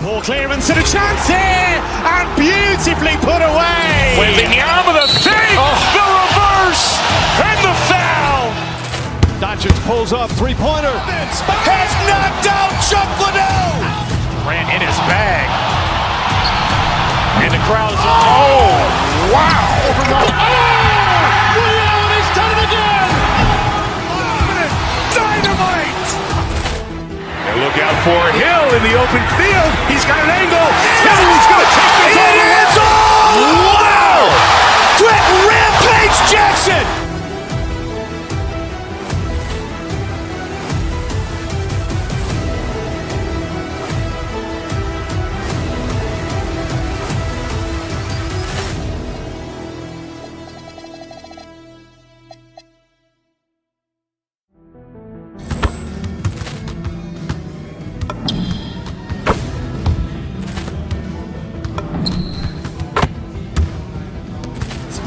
Ball clearance and a chance here, and beautifully put away. Wembanyama the fake, the reverse, and the foul. Doncic pulls up, three-pointer. Has knocked out Chuck Liddell. Ran in his bag. And the crowd is, oh, wow. Liddell, and he's done it again. Dynamite. And look out for Hill in the open field. He's got an angle. He's going to take this all the way. Wow! Quick Rampage Jackson.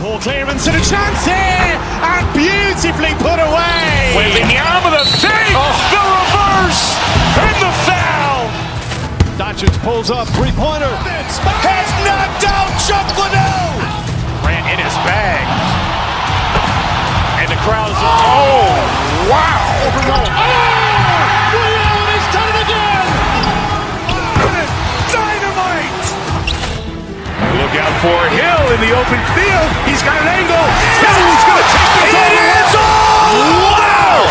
Ball clearance and a chance here, and beautifully put away. Wembanyama the fake, the reverse, and the foul. Doncic pulls up, three-pointer. Has knocked out Chuck Liddell. Ran in his bag. And the crowd is, oh, wow. Liddell, and he's done it again. Dynamite. And look out for Hill in the open field. He's got an angle. He's going to take this all the way. Wow.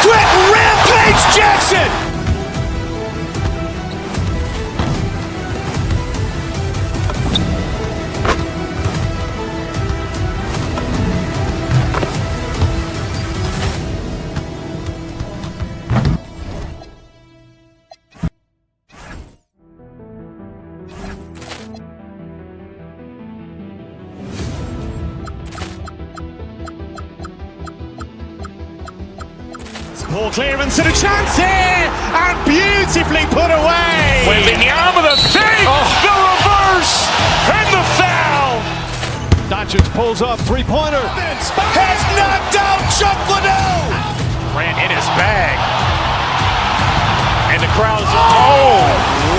Quick Rampage Jackson. Ball clearance and a chance here, and beautifully put away. Wembanyama the fake, the reverse, and the foul. Doncic pulls up, three-pointer. Has knocked out Chuck Liddell. Ran in his bag. And the crowd is, oh,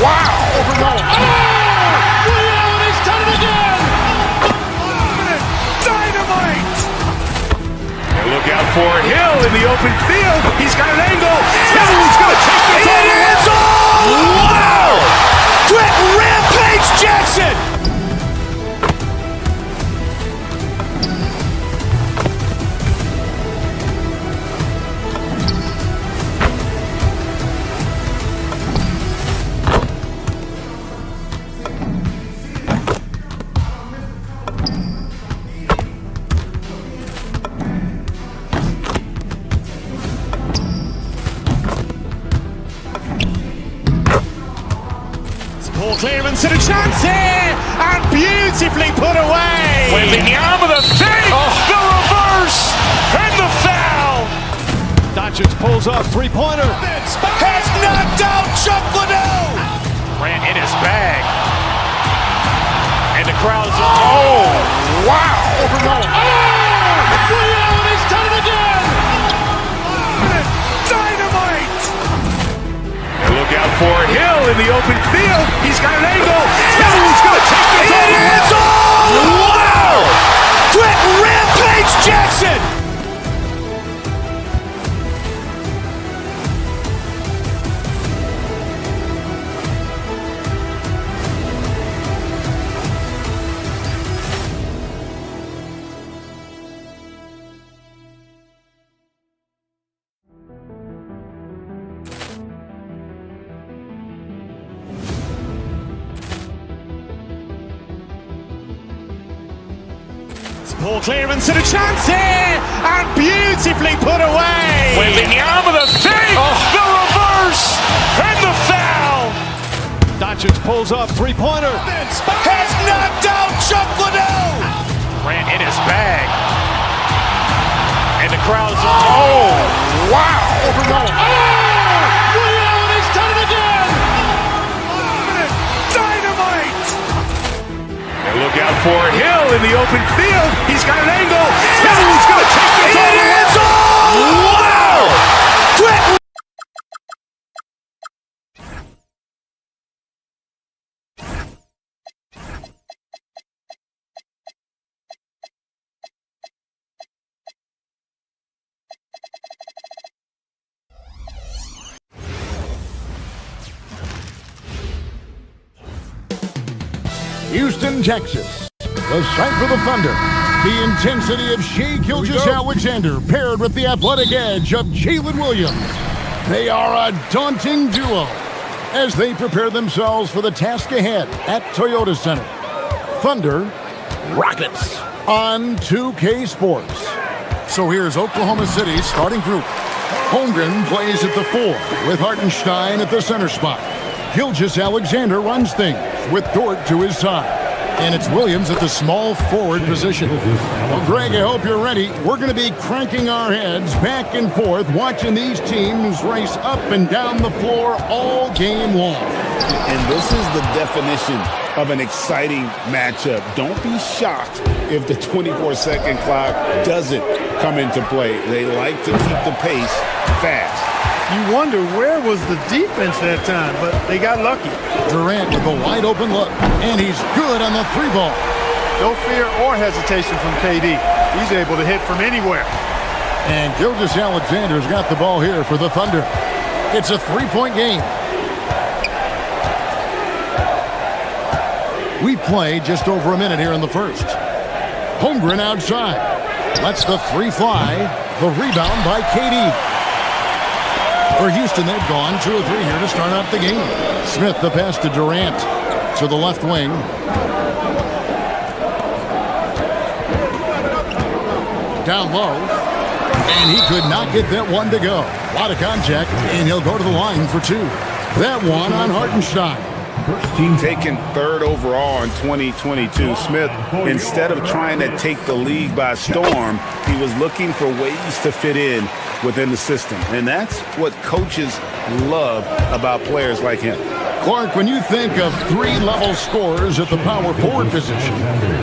wow. Liddell, and he's done it again. Dynamite. And look out for Hill in the open field. He's got an angle. He's going to take this all the way. Wow. Quick Rampage Jackson. Ball clearance and a chance here, and beautifully put away. Wembanyama the fake, the reverse, and the foul. Doncic pulls up, three-pointer. Has knocked out Chuck Liddell. Ran in his bag. And the crowd is, oh, wow. Liddell, and he's done it again. Dynamite. And look out for Hill in the open field. He's got an angle. He's going to take this all the way. Wow. Quick Rampage Jackson. Ball clearance and a chance here, and beautifully put away. Wembanyama the fake, the reverse, and the foul. Doncic pulls up, three-pointer. Has knocked out Chuck Liddell. Ran in his bag. And the crowd is, oh, wow. Liddell, and he's done it again. Dynamite. And look out for Hill in the open field. He's got an angle. He's going to take this all the way. Wow. Quick Houston, Texas. The site for the Thunder. The intensity of Shai Gilgeous-Alexander paired with the athletic edge of Jalen Williams. They are a daunting duo as they prepare themselves for the task ahead at Toyota Center. Thunder, Rockets on 2K Sports. So here's Oklahoma City's starting group. Holmgren plays at the 4 with Hartenstein at the center spot. Gilgeous-Alexander runs things with Dort to his side. And it's Williams at the small forward position. Well, Greg, I hope you're ready. We're going to be cranking our heads back and forth, watching these teams race up and down the floor all game long. And this is the definition of an exciting matchup. Don't be shocked if the 24-second clock doesn't come into play. They like to keep the pace fast. You wonder where was the defense that time, but they got lucky. Durant with a wide open look, and he's good on the 3-ball. No fear or hesitation from KD. He's able to hit from anywhere. And Gilgeous-Alexander's got the ball here for the Thunder. It's a 3-point game. We play just over a minute here in the first. Holmgren outside. Lets the 3 fly. The rebound by KD. For Houston, they've gone 2 or 3 here to start out the game. Smith, the pass to Durant to the left wing. Down low. And he could not get that one to go. A lot of contact, and he'll go to the line for 2. That one on Hartenstein. Taken 3rd overall in 2022, Smith, instead of trying to take the league by storm, he was looking for ways to fit in within the system. And that's what coaches love about players like him. Clark, when you think of 3-level scorers at the power forward position,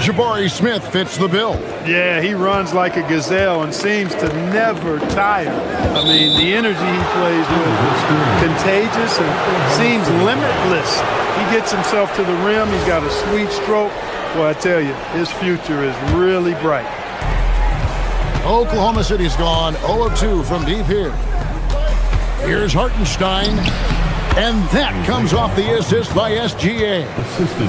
Jabari Smith fits the bill. Yeah, he runs like a gazelle and seems to never tire. I mean, the energy he plays with is contagious and seems limitless. He gets himself to the rim. He's got a sweet stroke. Well, I tell you, his future is really bright. Oklahoma City's gone 0 of 2 from deep here. Here's Hartenstein. And that comes off the assist by SGA.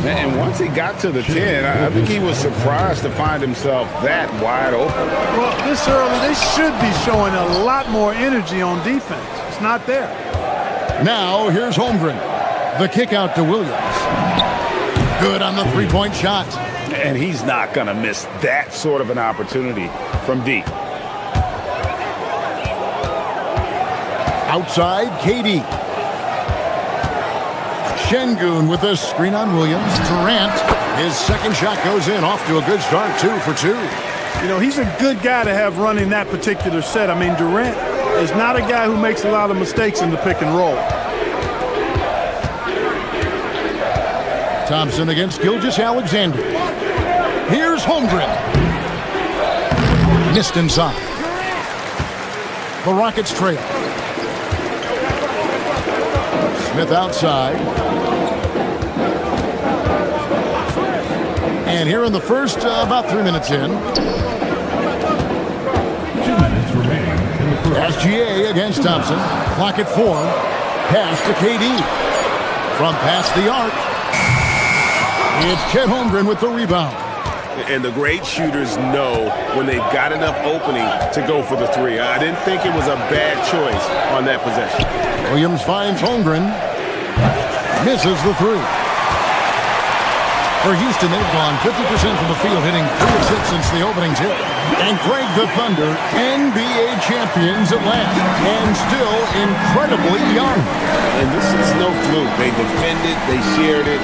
And once he got to the 10, I think he was surprised to find himself that wide open. Well, this early, they should be showing a lot more energy on defense. It's not there. Now, here's Holmgren. The kick out to Williams. Good on the 3-point shot. And he's not going to miss that sort of an opportunity from deep. Outside, KD. Şengün with a screen on Williams. Durant, his second shot goes in. Off to a good start, 2 for 2. You know, he's a good guy to have running that particular set. I mean, Durant is not a guy who makes a lot of mistakes in the pick and roll. Thompson against Gilgeous-Alexander. Here's Holmgren. Missed inside. The Rockets trail. Smith outside. And here in the first, about 3 minutes in. 2 minutes remaining in the first. SGA against Thompson. Clock at 4. Pass to KD. From past the arc. It's Chet Holmgren with the rebound. And the great shooters know when they've got enough opening to go for the 3. I didn't think it was a bad choice on that possession. Williams finds Holmgren. Misses the 3. For Houston, they've gone 50% from the field, hitting 3 of 6 since the opening tip. And Craig, the Thunder, NBA champions at last, and still incredibly young. And this is no fluke. They defended, they shared it,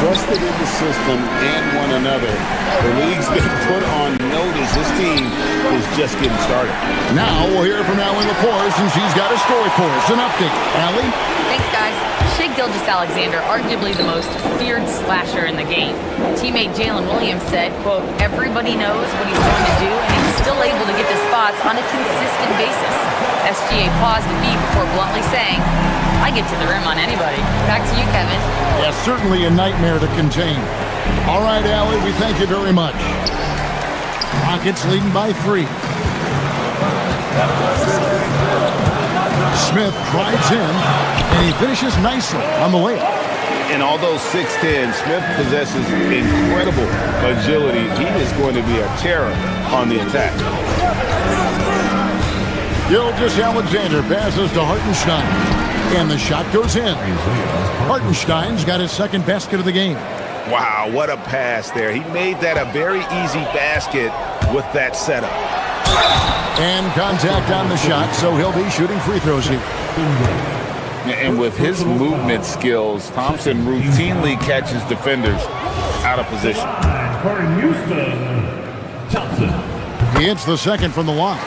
trusted in the system and one another. The league's been put on notice. This team is just getting started. Now we'll hear from Allie LaForce, and she's got a story for us. An update. Allie? Thanks, guys. Shai Gilgeous-Alexander, arguably the most feared slasher in the game. Teammate Jalen Williams said, quote, "Everybody knows what he's going to do, and he's still able to get to spots on a consistent basis." SGA paused a beat before bluntly saying, "I get to the rim on anybody." Back to you, Kevin. Yeah, certainly a nightmare to contain. All right, Allie, we thank you very much. Rockets leading by 3. Smith drives in, and he finishes nicely on the layup. And although 6'10", Smith possesses incredible agility. He is going to be a terror on the attack. Gilgeous-Alexander passes to Hartenstein, and the shot goes in. Hartenstein's got his second basket of the game. Wow, what a pass there. He made that a very easy basket with that setup. And contact on the shot, so he'll be shooting free throws here. And with his movement skills, Thompson routinely catches defenders out of position. For Houston, Thompson. He hits the second from the line.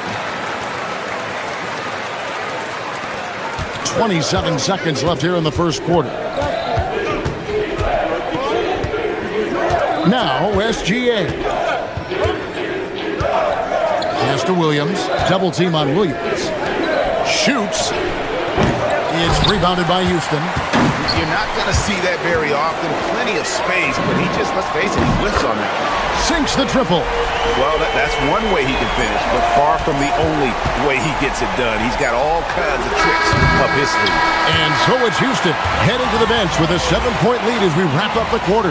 27 seconds left here in the first quarter. Now, SGA. Pass to Williams. Double team on Williams. Shoots. It's rebounded by Houston. You're not going to see that very often. Plenty of space, but he just, let's face it, he whiffs on that. Sinks the triple. Well, that's one way he can finish, but far from the only way he gets it done. He's got all kinds of tricks up his sleeve. And so it's Houston heading to the bench with a 7-point lead as we wrap up the quarter.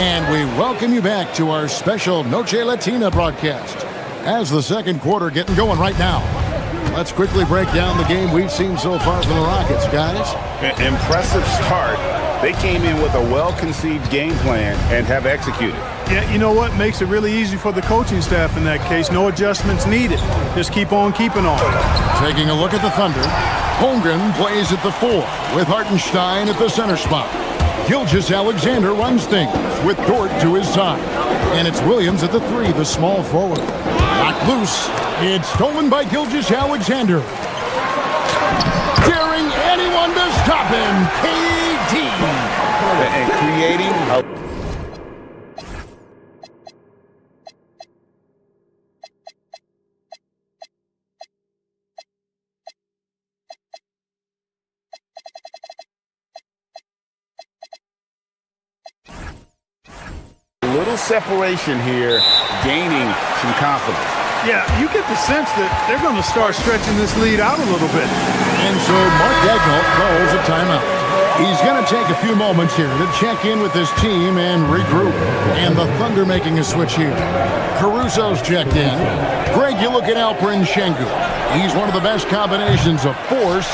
And we welcome you back to our special Noche Latina broadcast. As the second quarter getting going right now. Let's quickly break down the game we've seen so far from the Rockets, guys. Impressive start. They came in with a well-conceived game plan and have executed. Yeah, you know what makes it really easy for the coaching staff in that case? No adjustments needed. Just keep on keeping on. Taking a look at the Thunder. Holmgren plays at the 4 with Hartenstein at the center spot. Gilgeous-Alexander runs things with Dort to his side. And it's Williams at the 3, the small forward. Knocked loose. It's stolen by Gilgeous-Alexander. Daring anyone to stop him, KD. And creating a little separation here, gaining some confidence. Yeah, you get the sense that they're going to start stretching this lead out a little bit. And so Mark Daigneault calls a timeout. He's going to take a few moments here to check in with his team and regroup. And the Thunder making a switch here. Caruso's checked in. Greg, you look at Alperen Sengun. He's one of the best combinations of force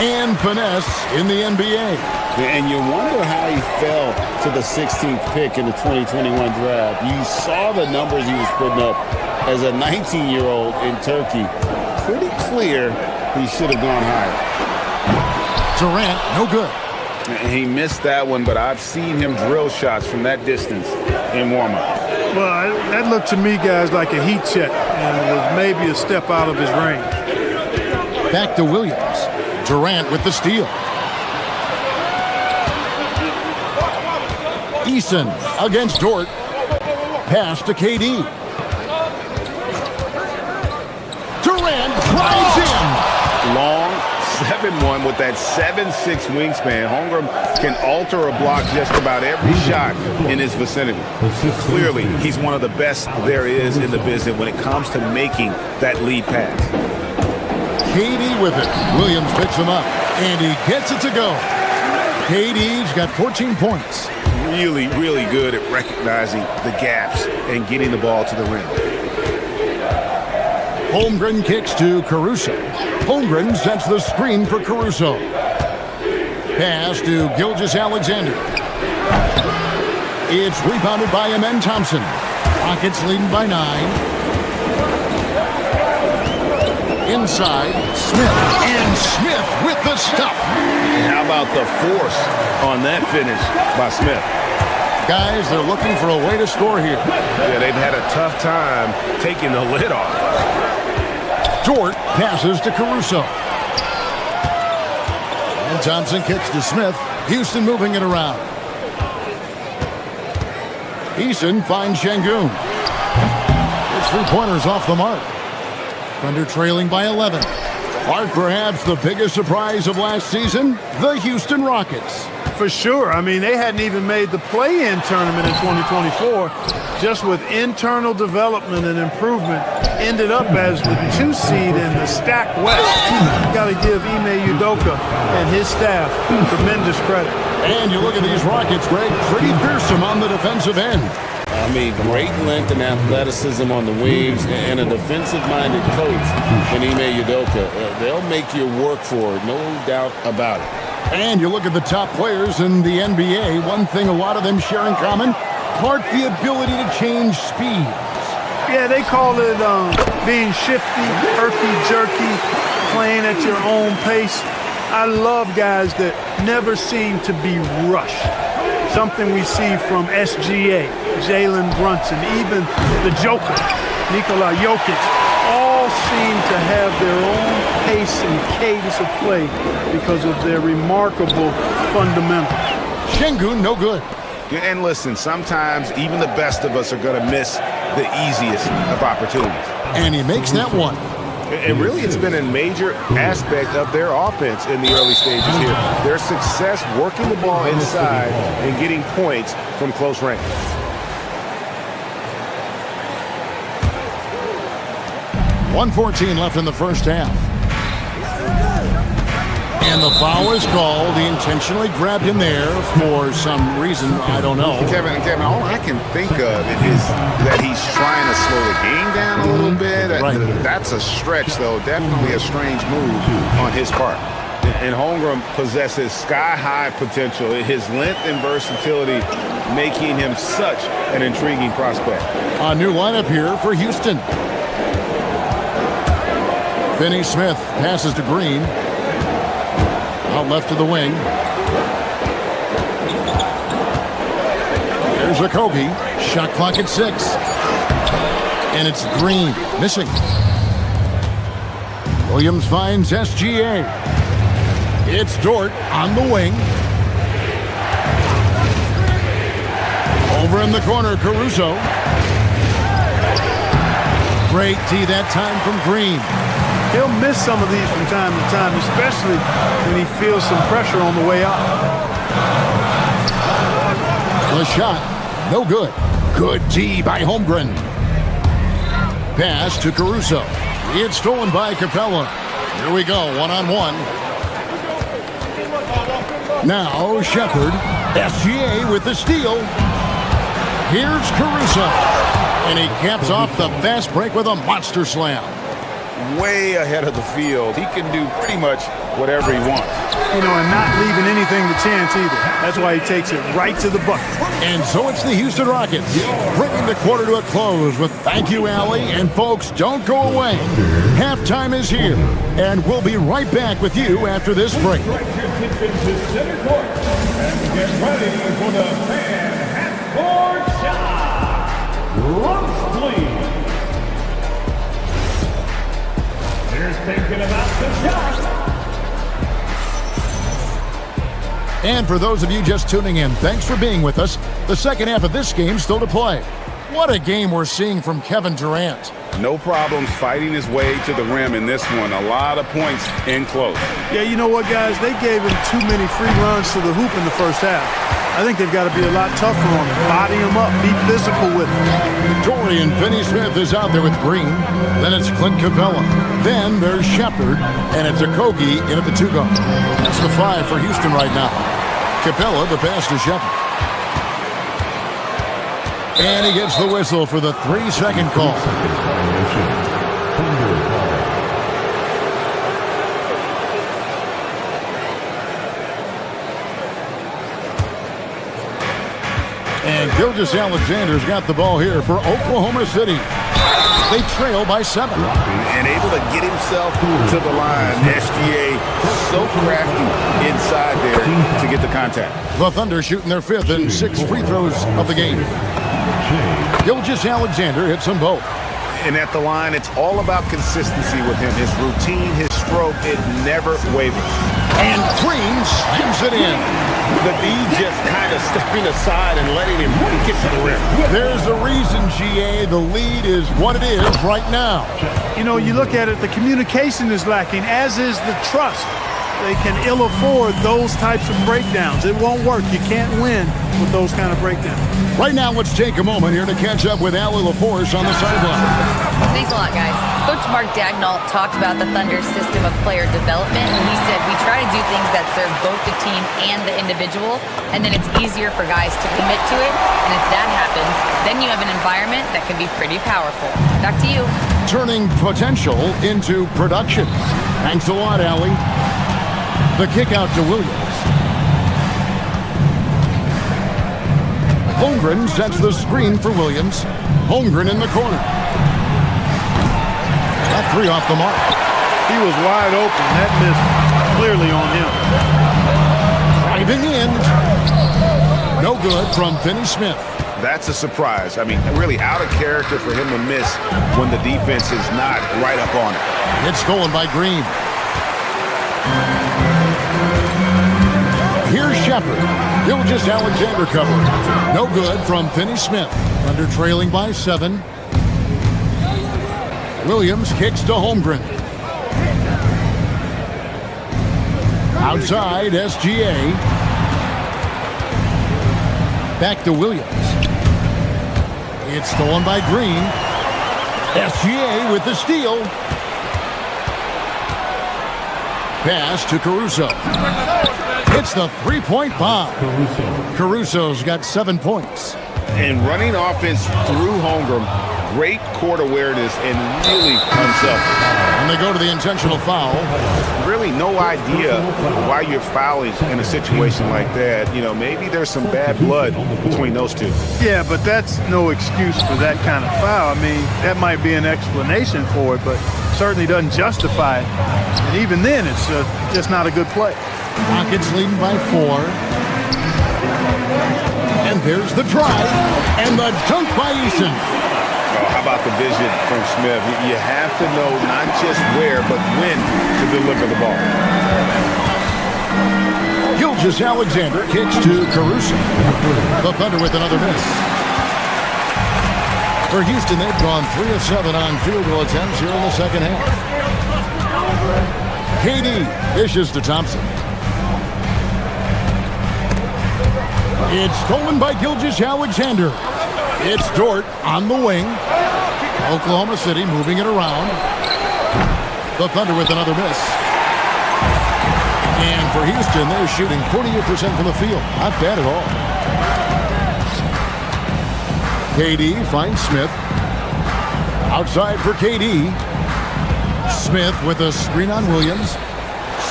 and finesse in the NBA. And you wonder how he fell to the 16th pick in the 2021 draft. You saw the numbers he was putting up as a 19-year-old in Turkey. Pretty clear he should have gone higher. Durant, no good. He missed that one, but I've seen him drill shots from that distance in warm-up. Well, that looked to me, guys, like a heat check, and it was maybe a step out of his range. Back to Williams. Durant with the steal. Eason against Dort. Pass to KD. Durant drives in. Long 7-1 with that 7'6" wingspan. Holmgren can alter a block just about every shot in his vicinity. Clearly, he's one of the best there is in the business when it comes to making that lead pass. KD with it. Williams picks him up, and he gets it to go. KD's got 14 points. Really, really good at recognizing the gaps and getting the ball to the rim. Holmgren kicks to Caruso. Holmgren sets the screen for Caruso. Pass to Gilgeous-Alexander. It's rebounded by Amen Thompson. Rockets leading by 9. Inside, Smith. And Smith with the stuff. How about the force on that finish by Smith? Guys, they're looking for a way to score here. Yeah, they've had a tough time taking the lid off. Dort passes to Caruso. And Thompson kicks to Smith. Houston moving it around. Eason finds Sengun. His three-pointers off the mark. Thunder trailing by 11. Are perhaps the biggest surprise of last season? The Houston Rockets. For sure. I mean, they hadn't even made the play-in tournament in 2024. Just with internal development and improvement, ended up as the 2 seed in the stacked West. Got to give Ime Udoka and his staff tremendous credit. And you look at these Rockets, Greg, pretty fearsome on the defensive end. I mean, great length and athleticism on the wings and a defensive-minded coach in Ime Udoka. They'll make you work for it, no doubt about it. And you look at the top players in the NBA, one thing a lot of them share in common, part the ability to change speed. Yeah, they call it being shifty, herky-jerky, playing at your own pace. I love guys that never seem to be rushed. Something we see from SGA, Jalen Brunson, even the Joker, Nikola Jokic, all seem to have their own pace and cadence of play because of their remarkable fundamentals. Şengün, no good. And listen, sometimes even the best of us are going to miss the easiest of opportunities. And he makes that one. And really, it's been a major aspect of their offense in the early stages here. Their success working the ball inside and getting points from close range. .114 left in the first half. And the foul is called. He intentionally grabbed him there for some reason, I don't know. Kevin, all I can think of is that he's trying to slow the game down a little bit. Right. That's a stretch, though. Definitely a strange move on his part. And Holmgren possesses sky-high potential. His length and versatility making him such an intriguing prospect. A new lineup here for Houston. Finney Smith passes to Green. Out left to the wing. Here's Okogie. Shot clock at 6. And it's Green. Missing. Williams finds SGA. It's Dort on the wing. Over in the corner, Caruso. Great D that time from Green. He'll miss some of these from time to time, especially when he feels some pressure on the way up. The shot, no good. Good D by Holmgren. Pass to Caruso. It's stolen by Capella. Here we go, one-on-one. Now Shepherd. SGA with the steal. Here's Caruso. And he caps off the fast break with a monster slam. Way ahead of the field. He can do pretty much whatever he wants. You know, and not leaving anything to chance either. That's why he takes it right to the bucket. And so it's the Houston Rockets bringing the quarter to a close with thank you, Allie. And folks, don't go away. Halftime is here, and we'll be right back with you after this break. Direct your attention to center court and get ready for the fan half-court shot. Runs, please. Here's thinking about the shot. And for those of you just tuning in, thanks for being with us. The second half of this game still to play. What a game we're seeing from Kevin Durant. No problems fighting his way to the rim in this one. A lot of points in close. Yeah, you know what, guys? They gave him too many free runs to the hoop in the first half. I think they've got to be a lot tougher on him. Body him up, be physical with him. Dorian Finney-Smith is out there with Green. Then it's Clint Capella. Then there's Shepherd, and it's Okogie in at the 2-go. That's the 5 for Houston right now. Capella, the pass to Shepherd. And he gets the whistle for the 3-second call. And Gilgeous-Alexander's got the ball here for Oklahoma City. They trail by 7. And able to get himself to the line. SGA so crafty inside there to get the contact. The Thunder shooting their 5th and 6th free throws of the game. Gilgeous-Alexander hits them both. And at the line, it's all about consistency with him. His routine, his stroke, it never wavers. And Green slams it in. The D just kind of stepping aside and letting him get to the rim. There's a reason, GA. The lead is what it is right now. You know, you look at it, the communication is lacking, as is the trust. they can ill afford those types of breakdowns. It won't work. You can't win with those kind of breakdowns. Right now, let's take a moment here to catch up with Al LaForce on the sideline. Thanks a lot, guys. Coach Mark Dagnall talked about the Thunder's system of player development, and he said, we try to do things that serve both the team and the individual, and then it's easier for guys to commit to it, and if that happens, then you have an environment that can be pretty powerful. Back to you. Turning potential into production. Thanks a lot, Allie. The kick out to Williams. Holmgren sets the screen for Williams. Holmgren in the corner. That three off the mark. He was wide open. That miss clearly on him. Driving in. No good from Finney Smith. That's a surprise. I mean, really out of character for him to miss when the defense is not right up on it. It's stolen by Green. Here's Shepard. Gilgeous Alexander cover. No good from Finney Smith. Under trailing by 7. Williams kicks to Holmgren. Outside, SGA. Back to Williams. It's stolen by Green. SGA with the steal. Pass to Caruso. It's the three-point bomb. Caruso's got 7 points. And running offense through Holmgren, great court awareness and really unselfish. And they go to the intentional foul. Really no idea why you're fouling in a situation like that. You know, maybe there's some bad blood between those two. Yeah, but that's no excuse for that kind of foul. I mean, that might be an explanation for it, but certainly doesn't justify it. And even then, it's just not a good play. Rockets leading by 4. And there's the drive and the dunk by Eason. Oh, how about the vision from Smith? You have to know not just where, but when to deliver the ball. Gilgeous Alexander kicks to Caruso. The Thunder with another miss. For Houston, they've gone 3 of 7 on field goal attempts here in the second half. KD dishes to Thompson. It's stolen by Gilgeous Alexander. It's Dort on the wing. Oklahoma City moving it around. The Thunder with another miss. And for Houston, they're shooting 48% from the field. Not bad at all. KD finds Smith. Outside for KD. Smith with a screen on Williams.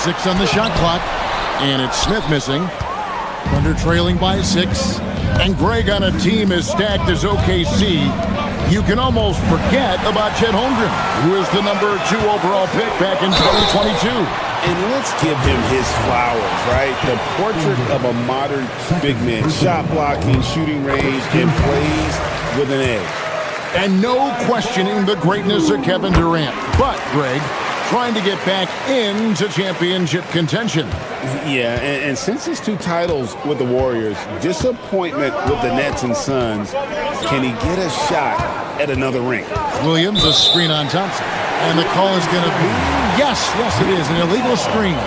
6 on the shot clock. And it's Smith missing. Thunder trailing by 6. And Greg, on a team as stacked as OKC, you can almost forget about Chet Holmgren, who is the number 2 overall pick back in 2022. And let's give him his flowers, right? The portrait of a modern big man. Shot blocking, shooting range, and plays with an edge. And no questioning the greatness of Kevin Durant. But, Greg, trying to get back into championship contention. Yeah, and since his 2 titles with the Warriors, disappointment with the Nets and Suns, can he get a shot at another ring? Williams, a screen on Thompson. And the call is going to be, yes, it is, an illegal screen.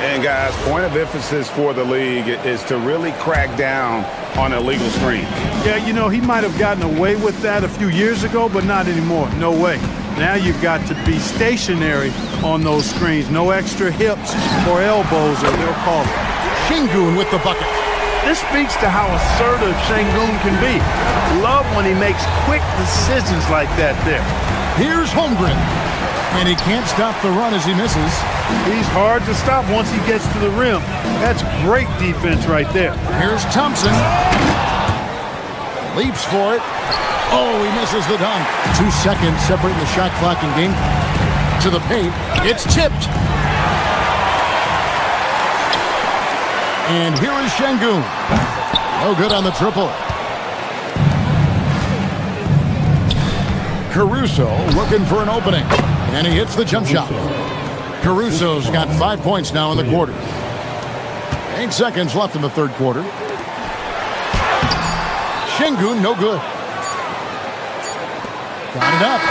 And guys, point of emphasis for the league is to really crack down on illegal screens. Yeah, you know, he might have gotten away with that a few years ago, but not anymore. No way. Now you've got to be stationary on those screens. No extra hips or elbows, or they'll call it. Şengün with the bucket. This speaks to how assertive Şengün can be. Love when he makes quick decisions like that there. Here's Holmgren. And he can't stop the run as he misses. He's hard to stop once he gets to the rim. That's great defense right there. Here's Thompson. Leaps for it. Oh, he misses the dunk. 2 seconds separating the shot clock and game to the paint. It's tipped. And here is Şengün. No good on the triple. Caruso looking for an opening. And he hits the jump shot. Caruso's got 5 points now in the quarter. 8 seconds left in the third quarter. Şengün, no good. Got it up.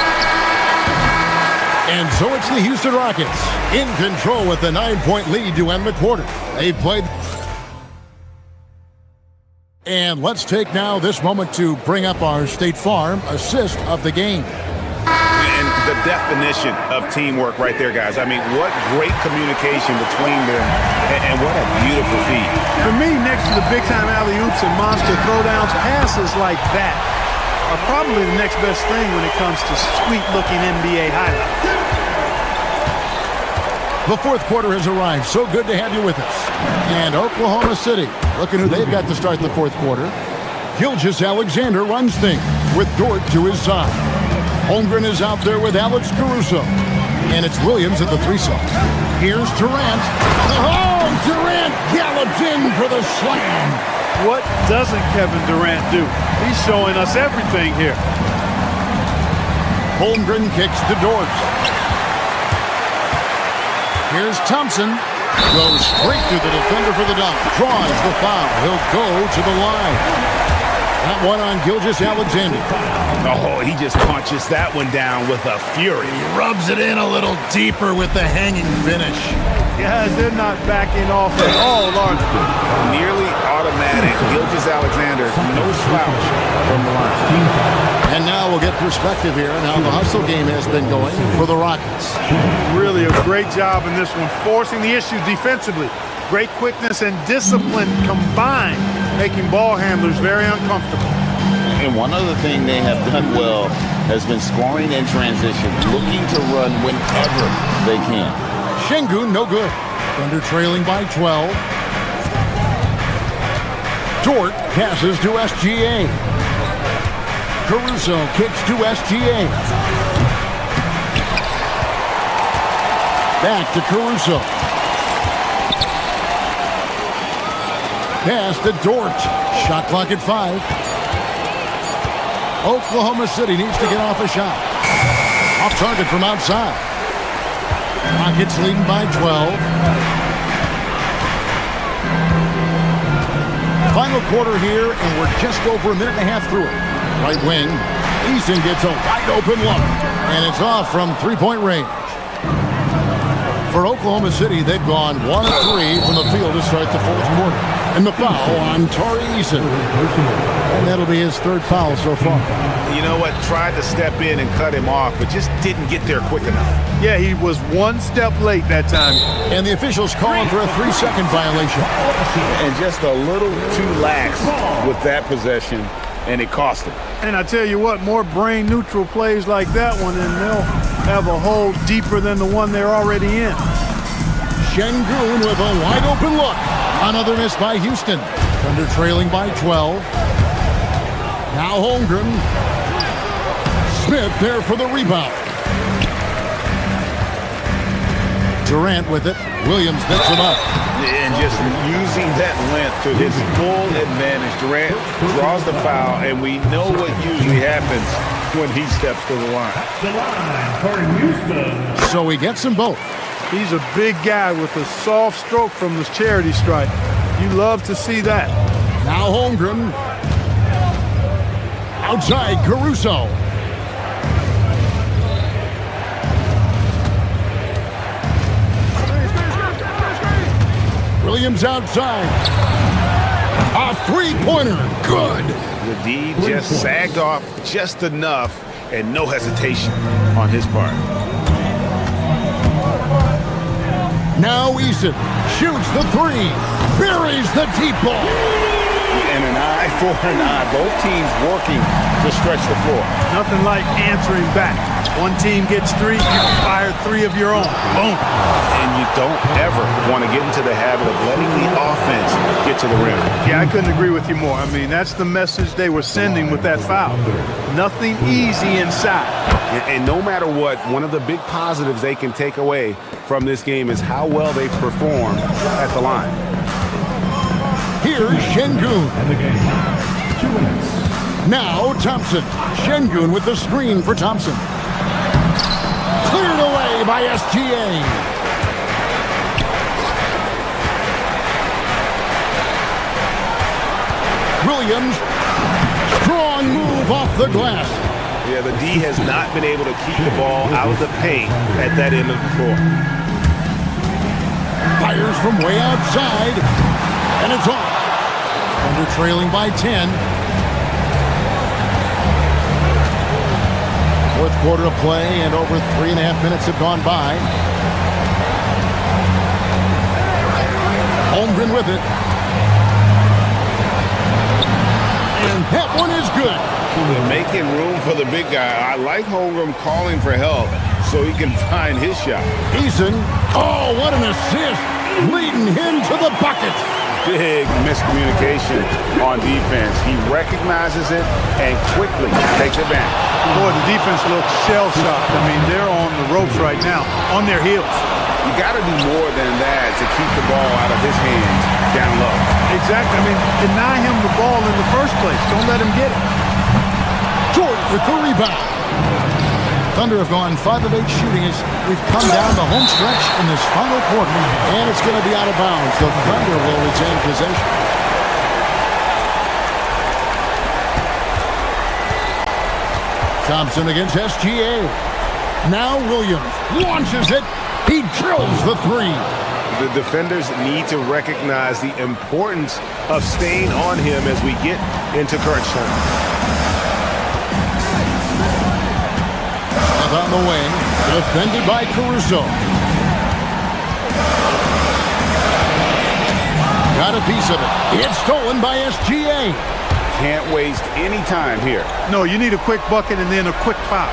And so it's the Houston Rockets in control with the 9-point lead to end the quarter. They've played. And let's take now this moment to bring up our State Farm assist of the game. And the definition of teamwork right there, guys. I mean, what great communication between them, and what a beautiful feat. For me, next to the big-time alley-oops and monster throwdowns, passes like that are probably the next best thing when it comes to sweet-looking NBA highlights. The fourth quarter has arrived. So good to have you with us. And Oklahoma City, looking who they've got to start the fourth quarter. Gilgeous-Alexander runs things with Dort to his side. Holmgren is out there with Alex Caruso. And it's Williams at the 3 slot. Here's Durant. Oh, Durant gallops in for the slam. What doesn't Kevin Durant do? He's showing us everything here. Holmgren kicks to Dort. Here's Thompson. Goes straight to the defender for the dunk. Draws the foul. He'll go to the line. That one on Gilgeous-Alexander. Oh, he just punches that one down with a fury. He rubs it in a little deeper with the hanging finish. Guys, they're not backing off at all, are they? Nearly automatic. Gilgeous-Alexander, no slouch from the line. And now we'll get perspective here on how the hustle game has been going for the Rockets. Really a great job in this one, forcing the issue defensively. Great quickness and discipline combined, making ball handlers very uncomfortable. And one other thing they have done well has been scoring in transition, looking to run whenever they can. Şengün, no good. Thunder trailing by 12. Dort passes to SGA. Caruso kicks to SGA. Back to Caruso. Pass to Dort. Shot clock at 5. Oklahoma City needs to get off a shot. Off target from outside. Rockets leading by 12. Final quarter here, and we're just over a minute and a half through it. Right wing, Eason gets a wide open look, and it's off from three-point range. For Oklahoma City, they've gone 1 of 3 from the field to start the fourth quarter. And the foul on Tari Eason. And that'll be his 3rd foul so far. You know what? Tried to step in and cut him off, but just didn't get there quick enough. Yeah, he was 1 step late that time. And the officials calling for a 3-second violation. And just a little too lax with that possession, and it cost him. And I tell you what, more brain-neutral plays like that one, and they'll have a hole deeper than the one they're already in. Şengün with a wide-open look. Another miss by Houston. Thunder trailing by 12. Now Holmgren. Smith there for the rebound. Durant with it. Williams picks him up. And just using that length to his full advantage. Durant draws the foul, and we know what usually happens when he steps to the line. The line for Houston. So he gets them both. He's a big guy with a soft stroke from the charity stripe. You love to see that. Now Holmgren. Outside, Caruso. Williams outside. A three-pointer. Good. The D just sagged off just enough, and no hesitation on his part. Now Eason shoots the 3, buries the deep ball. And an eye for an eye. Both teams working to stretch the floor. Nothing like answering back. One team gets 3, you fire 3 of your own. Boom. And you don't ever want to get into the habit of letting the offense get to the rim. Yeah, I couldn't agree with you more. I mean, that's the message they were sending with that foul. Nothing easy inside. And no matter what, one of the big positives they can take away from this game is how well they perform at the line. Here's Şengün. And the game. 2 minutes. Now Thompson. Şengün with the screen for Thompson. Cleared away by SGA. Williams. Strong move off the glass. Yeah, the D has not been able to keep the ball out of the paint at that end of the floor. Fires from way outside, and it's off. Thunder trailing by 10. Fourth quarter of play, and over 3.5 minutes have gone by. Holmgren with it. And that one is good. They're making room for the big guy. I like Holmgren calling for help so he can find his shot. Eason, oh, what an assist, leading him to the bucket. Big miscommunication on defense. He recognizes it and quickly takes advantage. Boy, the defense looks shell-shocked. I mean, they're on the ropes right now, on their heels. You got to do more than that to keep the ball out of his hands down low. Exactly. I mean, deny him the ball in the first place. Don't let him get it. Jordan with the rebound. Thunder have gone 5 of 8 shooting as we've come down the home stretch in this final quarter. And it's going to be out of bounds. The Thunder will retain possession. Thompson against SGA. Now Williams launches it. He drills the three. The defenders need to recognize the importance of staying on him as we get into crunch time. On the wing, defended by Caruso. Got a piece of it. It's stolen by SGA. Can't waste any time here. No, you need a quick bucket and then a quick foul.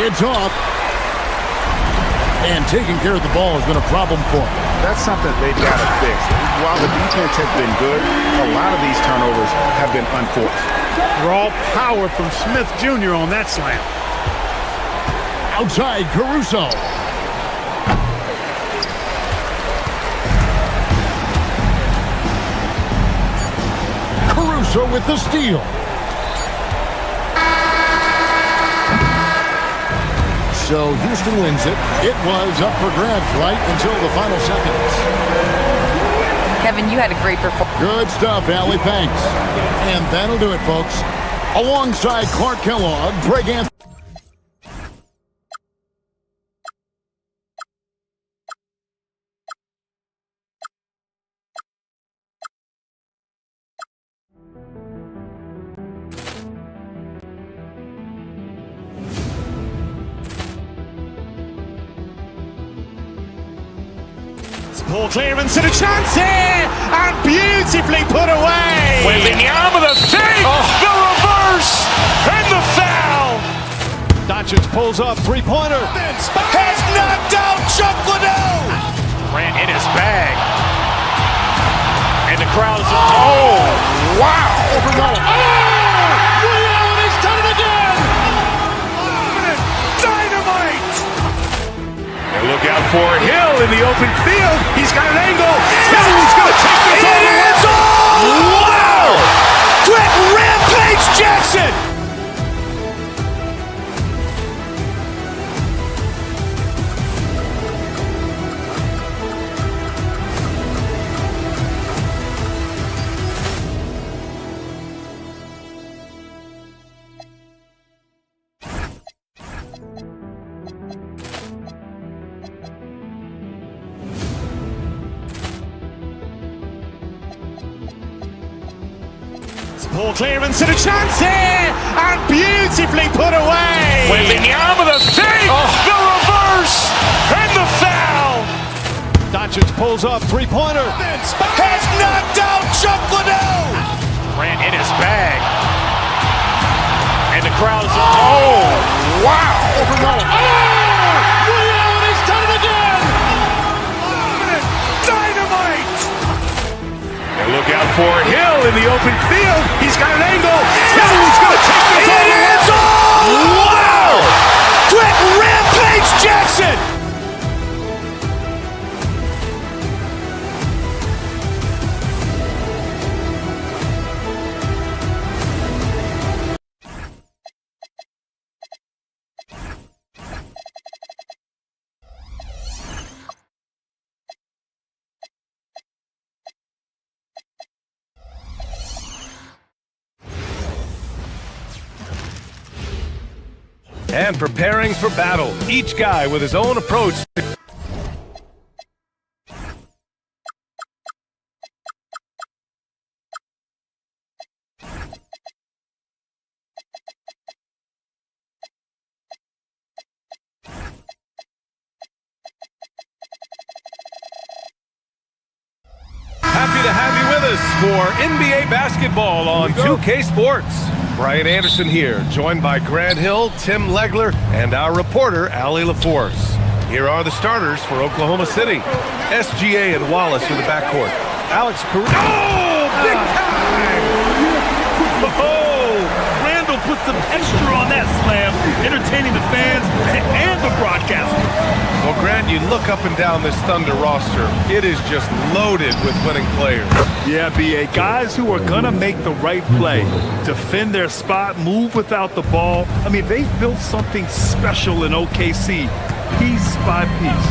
It's off. And taking care of the ball has been a problem for him. That's something they've got to fix. While the defense has been good, a lot of these turnovers have been unforced. Raw power from Smith Jr. on that slam. Outside, Caruso. Caruso with the steal. So Houston wins it. It was up for grabs right until the final seconds. Kevin, you had a great performance. Good stuff, Allie. Thanks. And that'll do it, folks. Alongside Clark Kellogg, Greg Anthony. Ball clearance and a chance here, and beautifully put away. Wembanyama the fake, the reverse, and the foul. Doncic pulls up, three-pointer. Has knocked out Chuck Liddell. Ran in his bag. And the crowd is, oh, wow. He's done it again. Dynamite. And look out for Hill in the open field. He's got an angle. Hill's going to take this all the way. Wow. Quick Rampage Jackson. Ball clearance and a chance here, and beautifully put away. Wembanyama the fake, the reverse, and the foul. Doncic pulls up, three-pointer. Has knocked out Chuck Liddell. Ran in his bag. And the crowd is, oh, wow. He's done it again. Dynamite. And look out for Hill in the open field. He's got an angle. Hill's going to take this all the way. Wow. Quick Rampage Jackson. and preparing for battle. Each guy with his own approach. Happy to have you with us for NBA basketball on 2K Sports. Brian Anderson here, joined by Grant Hill, Tim Legler, and our reporter, Allie LaForce. Here are the starters for Oklahoma City. SGA and Wallace in the backcourt. Alex Caruso. Oh, big time! Oh, Randall put some extra on that slam, entertaining the fans and the broadcasters. Well, Grant, you look up and down this Thunder roster. It is just loaded with winning players. Yeah, B.A. Guys who are going to make the right play, defend their spot, move without the ball. I mean, they've built something special in OKC, piece by piece.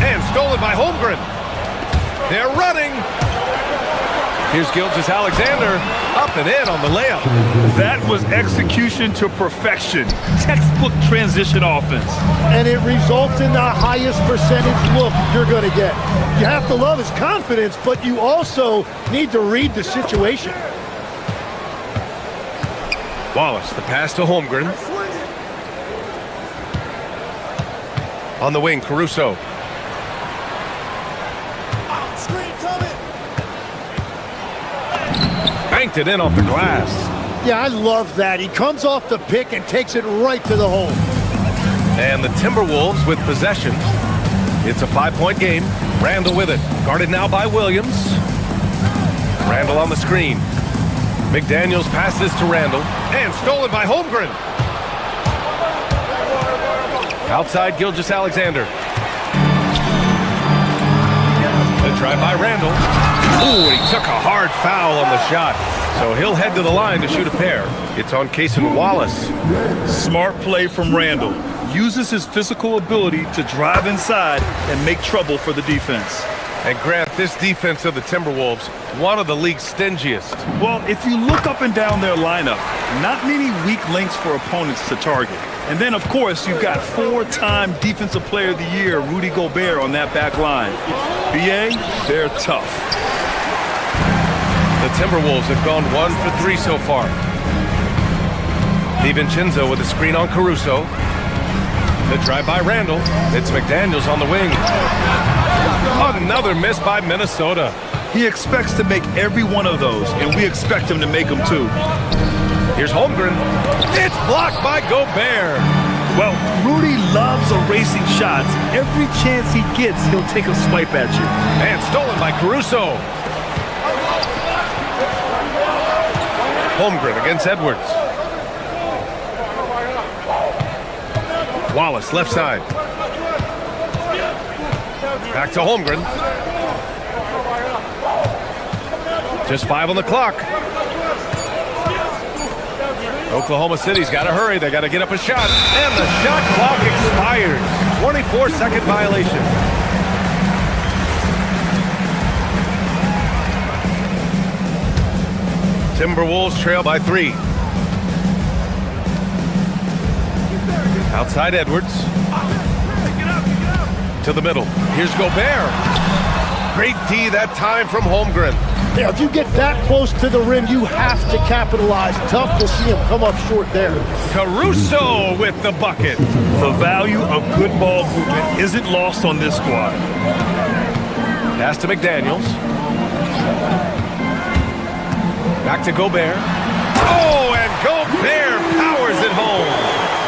And stolen by Holmgren. They're running. Here's Gilgeous-Alexander, up and in on the layup. That was execution to perfection. Textbook transition offense. And it results in the highest percentage look you're going to get. You have to love his confidence, but you also need to read the situation. Wallace, the pass to Holmgren. On the wing, Caruso. Banked it in off the glass. Yeah, I love that. He comes off the pick and takes it right to the hole. And the Timberwolves with possession. It's a 5-point game. Randall with it. Guarded now by Williams. Randall on the screen. McDaniels passes to Randall. And stolen by Holmgren. Outside Gilgeous-Alexander. The try by Randall. Ooh, he took a hard foul on the shot. So he'll head to the line to shoot a pair. It's on Cason Wallace. Smart play from Randall. Uses his physical ability to drive inside and make trouble for the defense. And Grant, this defense of the Timberwolves, one of the league's stingiest. Well, if you look up and down their lineup, not many weak links for opponents to target. And then, of course, you've got 4-time Defensive Player of the Year, Rudy Gobert, on that back line. BA, they're tough. The Timberwolves have gone 1 for 3 so far. DiVincenzo with a screen on Caruso. The drive by Randall. It's McDaniels on the wing. Another miss by Minnesota. He expects to make every one of those, and we expect him to make them too. Here's Holmgren. It's blocked by Gobert. Well, Rudy loves erasing shots. Every chance he gets, he'll take a swipe at you. And stolen by Caruso. Holmgren against Edwards. Wallace, left side. Back to Holmgren. Just 5 on the clock. Oklahoma City's got to hurry. They got to get up a shot. And the shot clock expires. 24-second violation. Timberwolves trail by 3. Outside Edwards. To the middle. Here's Gobert. Great D that time from Holmgren. Yeah, if you get that close to the rim, you have to capitalize. Tough to see him come up short there. Caruso with the bucket. The value of good ball movement isn't lost on this squad. Pass to McDaniels. Back to Gobert. Oh, and Gobert powers it home.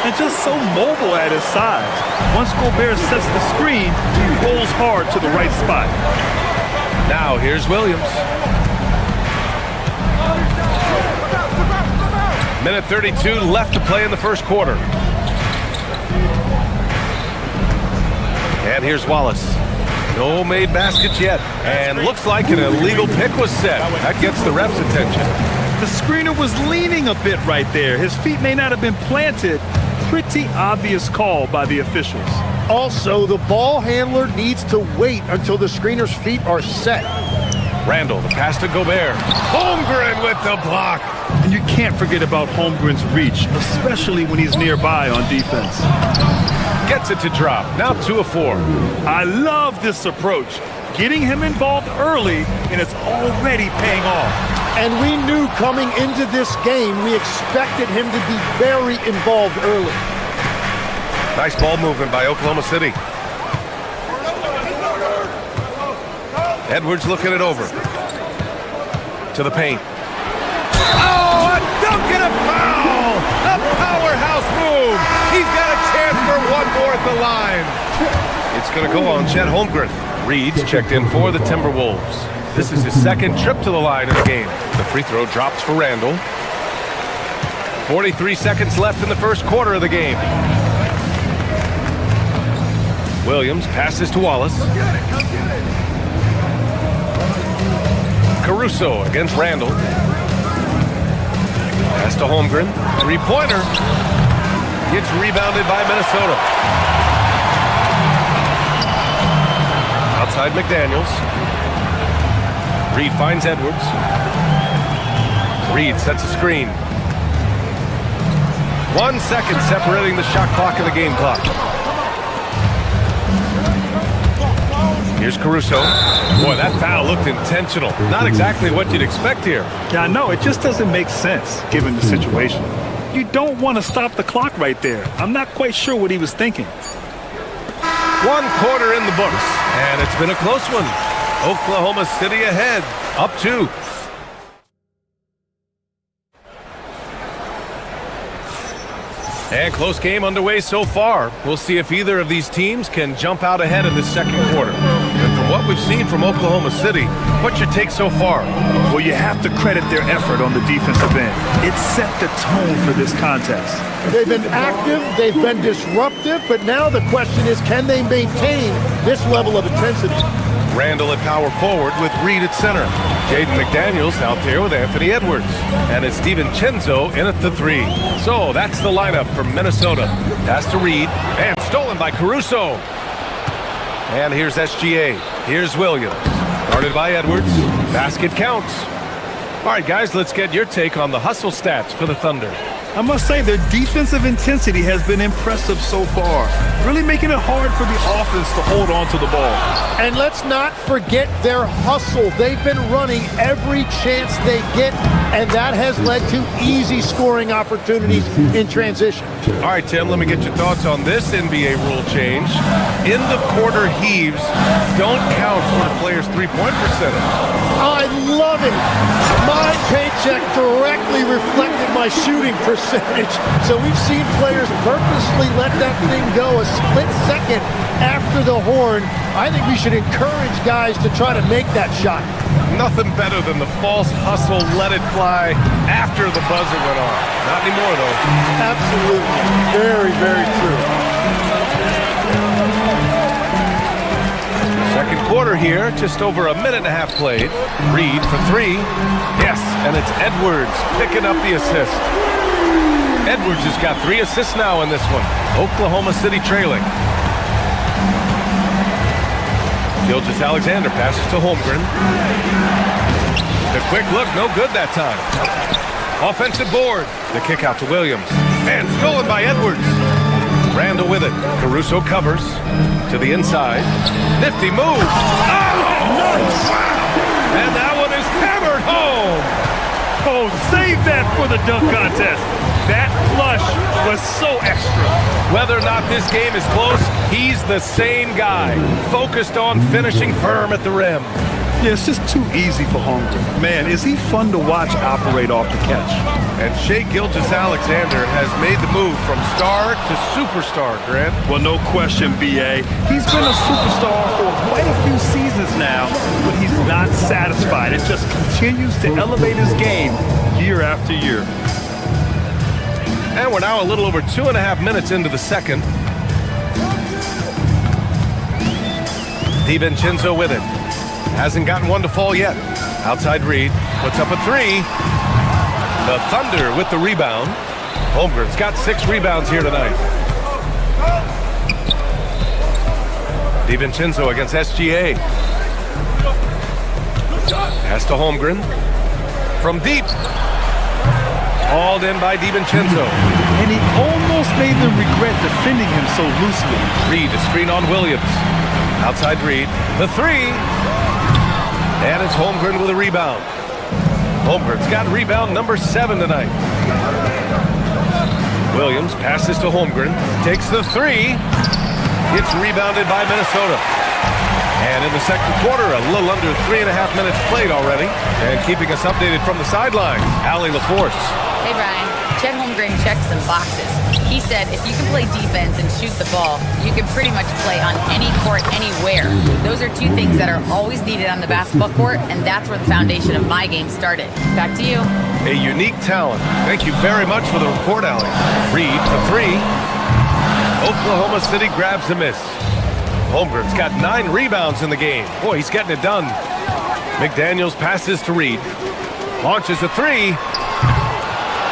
And just so mobile at his size. Once Gobert sets the screen, he rolls hard to the right spot. Now here's Williams. Minute 32 left to play in the first quarter. And here's Wallace. No made baskets yet. And looks like an illegal pick was set. That gets the ref's attention. The screener was leaning a bit right there. His feet may not have been planted. Pretty obvious call by the officials. Also, the ball handler needs to wait until the screener's feet are set. Randall, the pass to Gobert. Holmgren with the block. And you can't forget about Holmgren's reach, especially when he's nearby on defense. Gets it to drop. Now 2 of 4. I love this approach. Getting him involved early, and it's already paying off. And we knew coming into this game, we expected him to be very involved early. Nice ball movement by Oklahoma City. Edwards looking it over. To the paint. Oh, a dunk and a foul! A powerhouse move! He's got a chance for one more at the line. It's going to go on Chet Holmgren. Reed's checked in for the Timberwolves. This is his second trip to the line in the game. The free throw drops for Randall. 43 seconds left in the first quarter of the game. Williams passes to Wallace. Caruso against Randall. Pass to Holmgren. Three-pointer. Gets rebounded by Minnesota. Outside McDaniels. Reed finds Edwards. Reed sets a screen. 1 second separating the shot clock and the game clock. Here's Caruso. Boy, that foul looked intentional. Not exactly what you'd expect here. Yeah, I know. It just doesn't make sense, given the situation. You don't want to stop the clock right there. I'm not quite sure what he was thinking. 1 quarter in the books, and it's been a close one. Oklahoma City ahead, up 2. And close game underway so far. We'll see if either of these teams can jump out ahead in this second quarter. And from what we've seen from Oklahoma City, what's your take so far? Well, you have to credit their effort on the defensive end. It set the tone for this contest. They've been active, they've been disruptive, but now the question is, can they maintain this level of intensity? Randall at power forward with Reed at center. Jaden McDaniels out there with Anthony Edwards. And it's DiVincenzo in at the 3. So that's the lineup for Minnesota. Pass to Reed, and stolen by Caruso. And here's SGA. Here's Williams. Guarded by Edwards. Basket counts. All right, guys, let's get your take on the hustle stats for the Thunder. I must say their defensive intensity has been impressive so far, really making it hard for the offense to hold on to the ball. And let's not forget their hustle. They've been running every chance they get, and that has led to easy scoring opportunities in transition. All right, Tim, let me get your thoughts on this NBA rule change. End of quarter heaves don't count toward a player's three-point percentage. I love it. My paycheck directly reflected my shooting percentage. So we've seen players purposely let that thing go a split second after the horn. I think we should encourage guys to try to make that shot. Nothing better than the false hustle, let it fly after the buzzer went off. Not anymore, though. Absolutely. Very, very true. Second quarter here, just over a minute and a half played. Reed for 3. Yes, and it's Edwards picking up the assist. Edwards has got 3 assists now in this one. Oklahoma City trailing. Gilgeous-Alexander passes to Holmgren. The quick look, no good that time. Offensive board. The kick out to Williams. And stolen by Edwards. Randall with it. Caruso covers. To the inside. Nifty move. Oh! Nice! Wow! And that one is hammered home. Oh, save that for the dunk contest. That flush was so extra. Whether or not this game is close, he's the same guy. Focused on finishing firm at the rim. Yeah, it's just too easy for Holmgren. Man, is he fun to watch operate off the catch. And Shai Gilgeous-Alexander has made the move from star to superstar, Grant. Well, no question, B.A. He's been a superstar for quite a few seasons now, but he's not satisfied. It just continues to elevate his game year after year. And we're now a little over 2.5 minutes into the second. DiVincenzo with it. Hasn't gotten one to fall yet. Outside Reed. Puts up a 3. The Thunder with the rebound. Holmgren's got 6 rebounds here tonight. DiVincenzo against SGA. Pass to Holmgren. From deep. Hauled in by DiVincenzo. And he almost made them regret defending him so loosely. Reed, a screen on Williams. Outside Reed. The three. And it's Holmgren with a rebound. Holmgren's got rebound number 7 tonight. Williams passes to Holmgren. Takes the three. It's rebounded by Minnesota. And in the second quarter, a little under 3.5 minutes played already. And keeping us updated from the sideline, Allie LaForce. Hey, Brian. Chet Holmgren checked some boxes. He said if you can play defense and shoot the ball, you can pretty much play on any court, anywhere. Those are 2 things that are always needed on the basketball court, and that's where the foundation of my game started. Back to you. A unique talent. Thank you very much for the report, Allie. Reed for 3. Oklahoma City grabs a miss. Holmgren's got 9 rebounds in the game. Boy, he's getting it done. McDaniels passes to Reed. Launches a 3.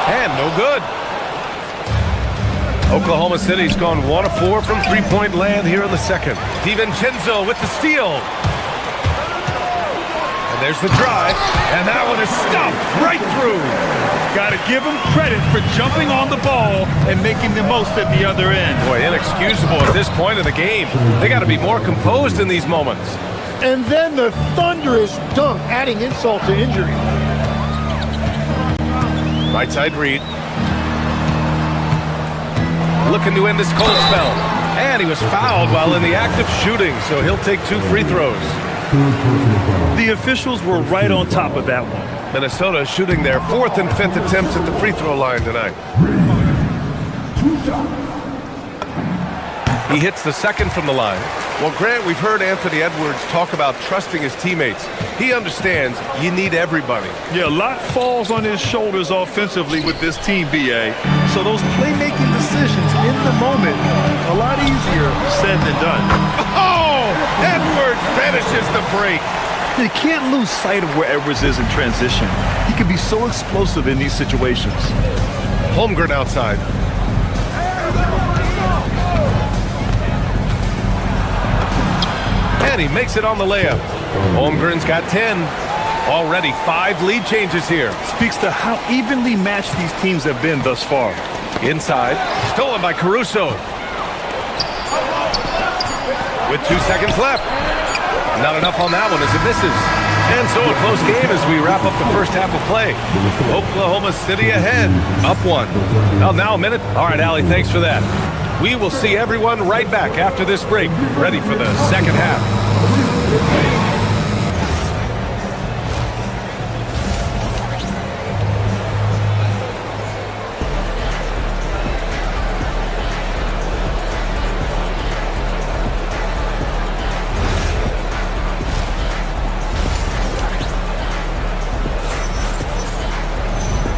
And no good. Oklahoma City's gone 1 of 4 from three-point land here in the second. DiVincenzo with the steal. And there's the drive. And that one is stuffed right through. Got to give him credit for jumping on the ball and making the most at the other end. Boy, inexcusable at this point of the game. They got to be more composed in these moments. And then the thunderous dunk, adding insult to injury. Right side Reed. Looking to end this cold spell. And he was fouled while in the act of shooting, so he'll take 2 free throws. The officials were right on top of that one. Minnesota shooting their 4th and 5th attempts at the free throw line tonight. He hits the second from the line. Well, Grant, we've heard Anthony Edwards talk about trusting his teammates. He understands you need everybody. Yeah, a lot falls on his shoulders offensively with this team, BA. So those playmaking decisions in the moment, a lot easier said than done. Oh! Edwards finishes the break. You can't lose sight of where Edwards is in transition. He can be so explosive in these situations. Holmgren outside. And he makes it on the layup. Holmgren's got 10. Already 5 lead changes here. Speaks to how evenly matched these teams have been thus far. Inside. Stolen by Caruso. With 2 seconds left. Not enough on that one as it misses. And so a close game as we wrap up the first half of play. Oklahoma City ahead. Up 1. Well, now a minute. All right, Allie, thanks for that. We will see everyone right back after this break, ready for the second half.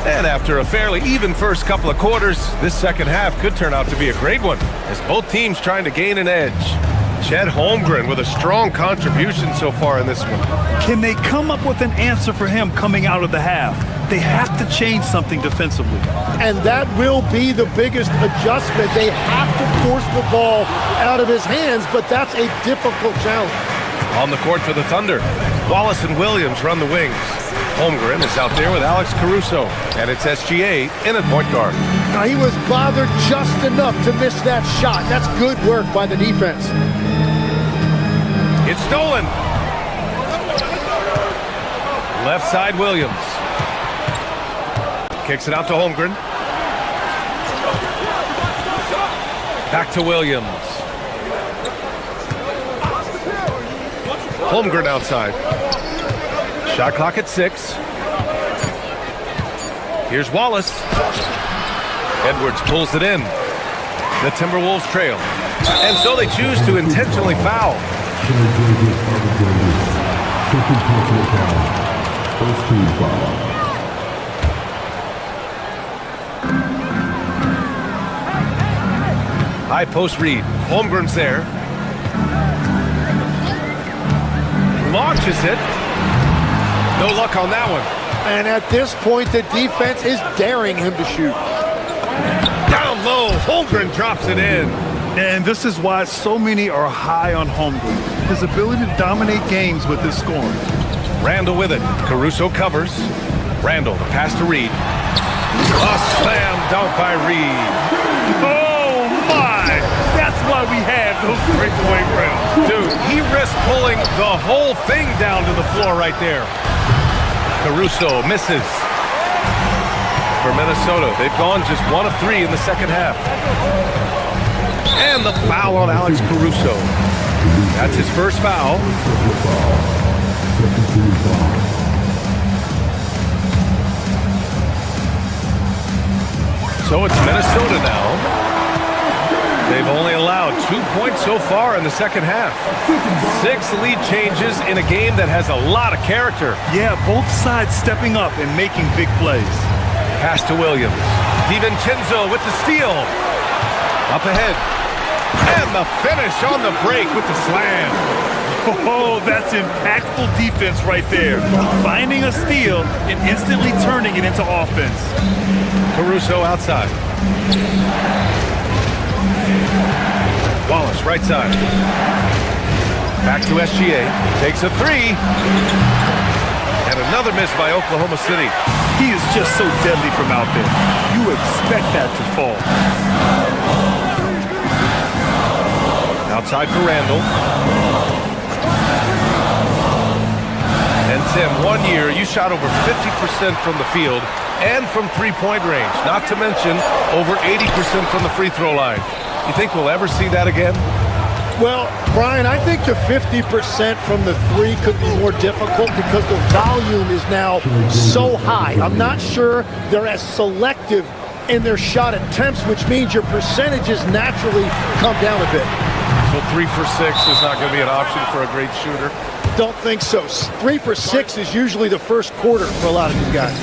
And after a fairly even first couple of quarters, this second half could turn out to be a great one, as both teams trying to gain an edge. Chet Holmgren with a strong contribution so far in this one. Can they come up with an answer for him coming out of the half? They have to change something defensively. And that will be the biggest adjustment. They have to force the ball out of his hands, but that's a difficult challenge. On the court for the Thunder, Wallace and Williams run the wings. Holmgren is out there with Alex Caruso, and it's SGA in at point guard. Now he was bothered just enough to miss that shot. That's good work by the defense. It's stolen. Left side Williams. Kicks it out to Holmgren. Back to Williams. Holmgren outside. Shot clock at 6. Here's Wallace. Edwards pulls it in. The Timberwolves trail. And so they choose to intentionally foul. First team foul. High post read. Holmgren's there. Launches it. No luck on that one. And at this point, the defense is daring him to shoot. Down low, Holmgren drops it in. And this is why so many are high on Holmgren. His ability to dominate games with his scoring. Randall with it. Caruso covers. Randall, the pass to Reed. A slam dunk by Reed. Oh, my! That's why we had those breakaway rounds. Dude, he risked pulling the whole thing down to the floor right there. Caruso misses. For Minnesota, they've gone just 1 of 3 in the second half. And the foul on Alex Caruso. That's his first foul. So it's Minnesota now. They've only allowed 2 points so far in the second half. 6 lead changes in a game that has a lot of character. Yeah, both sides stepping up and making big plays. Pass to Williams. DiVincenzo with the steal. Up ahead. And the finish on the break with the slam. Oh, that's impactful defense right there. Finding a steal and instantly turning it into offense. Caruso outside. Wallace right side. Back to SGA. Takes a 3. And another miss by Oklahoma City. He is just so deadly from out there. You expect that to fall. Outside for Randall. And Tim, 1 year you shot over 50% from the field and from three-point range. Not to mention over 80% from the free throw line. You think we'll ever see that again? Well, Brian, I think the 50% from the 3 could be more difficult because the volume is now so high. I'm not sure they're as selective in their shot attempts, which means your percentages naturally come down a bit. So 3 for 6 is not going to be an option for a great shooter? Don't think so. 3 for 6 is usually the first quarter for a lot of these guys.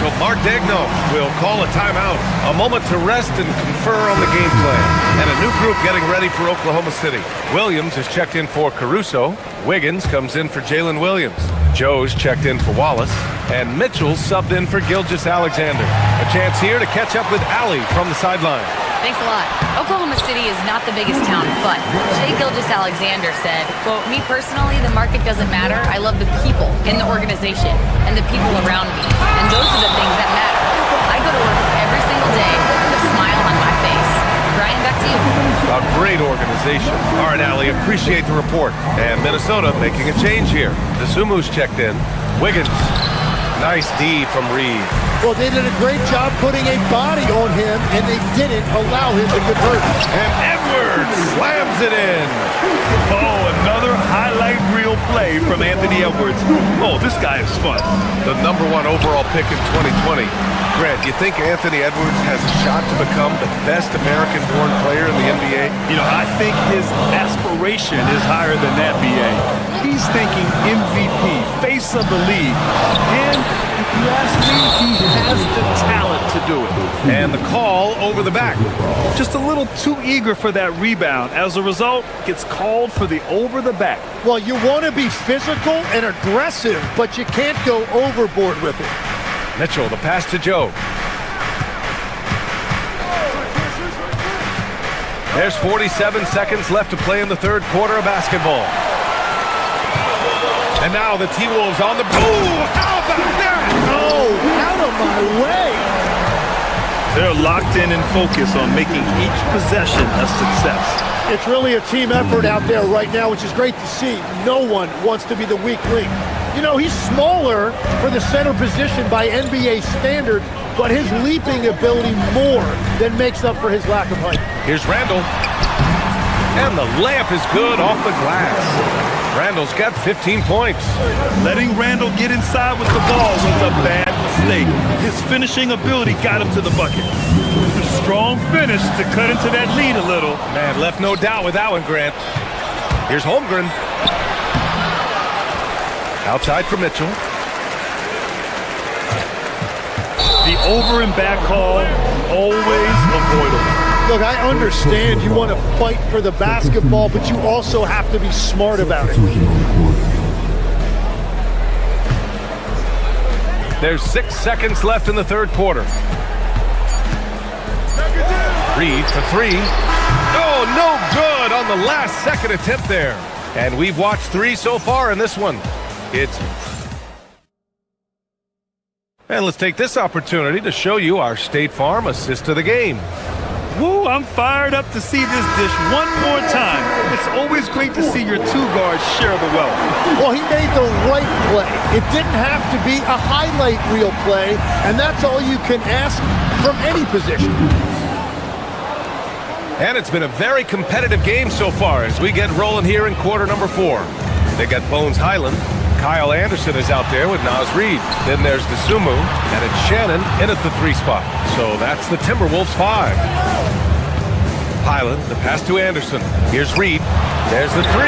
So Mark Daigneault will call a timeout. A moment to rest and confer on the game plan. And a new group getting ready for Oklahoma City. Williams is checked in for Caruso. Wiggins comes in for Jalen Williams. Joe's checked in for Wallace. And Mitchell's subbed in for Gilgeous-Alexander. A chance here to catch up with Allie from the sideline. Thanks a lot. Oklahoma City is not the biggest town, but Shai Gilgeous-Alexander said, quote, "Me personally, the market doesn't matter. I love the people in the organization and the people around me. And those are the things that matter. I go to work every single day with a smile on my face." Brian, back to you. A great organization. All right, Allie, appreciate the report. And Minnesota making a change here. DeSumu's checked in. Wiggins. Nice D from Reed. Well, they did a great job putting a body on him, and they didn't allow him to get hurt. And Edwards slams it in. Oh, another highlight reel play from Anthony Edwards. Oh, this guy is fun. The #1 overall pick in 2020. Grant, you think Anthony Edwards has a shot to become the best American-born player in the NBA? You know, I think his aspiration is higher than that, BA. He's thinking MVP, face of the league. And if you ask me, he has the talent to do it. And the call over the back. Just a little too eager for that rebound. As a result, gets called for the over the back. Well, you want to be physical and aggressive, but you can't go overboard with it. Mitchell, the pass to Joe. There's 47 seconds left to play in the third quarter of basketball. And now the T-Wolves on the... Ooh, how about that? Oh, out of my way. They're locked in and focused on making each possession a success. It's really a team effort out there right now, which is great to see. No one wants to be the weak link. You know, he's smaller for the center position by NBA standards, but his leaping ability more than makes up for his lack of height. Here's Randall. And the layup is good off the glass. Randall's got 15 points. Letting Randall get inside with the ball was a bad mistake. His finishing ability got him to the bucket. A strong finish to cut into that lead a little. Man, left no doubt with that one, Grant. Here's Holmgren. Outside for Mitchell. The over and back call, always avoidable. Look, I understand you want to fight for the basketball, but you also have to be smart about it. There's 6 seconds left in the third quarter. Reed for 3. Oh, no good on the last second attempt there. And we've watched 3 so far in this one. And let's take this opportunity to show you our State Farm assist of the game. Woo, I'm fired up to see this dish one more time. It's always great to see your two guards share the wealth. Well, he made the right play. It didn't have to be a highlight reel play, and that's all you can ask from any position. And it's been a very competitive game so far as we get rolling here in quarter number 4. They got Bones Highland. Kyle Anderson is out there with Nas Reed. Then there's DeSumo, and it's Shannon in at the 3 spot. So that's the Timberwolves 5. Highland, the pass to Anderson. Here's Reed. There's the 3.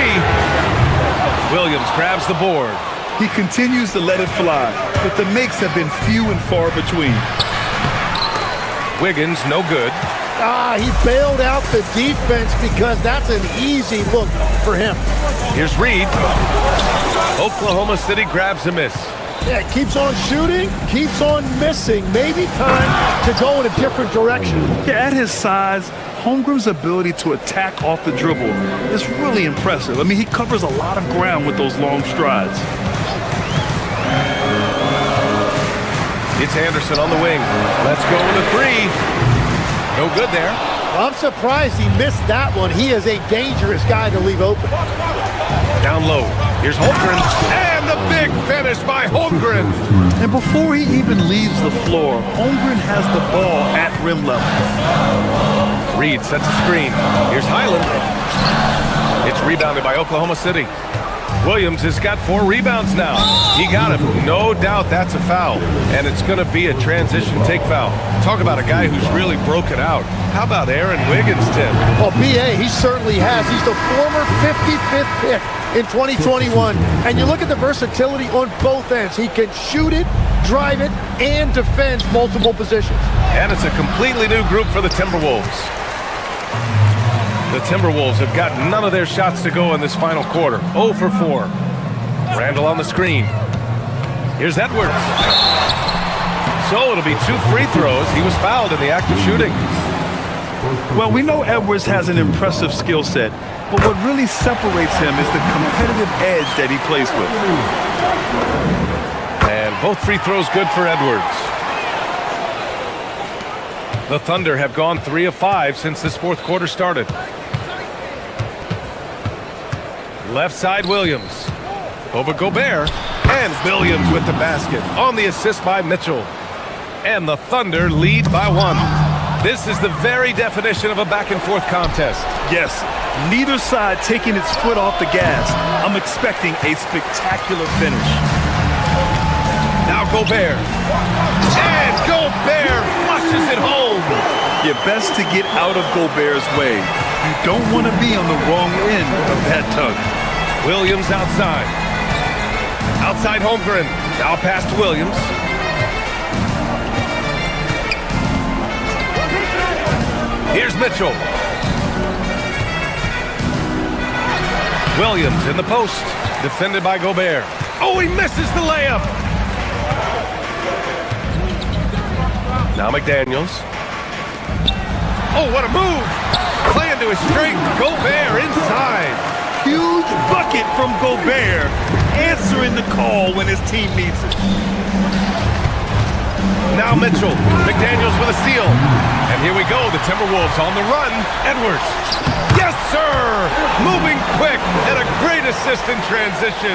Williams grabs the board. He continues to let it fly, but the makes have been few and far between. Wiggins, no good. He bailed out the defense because that's an easy look for him. Here's Reed. Oklahoma City grabs a miss. Yeah, keeps on shooting, keeps on missing. Maybe time to go in a different direction. Yeah, at his size, Holmgren's ability to attack off the dribble is really impressive. I mean, he covers a lot of ground with those long strides. It's Anderson on the wing. Let's go with a 3. No good there. I'm surprised he missed that one. He is a dangerous guy to leave open. Down low. Here's Holmgren. And the big finish by Holmgren. And before he even leaves the floor, Holmgren has the ball at rim level. Reed sets a screen. Here's Highland. It's rebounded by Oklahoma City. Williams has got 4 rebounds now. He got him. No doubt that's a foul. And it's going to be a transition take foul. Talk about a guy who's really broken out. How about Aaron Wiggins, Tim? Well, B.A., he certainly has. He's the former 55th pick in 2021. And you look at the versatility on both ends. He can shoot it, drive it, and defend multiple positions. And it's a completely new group for the Timberwolves. The Timberwolves have got none of their shots to go in this final quarter. 0 for 4. Randall on the screen. Here's Edwards. So it'll be 2 free throws. He was fouled in the act of shooting. Well, we know Edwards has an impressive skill set, but what really separates him is the competitive edge that he plays with. And both free throws good for Edwards. The Thunder have gone 3 of 5 since this 4th quarter started. Left side, Williams. Over Gobert. And Williams with the basket on the assist by Mitchell. And the Thunder lead by 1. This is the very definition of a back-and-forth contest. Yes, neither side taking its foot off the gas. I'm expecting a spectacular finish. Now Gobert. And Gobert flushes it home. You're best to get out of Gobert's way. You don't want to be on the wrong end of that tug. Williams outside. Outside Holmgren. Now pass to Williams. Here's Mitchell. Williams in the post. Defended by Gobert. Oh, he misses the layup. Now McDaniels. Oh, what a move. Playing to his strength. Gobert inside. Huge bucket from Gobert, answering the call when his team needs it. Now Mitchell. McDaniels with a steal. And here we go, the Timberwolves on the run. Edwards. Yes, sir! Moving quick and a great assist in transition.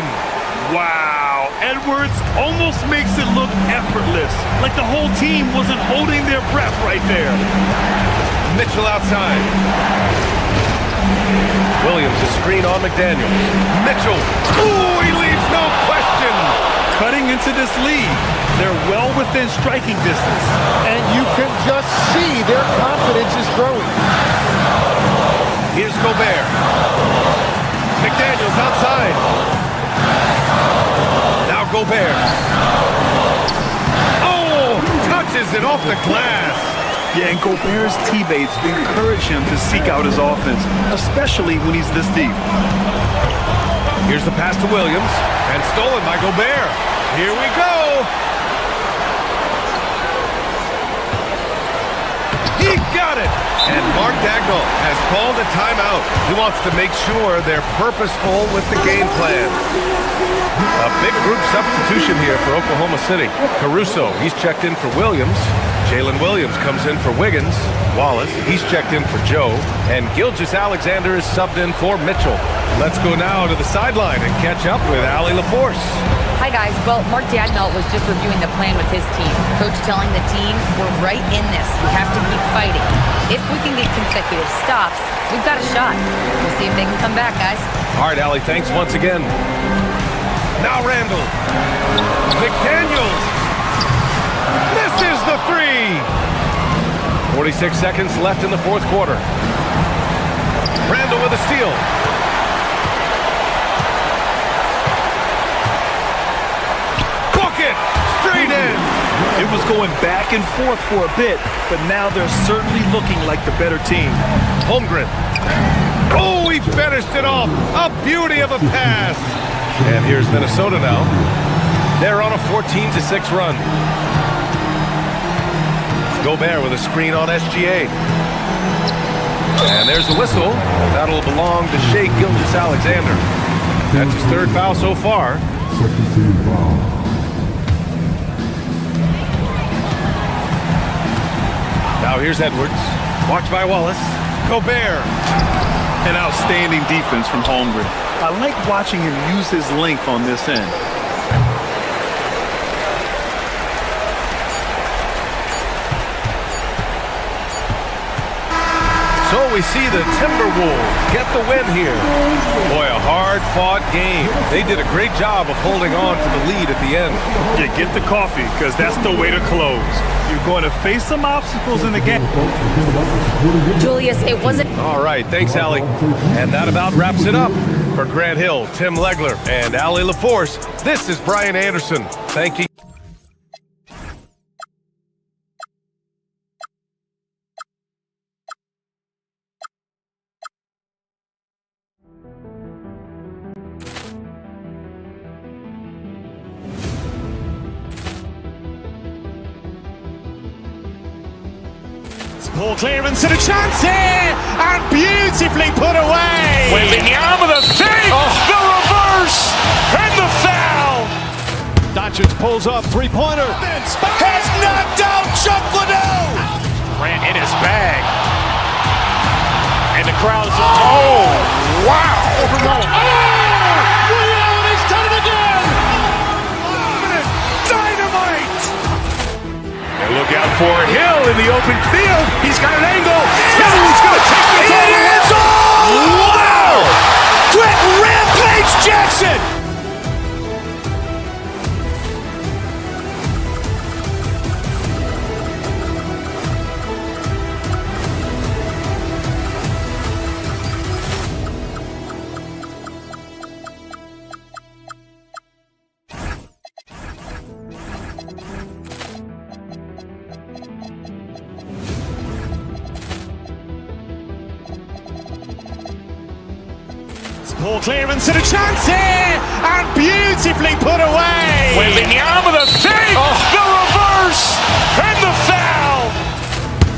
Wow, Edwards almost makes it look effortless, like the whole team wasn't holding their breath right there. Mitchell outside. Williams a screen on McDaniels. Mitchell. Ooh, he leaves no question. Cutting into this lead. They're well within striking distance. And you can just see their confidence is growing. Here's Gobert. McDaniels outside. Now Gobert. Oh, touches it off the glass. Yeah, and Gobert's teammates encourage him to seek out his offense, especially when he's this deep. Here's the pass to Williams, and stolen by Gobert. Here we go. He got it. And Mark Dagnall has called a timeout. He wants to make sure they're purposeful with the game plan. A big group substitution here for Oklahoma City. Caruso, he's checked in for Williams. Jalen Williams comes in for Wiggins. Wallace, he's checked in for Joe. And Gilgeous-Alexander is subbed in for Mitchell. Let's go now to the sideline and catch up with Allie LaForce. Hi, guys. Well, Mark Dagnall was just reviewing the plan with his team. Coach telling the team, we're right in this. We have to keep fighting. If we can get consecutive stops, we've got a shot. We'll see if they can come back, guys. All right, Allie, thanks once again. Now Randall. McDaniels. Misses the three. 46 seconds left in the fourth quarter. Randall with a steal. Bucket. Straight in. It was going back and forth for a bit, but now they're certainly looking like the better team. Holmgren. Oh, he finished it off. A beauty of a pass. And here's Minnesota now. They're on a 14-6 run. Gobert with a screen on SGA. And there's a whistle. That'll belong to Shai Gilgeous-Alexander. That's his third foul so far. Now here's Edwards. Watched by Wallace. Gobert. An outstanding defense from Holmgren. I like watching him use his length on this end. So we see the Timberwolves get the win here. Boy, a hard-fought game. They did a great job of holding on to the lead at the end. Yeah, get the coffee, because that's the way to close. You're going to face some obstacles in the game. Julius, it wasn't... All right, thanks, Allie. And that about wraps it up. For Grant Hill, Tim Legler, and Allie LaForce, this is Brian Anderson. Thank you. Ball clearance and a chance here, and beautifully put away. Wembanyama with a save, the reverse, and the foul. Doncic pulls up, three-pointer. Has knocked out Chuck Liddell. Ran in his bag. And the crowd is... Oh, wow. He's done it again! Dynamite. And look out for Hill in the open field. He's got an angle. Hill's going to take this all the way. Wow! Quick Rampage Jackson. Ball clearance and a chance here, and beautifully put away. Wembanyama with a save, the reverse, and the foul.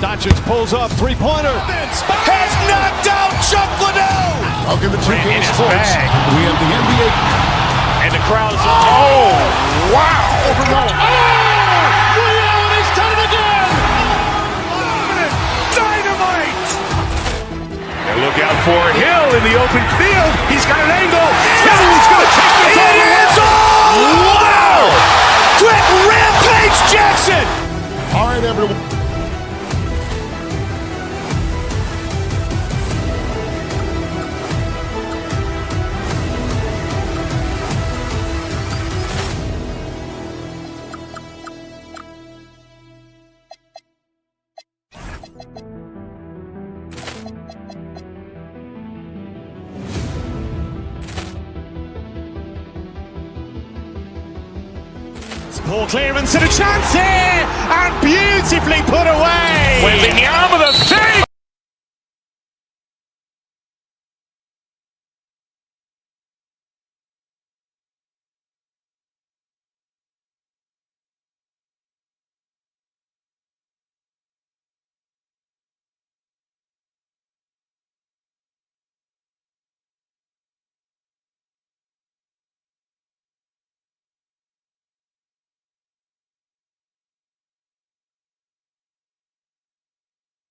Doncic pulls up, three-pointer. Has knocked out Chuck Liddell. Welcome to Ran in 2K his Sports. bag. We have the NBA. And the crowd is... Oh, wow. He's done it again! Dynamite. And look out for Hill in the open field. He's got an angle. Hill's going to take this all the way. Wow. Quick Rampage Jackson. All right, everyone. Ball clearance and a chance here, and beautifully put away. Wembanyama with a save.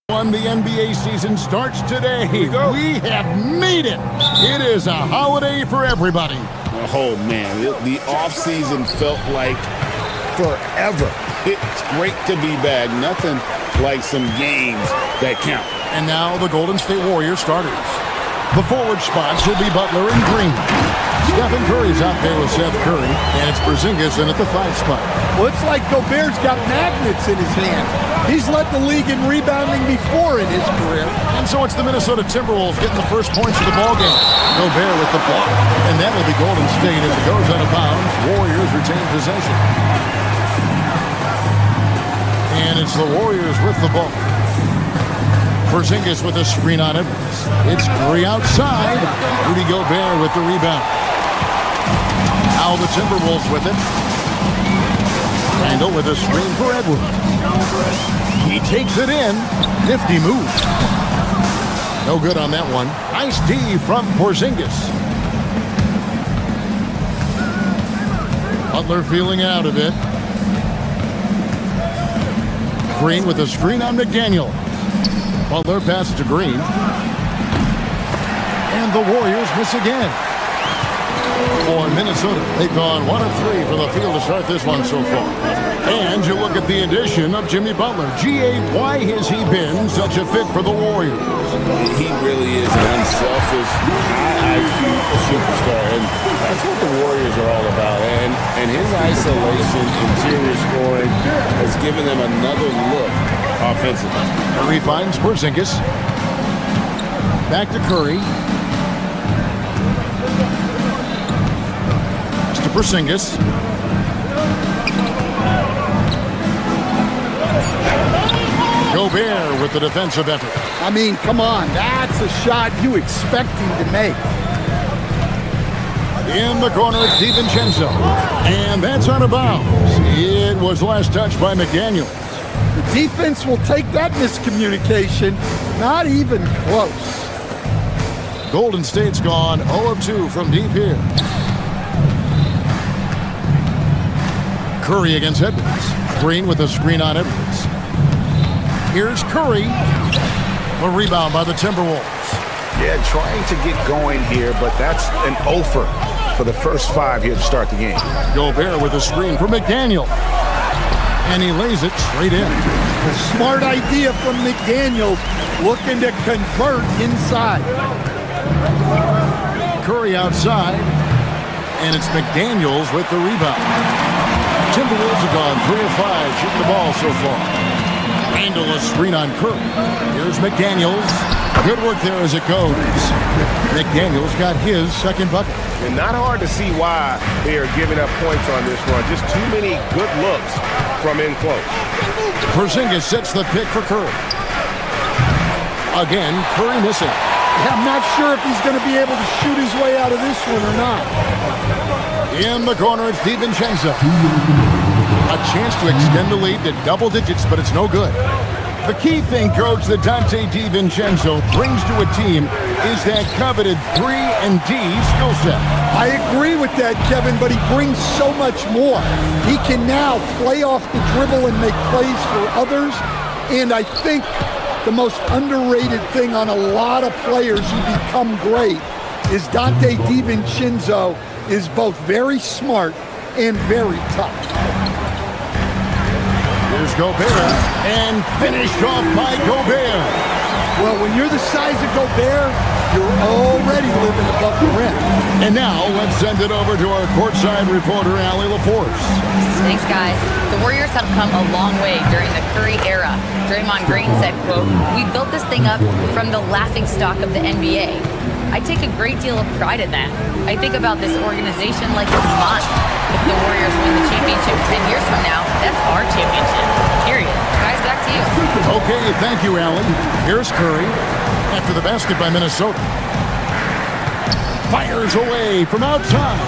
The NBA season starts today. We have made it. It is a holiday for everybody. Oh, man, the offseason felt like forever. It's great to be back. Nothing like some games that count. And now the Golden State Warriors starters. The forward spots will be Butler and Green. Stephen Curry's out there with Seth Curry, and it's Porzingis in at the 5 spot. Well, it's like Gobert's got magnets in his hands. He's led the league in rebounding before in his career. And so it's the Minnesota Timberwolves getting the first points of the ballgame. Gobert with the block, and that will be Golden State as it goes out of bounds. Warriors retain possession. And it's the Warriors with the ball. Porzingis with a screen on Edwards. It's Curry outside. Rudy Gobert with the rebound. Now the Timberwolves with it. Randall with a screen for Edwards. He takes it in. Nifty move. No good on that one. Nice D from Porzingis. Butler feeling out of it. Green with a screen on McDaniel. Butler passes to Green. And the Warriors miss again. For Minnesota, they've gone 1 of 3 from the field to start this one so far. And you look at the addition of Jimmy Butler. G.A., why has he been such a fit for the Warriors? He really is an unselfish, high IQ superstar, and that's what the Warriors are all about. And his isolation, interior scoring, has given them another look offensively. Curry finds Porzingis. Back to Curry. Pass to Porzingis. Gobert with the defensive effort. I mean, come on. That's a shot you expect him to make. In the corner, it's DiVincenzo. And that's out of bounds. It was last touched by McDaniel. The defense will take that miscommunication. Not even close. Golden State's gone 0 of 2 from deep here. Curry against Edwards. Green with a screen on Edwards. Here's Curry. A rebound by the Timberwolves. Yeah, trying to get going here, but that's an offer for the first 5 here to start the game. Gobert with a screen for McDaniel. And he lays it straight in. A smart idea from McDaniels, looking to convert inside. Curry outside. And it's McDaniels with the rebound. Timberwolves have gone 3 of 5 shooting the ball so far. Randall a screen on Curry. Here's McDaniels. Good work there as it goes. McDaniels got his second bucket. And not hard to see why they are giving up points on this run. Just too many good looks from in close. Porzingis sets the pick for Curry. Again, Curry missing. I'm not sure if he's going to be able to shoot his way out of this one or not. In the corner, it's DiVincenzo. A chance to extend the lead to double digits, but it's no good. The key thing, Coach, that Dante DiVincenzo brings to a team is that coveted 3-and-D skill set. I agree with that, Kevin, but he brings so much more. He can now play off the dribble and make plays for others, and I think the most underrated thing on a lot of players who become great is Dante DiVincenzo is both very smart and very tough. Here's Gobert, and finished off by Gobert. Well, when you're the size of Gobert, you're already living above the rim. And now, let's send it over to our courtside reporter, Allie LaForce. Thanks, guys. The Warriors have come a long way during the Curry era. Draymond Green said, quote, "We built this thing up from the laughingstock of the NBA. I take a great deal of pride in that. I think about this organization like it's mine. If the Warriors win the championship 10 years from now, that's our championship. Period." Guys, back to you. Okay, thank you, Allen. Here's Curry after the basket by Minnesota. Fires away from outside.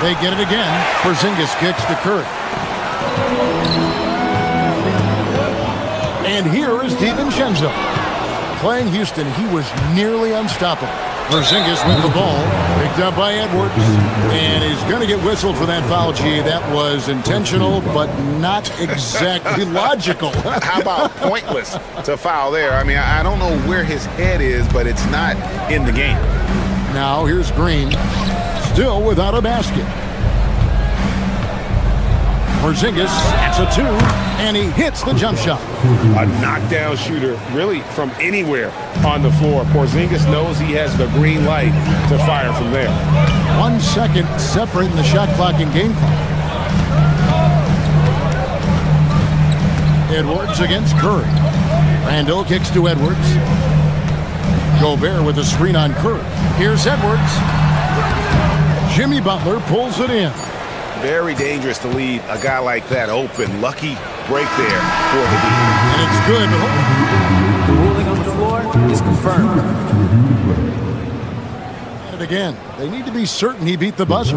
They get it again. Porzingis kicks to Curry. And here is DiVincenzo. Playing Houston, he was nearly unstoppable. Porzingis with the ball, picked up by Edwards, and he's going to get whistled for that foul. Gee, that was intentional, but not exactly logical. How about pointless to foul there? I mean, I don't know where his head is, but it's not in the game. Now here's Green, still without a basket. Porzingis, that's a 2, and he hits the jump shot. A knockdown shooter, really from anywhere on the floor. Porzingis knows he has the green light to fire from there. 1 second separating the shot clock and game clock. Edwards against Curry. Randall kicks to Edwards. Gobert with a screen on Curry. Here's Edwards. Jimmy Butler pulls it in. Very dangerous to leave a guy like that open. Lucky break there for the D. And it's good. The ruling on the floor is confirmed. And again, they need to be certain he beat the buzzer.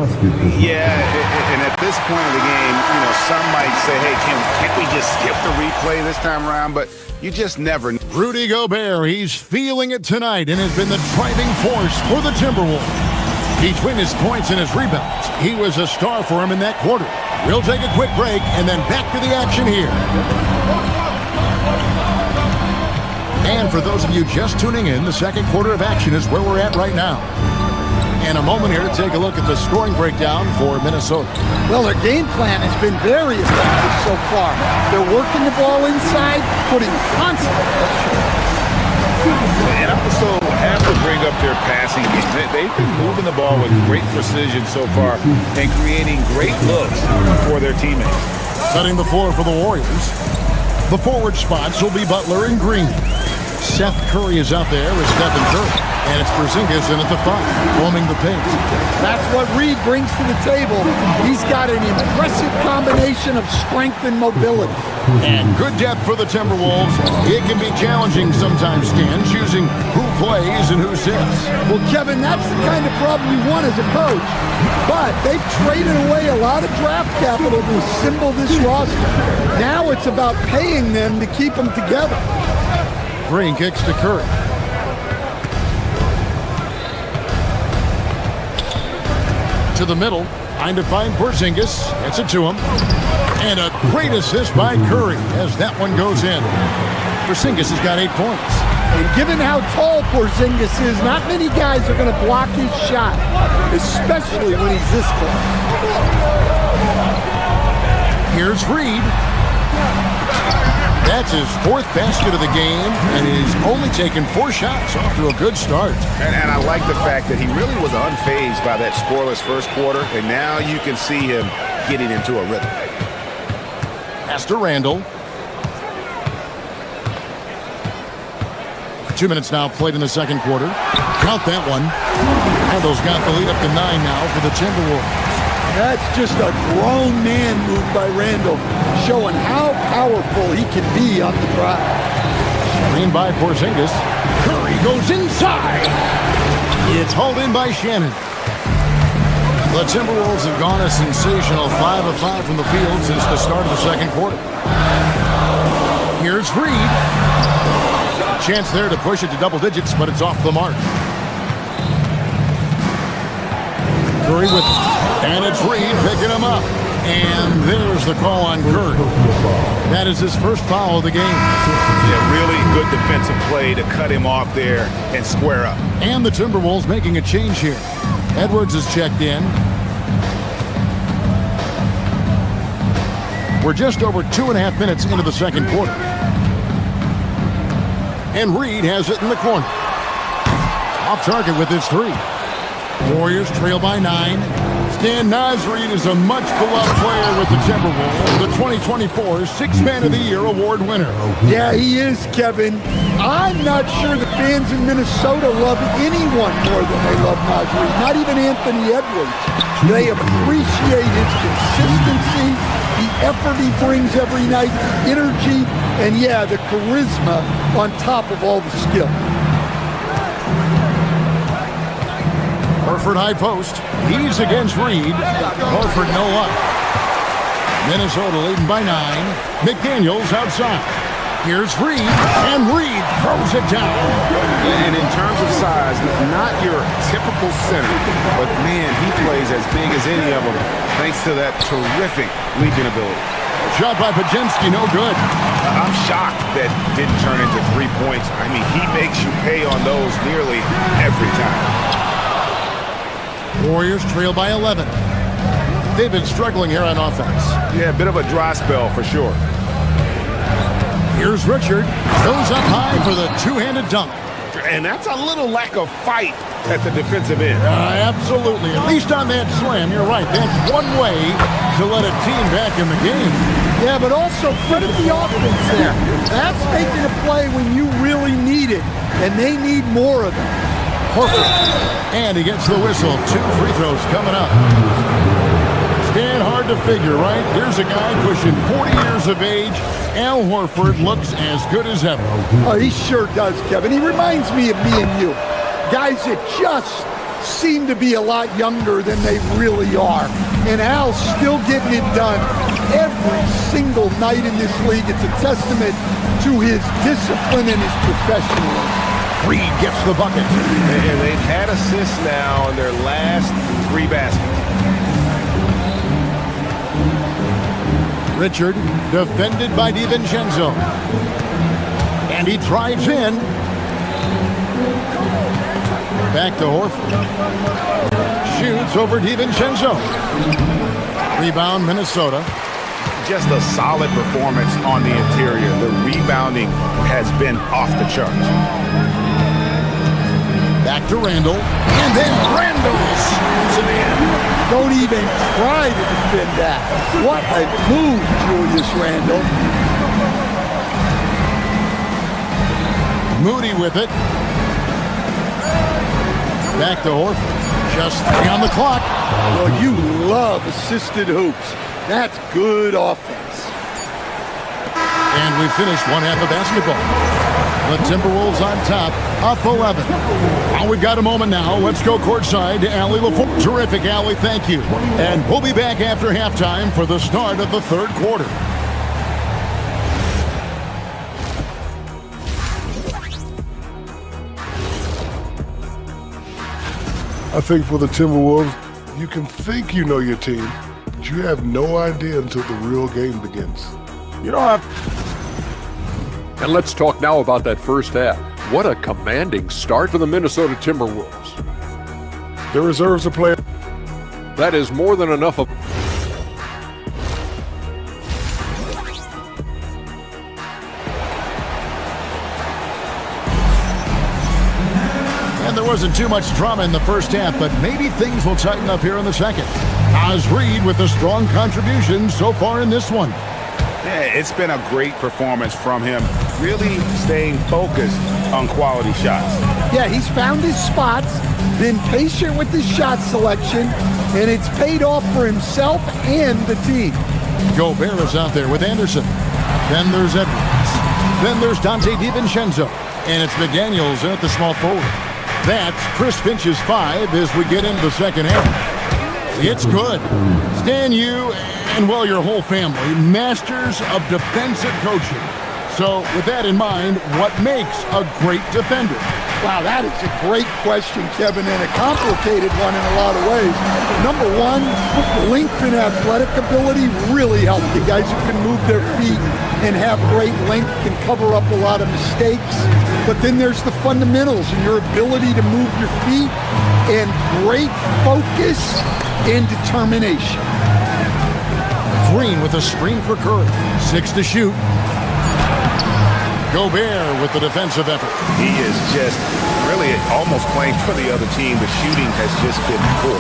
Yeah, and at this point of the game, you know, some might say, hey, can't we just skip the replay this time around? But you just never know. Rudy Gobert, he's feeling it tonight and has been the driving force for the Timberwolves. Between his points and his rebounds, he was a star for him in that quarter. We'll take a quick break and then back to the action here. And for those of you just tuning in, the second quarter of action is where we're at right now. And a moment here to take a look at the scoring breakdown for Minnesota. Well, their game plan has been very effective so far. They're working the ball inside, putting constant pressure. And I also have to bring up their passing game. They've been moving the ball with great precision so far and creating great looks for their teammates. Setting the floor for the Warriors. The forward spots will be Butler and Green. Seth Curry is out there with Stephen Curry. And it's Porzingis in at the 5, roaming the paint. That's what Reed brings to the table. He's got an impressive combination of strength and mobility. And good depth for the Timberwolves. It can be challenging sometimes, Stan, choosing who plays and who sits. Well, Kevin, that's the kind of problem you want as a coach. But they've traded away a lot of draft capital to assemble this roster. Now it's about paying them to keep them together. Green kicks to Curry. To the middle, trying to find Porzingis. Gets it to him. And a great assist by Curry as that one goes in. Porzingis has got 8 points. And given how tall Porzingis is, not many guys are going to block his shot, especially when he's this close. Here's Reed. That's his 4th basket of the game, and he's only taken 4 shots off to a good start. And I like the fact that he really was unfazed by that scoreless first quarter, and now you can see him getting into a rhythm. Pass to Randall. 2 minutes now played in the second quarter. Count that one. Randall's got the lead up to 9 now for the Timberwolves. That's just a grown man move by Randall, showing how powerful he can be on the drive. Screen by Porzingis. Curry goes inside. It's hauled in by Shannon. The Timberwolves have gone a sensational 5 of 5 from the field since the start of the second quarter. Here's Reed. A chance there to push it to double digits, but it's off the mark. Curry with it. And it's Reed picking him up. And there's the call on Curry. That is his first foul of the game. Yeah, really good defensive play to cut him off there and square up. And the Timberwolves making a change here. Edwards is checked in. We're just over 2.5 minutes into the second quarter. And Reed has it in the corner. Off target with his 3. Warriors trail by 9. Stan Reed is a much-beloved player with the Timberwolves, the 2024 Sixth Man of the Year award winner. Yeah, he is, Kevin. I'm not sure the fans in Minnesota love anyone more than they love Reed, not even Anthony Edwards. They appreciate his consistency, the effort he brings every night, the energy, and, yeah, the charisma on top of all the skill. Horford high post. He's against Reed. Horford no luck. Minnesota leading by 9. McDaniels outside. Here's Reed, and Reed throws it down. And in terms of size, not your typical center, but man, he plays as big as any of them thanks to that terrific leaping ability. Shot by Pajinski, no good. I'm shocked that didn't turn into 3 points. I mean, he makes you pay on those nearly every time. Warriors trail by 11. They've been struggling here on offense. Yeah, a bit of a dry spell for sure. Here's Richard. Goes up high for the two-handed dunk. And that's a little lack of fight at the defensive end. Absolutely. At least on that slam, you're right. That's one way to let a team back in the game. Yeah, but also credit the offense there. That's making a play when you really need it, and they need more of it. Perfect. And he gets the whistle. 2 free throws coming up. Stand hard to figure, right? Here's a guy pushing 40 years of age. Al Horford looks as good as ever. Oh, he sure does, Kevin. He reminds me of me and you. Guys that just seem to be a lot younger than they really are. And Al's still getting it done every single night in this league. It's a testament to his discipline and his professionalism. Reed gets the bucket. And they've had assists now in their last 3 baskets. Richard, defended by DiVincenzo. And he drives in. Back to Horford. Shoots over DiVincenzo. Rebound, Minnesota. Just a solid performance on the interior. The rebounding has been off the charts. Back to Randall. And then Randall shoots it in. Don't even try to defend that. What a move, Julius Randle. Moody with it. Back to Horford. Just 3 on the clock. Well, you love assisted hoops. That's good offense. And we finished one half of basketball. The Timberwolves on top, up 11. Well, we've got a moment now. Let's go courtside to Allie LaForce. Terrific, Allie. Thank you. And we'll be back after halftime for the start of the third quarter. I think for the Timberwolves, you can think you know your team, but you have no idea until the real game begins. You don't have... And let's talk now about that first half. What a commanding start for the Minnesota Timberwolves. Their reserves are playing. That is more than enough of... And there wasn't too much drama in the first half, but maybe things will tighten up here in the second. Oz Reed with a strong contribution so far in this one. Yeah, it's been a great performance from him, really staying focused on quality shots. Yeah, he's found his spots, been patient with his shot selection, and it's paid off for himself and the team. Gobert is out there with Anderson. Then there's Edwards. Then there's Dante DiVincenzo. And it's McDaniels in at the small forward. That's Chris Finch's 5 as we get into the second half. It's good. Stan, you and, well, your whole family, masters of defensive coaching. So with that in mind, what makes a great defender? Wow, that is a great question, Kevin, and a complicated one in a lot of ways. Number one, length and athletic ability really help. The guys who can move their feet and have great length can cover up a lot of mistakes. But then there's the fundamentals and your ability to move your feet and great focus and determination. Green with a screen for Curry. 6 to shoot. Gobert with the defensive effort. He is just really almost playing for the other team. The shooting has just been poor.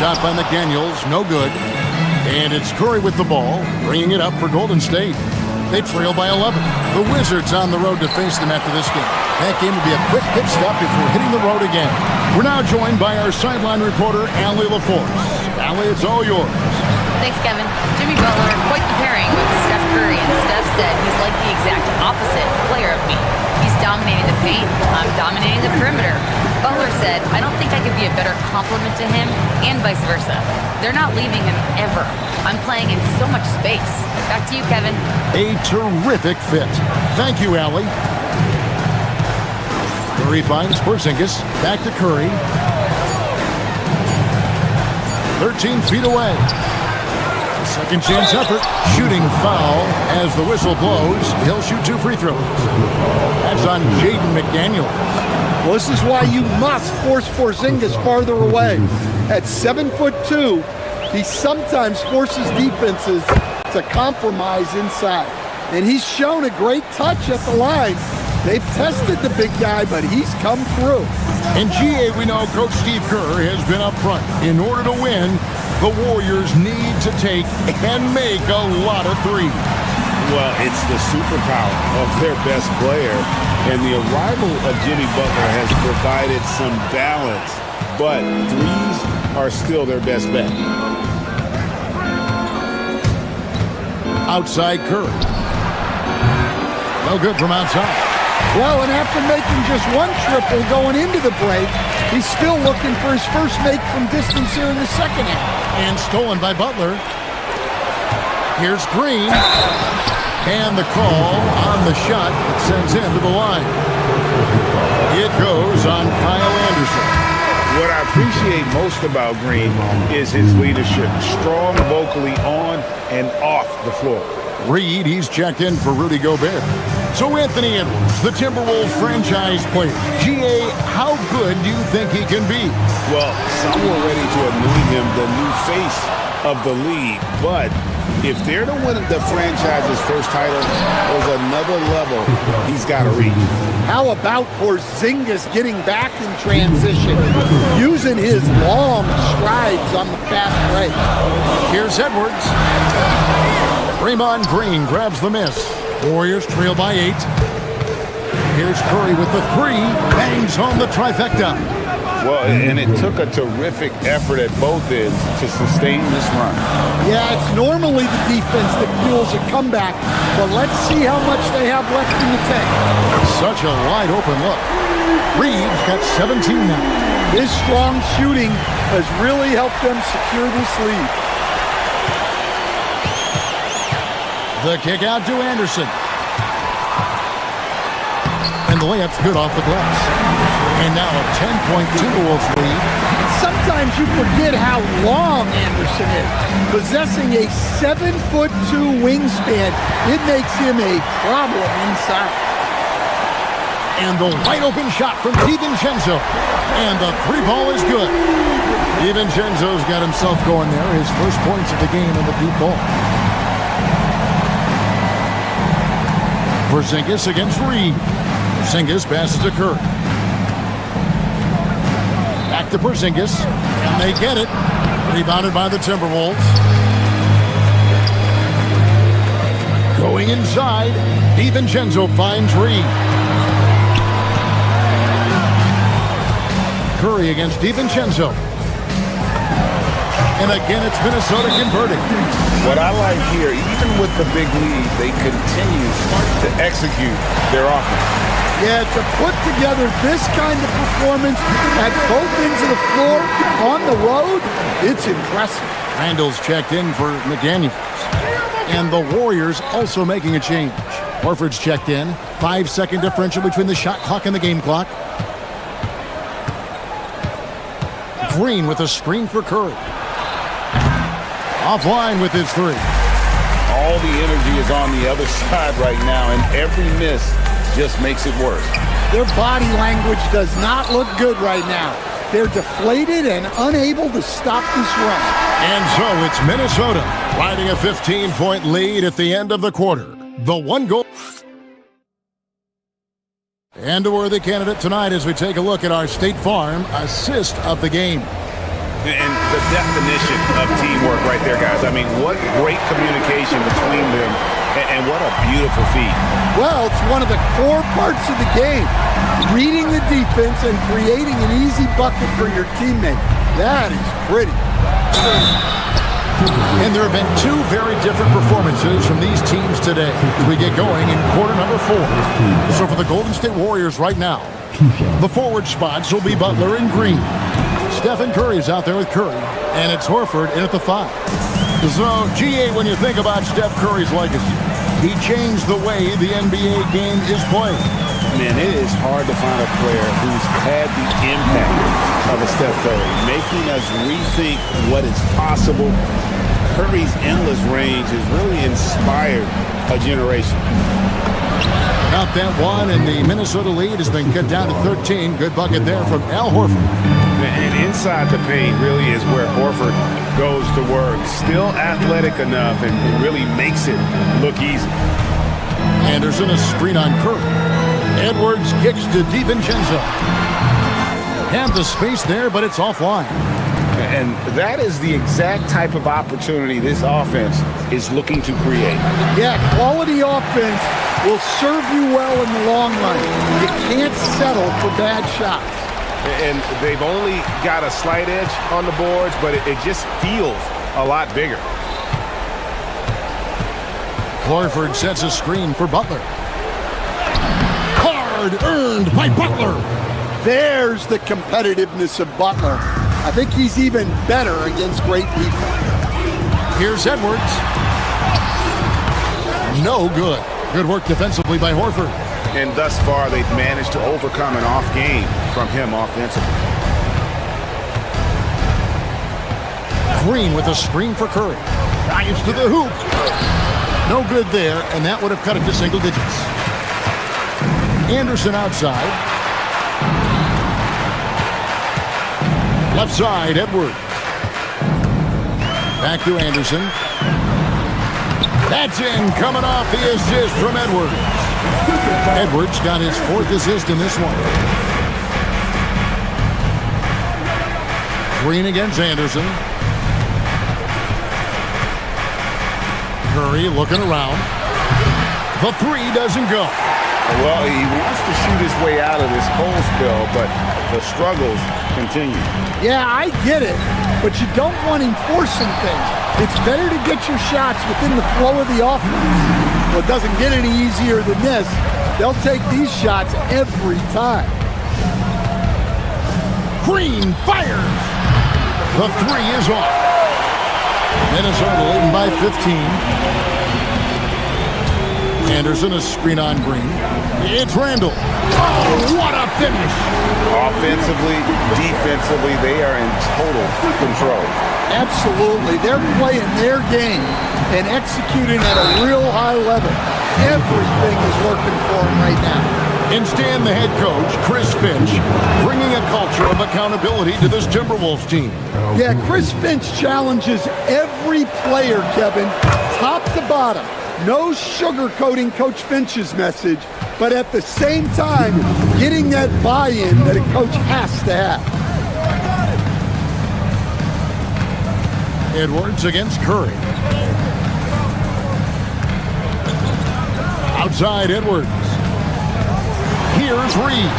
Shot by McDaniels, no good. And it's Curry with the ball, bringing it up for Golden State. They trail by 11. The Wizards on the road to face them after this game. That game will be a quick pit stop before hitting the road again. We're now joined by our sideline reporter, Allie LaForce. Allie, it's all yours. Thanks, Kevin. Jimmy Butler, quite the pairing with Steph Curry, and Steph said he's like the exact opposite player of me. He's dominating the paint, I'm dominating the perimeter. Butler Butler said, "I don't think I could be a better compliment to him, and vice versa. They're not leaving him ever. I'm playing in so much space." Back to you, Kevin. A terrific fit. Thank you, Allie. Curry finds Porzingis. Back to Curry. 13 feet away. Second chance effort. Shooting foul as the whistle blows. He'll shoot 2 free throws. That's on Jaden McDaniel. Well, this is why you must force Porzingis farther away. At 7'2", he sometimes forces defenses to compromise inside. And he's shown a great touch at the line. They've tested the big guy, but he's come through. In GA, we know Coach Steve Kerr has been up front. In order to win, the Warriors need to take and make a lot of threes. Well, it's the superpower of their best player, and the arrival of Jimmy Butler has provided some balance, but threes are still their best bet. Outside Curry. No good from outside. Well, and after making just one triple going into the break, he's still looking for his first make from distance here in the second half. And stolen by Butler. Here's Green. And the call on the shot that sends him to the line. It goes on Kyle Anderson. What I appreciate most about Green is his leadership. Strong vocally on and off the floor. Reed, he's checked in for Rudy Gobert. So Anthony Edwards, the Timberwolves franchise player. GA, how good do you think he can be? Well, some were ready to anoint him the new face of the league, but if they're to win the franchise's first title, there's another level he's got to reach. How about Porzingis getting back in transition, using his long strides on the fast break? Here's Edwards. Draymond Green grabs the miss. Warriors trail by 8. Here's Curry with the 3. Bangs home the trifecta. Well, and it took a terrific effort at both ends to sustain this run. Yeah, it's normally the defense that fuels a comeback, but let's see how much they have left in the tank. Such a wide open look. Reed's got 17 now. His strong shooting has really helped them secure this lead. The kick out to Anderson. And the layup's good off the glass. And now a 10-point Timberwolves lead. Sometimes you forget how long Anderson is. Possessing a 7'2" wingspan, it makes him a problem inside. And the wide open shot from DiVincenzo. And the 3-ball is good. DiVincenzo's got himself going there. His first points of the game in the deep ball. Porzingis against Reed. Porzingis passes to Curry. Back to Porzingis. And they get it. Rebounded by the Timberwolves. Going inside. DiVincenzo finds Reed. Curry against DiVincenzo. And again, it's Minnesota converting. What I like here, even with the big lead, they continue to execute their offense. Yeah, to put together this kind of performance at both ends of the floor on the road, it's impressive. Randall's checked in for McDaniels. And the Warriors also making a change. Horford's checked in. 5-second differential between the shot clock and the game clock. Green with a screen for Curry. Offline with his 3. All the energy is on the other side right now, and every miss just makes it worse. Their body language does not look good right now. They're deflated and unable to stop this run. And so it's Minnesota riding a 15-point lead at the end of the quarter. The 1 goal. And a worthy candidate tonight as we take a look at our State Farm assist of the game. And the definition of teamwork right there, guys. I mean, what great communication between them, and what a beautiful feat. Well, it's one of the core parts of the game. Reading the defense and creating an easy bucket for your teammate. That is pretty. And there have been 2 very different performances from these teams today as we get going in quarter number 4. So for the Golden State Warriors right now, The forward spots will be Butler and Green. Stephen Curry's out there with Curry, and it's Horford in at the 5. So, GA, when you think about Steph Curry's legacy, he changed the way the NBA game is played. Man, it is hard to find a player who's had the impact of a Steph Curry, making us rethink what is possible. Curry's endless range has really inspired a generation. Got that one, and the Minnesota lead has been cut down to 13. Good bucket there from Al Horford. And inside the paint really is where Horford goes to work. Still athletic enough and really makes it look easy. Anderson, a screen on Curry. Edwards kicks to DiVincenzo. Have the space there, but it's offline. And that is the exact type of opportunity this offense is looking to create. Yeah, quality offense will serve you well in the long run. You can't settle for bad shots. And they've only got a slight edge on the boards, but it just feels a lot bigger. Horford sets a screen for Butler. Hard earned by Butler. There's the competitiveness of Butler. I think he's even better against great defense. Here's Edwards. No good. Good work defensively by Horford. And thus far, they've managed to overcome an off game from him offensively. Green with a screen for Curry. Drives to the hoop. No good there, and that would have cut it to single digits. Anderson outside. Left side, Edwards. Back to Anderson. That's in, coming off the assist from Edwards. Edwards got his 4th assist in this one. Green against Anderson. Curry looking around. The 3 doesn't go. Well, he wants to shoot his way out of this cold spell, but the struggles continue. Yeah, I get it, but you don't want him forcing things. It's better to get your shots within the flow of the offense. Well, it doesn't get any easier than this. They'll take these shots every time. Green fires. The 3 is off. Minnesota leading by 15. Anderson, a screen on Green. It's Randall. Oh, what a finish. Offensively, defensively, they are in total control. Absolutely. They're playing their game and executing at a real high level. Everything is working for them right now. And Stan, the head coach, Chris Finch, bringing a culture of accountability to this Timberwolves team. Yeah, Chris Finch challenges every player, Kevin, top to bottom. No sugarcoating Coach Finch's message, but at the same time, getting that buy-in that a coach has to have. Edwards against Curry. Outside Edwards. Here's Reed.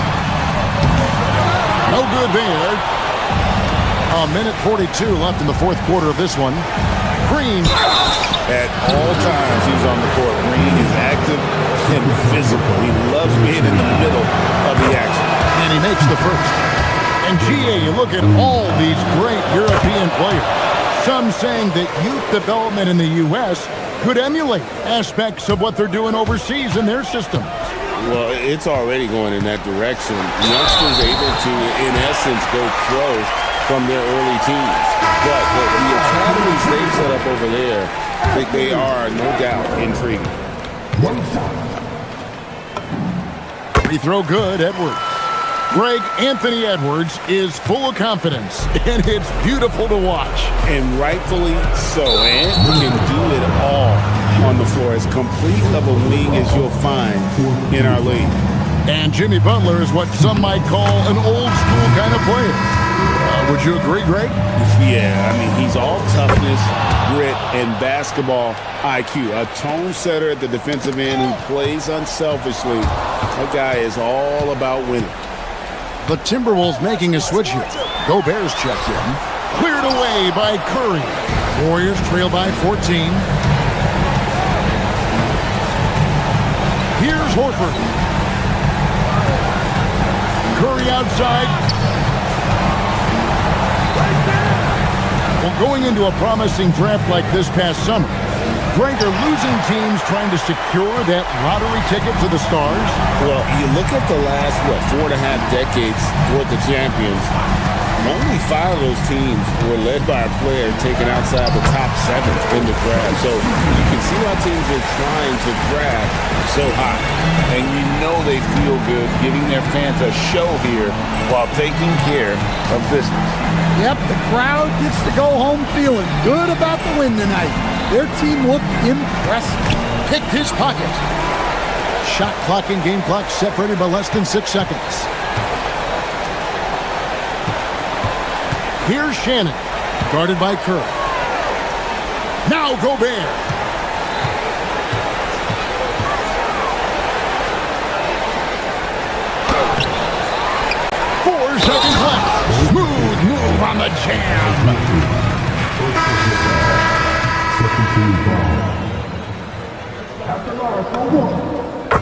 No good there. A minute 42 left in the 4th quarter of this one. Green. At all times he's on the court. Green is active and physical. He loves being in the middle of the action. And he makes the first. And GA, you look at all these great European players. Some saying that youth development in the U.S. could emulate aspects of what they're doing overseas in their systems. Well, it's already going in that direction. Youngsters able to, in essence, go pro from their early teens. But the academies they've set up over there, they are, no doubt, intriguing. Free throw good, Edwards. Greg, Anthony Edwards is full of confidence, and it's beautiful to watch. And rightfully so. Ant can do it all on the floor. As complete of a wing as you'll find in our league. And Jimmy Butler is what some might call an old-school kind of player. Would you agree, Greg? Yeah, I mean, he's all toughness, grit, and basketball IQ. A tone setter at the defensive end who plays unselfishly. That guy is all about winning. The Timberwolves making a switch here. Gobert's checked in. Cleared away by Curry. Warriors trail by 14. Here's Horford. Curry outside. Well, going into a promising draft like this past summer, Greg, are losing teams trying to secure that lottery ticket to the stars? Well, you look at the last, 4.5 decades worth of champions, only 5 of those teams were led by a player taken outside the top 7 in the draft. So you can see why teams are trying to draft so high. And you know they feel good giving their fans a show here while taking care of business. Yep, the crowd gets to go home feeling good about the win tonight. Their team looked impressive. Picked his pocket. Shot clock and game clock separated by less than 6 seconds. Here's Shannon, guarded by Curry. Now Gobert. 4 seconds left. Smooth move on the jam.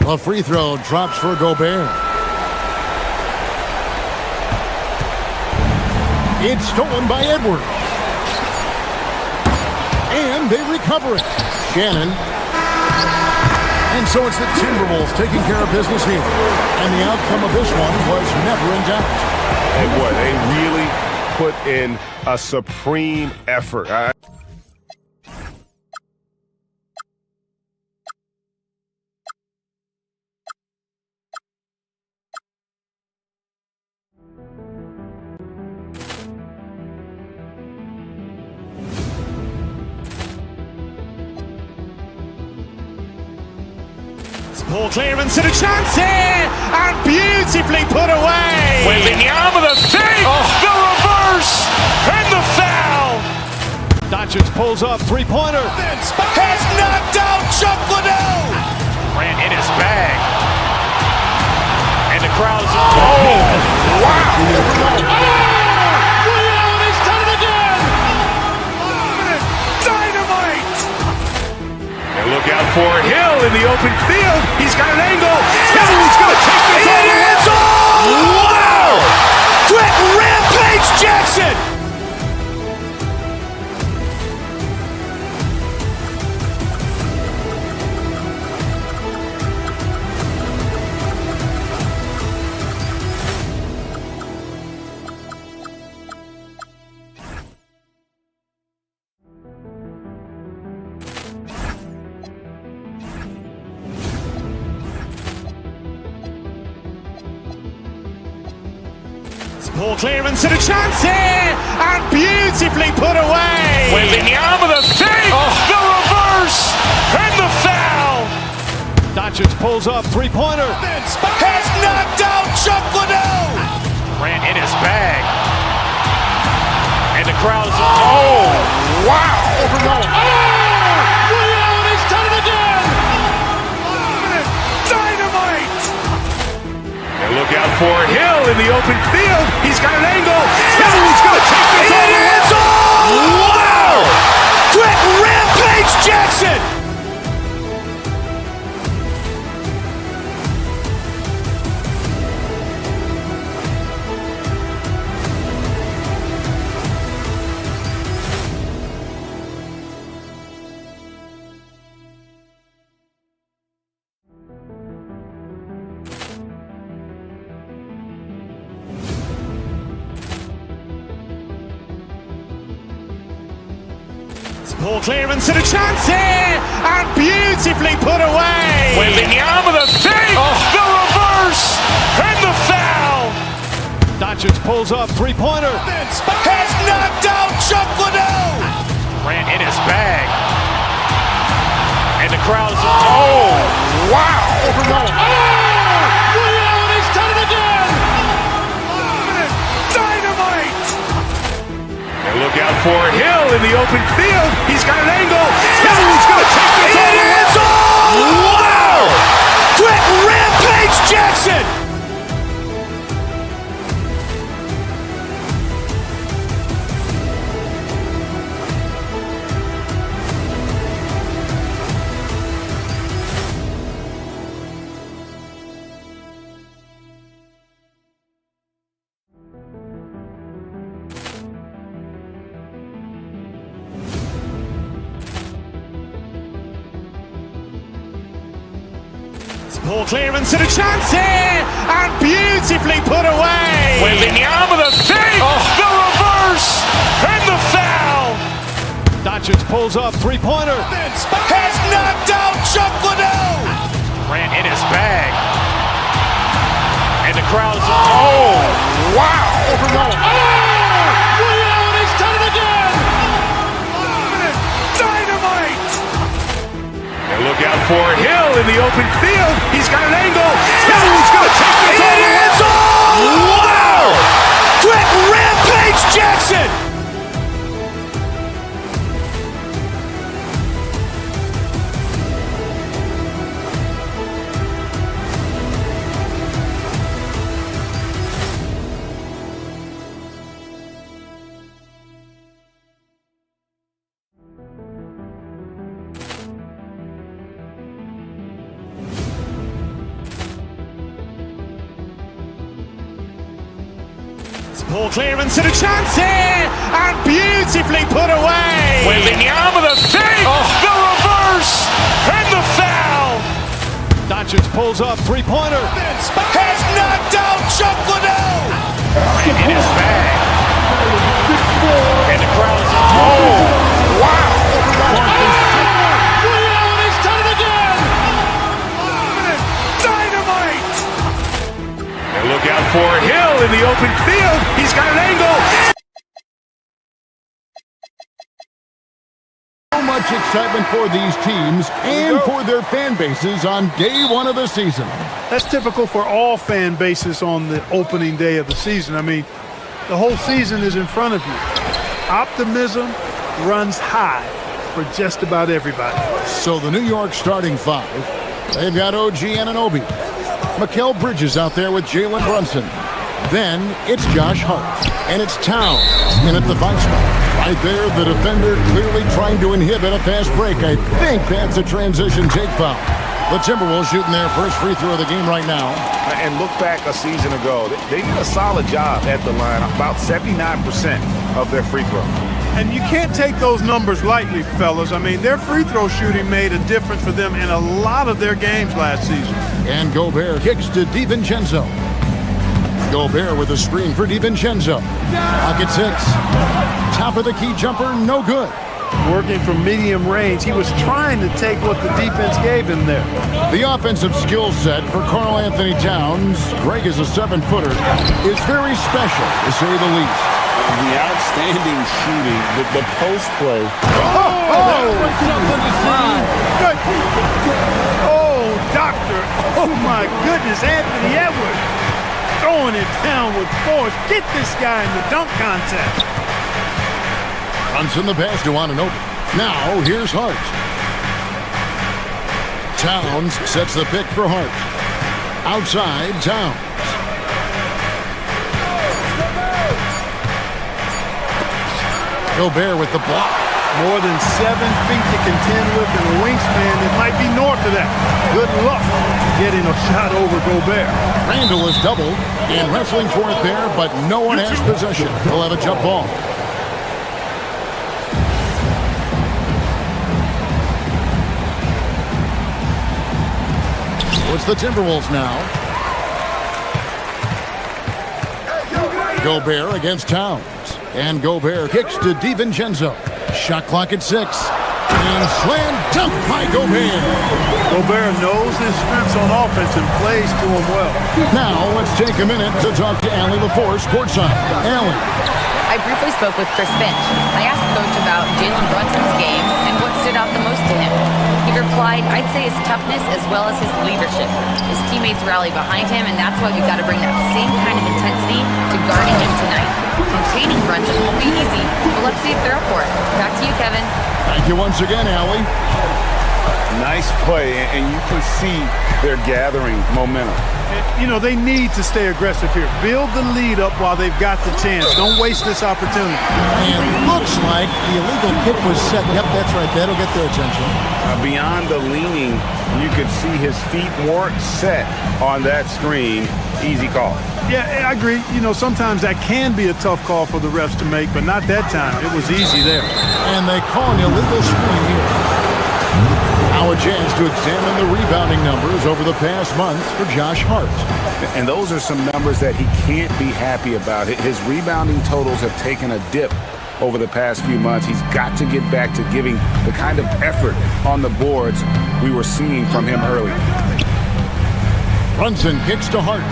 A free throw drops for Gobert. It's stolen by Edwards. And they recover it. Shannon. And so it's the Timberwolves taking care of business here. And the outcome of this one was never in doubt. And boy, they really put in a supreme effort. Ball clearance and a chance here, and beautifully put away. Wembanyama the fake, the reverse, and the foul. Doncic pulls up, three-pointer. Has knocked out Chuck Liddell. Ran in his bag. And the crowd is... Oh, wow. Look out for Hill in the open field. He's got an angle. Hill's going to take this all the way. Wow! Quick rampage Jackson! Ball clearance and a chance here, and beautifully put away. Wembanyama the fake, the reverse, and the foul. Doncic pulls up, three-pointer. Has knocked out Chuck Liddell. Ran in his bag. And the crowd is... Oh, wow. Look out for Hill in the open field. He's got an angle. Hill's going to take this all the way. Wow! Quick rampage Jackson! Ball clearance and a chance here, and beautifully put away. Wembanyama the fake, the reverse, and the foul. Doncic pulls up, three-pointer. Has knocked out Chuck Liddell. Ran in his bag. And the crowd is... Oh, wow. Look out for Hill in the open field. He's got an angle. Hill's going to take this all the way. Wow! Quick rampage Jackson! Ball clearance and a chance here, and beautifully put away. Wembanyama the fake, the reverse, and the foul. Doncic pulls up, three-pointer. Has knocked out Chuck Liddell. Ran in his bag. And the crowd is, oh, wow. Williams has done it again! Dynamite. And look out for Hill in the open field. He's got an angle. Hill's going to take this all the way. It's all. Wow. Quick rampage Jackson. Ball clearance and a chance here, and beautifully put away. Wembanyama the fake, the reverse, and the foul. Doncic pulls up, three-pointer. Has knocked out Chuck Liddell. Ran in his bag. And the crowd is, oh, wow. Williams has done it again! Dynamite. And look out for Hill in the open field. He's got an angle. So much excitement for these teams and for their fan bases on day one of the season. That's typical for all fan bases on the opening day of the season. I mean, the whole season is in front of you. Optimism runs high for just about everybody. So the New York starting five, they've got OG Anunoby, Mikal Bridges out there with Jalen Brunson. Then it's Josh Hart, and it's Towns in at the 5 spot. Right there, the defender clearly trying to inhibit a fast break. I think that's a transition take foul. The Timberwolves shooting their first free throw of the game right now. And look back a season ago, they did a solid job at the line, about 79% of their free throw. And you can't take those numbers lightly, fellas. I mean, their free throw shooting made a difference for them in a lot of their games last season. And Gobert kicks to DiVincenzo. Gobert with a screen for DiVincenzo. Pocket 6. Top of the key jumper, no good. Working from medium range, he was trying to take what the defense gave him there. The offensive skill set for Karl Anthony Towns, Greg is a 7-footer, is very special, to say the least. The outstanding shooting, the post play. Good. Oh, doctor. Oh, my goodness, Anthony Edwards. Throwing it down with force. Get this guy in the dunk contest. Brunson the pass to Anunoby. Now, here's Hart. Towns sets the pick for Hart. Outside, Towns. Gobert with the block. More than 7 feet to contend with and a wingspan that might be north of that. Good luck getting a shot over Gobert. Randall is doubled and wrestling for it there, but no one has possession. He'll have a jump ball. It's the Timberwolves now. Gobert against Towns. And Gobert kicks to DiVincenzo. Shot clock at 6. And slam dunk by Gobert. Gobert knows his strengths on offense and plays to him well. Now let's take a minute to talk to Allie LaForce courtside. Allie. I briefly spoke with Chris Finch. I asked Coach about Jalen Brunson's game and what stood out the most to him. He replied, I'd say his toughness as well as his leadership. His teammates rally behind him, and that's why we've got to bring that same kind of intensity to guarding him tonight. Containing Brunson won't be easy, but let's see if they're up for it. Back to you, Kevin. Thank you once again, Allie. Nice play, and you can see they're gathering momentum. You know, they need to stay aggressive here. Build the lead up while they've got the chance. Don't waste this opportunity. And looks like the illegal kick was set. Yep, that's right. That'll get their attention. Beyond the leaning, you could see his feet weren't set on that screen. Easy call. Yeah, I agree. You know, sometimes that can be a tough call for the refs to make, but not that time. It was easy there. And they call an illegal screen here. Now a chance to examine the rebounding numbers over the past month for Josh Hart. And those are some numbers that he can't be happy about. His rebounding totals have taken a dip over the past few months. He's got to get back to giving the kind of effort on the boards we were seeing from him early. Brunson kicks to Hart.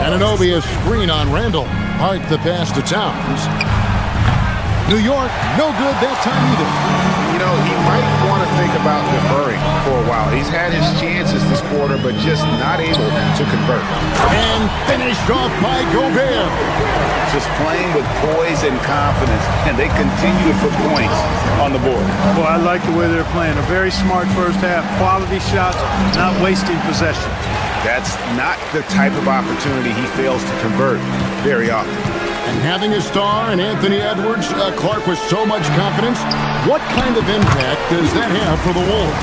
Anunoby a screen on Randall. Hart the pass to Towns. New York, no good that time either. You know, he might want to think about deferring for a while. He's had his chances this quarter, but just not able to convert. And finished off by Gobert. Just playing with poise and confidence, and they continue to put points on the board. Well, I like the way they're playing. A very smart first half, quality shots, not wasting possession. That's not the type of opportunity he fails to convert very often. And having a star in Anthony Edwards, Clark with so much confidence, what kind of impact does that have for the Wolves?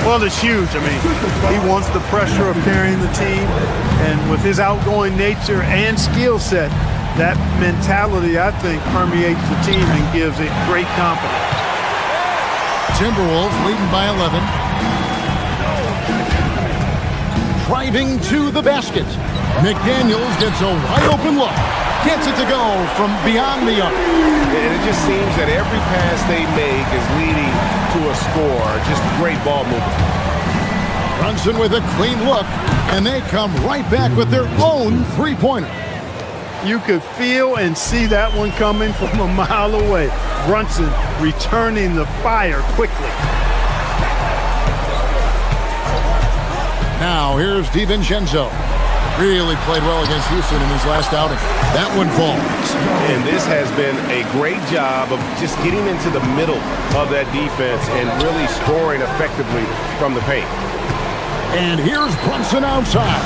Well, it's huge. I mean, he wants the pressure of carrying the team, and with his outgoing nature and skill set, that mentality, I think, permeates the team and gives it great confidence. Timberwolves leading by 11. Driving to the basket. McDaniels gets a wide open look. Gets it to go from beyond the arc. And it just seems that every pass they make is leading to a score. Just great ball movement. Brunson with a clean look, and they come right back with their own three-pointer. You could feel and see that one coming from a mile away. Brunson returning the fire quickly. Now here's DiVincenzo. Really played well against Houston in his last outing. That one falls. And this has been a great job of just getting into the middle of that defense and really scoring effectively from the paint. And here's Brunson outside.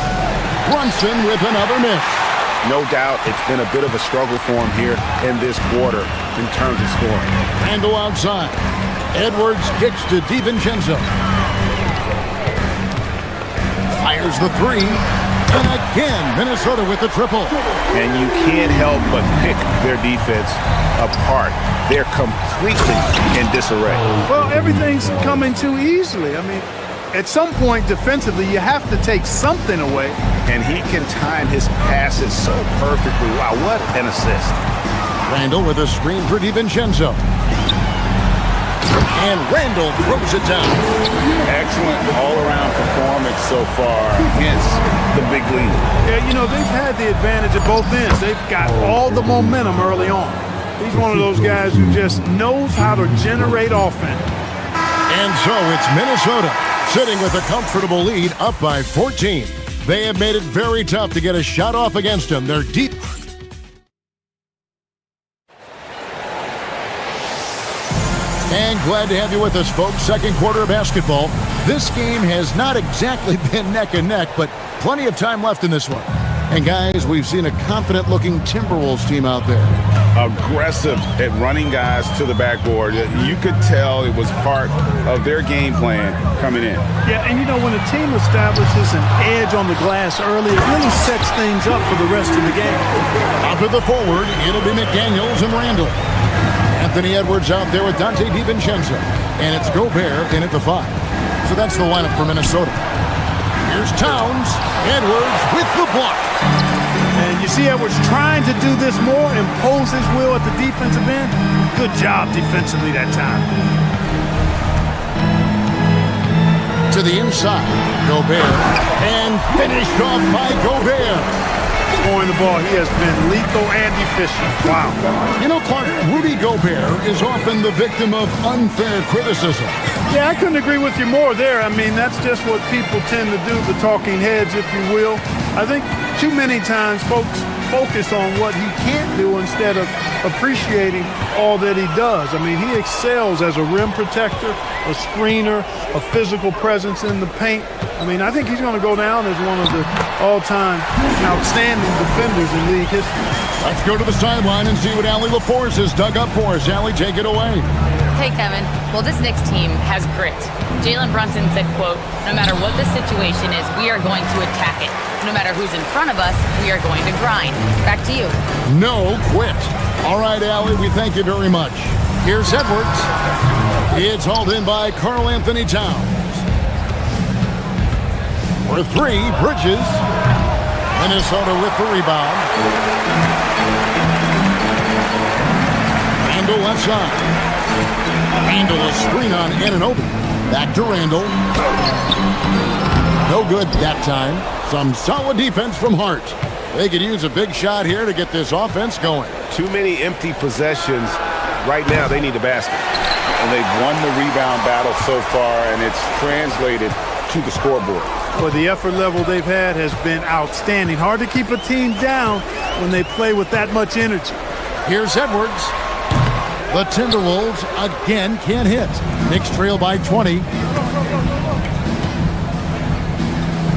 Brunson with another miss. No doubt it's been a bit of a struggle for him here in this quarter in terms of scoring. Randall outside. Edwards kicks to DiVincenzo. Fires the three. And again, Minnesota with the triple. And you can't help but pick their defense apart. They're completely in disarray. Well, everything's coming too easily. I mean, at some point defensively, you have to take something away. And he can time his passes so perfectly. Wow, what an assist. Randall with a screen for DiVincenzo. And Randall throws it down. Excellent all-around performance so far against the big lead. Yeah, you know, they've had the advantage at both ends. They've got all the momentum early on. He's one of those guys who just knows how to generate offense. And so it's Minnesota sitting with a comfortable lead up by 14. They have made it very tough to get a shot off against them. They're deep. And glad to have you with us, folks. Second quarter of basketball. This game has not exactly been neck and neck, but plenty of time left in this one. And guys, we've seen a confident-looking Timberwolves team out there. Aggressive at running guys to the backboard. You could tell it was part of their game plan coming in. Yeah, and you know, when a team establishes an edge on the glass early, it really sets things up for the rest of the game. Out of the forward, it'll be McDaniels and Randall. Anthony Edwards out there with Dante DiVincenzo. And it's Gobert in at the 5. So that's the lineup for Minnesota. Here's Towns. Edwards with the block. And you see Edwards trying to do this more, impose his will at the defensive end. Good job defensively that time. To the inside, Gobert. And finished off by Gobert. Scoring the ball, he has been lethal and efficient. Wow. You know, Clark, Rudy Gobert is often the victim of unfair criticism. Yeah, I couldn't agree with you more there. I mean, that's just what people tend to do, the talking heads, if you will. I think too many times folks focus on what he can't do instead of appreciating all that he does. I mean, he excels as a rim protector, a screener, a physical presence in the paint. I mean, I think he's going to go down as one of the all-time outstanding defenders in league history. Let's go to the sideline and see what Allie LaForce has dug up for us. Allie, take it away. Hey, Kevin. Well, this Knicks team has grit. Jalen Brunson said, quote, "No matter what the situation is, we are going to attack it. No matter who's in front of us, we are going to grind." Back to you. No quit. All right, Allie, we thank you very much. Here's Edwards. It's hauled in by Karl Anthony Towns. For three, Bridges. Minnesota with the rebound. Randall left side. Randall a screen on Anunoby. Back to Randall. No good that time. Some solid defense from Hart. They could use a big shot here to get this offense going. Too many empty possessions. Right now, they need a basket. And they've won the rebound battle so far, and it's translated to the scoreboard. Well, the effort level they've had has been outstanding. Hard to keep a team down when they play with that much energy. Here's Edwards. The Timberwolves again can't hit. Knicks trail by 20.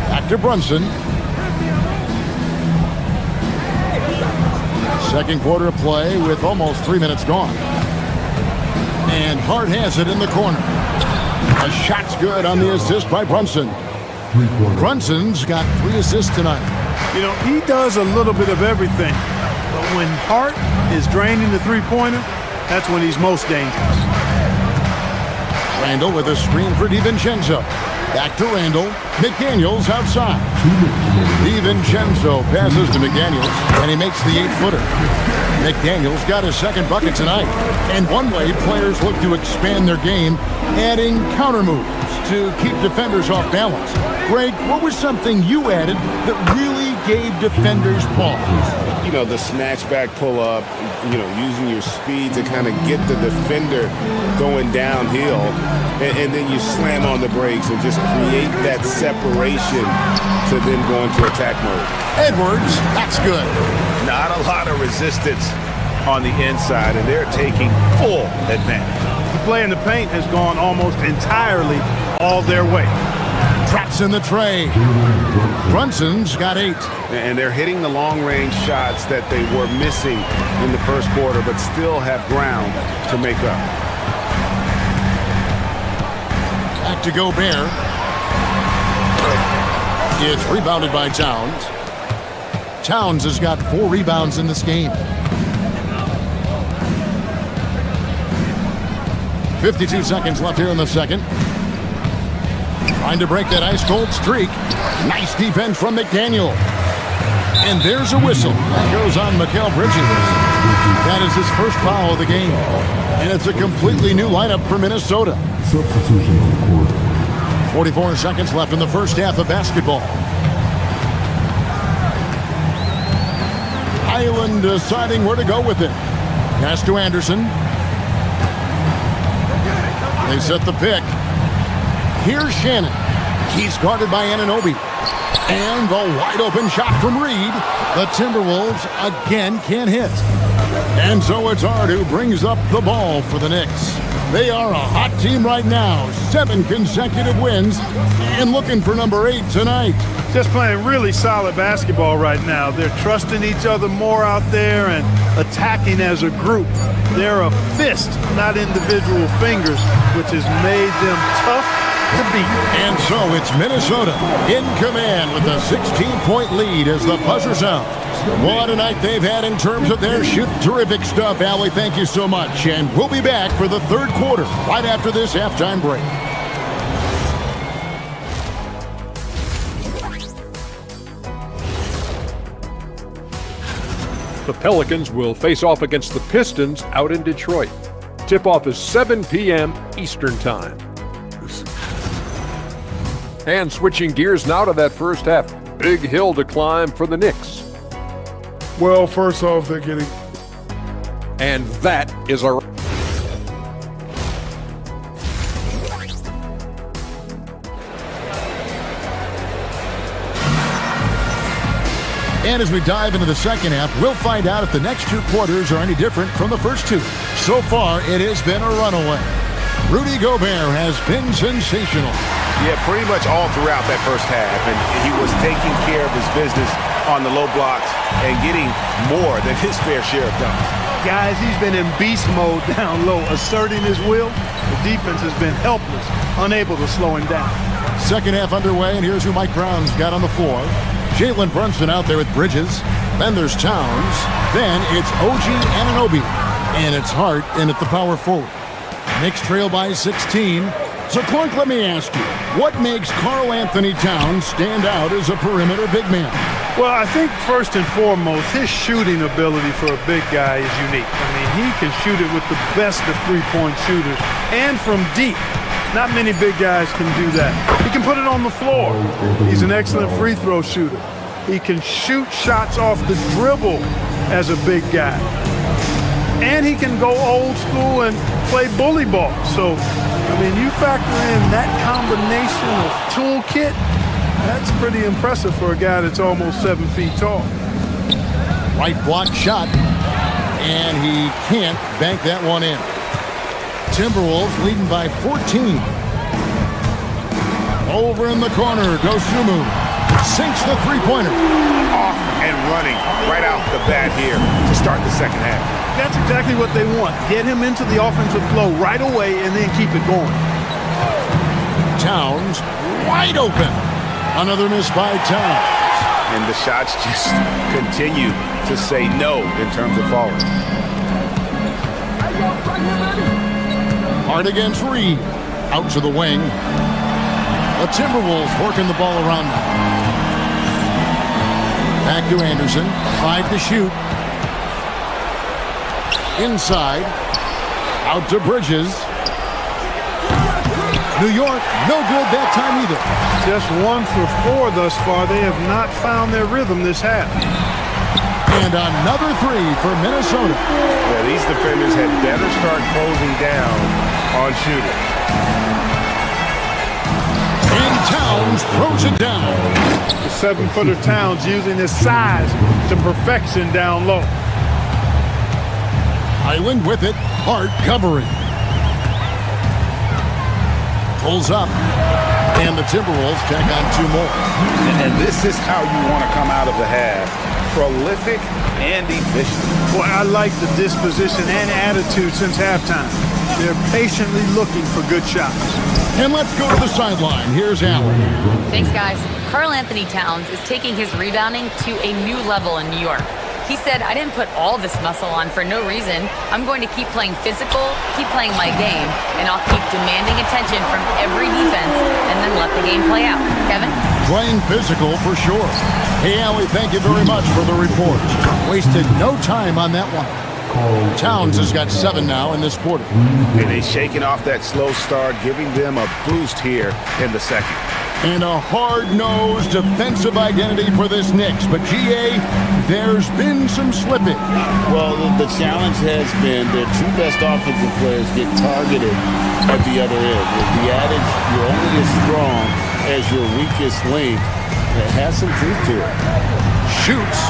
Back to Brunson. Second quarter of play with almost 3 minutes gone. And Hart has it in the corner. A shot's good on the assist by Brunson. Brunson's got 3 assists tonight. You know, he does a little bit of everything. But when Hart is draining the three-pointer, that's when he's most dangerous. Randall with a screen for DiVincenzo. Back to Randall. McDaniels outside. DiVincenzo passes to McDaniels, and he makes the 8-footer. McDaniels got his second bucket tonight. And one way players look to expand their game, adding counter moves to keep defenders off balance. Greg, what was something you added that really gave defenders pause? You know, the snatch back pull up, you know, using your speed to kind of get the defender going downhill, and then you slam on the brakes and just create that separation to then go into attack mode. Edwards, that's good. Not a lot of resistance on the inside, and they're taking full advantage. The play in the paint has gone almost entirely all their way. Traps in the tray. Brunson's got 8. And they're hitting the long-range shots that they were missing in the first quarter, but still have ground to make up. Back to Gobert. It's rebounded by Towns. Towns has got 4 rebounds in this game. 52 seconds left here in the second. Trying to break that ice-cold streak. Nice defense from McDaniel. And there's a whistle. That goes on Mikal Bridges. That is his first foul of the game. And it's a completely new lineup for Minnesota. Substitution on the court. 44 seconds left in the first half of basketball. Highland deciding where to go with it. Pass to Anderson. They set the pick. Here's Shannon. He's guarded by Anunoby. And the wide open shot from Reed. The Timberwolves again can't hit. And so it's Hart who brings up the ball for the Knicks. They are a hot team right now. 7 consecutive wins. And looking for number 8 tonight. Just playing really solid basketball right now. They're trusting each other more out there and attacking as a group. They're a fist, not individual fingers, which has made them tough to beat. And so it's Minnesota in command with a 16-point lead as the buzzer sounds. What a night they've had in terms of their shoot. Terrific stuff, Allie. Thank you so much. And we'll be back for the third quarter right after this halftime break. The Pelicans will face off against the Pistons out in Detroit. Tip-off is 7 p.m. Eastern Time. And switching gears now to that first half. Big hill to climb for the Knicks. Well, first off, they're getting... And that is our... And as we dive into the second half, we'll find out if the next 2 quarters are any different from the first 2. So far, it has been a runaway. Rudy Gobert has been sensational. Yeah, pretty much all throughout that first half. And he was taking care of his business on the low blocks and getting more than his fair share of dunks. Guys, he's been in beast mode down low, asserting his will. The defense has been helpless, unable to slow him down. Second half underway, and here's who Mike Brown's got on the floor. Jalen Brunson out there with Bridges. Then there's Towns. Then it's OG Anunoby. And it's Hart in at the power forward. Knicks trail by 16. So, Clark, let me ask you, what makes Karl Anthony Towns stand out as a perimeter big man? Well, I think first and foremost, his shooting ability for a big guy is unique. I mean, he can shoot it with the best of three-point shooters and from deep. Not many big guys can do that. He can put it on the floor. He's an excellent free throw shooter. He can shoot shots off the dribble as a big guy. And he can go old school and play bully ball. So, I mean, you factor in that combination of toolkit, that's pretty impressive for a guy that's almost 7 feet tall. Right block shot, and he can't bank that one in. Timberwolves leading by 14. Over in the corner, Dosunmu sinks the three-pointer. Off and running right out the bat here to start the second half. That's exactly what they want. Get him into the offensive flow right away and then keep it going. Towns wide open. Another miss by Towns. And the shots just continue to say no in terms of falling. Hard against Reed. Out to the wing. The Timberwolves working the ball around now. Back to Anderson. 5 to shoot. Inside. Out to Bridges. New York, no good that time either. Just 1 for 4 thus far. They have not found their rhythm this half. And another 3 for Minnesota. Well, these defenders had better start closing down on shooting. And Towns throws it down. The 7-footer Towns using his size to perfection down low. Highland with it, Hart covering. Pulls up, and the Timberwolves tack on 2 more. And this is how you want to come out of the half. Prolific and efficient. Boy, I like the disposition and attitude since halftime. They're patiently looking for good shots. And let's go to the sideline. Here's Allen. Thanks, guys. Karl Anthony Towns is taking his rebounding to a new level in New York. He said, I didn't put all this muscle on for no reason. I'm going to keep playing physical, keep playing my game, and I'll keep demanding attention from every defense and then let the game play out. Kevin? Playing physical for sure. Hey, Allie, thank you very much for the report. Wasted no time on that one. Towns has got 7 now in this quarter. And he's shaking off that slow start, giving them a boost here in the second. And a hard-nosed defensive identity for this Knicks. But, GA, there's been some slippage. Well, the challenge has been their 2 best offensive players get targeted at the other end. With the adage, you're only as strong as your weakest link. It has some truth to it. Shoots.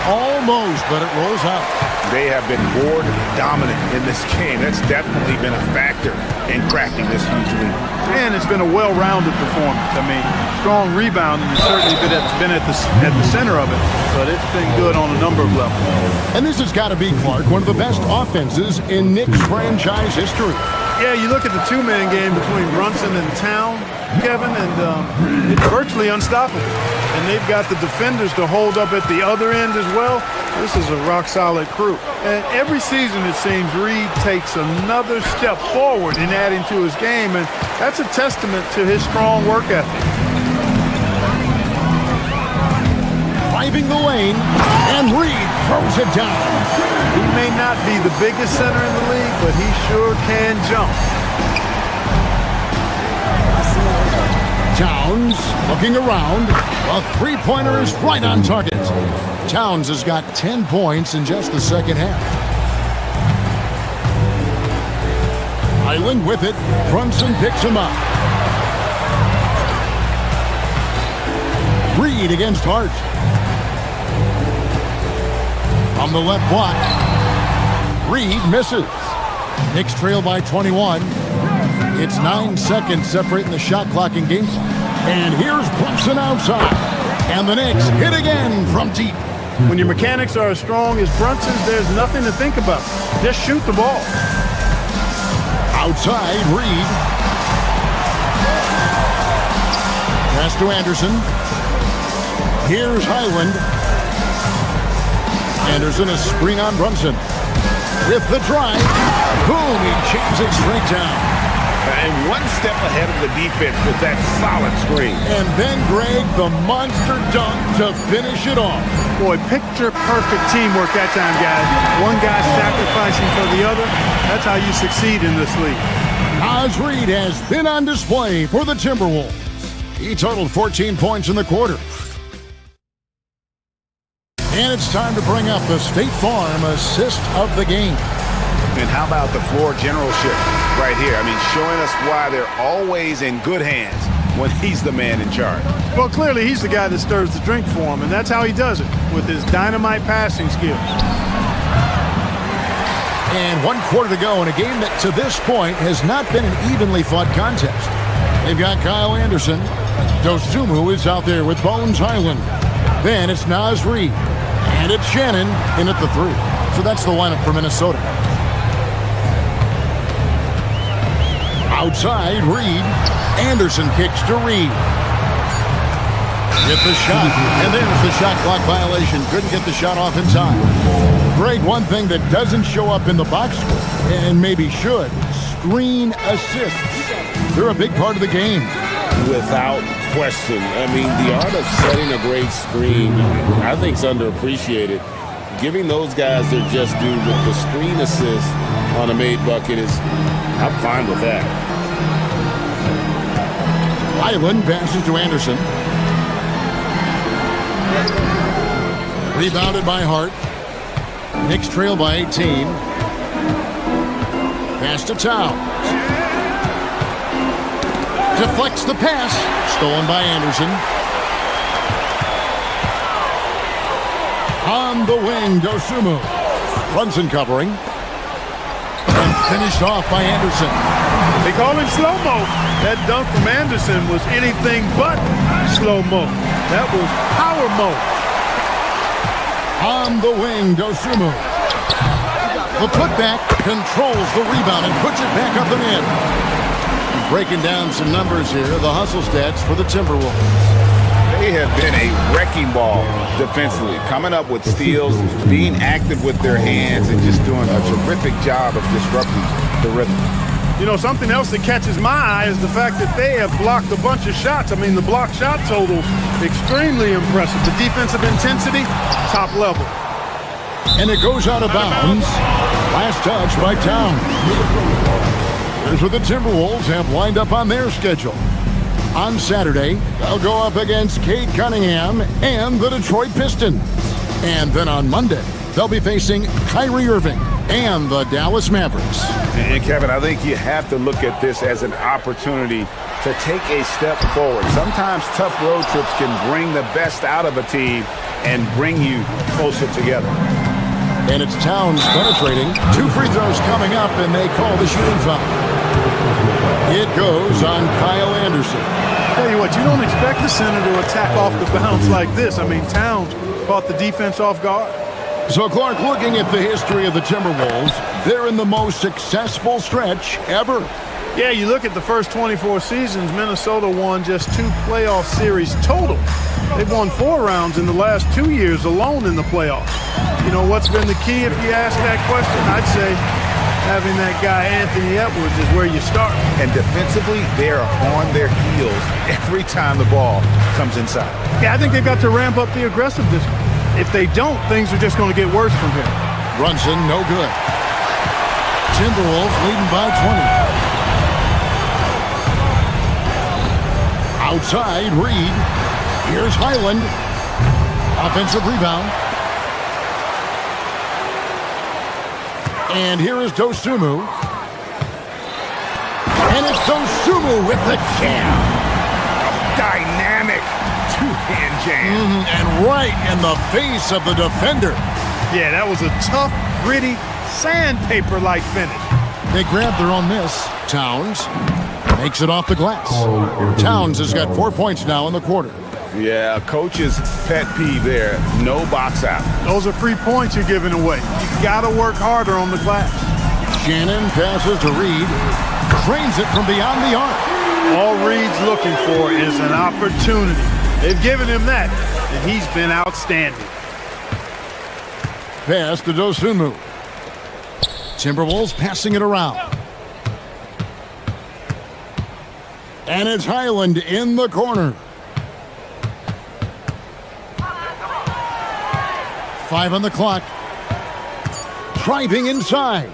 Almost, but it rolls out. They have been board dominant in this game. That's definitely been a factor in crafting this huge lead. And it's been a well-rounded performance. I mean, strong rebounding has certainly been at the center of it, but it's been good on a number of levels. And this has got to be, Clark, one of the best offenses in Knicks franchise history. Yeah, you look at the 2-man game between Brunson and Town, Kevin, and it's virtually unstoppable. And they've got the defenders to hold up at the other end as well. This is a rock-solid crew. And every season, it seems, Reed takes another step forward in adding to his game, and that's a testament to his strong work ethic. Driving the lane, and Reed throws it down. He may not be the biggest center in the league, but he sure can jump. Towns looking around. A 3-pointer is right on target. Towns has got 10 points in just the second half. Highland with it. Brunson picks him up. Reed against Hart. From the left block. Reed misses. Knicks trail by 21. It's 9 seconds separating the shot clock and game clock. And here's Brunson outside. And the Knicks hit again from deep. When your mechanics are as strong as Brunson's, there's nothing to think about. Just shoot the ball. Outside, Reed. Pass to Anderson. Here's Highland. Anderson, a screen on Brunson. With the drive. Boom, he jams it straight down. And one step ahead of the defense with that solid screen. And then, Greg, the monster dunk to finish it off. Boy, picture-perfect teamwork that time, guys. One guy sacrificing for the other. That's how you succeed in this league. Naz Reid has been on display for the Timberwolves. He totaled 14 points in the quarter. And it's time to bring up the State Farm assist of the game. And how about the floor generalship right here? I mean, showing us why they're always in good hands when he's the man in charge. Well, clearly he's the guy that stirs the drink for him, and that's how he does it, with his dynamite passing skills. And 1 quarter to go in a game that to this point has not been an evenly fought contest. They've got Kyle Anderson. Dosunmu is out there with Bones Highland. Then it's Naz Reid. And it's Shannon in at the 3. So that's the lineup for Minnesota. Outside, Reid. Anderson kicks to Reid. Get the shot. And there's the shot clock violation. Couldn't get the shot off in time. Greg, one thing that doesn't show up in the box score, and maybe should, screen assists. They're a big part of the game. Without question. I mean, the art of setting a great screen, I think, is underappreciated. Giving those guys their just due with the screen assist on a made bucket is, I'm fine with that. Highland passes to Anderson. Rebounded by Hart. Knicks trail by 18. Pass to Towns. Deflects the pass. Stolen by Anderson. On the wing, Dosunmu. Brunson covering. And finished off by Anderson. They call him slow-mo. That dunk from Anderson was anything but slow-mo. That was power-mo. On the wing, Dosunmu. The putback controls the rebound and puts it back up and in. Breaking down some numbers here, the hustle stats for the Timberwolves. They have been a wrecking ball defensively, coming up with steals, being active with their hands, and just doing a terrific job of disrupting the rhythm. You know, something else that catches my eye is the fact that they have blocked a bunch of shots. I mean, the block shot total, extremely impressive. The defensive intensity, top level. And it goes out of bounds. Last touch by Towns. Here's what the Timberwolves have lined up on their schedule. On Saturday, they'll go up against Cade Cunningham and the Detroit Pistons. And then on Monday, they'll be facing Kyrie Irving and the Dallas Mavericks. And Kevin, I think you have to look at this as an opportunity to take a step forward. Sometimes tough road trips can bring the best out of a team and bring you closer together. And it's Towns penetrating. 2 free throws coming up, and they call the shooting foul. It goes on Kyle Anderson. Tell you what, you don't expect the center to attack off the bounce like this. I mean, Towns caught the defense off guard. So, Clark, looking at the history of the Timberwolves, they're in the most successful stretch ever. Yeah, you look at the first 24 seasons, Minnesota won just 2 playoff series total. They've won 4 rounds in the last 2 years alone in the playoffs. You know, what's been the key if you ask that question? I'd say having that guy Anthony Edwards is where you start. And defensively, they're on their heels every time the ball comes inside. Yeah, I think they've got to ramp up the aggressiveness. If they don't, things are just going to get worse from here. Brunson, no good. Timberwolves leading by 20. Outside, Reid. Here's Highland. Offensive rebound. And here is Dosunmu. And it's Dosunmu with the jam. Dynamic two-hand jam. And right in the face of the defender. Yeah, that was a tough, gritty, sandpaper-like finish. They grabbed their own miss. Towns makes it off the glass. Towns has got 4 points now in the quarter. Yeah, coach's pet peeve there. No box out. Those are free points you're giving away. You got to work harder on the glass. Shannon passes to Reid. Drains it from beyond the arc. All Reid's looking for is an opportunity. They've given him that, and he's been outstanding. Pass to Dosunmu. Timberwolves passing it around. And it's Highland in the corner. 5 on the clock. Driving inside.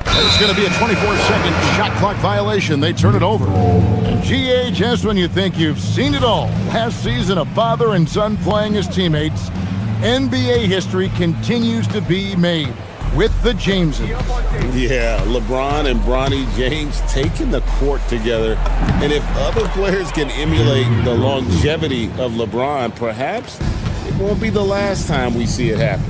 It's going to be a 24-second shot clock violation. They turn it over. And GA, just when you think you've seen it all. Last season, a father and son playing as teammates. NBA history continues to be made with the Jameses. Yeah, LeBron and Bronny James taking the court together. And if other players can emulate the longevity of LeBron, perhaps it won't be the last time we see it happen.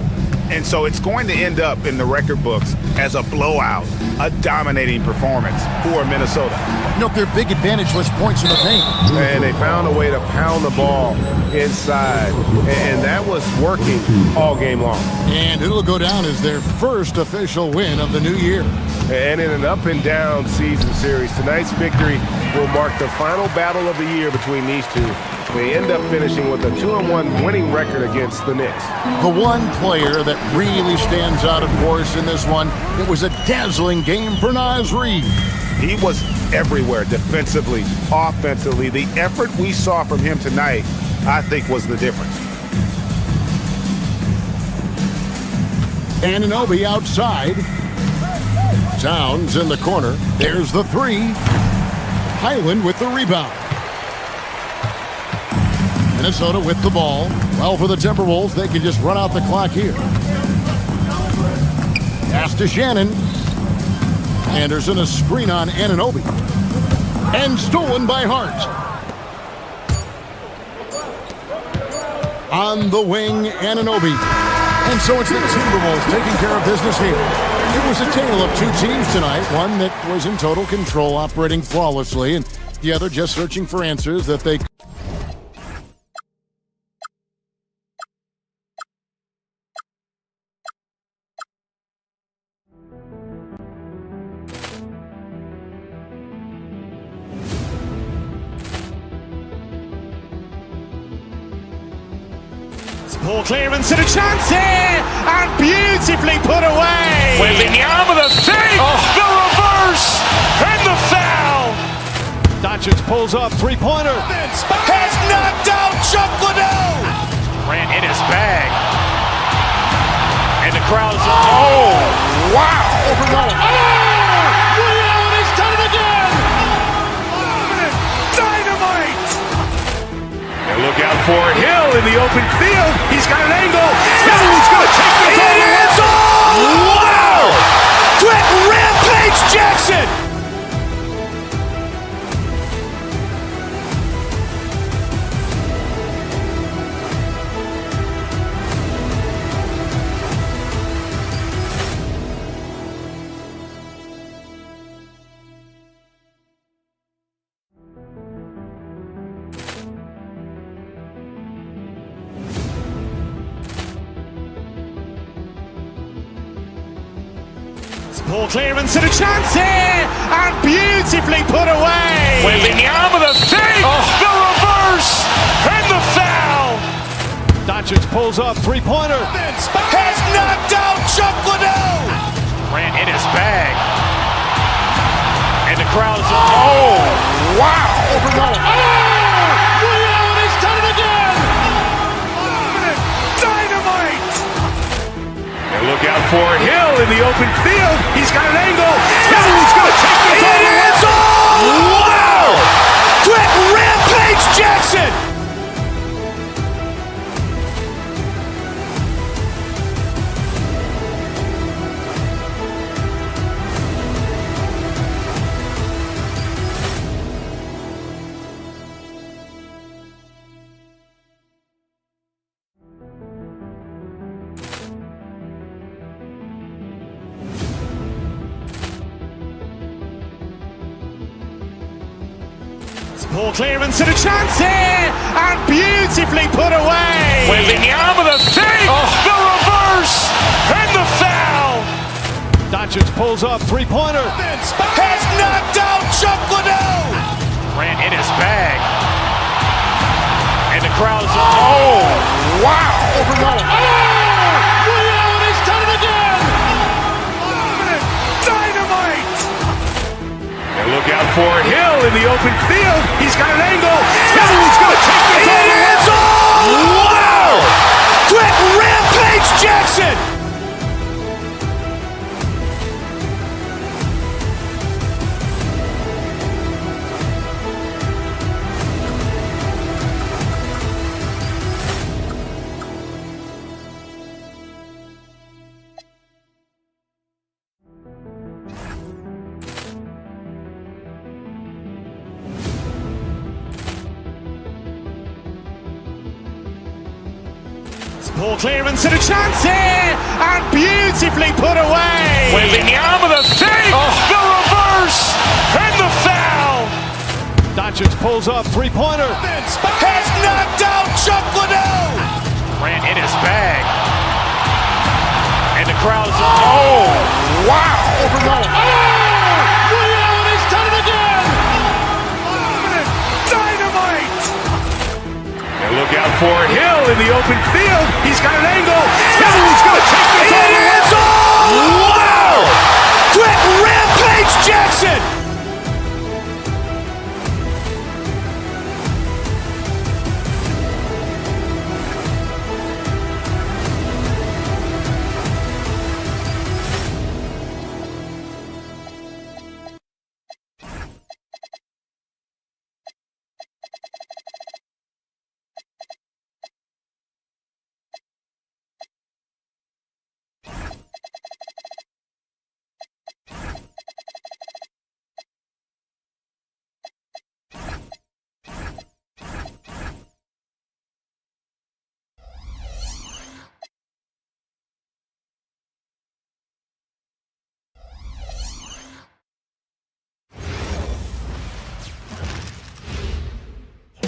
And so it's going to end up in the record books as a blowout, a dominating performance for Minnesota. Nope, their big advantage was points in the paint. And they found a way to pound the ball inside, and that was working all game long. And it'll go down as their first official win of the new year. And in an up-and-down season series, tonight's victory will mark the final battle of the year between these two. They end up finishing with a 2-1 winning record against the Knicks. The one player that really stands out, of course, in this one, it was a dazzling game for Naz Reid. He was everywhere, defensively, offensively. The effort we saw from him tonight, I think, was the difference. Anunoby outside. Towns in the corner. There's the three. Highland with the rebound. Minnesota with the ball. Well, for the Timberwolves, they can just run out the clock here. Pass to Shannon. Anderson, a screen on Anunoby. And stolen by Hart. On the wing, Anunoby. And so it's the Timberwolves taking care of business here. It was a tale of two teams tonight. One that was in total control, operating flawlessly, and the other just searching for answers that they Poor clearance and a chance here, and beautifully put away. Wembanyama the save, the reverse, and the foul. Doncic pulls up, three-pointer. Has knocked out Chuck Liddell. Ran in his bag. And the crowd's oh, wow. He's done it again. Dynamite. And look out for Hill in the open field. He's got an angle. Hill's going to take this all the way. Wow! Quick rampage Jackson. Poor clearance and a chance here, and beautifully put away. Wembanyama the save, the reverse, and the foul. Doncic pulls up, three-pointer. Has knocked out Chuck Liddell. Ran in his bag. And the crowd's oh, wow. He's done it again. Dynamite. And look out for Hill in the open field. He's got an angle. Hill's going to take this all the way. Wow! Quick rampage Jackson. Poor clearance and a chance here, and beautifully put away. Wembanyama the save, the reverse, and the foul. Doncic pulls up, three-pointer. Has knocked out Chuck Liddell. Ran in his bag. And the crowd's oh, wow. He's done it again. Look out for Hill in the open field. He's got an angle. Hill's going to take this all the way. Wow! Quick rampage Jackson! Ball clearance and a chance here, and beautifully put away. Wembanyama the fake, the reverse, and the foul. Doncic pulls up, three-pointer. Has knocked out Chuck Liddell. Ran in his bag. And the crowd is... Oh, wow. Williams, he's done it again! Dynamite. And look out for Hill in the open field. He's got an angle. Hill's going to take this all the way. Wow! Quick rampage Jackson!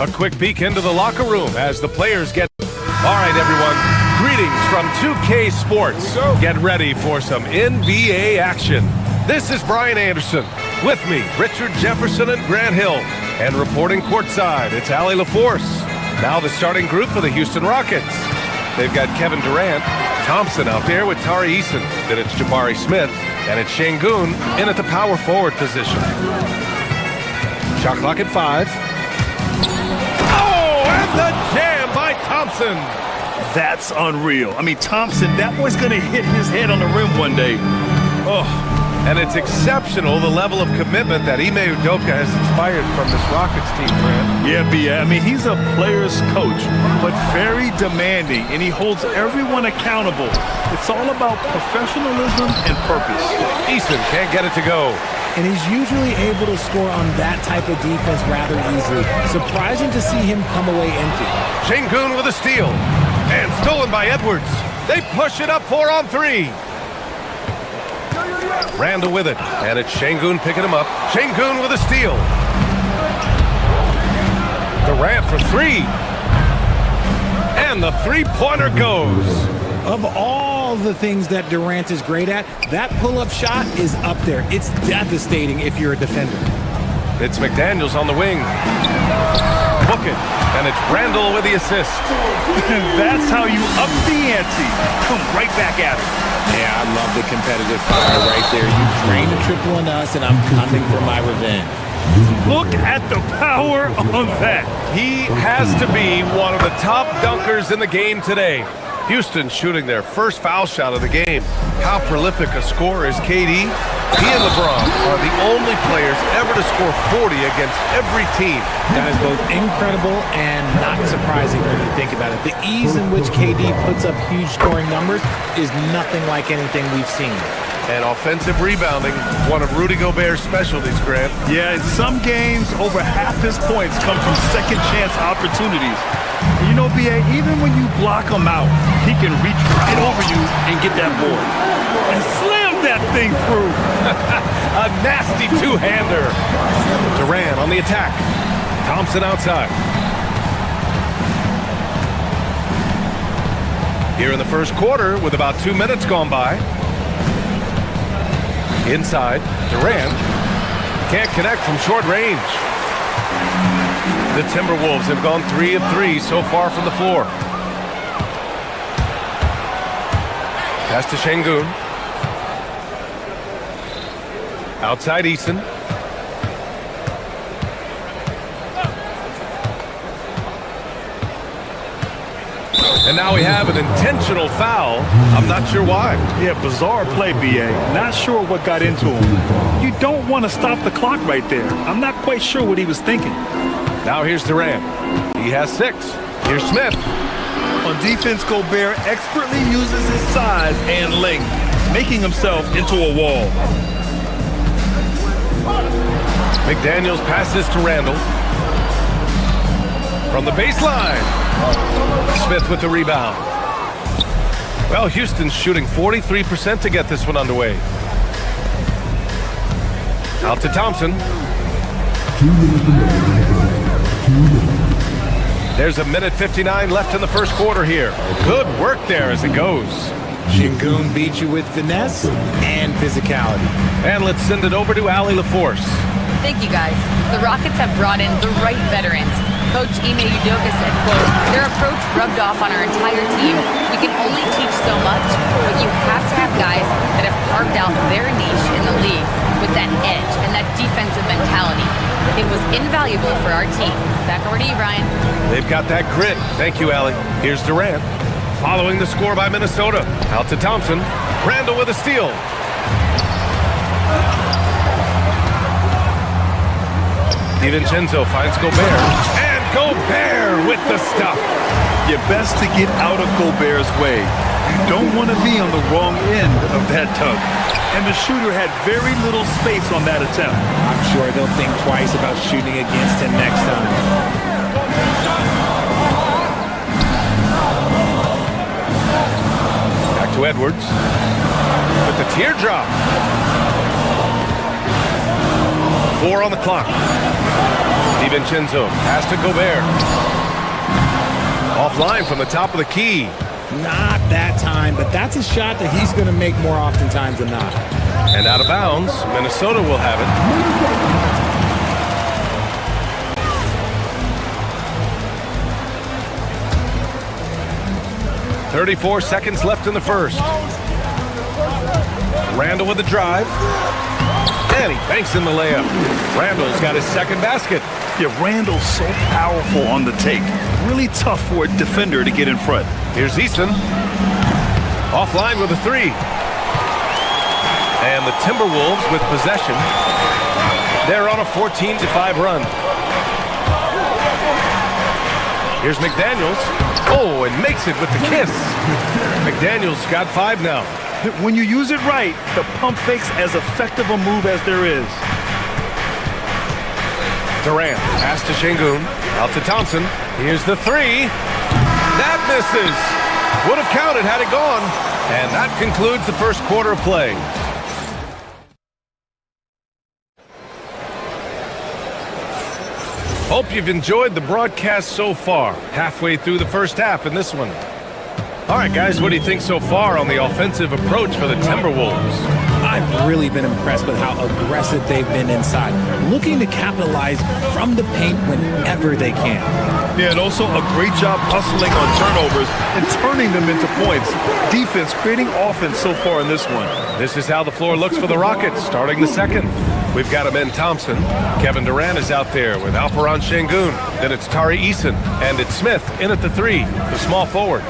A quick peek into the locker room as the players get... All right, everyone. Greetings from 2K Sports. Get ready for some NBA action. This is Brian Anderson. With me, Richard Jefferson and Grant Hill. And reporting courtside, it's Allie LaForce. Now the starting group for the Houston Rockets. They've got Kevin Durant, Thompson out there with Tari Eason. Then it's Jabari Smith, and it's Şengün in at the power forward position. Shot clock at 5. And the jam by Thompson. That's unreal. I mean, Thompson, that boy's going to hit his head on the rim one day. Oh, and it's exceptional, the level of commitment that Ime Udoka has inspired from this Rockets team, Grant. Yeah, I mean, he's a player's coach, but very demanding, and he holds everyone accountable. It's all about professionalism and purpose. Eason can't get it to go. And he's usually able to score on that type of defense rather easily. Surprising to see him come away empty. Şengün with a steal. And stolen by Edwards. They push it up 4-on-3. Randall with it. And it's Şengün picking him up. Şengün with a steal. Durant for 3. And the three-pointer goes. Of all the things that Durant is great at, that pull-up shot is up there. It's devastating if you're a defender. It's McDaniels on the wing. Book it. And it's Randall with the assist. That's how you up the ante. Come right back at it. Yeah, I love the competitive fire right there. You drain a triple on us, and I'm coming for my revenge. Look at the power on that. He has to be one of the top dunkers in the game today. Houston shooting their first foul shot of the game. How prolific a scorer is KD? He and LeBron are the only players ever to score 40 against every team. That is both incredible and not surprising when you think about it. The ease in which KD puts up huge scoring numbers is nothing like anything we've seen. And offensive rebounding, one of Rudy Gobert's specialties, Grant. Yeah, in some games, over half his points come from second chance opportunities. You know, B.A., even when you block him out, he can reach right over you and get that board. And slam that thing through. A nasty two-hander. Durant on the attack. Thompson outside. Here in the first quarter, with about 2 minutes gone by. Inside, Durant can't connect from short range. The Timberwolves have gone 3 of 3 so far from the floor. Pass to Şengün. Outside Eason. And now we have an intentional foul. I'm not sure why. Yeah, bizarre play, B.A. Not sure what got into him. You don't want to stop the clock right there. I'm not quite sure what he was thinking. Now here's Durant. He has 6. Here's Smith. On defense, Gobert expertly uses his size and length, making himself into a wall. McDaniels passes to Randall. From the baseline. Smith with the rebound. Well, Houston's shooting 43% to get this one underway. Out to Thompson. There's a minute 59 left in the first quarter here. Good work there as it goes. Şengün beat you with finesse and physicality. And let's send it over to Allie LaForce. Thank you, guys. The Rockets have brought in the right veterans. Coach Ime Udoka said, quote, their approach rubbed off on our entire team. We can only teach so much, but you have to have guys that have carved out their niche in the league with that edge and that defensive mentality. It was invaluable for our team. Back over to you, Brian. They've got that grit. Thank you, Allie. Here's Durant. Following the score by Minnesota. Out to Thompson. Randall with a steal. DiVincenzo finds Gobert. And Gobert with the stuff. You're best to get out of Gobert's way. You don't want to be on the wrong end of that tug. And the shooter had very little space on that attempt. I'm sure they'll think twice about shooting against him next time. Back to Edwards. With the teardrop. 4 on the clock. DiVincenzo pass to Gobert. Offline from the top of the key. Not that time, but that's a shot that he's going to make more oftentimes than not. And out of bounds, Minnesota will have it. 34 seconds left in the first. Randall with the drive. And he banks in the layup. Randall's got his second basket. Yeah, Randall's so powerful on the take. Really tough for a defender to get in front. Here's Eason. Offline with a 3. And the Timberwolves with possession. They're on a 14-5 run. Here's McDaniels. Oh, and makes it with the kiss. McDaniels got 5 now. When you use it right, the pump fake's as effective a move as there is. Durant, pass to Şengün, out to Thompson. Here's the 3. That misses. Would have counted had it gone. And that concludes the first quarter of play. Hope you've enjoyed the broadcast so far. Halfway through the first half in this one. All right, guys, what do you think so far on the offensive approach for the Timberwolves? I've really been impressed with how aggressive they've been inside, looking to capitalize from the paint whenever they can. Yeah, and also a great job hustling on turnovers and turning them into points. Defense creating offense so far in this one. This is how the floor looks for the Rockets starting the second. We've got Ben Thompson. Kevin Durant is out there with Alperen Şengün. Then it's Tari Eason, and it's Smith in at the 3, the small forward.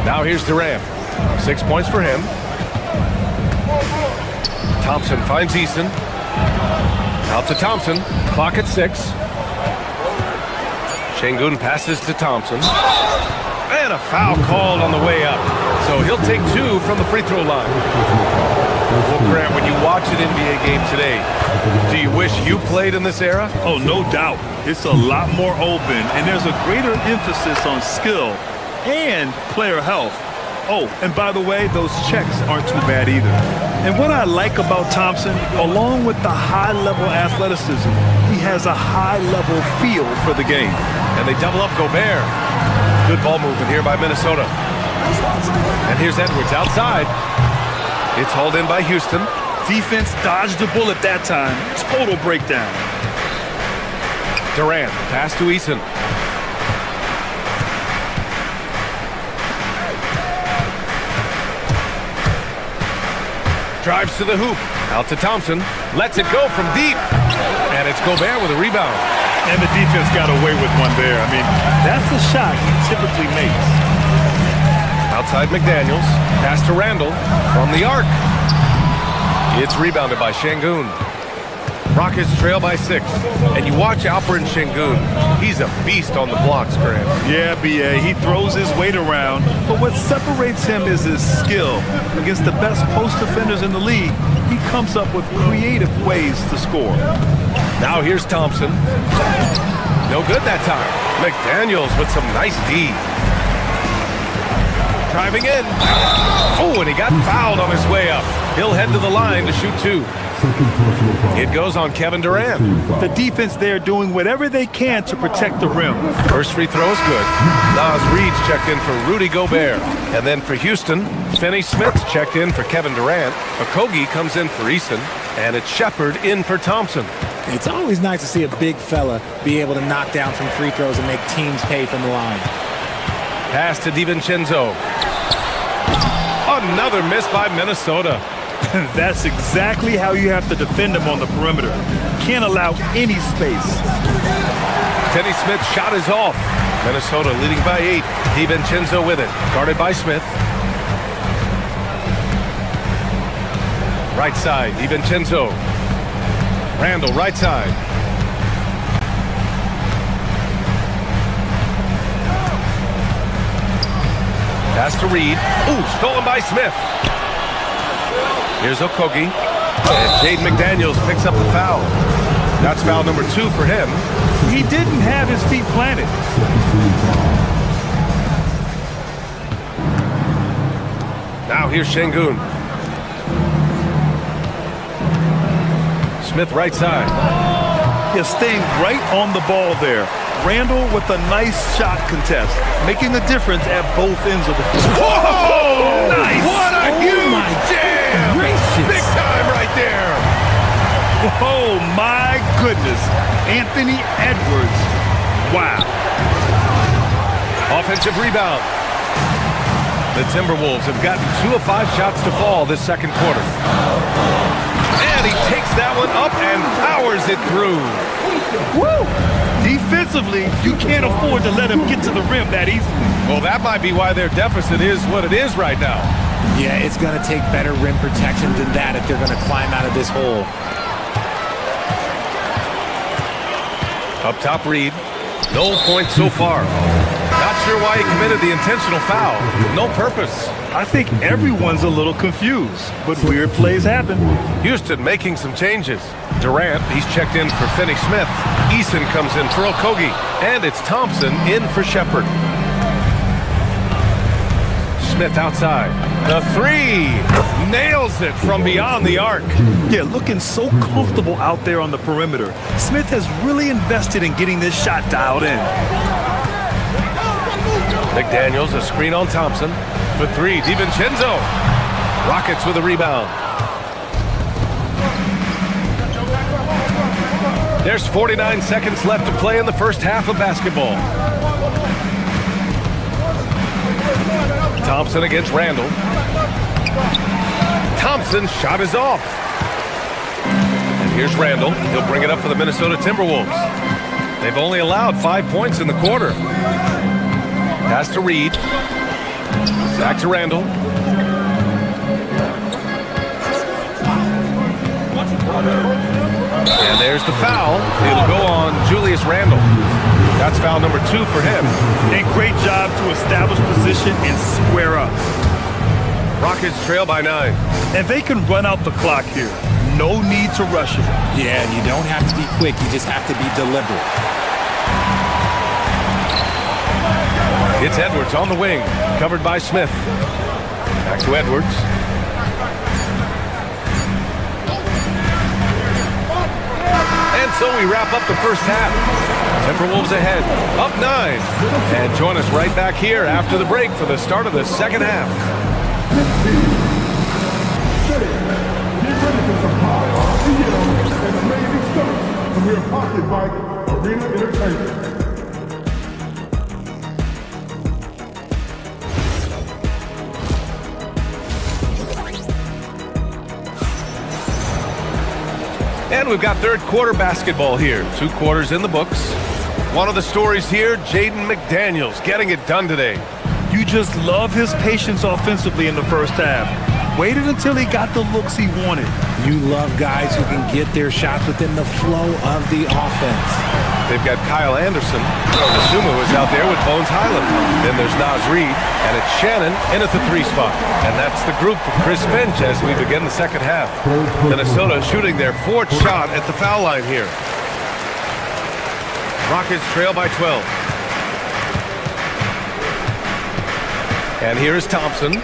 Now here's Durant. 6 points for him. Thompson finds Eason. Out to Thompson. Clock at 6. Şengün passes to Thompson. And a foul called on the way up. So he'll take 2 from the free throw line. Well, Grant, when you watch an NBA game today, do you wish you played in this era? Oh, no doubt. It's a lot more open, and there's a greater emphasis on skill and player health. Oh, and by the way, those checks aren't too bad either. And what I like about Thompson, along with the high-level athleticism, he has a high-level feel for the game. And they double up Gobert. Good ball movement here by Minnesota. And here's Edwards outside. It's hauled in by Houston. Defense dodged the bullet that time. Total breakdown. Durant, pass to Eason. Drives to the hoop. Out to Thompson. Lets it go from deep. And it's Gobert with a rebound. And the defense got away with one there. I mean, that's the shot he typically makes. Outside McDaniels. Pass to Randall from the arc. It's rebounded by Şengün. Rockets trail by 6. And you watch Alperen Şengün. He's a beast on the blocks, Grant. Yeah, B.A. He throws his weight around, but what separates him is his skill. Against the best post defenders in the league, he comes up with creative ways to score. Now here's Thompson. No good that time. McDaniels with some nice D. Driving in. Oh, and he got fouled on his way up. He'll head to the line to shoot 2. It goes on Kevin Durant. The defense there doing whatever they can to protect the rim. First free throw is good. Nas Reed's checked in for Rudy Gobert. And then for Houston, Finney Smith's checked in for Kevin Durant. Okogie comes in for Eason. And it's Shepard in for Thompson. It's always nice to see a big fella be able to knock down some free throws and make teams pay from the line. Pass to DiVincenzo. Another miss by Minnesota. That's exactly how you have to defend him on the perimeter. Can't allow any space. Finney Smith's shot is off. Minnesota leading by 8. DiVincenzo with it. Guarded by Smith. Right side, DiVincenzo. Randall, right side. Pass to Reed. Ooh, stolen by Smith. Here's Okogie. And Jaden McDaniels picks up the foul. That's foul number 2 for him. He didn't have his feet planted. Now here's Şengün. Smith right side. He's staying right on the ball there. Randall with a nice shot contest, making a difference at both ends of the floor. Whoa! Nice! What a huge jam! Gracious. Big time right there. Oh my goodness. Anthony Edwards. Wow. Offensive rebound. The Timberwolves have gotten 2 of 5 shots to fall this second quarter. And he takes that one up and powers it through. Woo! Defensively, you can't afford to let him get to the rim that easily. Well, that might be why their deficit is what it is right now. Yeah, it's going to take better rim protection than that if they're going to climb out of this hole. Up top, Reed. No points so far. Not sure why he committed the intentional foul. No purpose. I think everyone's a little confused, but weird plays happen. Houston making some changes. Durant, he's checked in for Finney Smith. Eason comes in for Okogie. And it's Thompson in for Shepard. Smith outside. The 3. Nails it from beyond the arc. Yeah, looking so comfortable out there on the perimeter. Smith has really invested in getting this shot dialed in. McDaniels, a screen on Thompson. For 3, DiVincenzo. Rockets with a rebound. There's 49 seconds left to play in the first half of basketball. Thompson against Randall. Thompson's shot is off. And here's Randall. He'll bring it up for the Minnesota Timberwolves. They've only allowed 5 points in the quarter. Pass to Reed. Back to Randall. And there's the foul. It'll go on Julius Randle. That's foul number 2 for him. And great job to establish position and square up. Rockets trail by 9. And they can run out the clock here. No need to rush it. Yeah, and you don't have to be quick. You just have to be deliberate. It's Edwards on the wing, covered by Smith. Back to Edwards. And so we wrap up the first half. Timberwolves ahead, up 9. And join us right back here after the break for the start of the second half. Get ready for some high videos and amazing stuff. And we're powered by Arena Entertainment. And we've got third quarter basketball here. 2 quarters in the books. One of the stories here, Jaden McDaniels getting it done today. You just love his patience offensively in the first half. Waited until he got the looks he wanted. You love guys who can get their shots within the flow of the offense. They've got Kyle Anderson. Sumu is out there with Bones Highland. Then there's Naz Reid, and it's Shannon in at the 3 spot. And that's the group for Chris Finch as we begin the second half. Minnesota shooting their 4th shot at the foul line here. Rockets trail by 12. And here's Thompson.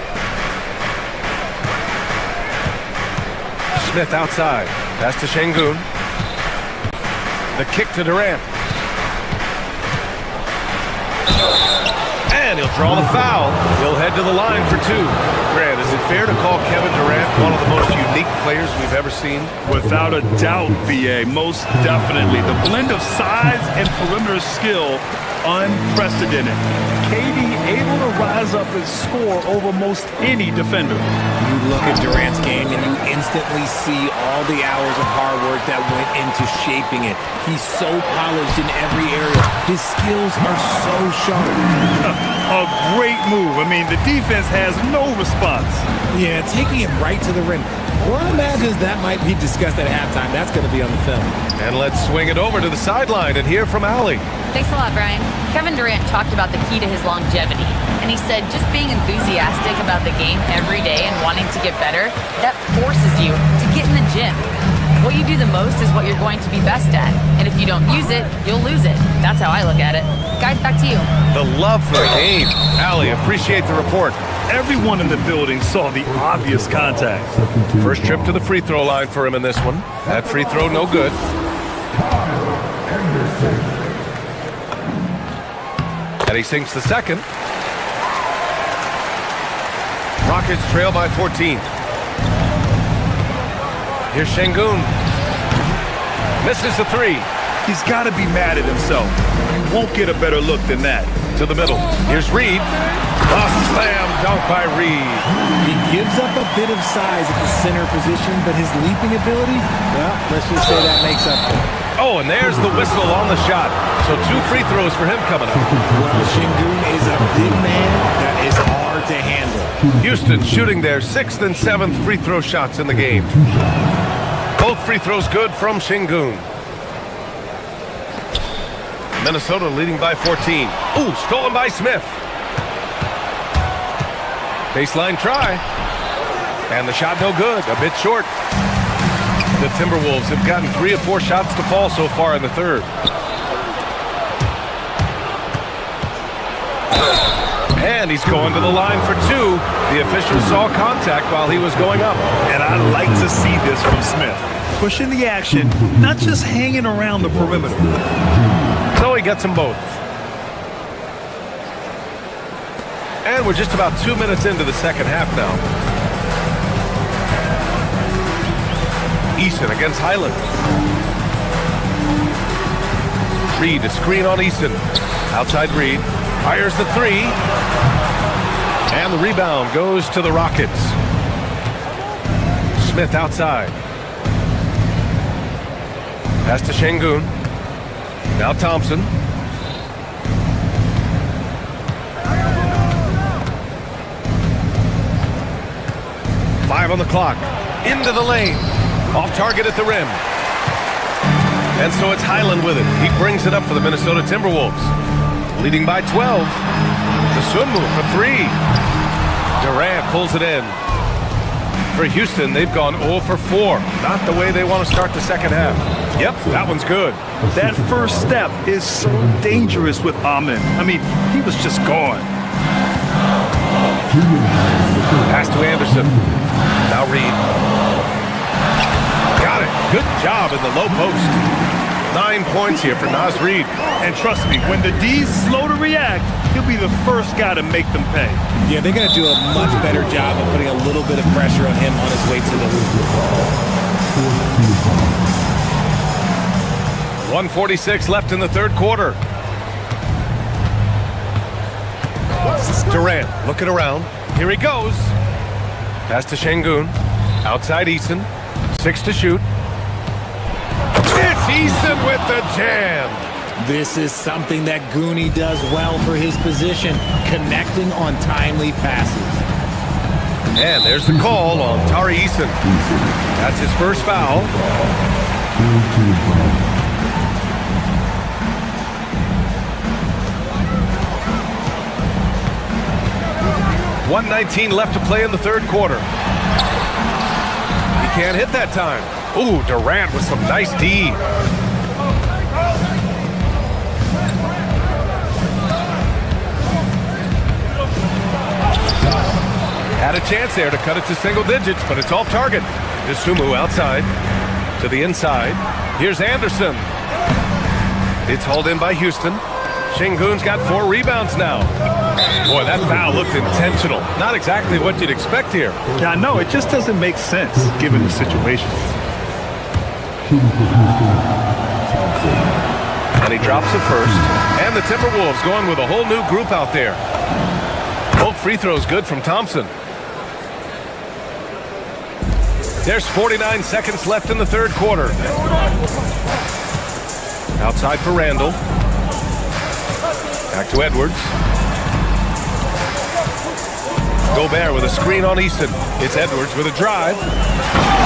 Smith outside. Pass to Şengün. The kick to Durant. And he'll draw the foul. He'll head to the line for 2. Grant, is it fair to call Kevin Durant one of the most unique players we've ever seen? Without a doubt, BA, most definitely. The blend of size and perimeter skill, unprecedented. KD able to rise up and score over most any defender. You look at Durant's game and you instantly see all the hours of hard work that went into shaping it. He's so polished in every area. His skills are so sharp. A great move. I mean, the defense has no response. Yeah, taking it right to the rim. One imagines that might be discussed at halftime. That's going to be on the film. And let's swing it over to the sideline and hear from Allie. Thanks a lot, Brian. Kevin Durant talked about the key to his longevity. And he said just being enthusiastic about the game every day and wanting to get better, that forces you to get in the gym. What you do the most is what you're going to be best at. And if you don't use it, you'll lose it. That's how I look at it. Guys, back to you. The love for the game. Allie, appreciate the report. Everyone in the building saw the obvious contact. First trip to the free throw line for him in this one. That free throw no good. And he sinks the second. Rockets trail by 14. Here's Şengün. Misses the 3. He's got to be mad at himself. You won't get a better look than that. To the middle. Here's Reid. A slam dunk by Reid. He gives up a bit of size at the center position, but his leaping ability, well, let's just say that makes up for it. Oh, and there's the whistle on the shot. So 2 free throws for him coming up. Well, Şengün is a big man that is hard to handle. Houston shooting their 6th and 7th free throw shots in the game. Both free throws good from Şengün. Minnesota leading by 14. Ooh, stolen by Smith. Baseline try. And the shot no good, a bit short. The Timberwolves have gotten 3 of 4 shots to fall so far in the third. And he's going to the line for 2. The official saw contact while he was going up. And I like to see this from Smith. Pushing the action, not just hanging around the perimeter. So he gets them both. And we're just about 2 minutes into the second half now. Eason against Highland. Reid, a screen on Eason. Outside Reid. Fires the 3. And the rebound goes to the Rockets. Smith outside. Pass to Şengün. Now Thompson. Five on the clock. Into the lane. Off target at the rim. And so it's Highland with it. He brings it up for the Minnesota Timberwolves. Leading by 12. The swim move for 3. Durant pulls it in. For Houston, they've gone 0 for 4. Not the way they want to start the second half. Yep, that one's good. That first step is so dangerous with Amin. I mean, he was just gone. Pass to Anderson. Now Reid. Got it. Good job in the low post. 9 points here for Naz Reid. And trust me, when the D's slow to react, he'll be the first guy to make them pay. Yeah, they're going to do a much better job of putting a little bit of pressure on him on his way to the hoop. 1:46 left in the third quarter. Durant looking around. Here he goes. Pass to Şengün. Outside Eason. 6 to shoot. It's Eason with the jam. This is something that Goonie does well for his position, connecting on timely passes. And there's the call on Tari Eason. That's his first foul. 1:19 left to play in the third quarter. He can't hit that time. Ooh, Durant with some nice D. Had a chance there to cut it to single digits, but it's off target. Dosunmu outside to the inside. Here's Anderson. It's hauled in by Houston. Şengün's got 4 rebounds now. Boy, that foul looked intentional. Not exactly what you'd expect here. Yeah, I know. It just doesn't make sense given the situation. And he drops it first. And the Timberwolves going with a whole new group out there. Both free throws good from Thompson. There's 49 seconds left in the third quarter. Outside for Randall. Back to Edwards. Gobert with a screen on Easton. It's Edwards with a drive.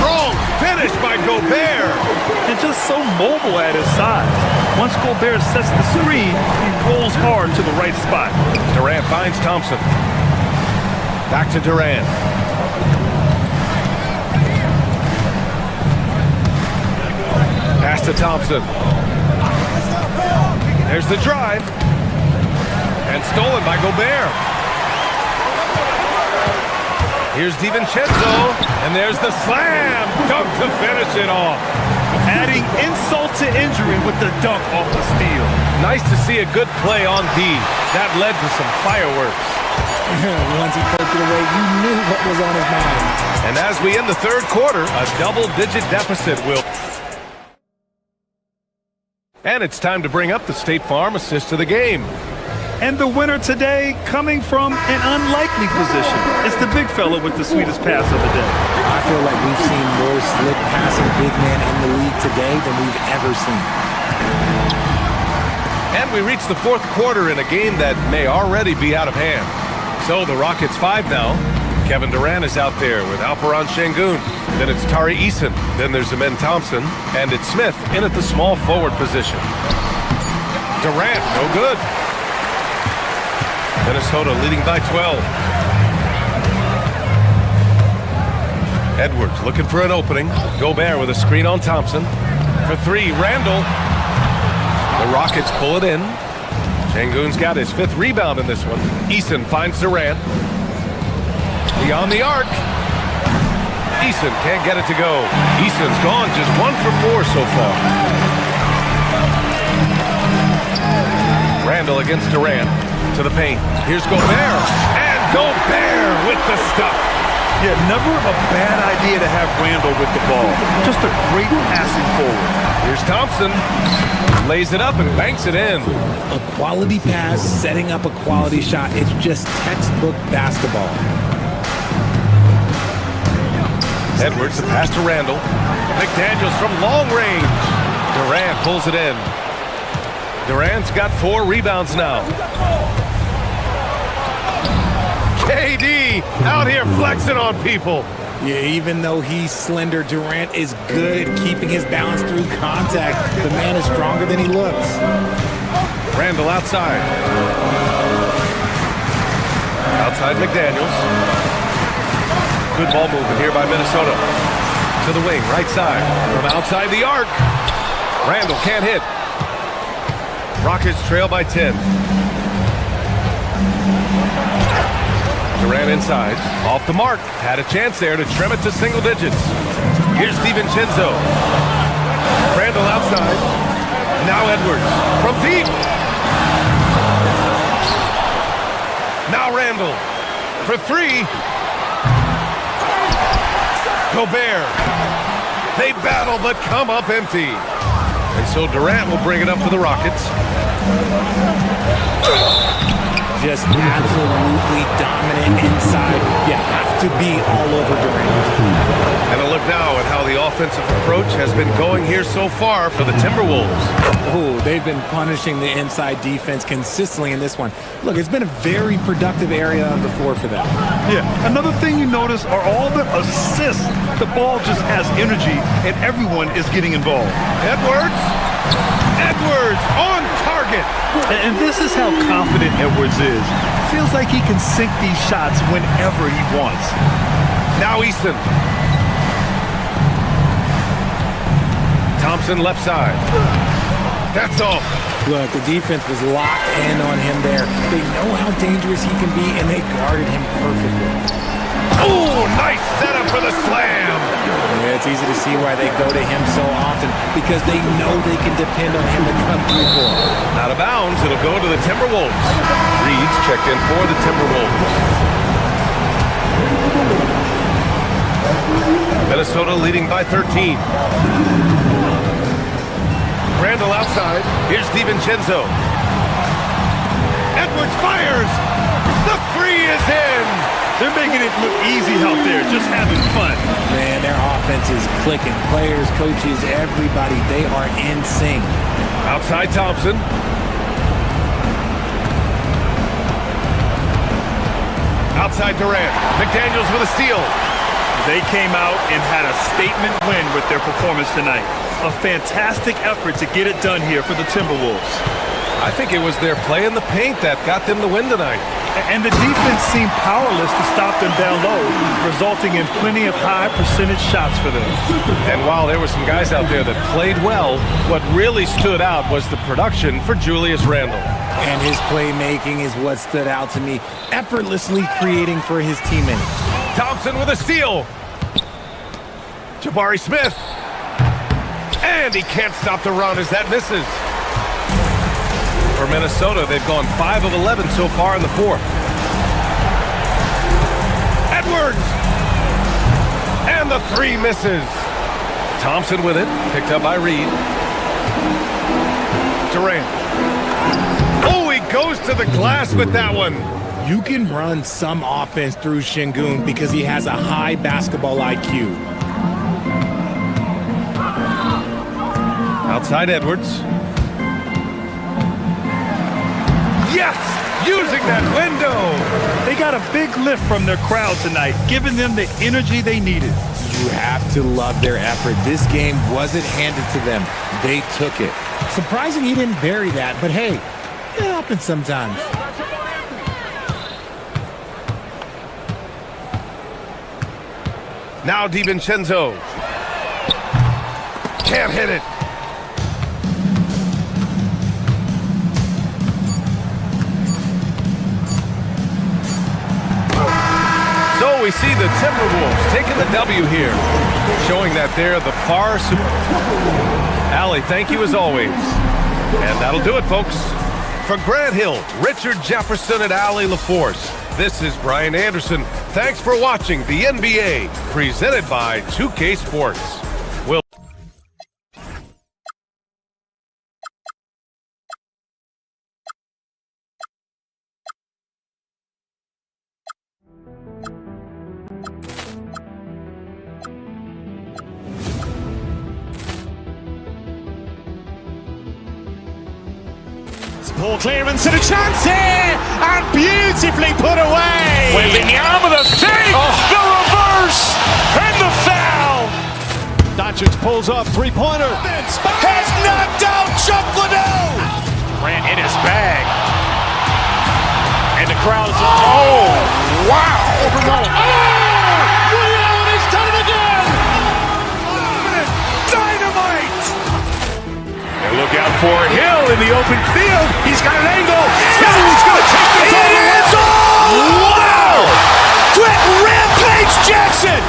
Strong finish by Gobert. And just so mobile at his size. Once Gobert sets the screen, he rolls hard to the right spot. Durant finds Thompson. Back to Durant. Pass to Thompson. There's the drive. And stolen by Gobert. Here's DiVincenzo. And there's the slam. Dunk to finish it off. Adding insult to injury with the dunk off the steal. Nice to see a good play on D. That led to some fireworks. Once he poked it away, you knew what was on his mind. And as we end the third quarter, a double-digit deficit will... And it's time to bring up the State Farm assist of the game. And the winner today coming from an unlikely position. It's the big fella with the sweetest pass of the day. I feel like we've seen more slick passing big men in the league today than we've ever seen. And we reach the fourth quarter in a game that may already be out of hand. So the Rockets 5 now. Kevin Durant is out there with Alperen Şengün. Then it's Tari Eason. Then there's Amen Thompson. And it's Smith in at the small forward position. Durant, no good. Minnesota leading by 12. Edwards looking for an opening. Gobert with a screen on Thompson. For 3, Randall. The Rockets pull it in. Şengün's got his 5th rebound in this one. Eason finds Durant. Beyond the arc. Eason can't get it to go. Eason's gone just 1 for 4 so far. Randall against Durant. To the paint. Here's Gobert. And Gobert with the stuff. Yeah, never a bad idea to have Randall with the ball. Just a great passing forward. Here's Thompson. Lays it up and banks it in. A quality pass, setting up a quality shot. It's just textbook basketball. Edwards, the pass to Randall. McDaniels from long range. Durant pulls it in. Durant's got 4 rebounds now. KD out here flexing on people. Yeah, even though he's slender, Durant is good at keeping his balance through contact. The man is stronger than he looks. Randall outside. Outside McDaniels. Good ball movement here by Minnesota. To the wing, right side. From outside the arc. Randall can't hit. Rockets trail by 10. Durant inside. Off the mark. Had a chance there to trim it to single digits. Here's DiVincenzo. Randall outside. Now Edwards. From deep. Now Randall. For 3. Gobert. They battle but come up empty. And so Durant will bring it up for the Rockets. Just just absolutely dominant inside. You have to be all over Durant. And a look now at how the offensive approach has been going here so far for the Timberwolves. Oh, they've been punishing the inside defense consistently in this one. Look, it's been a very productive area of the floor for them. Yeah, another thing you notice are all the assists. The ball just has energy, and everyone is getting involved. Edwards on target. And this is how confident Edwards is. Feels like he can sink these shots whenever he wants. Now Easton. Thompson left side. That's off. Look, the defense was locked in on him there. They know how dangerous he can be, and they guarded him perfectly. Oh, nice setup for the slam. Yeah, it's easy to see why they go to him so often, because they know they can depend on him to come through for them. Out of bounds, it'll go to the Timberwolves. Reed's checked in for the Timberwolves. Minnesota leading by 13. Randall outside. Here's DiVincenzo. Edwards fires. The three is in. They're making it look easy out there, just having fun. Man, their offense is clicking. Players, coaches, everybody, they are in sync. Outside Thompson. Outside Durant. McDaniels with a steal. They came out and had a statement win with their performance tonight. A fantastic effort to get it done here for the Timberwolves. I think it was their play in the paint that got them the win tonight. And the defense seemed powerless to stop them down low, resulting in plenty of high percentage shots for them. And while there were some guys out there that played well, what really stood out was the production for Julius Randle. And his playmaking is what stood out to me, effortlessly creating for his teammates. Thompson with a steal. Jabari Smith. And he can't stop the run as that misses. For Minnesota, they've gone 5 of 11 so far in the fourth. Edwards! And the three misses. Thompson with it, picked up by Reed. Durant. Oh, he goes to the glass with that one. You can run some offense through Şengün because he has a high basketball IQ. Outside Edwards. Yes! Using that window! They got a big lift from their crowd tonight, giving them the energy they needed. You have to love their effort. This game wasn't handed to them. They took it. Surprising he didn't bury that, but hey, it happens sometimes. Now DiVincenzo. Can't hit it. So we see the Timberwolves taking the W here, showing that they're the far Allie, thank you as always. And that'll do it, folks. For Grant Hill, Richard Jefferson, and Allie LaForce, this is Brian Anderson. Thanks for watching the NBA, presented by 2K Sports. Ball clearance and a chance here, and beautifully put away. Wembanyama with a save, the reverse, and the foul. Doncic pulls up, three-pointer. Has knocked out Chuck Liddell. Grant in his bag. And the crowd is, oh, wow. Ray Allen has done it again. Dynamite. And look out for Hill in the open field. He's got an angle. He's going to take this all the way. Wow. Quick Rampage Jackson.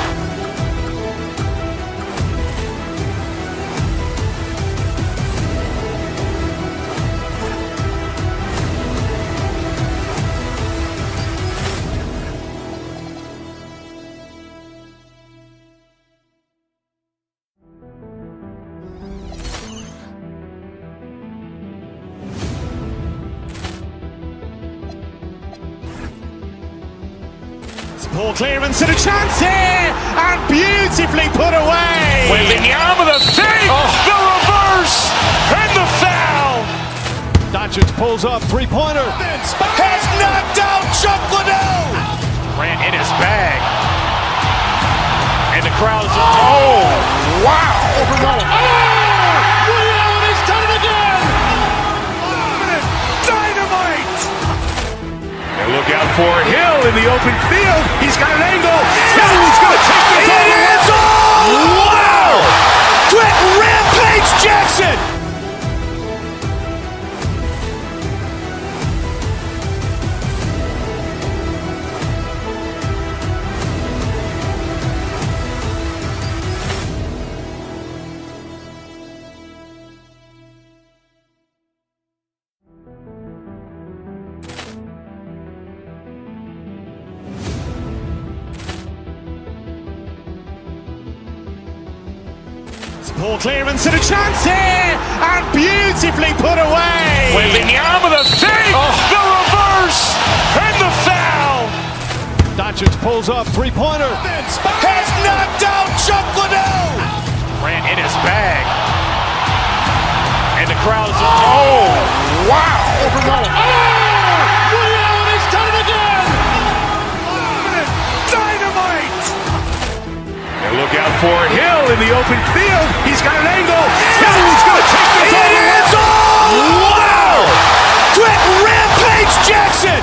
Ball clearance and a chance here, and beautifully put away. Wembanyama the fake, the reverse, and the foul. Doncic pulls up, three-pointer. Has knocked out Chuck Liddell. Ran in his bag. And the crowd is, oh, wow. Williams, he's done it again! Dynamite. And look out for Hill in the open field. He's got an angle. Hill's going to take this all the way. Wow! Quick Rampage Jackson. Ball clearance and a chance here, and beautifully put away. Wembanyama the fake, the reverse, and the foul. Doncic pulls up, three-pointer. Has knocked out Chuck Liddell. Ran in his bag. And the crowd is, oh, wow. Williams, he's done it again! Dynamite. And look out for Hill in the open field. He's got an angle. Hill's going to take this all the way. Wow. Quick Rampage Jackson.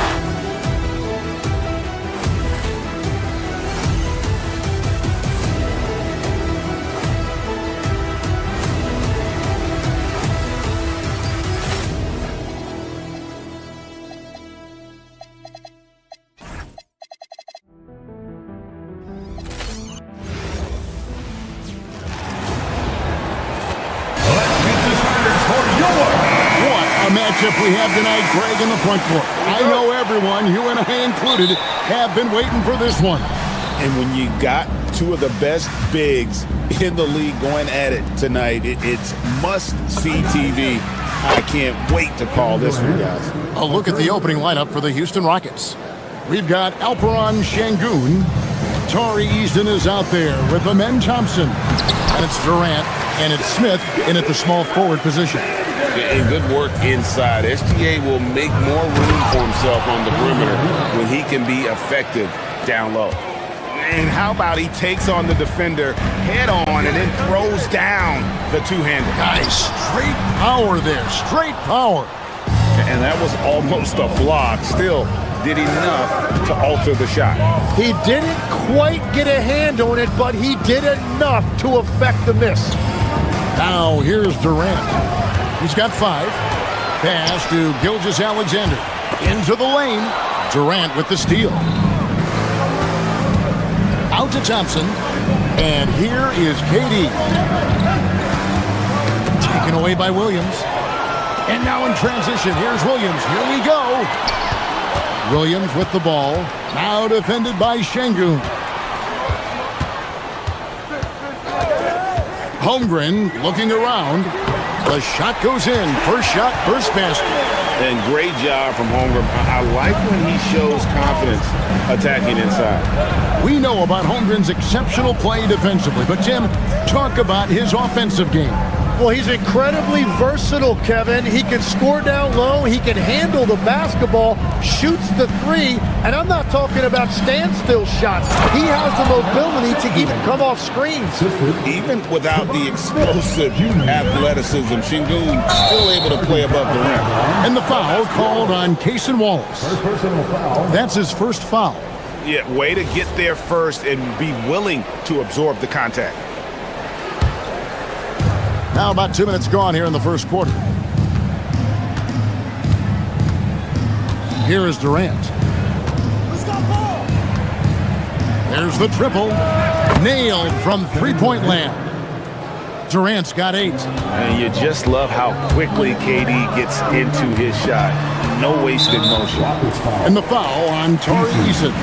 Matchup we have tonight, Greg in the front court. I know everyone, you and I included, have been waiting for this one. And when you got two of the best bigs in the league going at it tonight, it's must-see TV. I can't wait to call this one, guys. A look at the opening lineup for the Houston Rockets. We've got Alperen Şengün. Tari Easton is out there with Amen Thompson. And it's Durant, and it's Smith in at the small forward position. And good work inside. SGA will make more room for himself on the perimeter when he can be effective down low. And how about he takes on the defender head on and then throws down the two-hander. Nice straight power there, straight power. And that was almost a block. Still did enough to alter the shot. He didn't quite get a hand on it, but he did enough to affect the miss. Now here's Durant. He's got 5. Pass to Gilgeous-Alexander. Into the lane. Durant with the steal. Out to Thompson. And here is KD. Taken away by Williams. And now in transition, here's Williams. Here we go. Williams with the ball. Now defended by Şengün. Holmgren looking around. The shot goes in. First shot, first basket. And great job from Holmgren. I like when he shows confidence attacking inside. We know about Holmgren's exceptional play defensively, but Tim, talk about his offensive game. Well, he's incredibly versatile, Kevin. He can score down low. He can handle the basketball, shoots the three, and I'm not talking about standstill shots. He has the mobility to even come off screens. Even without the explosive athleticism, Şengün still able to play above the rim. And the foul called on Cason Wallace. That's his first foul. Yeah, way to get there first and be willing to absorb the contact. Now about 2 minutes gone here in the first quarter. Here is Durant. There's the triple. Nailed from three-point land. Durant's got 8. And you just love how quickly KD gets into his shot. No wasted motion. And the foul on Tari Easton.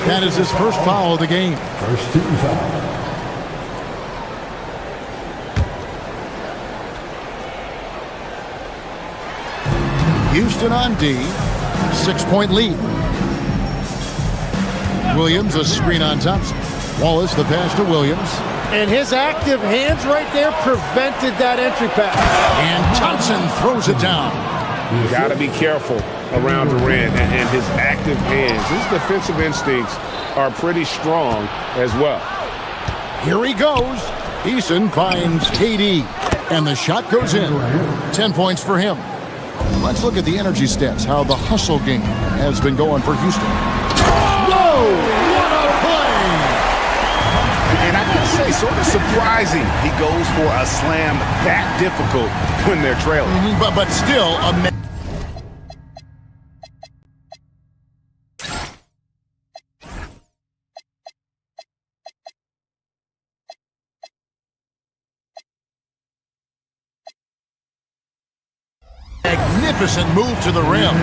That is his first foul of the game. First team foul. Houston on D, 6-point lead. Williams, a screen on Thompson. Wallace, the pass to Williams. And his active hands right there prevented that entry pass. And Thompson throws it down. Got to be careful around Durant and his active hands. His defensive instincts are pretty strong as well. Here he goes. Eason finds KD. And the shot goes in. 10 points for him. Let's look at the energy stats, how the hustle game has been going for Houston. Whoa! What a play! And I gotta say, sort of surprising he goes for a slam that difficult when they're trailing. But still, a magnificent move to the rim.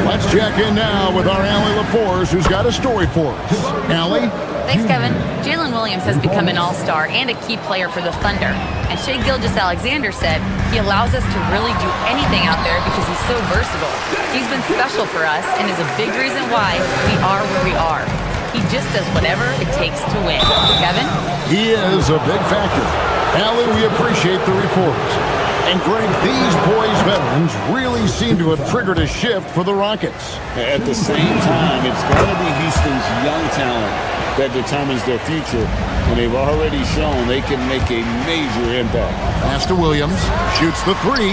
Let's check in now with our Allie LaForce, who's got a story for us. Allie? Thanks, Kevin. Jalen Williams has become an all-star and a key player for the Thunder. And Shai Gilgeous-Alexander said he allows us to really do anything out there because he's so versatile. He's been special for us and is a big reason why we are where we are. He just does whatever it takes to win. Kevin? He is a big factor. Allie, we appreciate the report. And Greg, these boys veterans really seem to have triggered a shift for the Rockets. At the same time, it's going to be Houston's young talent that determines their future, and they've already shown they can make a major impact. Pass to Williams, shoots the three.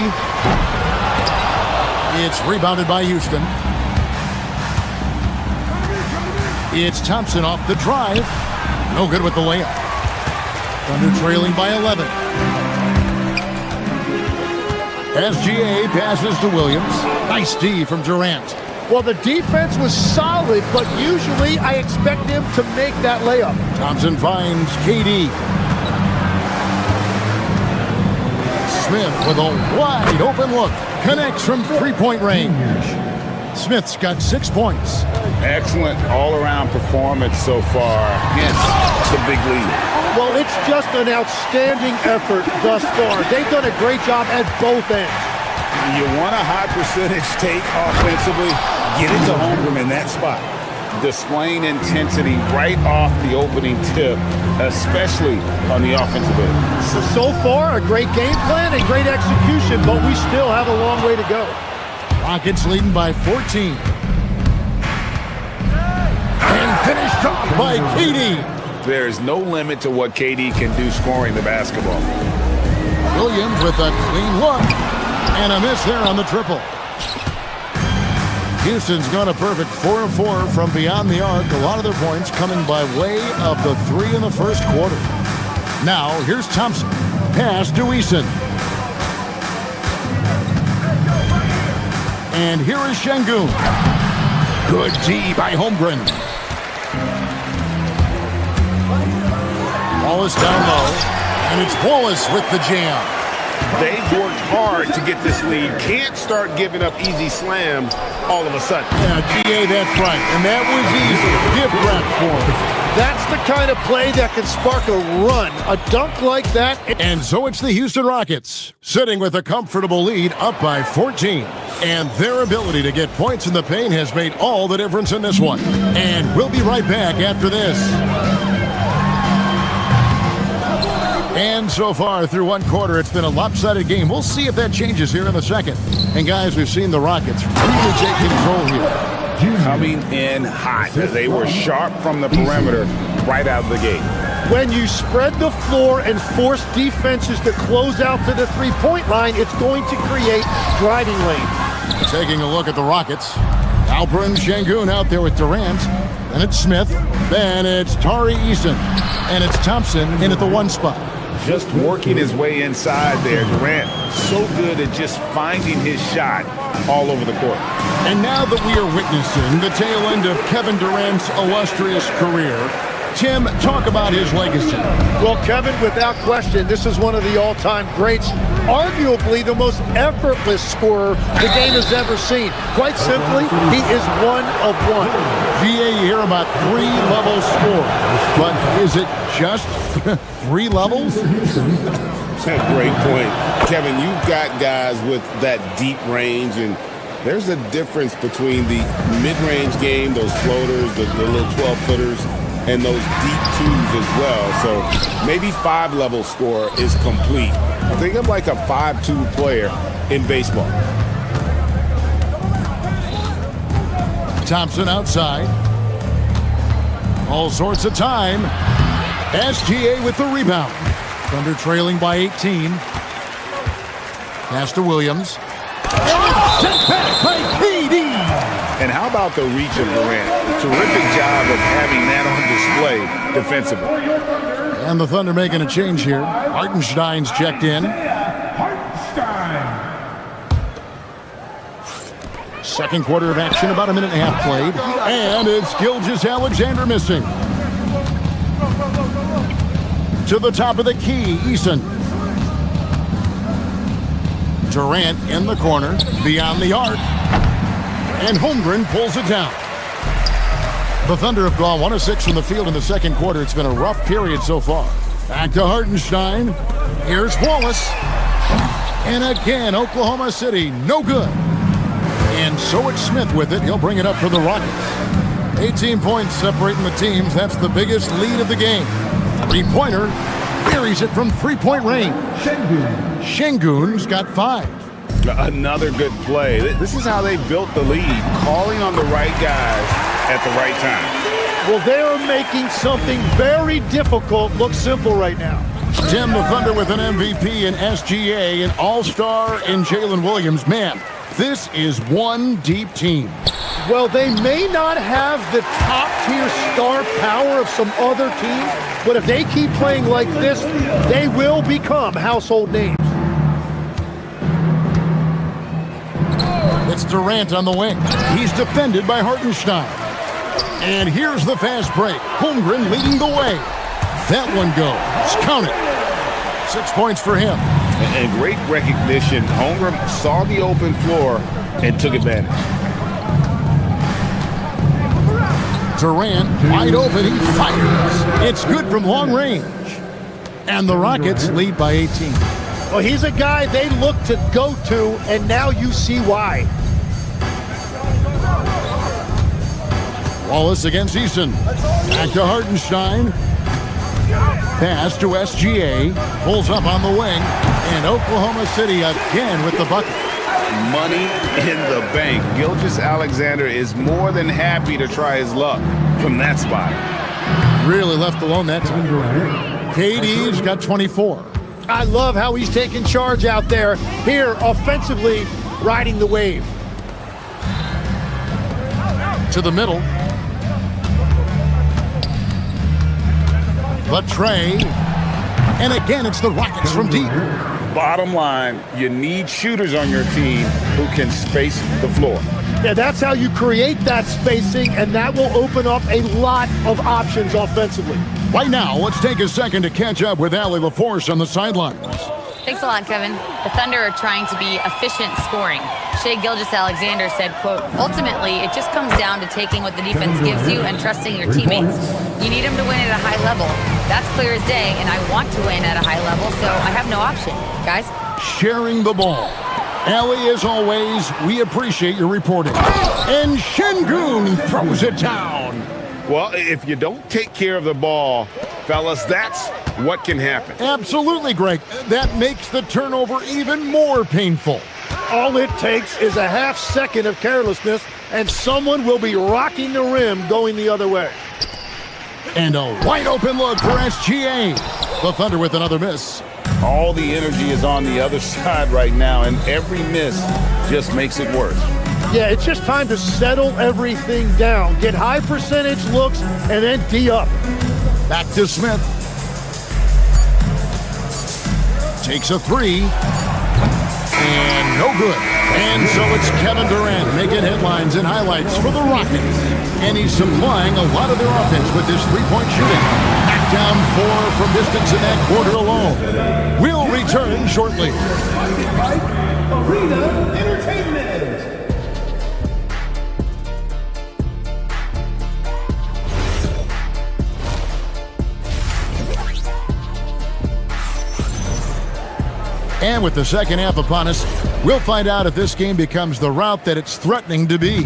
It's rebounded by Houston. It's Thompson off the drive. No good with the layup. Thunder trailing by 11. SGA passes to Williams. Nice D from Durant. Well, the defense was solid, but usually I expect him to make that layup. Thompson finds KD. Smith with a wide open look. Connects from three-point range. Smith's got 6 points. Excellent all-around performance so far. Hence the big lead. Well, it's just an outstanding effort thus far. They've done a great job at both ends. You want a high percentage take offensively, get it to Holmgren in that spot. Displaying intensity right off the opening tip, especially on the offensive end. So far, a great game plan and great execution, but we still have a long way to go. Rockets leading by 14. And finished off by KD. There is no limit to what KD can do scoring the basketball. Williams with a clean look. And a miss there on the triple. Houston's gone a perfect 4 of 4 from beyond the arc. A lot of their points coming by way of the 3 in the first quarter. Now, here's Thompson. Pass to Eason. And here is Şengün. Good D by Holmgren. Wallace down low. And it's Wallace with the jam. They've worked hard to get this lead. Can't start giving up easy slams all of a sudden. Yeah, GA, that's right. And that was easy. Gift wrap for him. That's the kind of play that can spark a run. A dunk like that. And so it's the Houston Rockets, sitting with a comfortable lead up by 14. And their ability to get points in the paint has made all the difference in this one. And we'll be right back after this. And so far, through one quarter, it's been a lopsided game. We'll see if that changes here in the second. And guys, we've seen the Rockets really take control here. Coming in hot as they were sharp from the perimeter right out of the gate. When you spread the floor and force defenses to close out to the three-point line, it's going to create driving lanes. Taking a look at the Rockets. Alperen Şengün out there with Durant. Then it's Smith. Then it's Tari Eason. And it's Thompson in at the one spot. Just working his way inside there. Durant so good at just finding his shot all over the court. And now that we are witnessing the tail end of Kevin Durant's illustrious career, Tim, talk about his legacy. Well, Kevin, without question, this is one of the all-time greats, arguably the most effortless scorer the game has ever seen. Quite simply, he is one of one. GA, you hear about 3-level score, but is it just 3 levels? That's a great point. Kevin, you've got guys with that deep range and There's a difference between the mid-range game, those floaters, the little 12-footers, and those deep twos as well. So maybe 5-level score is complete. Think of like a 5-2 player in baseball. Thompson outside. All sorts of time. SGA with the rebound. Thunder trailing by 18. Pass to Williams. Sent back by KD. And how about the reach of Durant? Terrific job of having that on display defensively. And the Thunder making a change here. Hartenstein's checked in. Second quarter of action, about a minute and a half played. And it's Gilgeous-Alexander missing. To the top of the key, Eason. Durant in the corner, beyond the arc. And Holmgren pulls it down. The Thunder have gone 1 of 6 from the field in the second quarter. It's been a rough period so far. Back to Hartenstein. Here's Wallace. And again, Oklahoma City, no good. And so it's Smith with it. He'll bring it up for the Rockets. 18 points separating the teams. That's the biggest lead of the game. Three-pointer. Buries it from three-point range. Şengün's got 5. Another good play. This is how they built the lead, calling on the right guys at the right time. Well, they are making something very difficult look simple right now. Tim, the Thunder with an MVP in SGA, an all-star in Jalen Williams. Man, this is one deep team. Well, they may not have the top-tier star power of some other teams, but if they keep playing like this, they will become household names. It's Durant on the wing. He's defended by Hartenstein. And here's the fast break. Holmgren leading the way. That one goes. Count it. 6 points for him. And great recognition. Holmgren saw the open floor and took advantage. Durant wide open. He fires. It's good from long range. And the Rockets lead by 18. Well, he's a guy they look to go to, and now you see why. Wallace against Eason. Back to Hartenstein. Pass to SGA. Pulls up on the wing. And Oklahoma City again with the bucket. Money in the bank. Gilgeous-Alexander is more than happy to try his luck from that spot. Really left alone that time. KD's got 24. I love how he's taking charge out there. Here, offensively, riding the wave. To the middle. The tray. And again, it's the Rockets from deep. Bottom line, you need shooters on your team who can space the floor. Yeah, that's how you create that spacing, and that will open up a lot of options offensively. Right now, let's take a second to catch up with Allie LaForce on the sidelines. Thanks a lot, Kevin. The Thunder are trying to be efficient scoring. Shai Gilgeous-Alexander said, quote, ultimately, it just comes down to taking what the defense gives you and trusting your teammates. You need them to win at a high level. That's clear as day, and I want to win at a high level, so I have no option. Guys? Sharing the ball. Allie, as always, we appreciate your reporting. And Şengün throws it down. Well, if you don't take care of the ball, fellas, that's what can happen. Absolutely, Greg. That makes the turnover even more painful. All it takes is a half second of carelessness, and someone will be rocking the rim going the other way. And a wide open look for SGA. The Thunder with another miss. All the energy is on the other side right now, and every miss just makes it worse. Yeah, it's just time to settle everything down. Get high percentage looks, and then D up. Back to Smith. Takes a three. And no good. And so it's Kevin Durant making headlines and highlights for the Rockets. And he's supplying a lot of their offense with his three-point shooting. Back down 4 from distance in that quarter alone. We'll return shortly. Arena Entertainment. And with the second half upon us, we'll find out if this game becomes the route that it's threatening to be.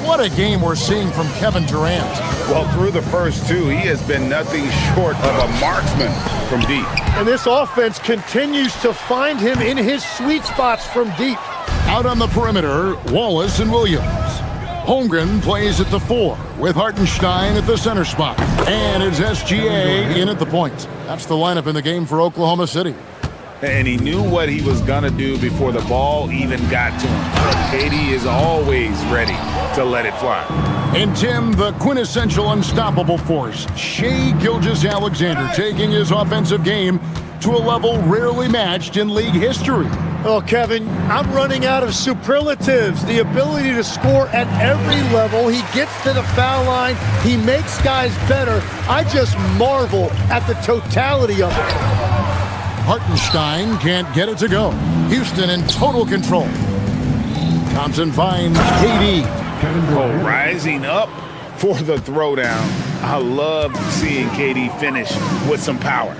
What a game we're seeing from Kevin Durant. Well, through the first two, he has been nothing short of a marksman from deep. And this offense continues to find him in his sweet spots from deep. Out on the perimeter, Wallace and Williams. Holmgren plays at the 4 with Hartenstein at the center spot. And it's SGA in at the point. That's the lineup in the game for Oklahoma City. And he knew what he was going to do before the ball even got to him. KD is always ready to let it fly. And Tim, the quintessential unstoppable force, Shai Gilgeous-Alexander, taking his offensive game to a level rarely matched in league history. Oh, Kevin, I'm running out of superlatives. The ability to score at every level. He gets to the foul line. He makes guys better. I just marvel at the totality of it. Hartenstein can't get it to go. Houston in total control. Thompson finds KD. Rising up for the throwdown. I love seeing KD finish with some power.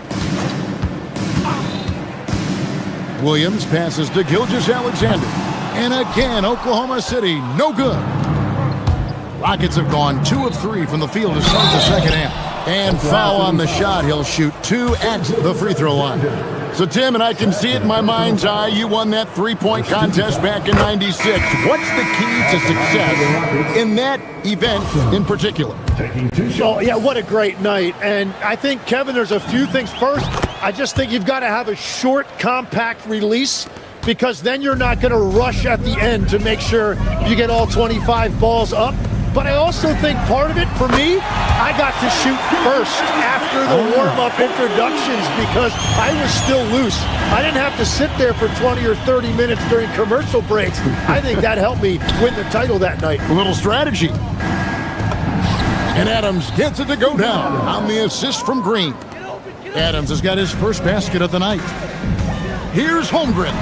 Williams passes to Gilgeous-Alexander. And again, Oklahoma City, no good. Rockets have gone 2 of 3 from the field to start the second half. And foul on the shot. He'll shoot 2 at the free throw line. So, Tim, and I can see it in my mind's eye, you won that three-point contest back in '96. What's the key to success in that event in particular? Oh, yeah, what a great night. And I think, Kevin, there's a few things. First, I just think you've got to have a short, compact release, because then you're not going to rush at the end to make sure you get all 25 balls up. But I also think part of it, for me, I got to shoot first after the warm-up introductions because I was still loose. I didn't have to sit there for 20 or 30 minutes during commercial breaks. I think that helped me win the title that night. A little strategy. And Adams gets it to go down on the assist from Green. Adams has got his first basket of the night. Here's Holmgren.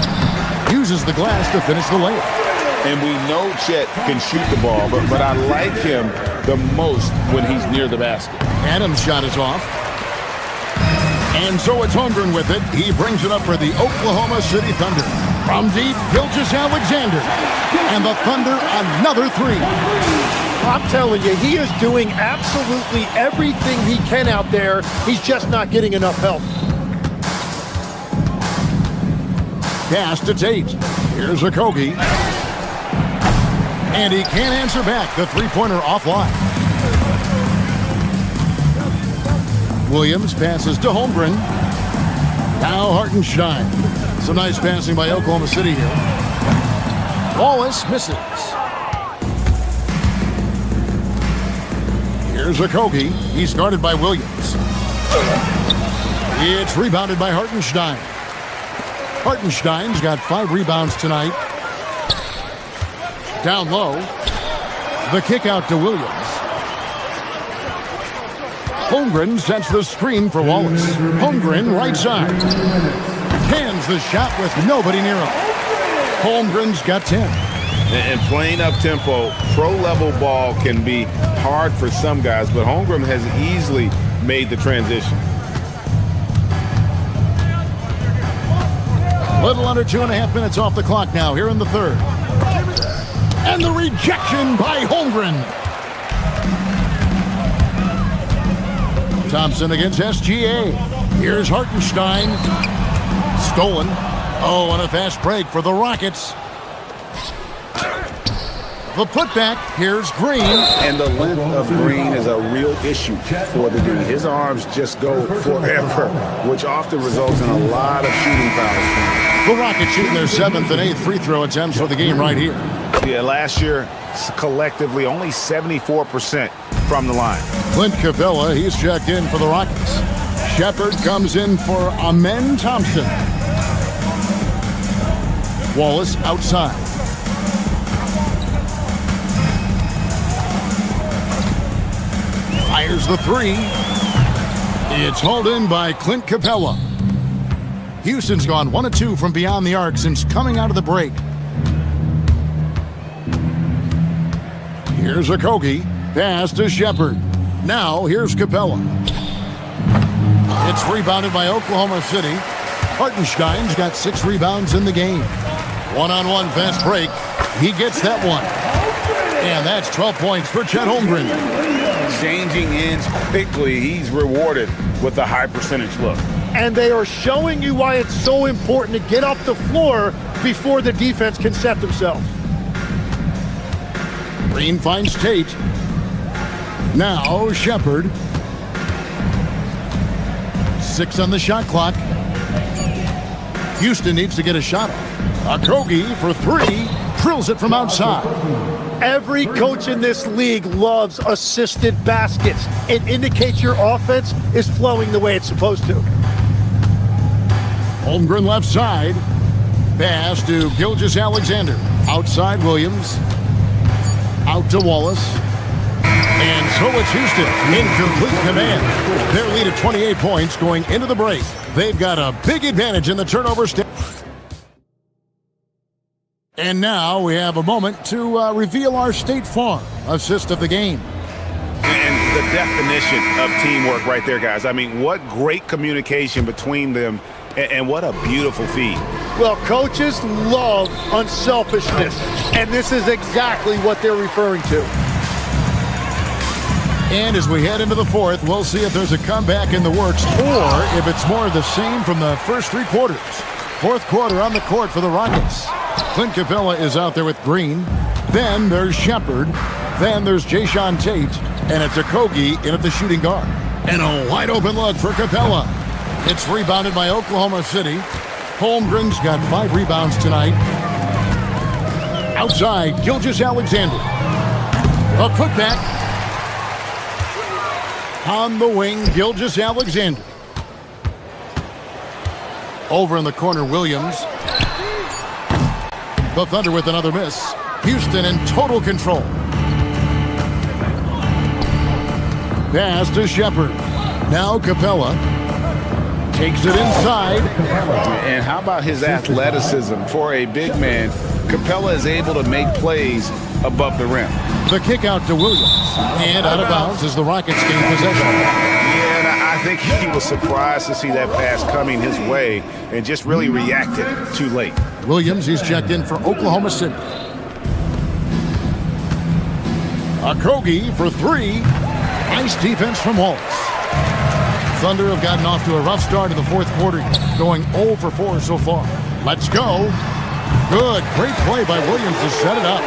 Uses the glass to finish the layup. And we know Chet can shoot the ball, but I like him the most when he's near the basket. Adams' shot is off. And so it's Holmgren with it. He brings it up for the Oklahoma City Thunder. From deep, Gilgeous-Alexander. And the Thunder, another 3. I'm telling you, he is doing absolutely everything he can out there. He's just not getting enough help. Pass to Tate. Here's Okogie. And he can't answer back. The three-pointer offline. Williams passes to Holmgren. Now Hartenstein. Some nice passing by Oklahoma City here. Wallace misses. Here's Okogie. He's guarded by Williams. It's rebounded by Hartenstein. Hartenstein's got 5 rebounds tonight. Down low. The kick out to Williams. Holmgren sets the screen for Wallace. Holmgren right side. Cans the shot with nobody near him. Holmgren's got 10. And playing up-tempo, pro-level ball can be hard for some guys, but Holmgren has easily made the transition. Little under 2.5 minutes off the clock now here in the third. And the rejection by Holmgren. Thompson against SGA. Here's Hartenstein. Stolen. Oh, and a fast break for the Rockets. The putback. Here's Green. And the length of Green is a real issue for the dude. His arms just go forever, which often results in a lot of shooting fouls. The Rockets shooting their 7th and 8th free throw attempts for the game right here. Yeah, last year, collectively, only 74% from the line. Clint Capella, he's checked in for the Rockets. Shepard comes in for Amen Thompson. Wallace outside. Fires the 3. It's hauled in by Clint Capella. Houston's gone 1 of 2 from beyond the arc since coming out of the break. Here's Okogie. Pass to Shepard. Now here's Capella. It's rebounded by Oklahoma City. Hartenstein's got 6 rebounds in the game. One-on-one fast break. He gets that one. And that's 12 points for Chet Holmgren. Changing ends quickly. He's rewarded with a high percentage look. And they are showing you why it's so important to get up the floor before the defense can set themselves. Green finds Tate. Now Shepard. 6 on the shot clock. Houston needs to get a shot off. Okogie for 3. Drills it from outside. Every coach in this league loves assisted baskets. It indicates your offense is flowing the way it's supposed to. Holmgren left side. Pass to Gilgeous-Alexander. Outside Williams. Out to Wallace. And so it's Houston in complete command. Their lead at 28 points going into the break. They've got a big advantage in the turnover state. And now we have a moment to reveal our State Farm assist of the game. And the definition of teamwork right there, guys. I mean, what great communication between them, and what a beautiful feed. Well, coaches love unselfishness, and this is exactly what they're referring to. And as we head into the fourth, we'll see if there's a comeback in the works or if it's more of the same from the first 3 quarters. Fourth quarter on the court for the Rockets. Clint Capella is out there with Green. Then there's Shepard. Then there's Jayshawn Tate. And it's Okogie in at the shooting guard. And a wide open look for Capella. It's rebounded by Oklahoma City. Holmgren's got 5 rebounds tonight. Outside, Gilgeous-Alexander. A putback. On the wing, Gilgeous-Alexander. Over in the corner, Williams. The Thunder with another miss. Houston in total control. Pass to Shepard. Now Capella. Takes it inside. And how about his athleticism for a big man? Capella is able to make plays above the rim. The kick out to Williams. And out of bounds as the Rockets gain possession. Yeah, and I think he was surprised to see that pass coming his way and just really reacted too late. Williams, he's checked in for Oklahoma City. Okogie for 3. Nice defense from Wallace. Thunder have gotten off to a rough start in the fourth quarter, going 0 for 4 so far. Let's go. Good, great play by Williams to set it up.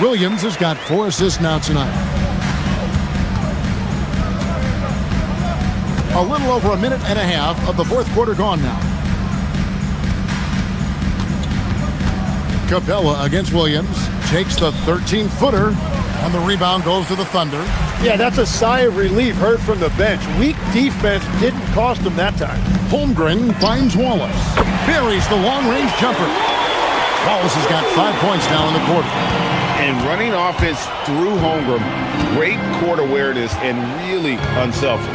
Williams has got 4 assists now tonight. A little over a minute and a half of the fourth quarter gone now. Capella against Williams. Takes the 13-footer, and the rebound goes to the Thunder. Yeah, that's a sigh of relief heard from the bench. Weak defense didn't cost them that time. Holmgren finds Wallace. Buries the long-range jumper. Wallace has got 5 points now in the quarter. And running offense through Holmgren, great court awareness and really unselfish.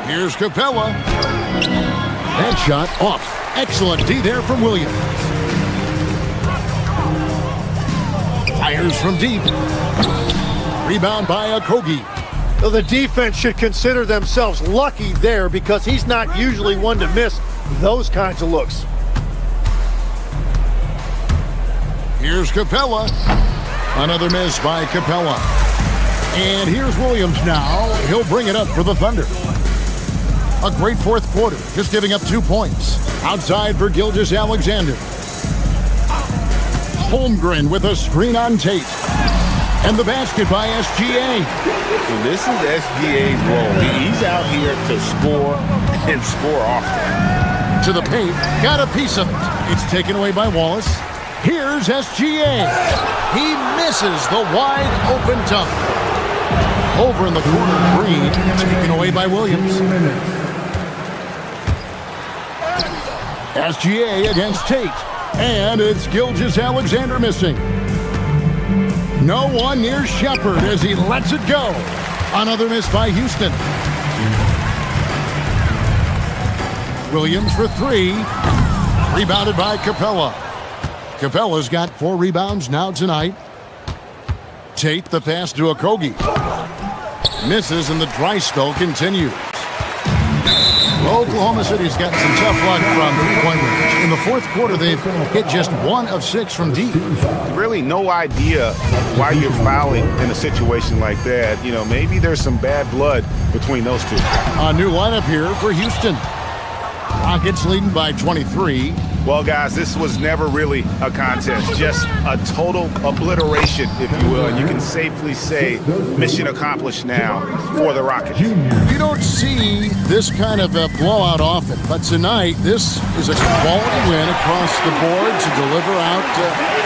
Here's Capella. That shot off. Excellent D there from Williams. Fires from deep. Rebound by Okogie. Well, the defense should consider themselves lucky there because he's not usually one to miss those kinds of looks. Here's Capella. Another miss by Capella. And here's Williams now. He'll bring it up for the Thunder. A great fourth quarter, just giving up 2 points. Outside for Gilgeous-Alexander. Holmgren with a screen on Tate. And the basket by SGA. And this is SGA's role. He's out here to score and score often. To the paint, got a piece of it. It's taken away by Wallace. Here's SGA. He misses the wide open dunk. Over in the corner, Green, taken away by Williams. SGA against Tate. And it's Gilgeous-Alexander missing. No one near Shepard as he lets it go. Another miss by Houston. Williams for 3. Rebounded by Capella. Capella's got 4 rebounds now tonight. Tate the pass to Okogie. Misses and the dry spell continues. Oklahoma City's gotten some tough luck from three-point range. In the fourth quarter, they've hit just 1 of 6 from deep. Really no idea why you're fouling in a situation like that. You know, maybe there's some bad blood between those two. A new lineup here for Houston. Rockets leading by 23. Well, guys, this was never really a contest, just a total obliteration, if you will. And you can safely say mission accomplished now for the Rockets. You don't see this kind of a blowout often, but tonight this is a quality win across the board to deliver out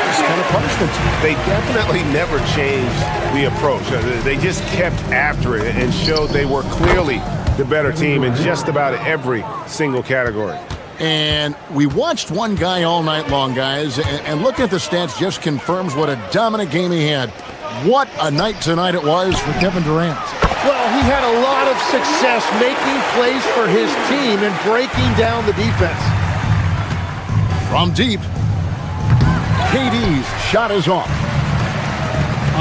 this kind of punishment. They definitely never changed the approach. They just kept after it and showed they were clearly the better team in just about every single category. And we watched one guy all night long, guys, and looking at the stats just confirms what a dominant game he had. What a night tonight it was for Kevin Durant. Well, he had a lot of success making plays for his team and breaking down the defense. From deep, KD's shot is off.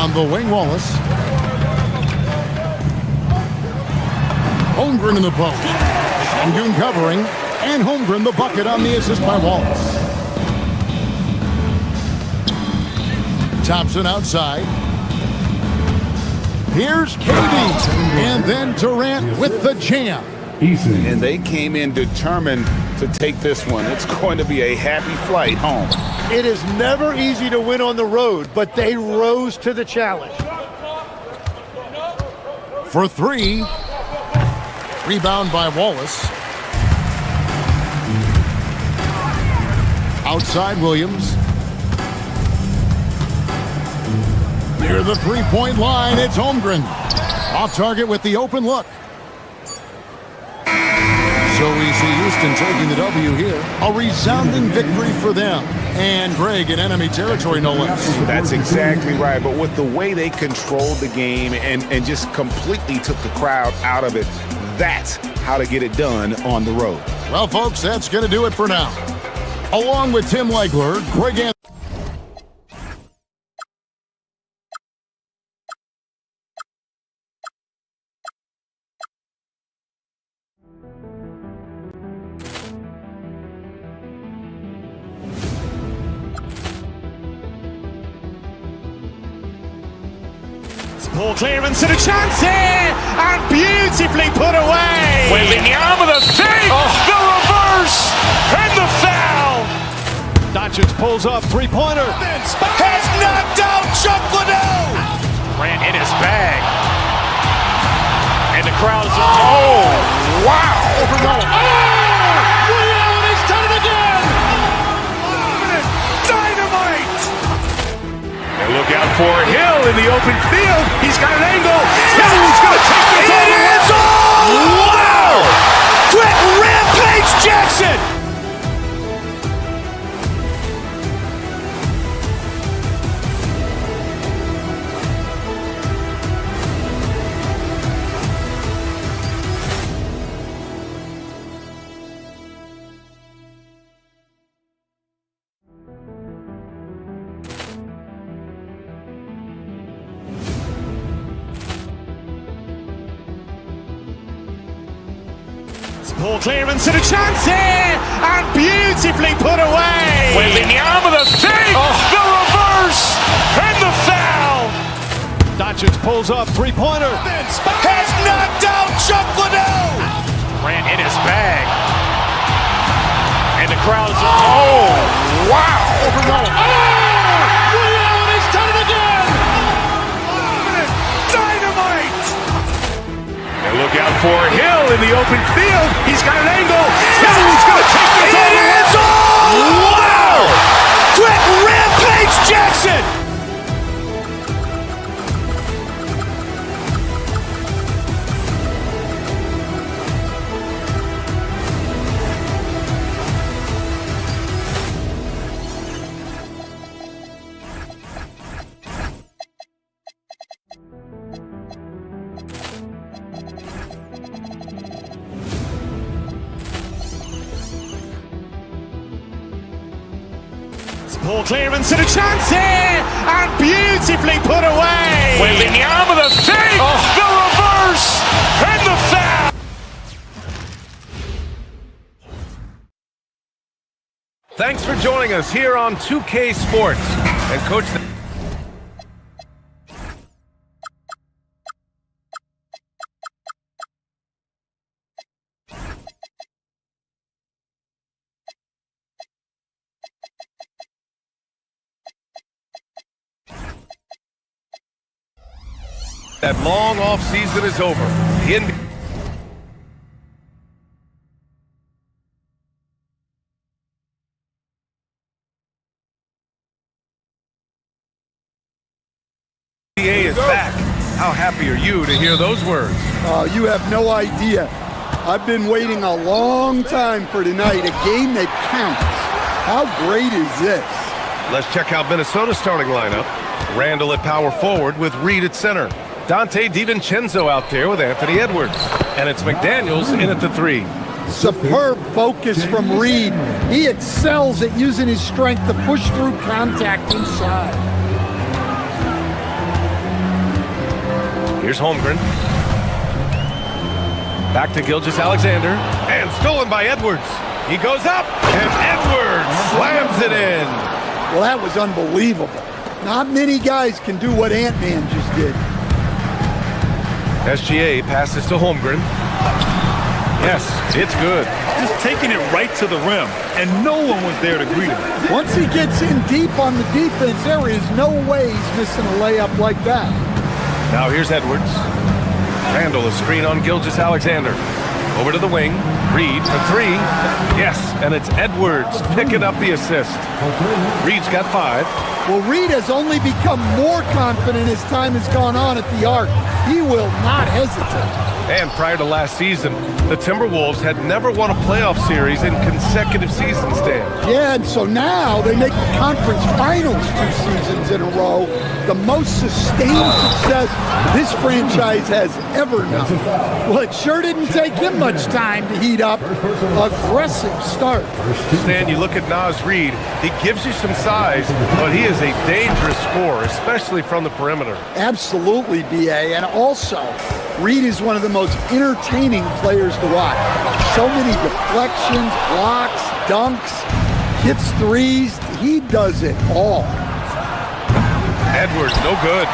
On the wing, Wallace. Holmgren in the post. Sengun covering. And Holmgren the bucket on the assist by Wallace. Thompson outside. Here's KD. And then Durant with the jam. And they came in determined to take this one. It's going to be a happy flight home. It is never easy to win on the road, but they rose to the challenge. For 3. Rebound by Wallace. Outside Williams. Near the three-point line, it's Holmgren. Off target with the open look. So we see Houston taking the W here. A resounding victory for them. And Greg in enemy territory, no less. That's exactly right. But with the way they controlled the game and just completely took the crowd out of it, that's how to get it done on the road. Well, folks, that's going to do it for now. Along with Tim Legler, Greg Anthony. Ball clearance and a chance here, and beautifully put away. Wembanyama the fake, the reverse, and the foul. Doncic pulls up, three-pointer. Has knocked out Chuck Liddell. Ran in his bag. And the crowd is, oh, wow. Williams has done it again. Dynamite. And look out for Hill in the open field. He's got an angle. Hill's going to take this all the way. Wow. Quick Rampage Jackson. Ball clearance and a chance here, and beautifully put away. Wembanyama the fake, the reverse, and the foul. Doncic pulls up, three-pointer. Has knocked out Chuck Liddell. Ran in his bag. And the crowd is, oh, wow. Williams has done it again. Dynamite. And look out for Hill in the open field. He's got an angle. Hill's going to take this all the way. Wow. Quick Rampage Jackson. Ball clearance and a chance here, and beautifully put away. Wembanyama the fake, the reverse, and the foul. thanks for joining us here on 2K Sports. And Coach... That long off season is over. The NBA is back. How happy are you to hear those words? You have no idea. I've been waiting a long time for tonight, a game that counts. How great is this? Let's check out Minnesota's starting lineup. Randall at power forward with Reed at center. Dante DiVincenzo out there with Anthony Edwards. And it's McDaniels in at the 3. Superb focus from Reed. He excels at using his strength to push through contact inside. Here's Holmgren. Back to Gilgeous-Alexander. And stolen by Edwards. He goes up, and Edwards slams it in. Well, that was unbelievable. Not many guys can do what Ant-Man just did. SGA passes to Holmgren. Yes, it's good. Just taking it right to the rim, and no one was there to greet him. Once he gets in deep on the defense, there is no way he's missing a layup like that. Now here's Edwards. Randall a screen on Gilgeous-Alexander. Over to the wing. Reed for 3. Yes, and it's Edwards picking up the assist. Reed's got 5. Well, Reed has only become more confident as time has gone on at the arc. He will not hesitate. And prior to last season, the Timberwolves had never won a playoff series in consecutive seasons, Dan. Yeah, and so now they make the conference finals 2 seasons in a row. The most sustained success this franchise has ever known. Well, it sure didn't take him much time to heat up. Aggressive start. Stan, you look at Naz Reid, he gives you some size, but he is a dangerous scorer, especially from the perimeter. Absolutely, B.A. And also, Reed is one of the most entertaining players to watch. So many deflections, blocks, dunks, hits threes. He does it all. Edwards, no good.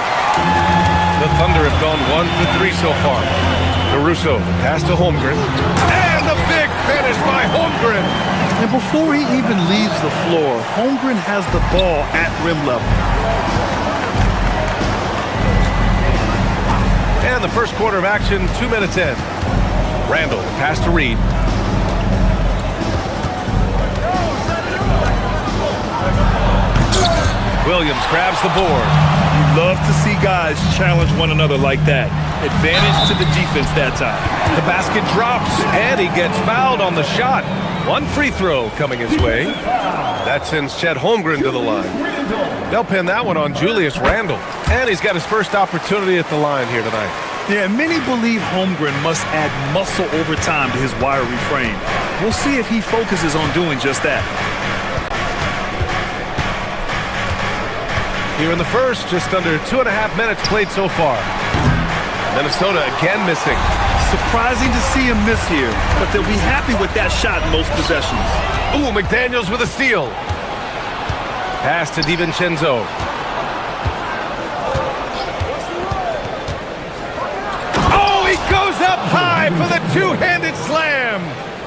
The Thunder have gone 1 for 3 so far. Caruso, pass to Holmgren. And the big finish by Holmgren. And before he even leaves the floor, Holmgren has the ball at rim level. And the first quarter of action, 2 minutes in. Randall, pass to Reed. Williams grabs the board. You love to see guys challenge one another like that. Advantage to the defense that time. The basket drops, and he gets fouled on the shot. 1 free throw coming his way. That sends Chet Holmgren to the line. They'll pin that one on Julius Randle. And he's got his first opportunity at the line here tonight. Yeah, many believe Holmgren must add muscle over time to his wiry frame. We'll see if he focuses on doing just that. Here in the first, just under 2.5 minutes played so far. Minnesota again missing. Surprising to see him miss here, but they'll be happy with that shot in most possessions. Ooh, McDaniels with a steal. Pass to DiVincenzo. Oh, he goes up high for the two-handed slam.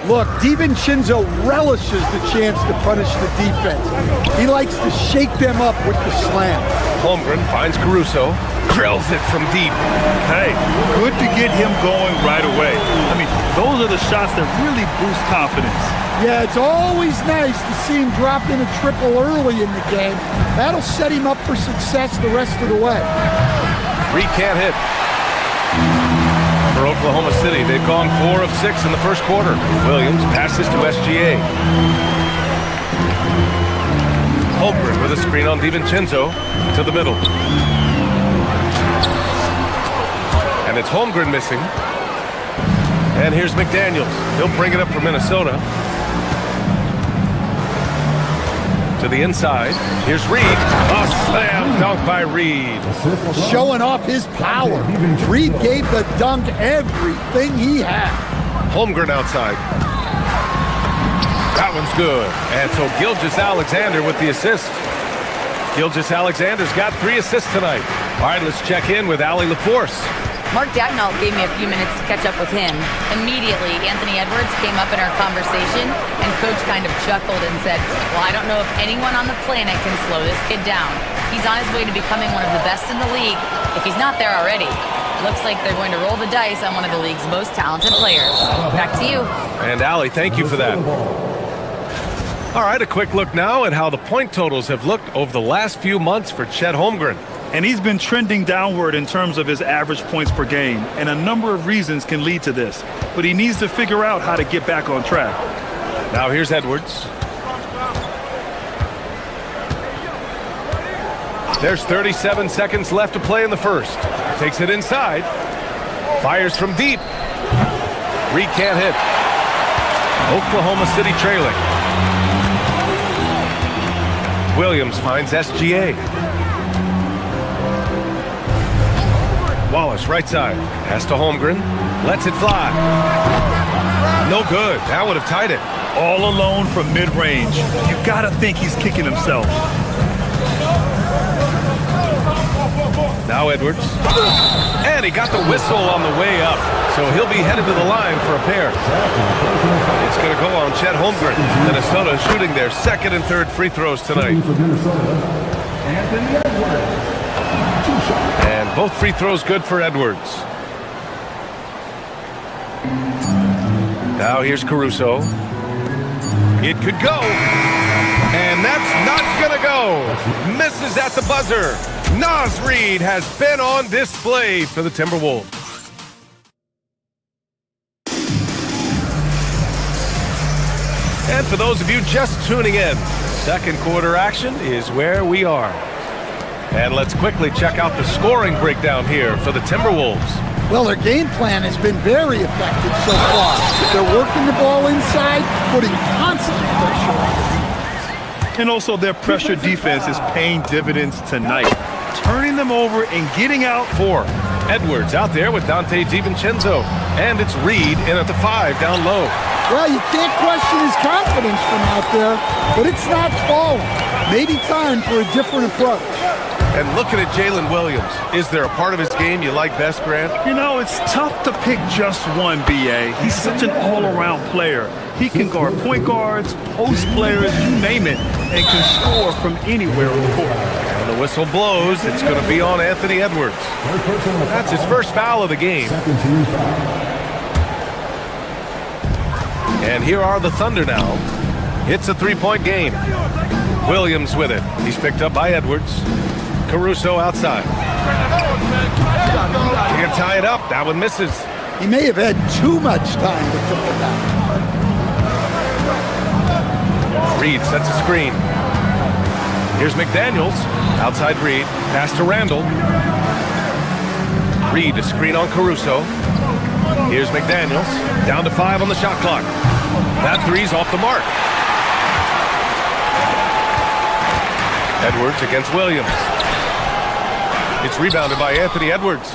Look, DiVincenzo relishes the chance to punish the defense. He likes to shake them up with the slam. Holmgren finds Caruso, drills it from deep. Hey, good to get him going right away. I mean, those are the shots that really boost confidence. Yeah, it's always nice to see him drop in a triple early in the game. That'll set him up for success the rest of the way. Reed can't hit. For Oklahoma City, they've gone 4 of 6 in the first quarter. Williams passes to SGA. Holmgren with a screen on DiVincenzo to the middle. And it's Holmgren missing. And here's McDaniels. He'll bring it up for Minnesota. To the inside. Here's Reed. A slam dunk by Reed. Showing off his power. Reed gave the dunk everything he had. Holmgren outside. That one's good. And so Gilgeous-Alexander with the assist. Gilgeous-Alexander's got 3 assists tonight. All right, let's check in with Allie LaForce. Mark Daigneault gave me a few minutes to catch up with him. Immediately, Anthony Edwards came up in our conversation, and Coach kind of chuckled and said, well, I don't know if anyone on the planet can slow this kid down. He's on his way to becoming one of the best in the league, if he's not there already. Looks like they're going to roll the dice on one of the league's most talented players. Back to you. And Allie, thank you for that. All right, a quick look now at how the point totals have looked over the last few months for Chet Holmgren. And he's been trending downward in terms of his average points per game, and a number of reasons can lead to this. But he needs to figure out how to get back on track. Now here's Edwards. There's 37 seconds left to play in the first. Takes it inside. Fires from deep. Reed can't hit. Oklahoma City trailing. Williams finds SGA. Wallace, right side. Pass to Holmgren. Lets it fly. No good. That would have tied it. All alone from mid-range. You've got to think he's kicking himself. Now Edwards. And he got the whistle on the way up. So he'll be headed to the line for a pair. It's going to go on Chet Holmgren. Minnesota shooting their second and third free throws tonight. And both free throws good for Edwards. Now here's Caruso. It could go. And that's not going to go. Misses at the buzzer. Naz Reid has been on display for the Timberwolves. And for those of you just tuning in, second quarter action is where we are. And let's quickly check out the scoring breakdown here for the Timberwolves. Well, their game plan has been very effective so far. They're working the ball inside, putting constant pressure on the defense. And also their pressure defense is paying dividends tonight. Turning them over and getting out. 4. Edwards out there with Dante DiVincenzo. And it's Reed in at the 5 down low. Well, you can't question his confidence from out there, but it's not falling. Maybe time for a different approach. And looking at Jalen Williams, is there a part of his game you like best, Grant? You know, it's tough to pick just one, BA. He's such an all-around player. He can guard point guards, post players, you name it, and can score from anywhere on the court. When the whistle blows, it's going to be on Anthony Edwards. That's his first foul of the game. And here are the Thunder now. It's a three-point game. Williams with it. He's picked up by Edwards. Caruso outside. Can't tie it up. That one misses. He may have had too much time to think about it. Reed sets a screen. Here's McDaniels. Outside Reed. Pass to Randall. Reed, a screen on Caruso. Here's McDaniels. Down to 5 on the shot clock. That three's off the mark. Edwards against Williams. It's rebounded by Anthony Edwards.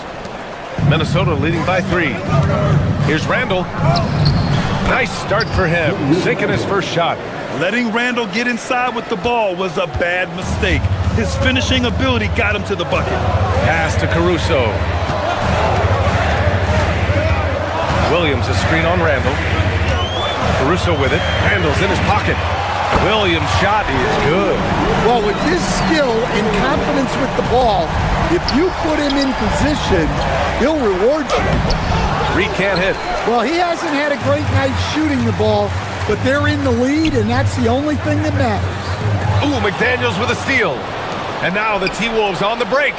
Minnesota leading by 3. Here's Randall. Nice start for him, sinking his first shot. Letting Randall get inside with the ball was a bad mistake. His finishing ability got him to the bucket. Pass to Caruso. Williams a screen on Randall. Caruso with it. Randall's in his pocket. Williams' shot is good. Well, with his skill and confidence with the ball, if you put him in position, he'll reward you. Reed can't hit. Well, he hasn't had a great night shooting the ball, but they're in the lead, and that's the only thing that matters. Ooh, McDaniels with a steal. And now the T-Wolves on the break.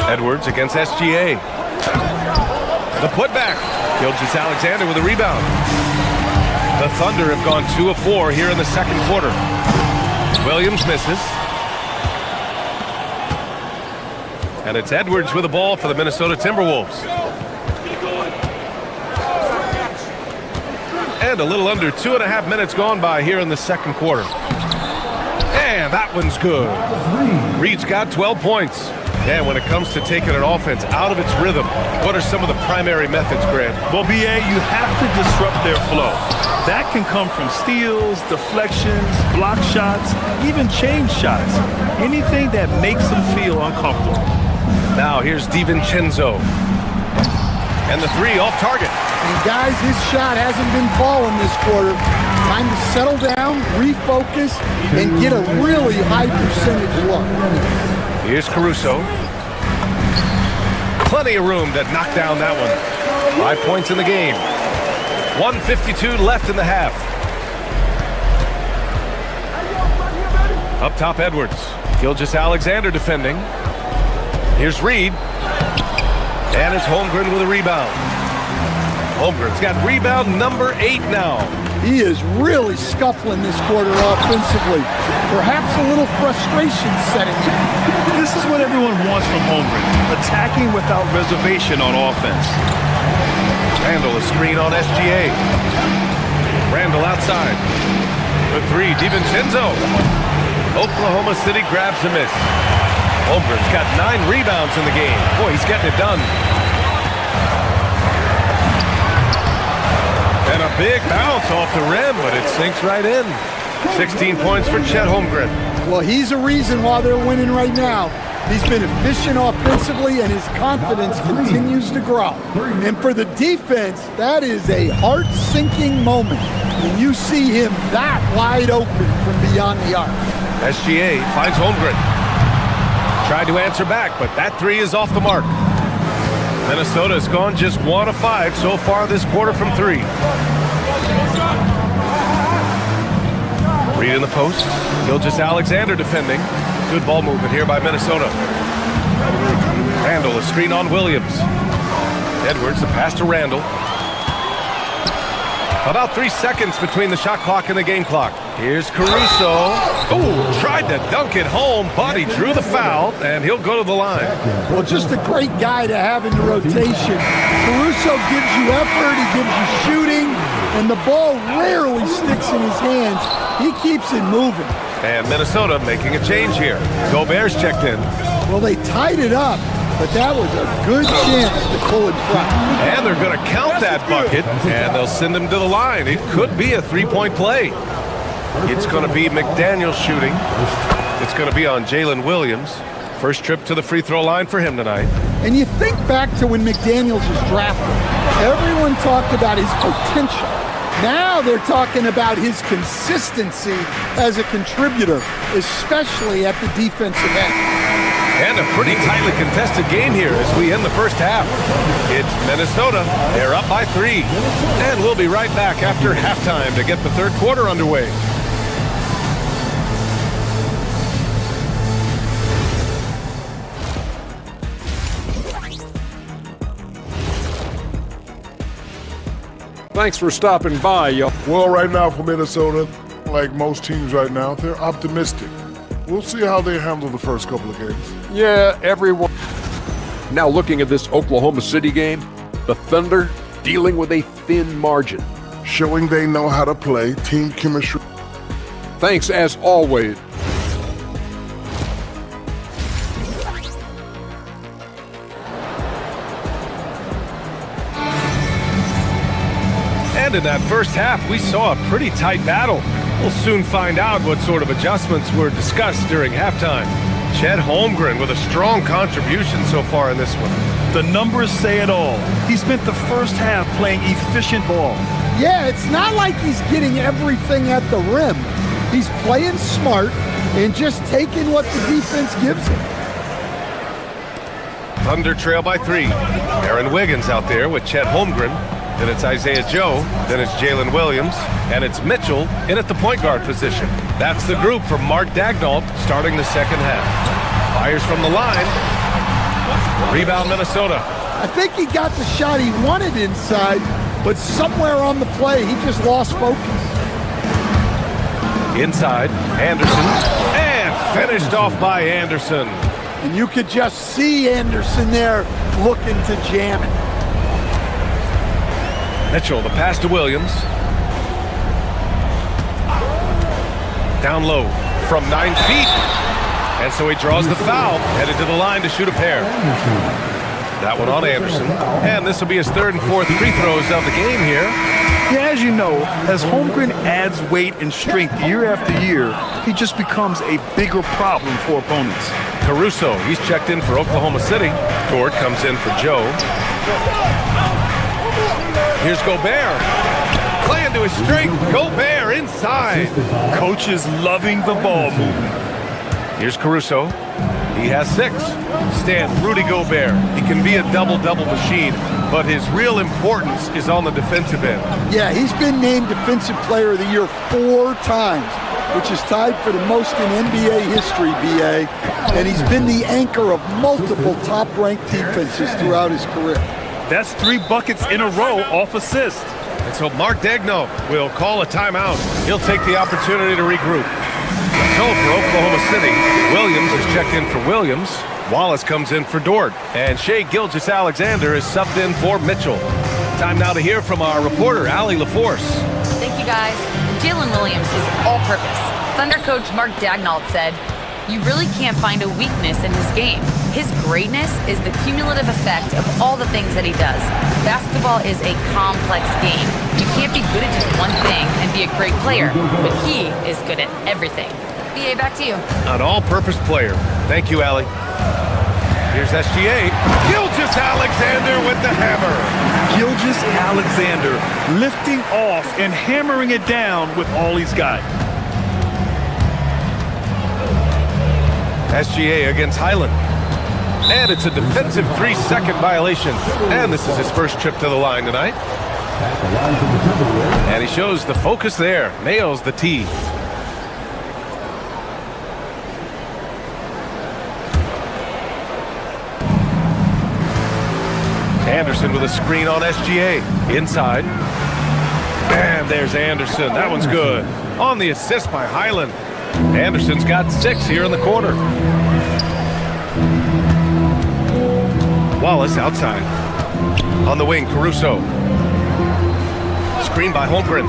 Edwards against SGA. The putback. Gilgeous-Alexander with a rebound. The Thunder have gone 2 of 4 here in the second quarter. Williams misses. And it's Edwards with the ball for the Minnesota Timberwolves. And a little under 2.5 minutes gone by here in the second quarter. And that one's good. Reed's got 12 points. Yeah, when it comes to taking an offense out of its rhythm, what are some of the primary methods, Grant? Well, BA, you have to disrupt their flow. That can come from steals, deflections, block shots, even change shots. Anything that makes them feel uncomfortable. Now here's DiVincenzo. And the three off target. And guys, his shot hasn't been falling this quarter. Time to settle down, refocus, and get a really high percentage look. Here's Caruso. Plenty of room to knock down that one. 5 points in the game. 1:52 left in the half. Up top, Edwards. Gilgeous-Alexander defending. Here's Reed. And it's Holmgren with a rebound. Holmgren's got rebound number 8 now. He is really scuffling this quarter offensively. Perhaps a little frustration setting in. This is what everyone wants from Holmgren. Attacking without reservation on offense. Randall a screen on SGA. Randall outside. The three, DiVincenzo. Oklahoma City grabs a miss. Holmgren's got 9 rebounds in the game. Boy, he's getting it done. And a big bounce off the rim, but it sinks right in. 16 points for Chet Holmgren. Well, he's a reason why they're winning right now. He's been efficient offensively, and his confidence continues to grow. And for the defense, that is a heart-sinking moment when you see him that wide open from beyond the arc. SGA finds Holmgren. Tried to answer back, but that three is off the mark. Minnesota has gone just 1 of 5 so far this quarter from 3. Reed in the post. Gilgeous-Alexander defending. Good ball movement here by Minnesota. Randall a screen on Williams. Edwards the pass to Randall. About 3 seconds between the shot clock and the game clock. Here's Caruso. Oh, tried to dunk it home, but he drew the foul, and he'll go to the line. Well, just a great guy to have in the rotation. Caruso gives you effort, he gives you shooting, and the ball rarely sticks in his hands. He keeps it moving. And Minnesota making a change here. Gobert's checked in. Well, they tied it up, but that was a good chance to pull in front. And they're going to count that bucket, and they'll send him to the line. It could be a 3-point play. It's going to be McDaniel shooting. It's going to be on Jalen Williams. First trip to the free throw line for him tonight. And you think back to when McDaniels was drafted. Everyone talked about his potential. Now they're talking about his consistency as a contributor, especially at the defensive end. And a pretty tightly contested game here as we end the first half. It's Minnesota. They're up by 3. And we'll be right back after halftime to get the third quarter underway. Thanks for stopping by, y'all. Well, right now for Minnesota, like most teams right now, they're optimistic. We'll see how they handle the first couple of games. Yeah, everyone. Now looking at this Oklahoma City game, the Thunder dealing with a thin margin. Showing they know how to play, team chemistry. Thanks as always. And in that first half, we saw a pretty tight battle. We'll soon find out what sort of adjustments were discussed during halftime. Chet Holmgren with a strong contribution so far in this one. The numbers say it all. He spent the first half playing efficient ball. Yeah, it's not like he's getting everything at the rim. He's playing smart and just taking what the defense gives him. Thunder trail by 3. Aaron Wiggins out there with Chet Holmgren. Then it's Isaiah Joe, then it's Jalen Williams, and it's Mitchell in at the point guard position. That's the group from Mark Daigneault starting the second half. Fires from the line. Rebound Minnesota. I think he got the shot he wanted inside, but somewhere on the play, he just lost focus. Inside, Anderson, and finished off by Anderson. And you could just see Anderson there looking to jam it. Mitchell, the pass to Williams. Down low from 9 feet. And so he draws the foul, headed to the line to shoot a pair. That one on Anderson. And this will be his third and fourth free throws of the game here. Yeah, as you know, as Holmgren adds weight and strength year after year, he just becomes a bigger problem for opponents. Caruso, he's checked in for Oklahoma City. Dort comes in for Joe. Here's Gobert. Playing to his strength. Gobert inside. Coach is loving the ball movement. Here's Caruso. He has 6. Stan, Rudy Gobert. He can be a double-double machine, but his real importance is on the defensive end. Yeah, he's been named Defensive Player of the Year 4 times, which is tied for the most in NBA history, BA. And he's been the anchor of multiple top-ranked defenses throughout his career. That's 3 buckets in a row off assist. And so Mark Daigneault will call a timeout. He'll take the opportunity to regroup. So for Oklahoma City, Williams is checked in for Williams. Wallace comes in for Dort. And Shai Gilgeous-Alexander is subbed in for Mitchell. Time now to hear from our reporter, Allie LaForce. Thank you, guys. Jalen Williams is all-purpose. Thunder coach Mark Daigneault said, "You really can't find a weakness in his game. His greatness is the cumulative effect of all the things that he does. Basketball is a complex game. You can't be good at just one thing and be a great player, but he is good at everything." BA, back to you. An all-purpose player. Thank you, Allie. Here's SGA. Gilgeous-Alexander with the hammer. Gilgeous-Alexander lifting off and hammering it down with all he's got. SGA against Highland. And it's a defensive 3-second violation. And this is his first trip to the line tonight. And he shows the focus there. Nails the tee. Anderson with a screen on SGA. Inside. And there's Anderson. That one's good. On the assist by Highland. Anderson's got 6 here in the quarter. Wallace outside. On the wing, Caruso. Screen by Holmgren.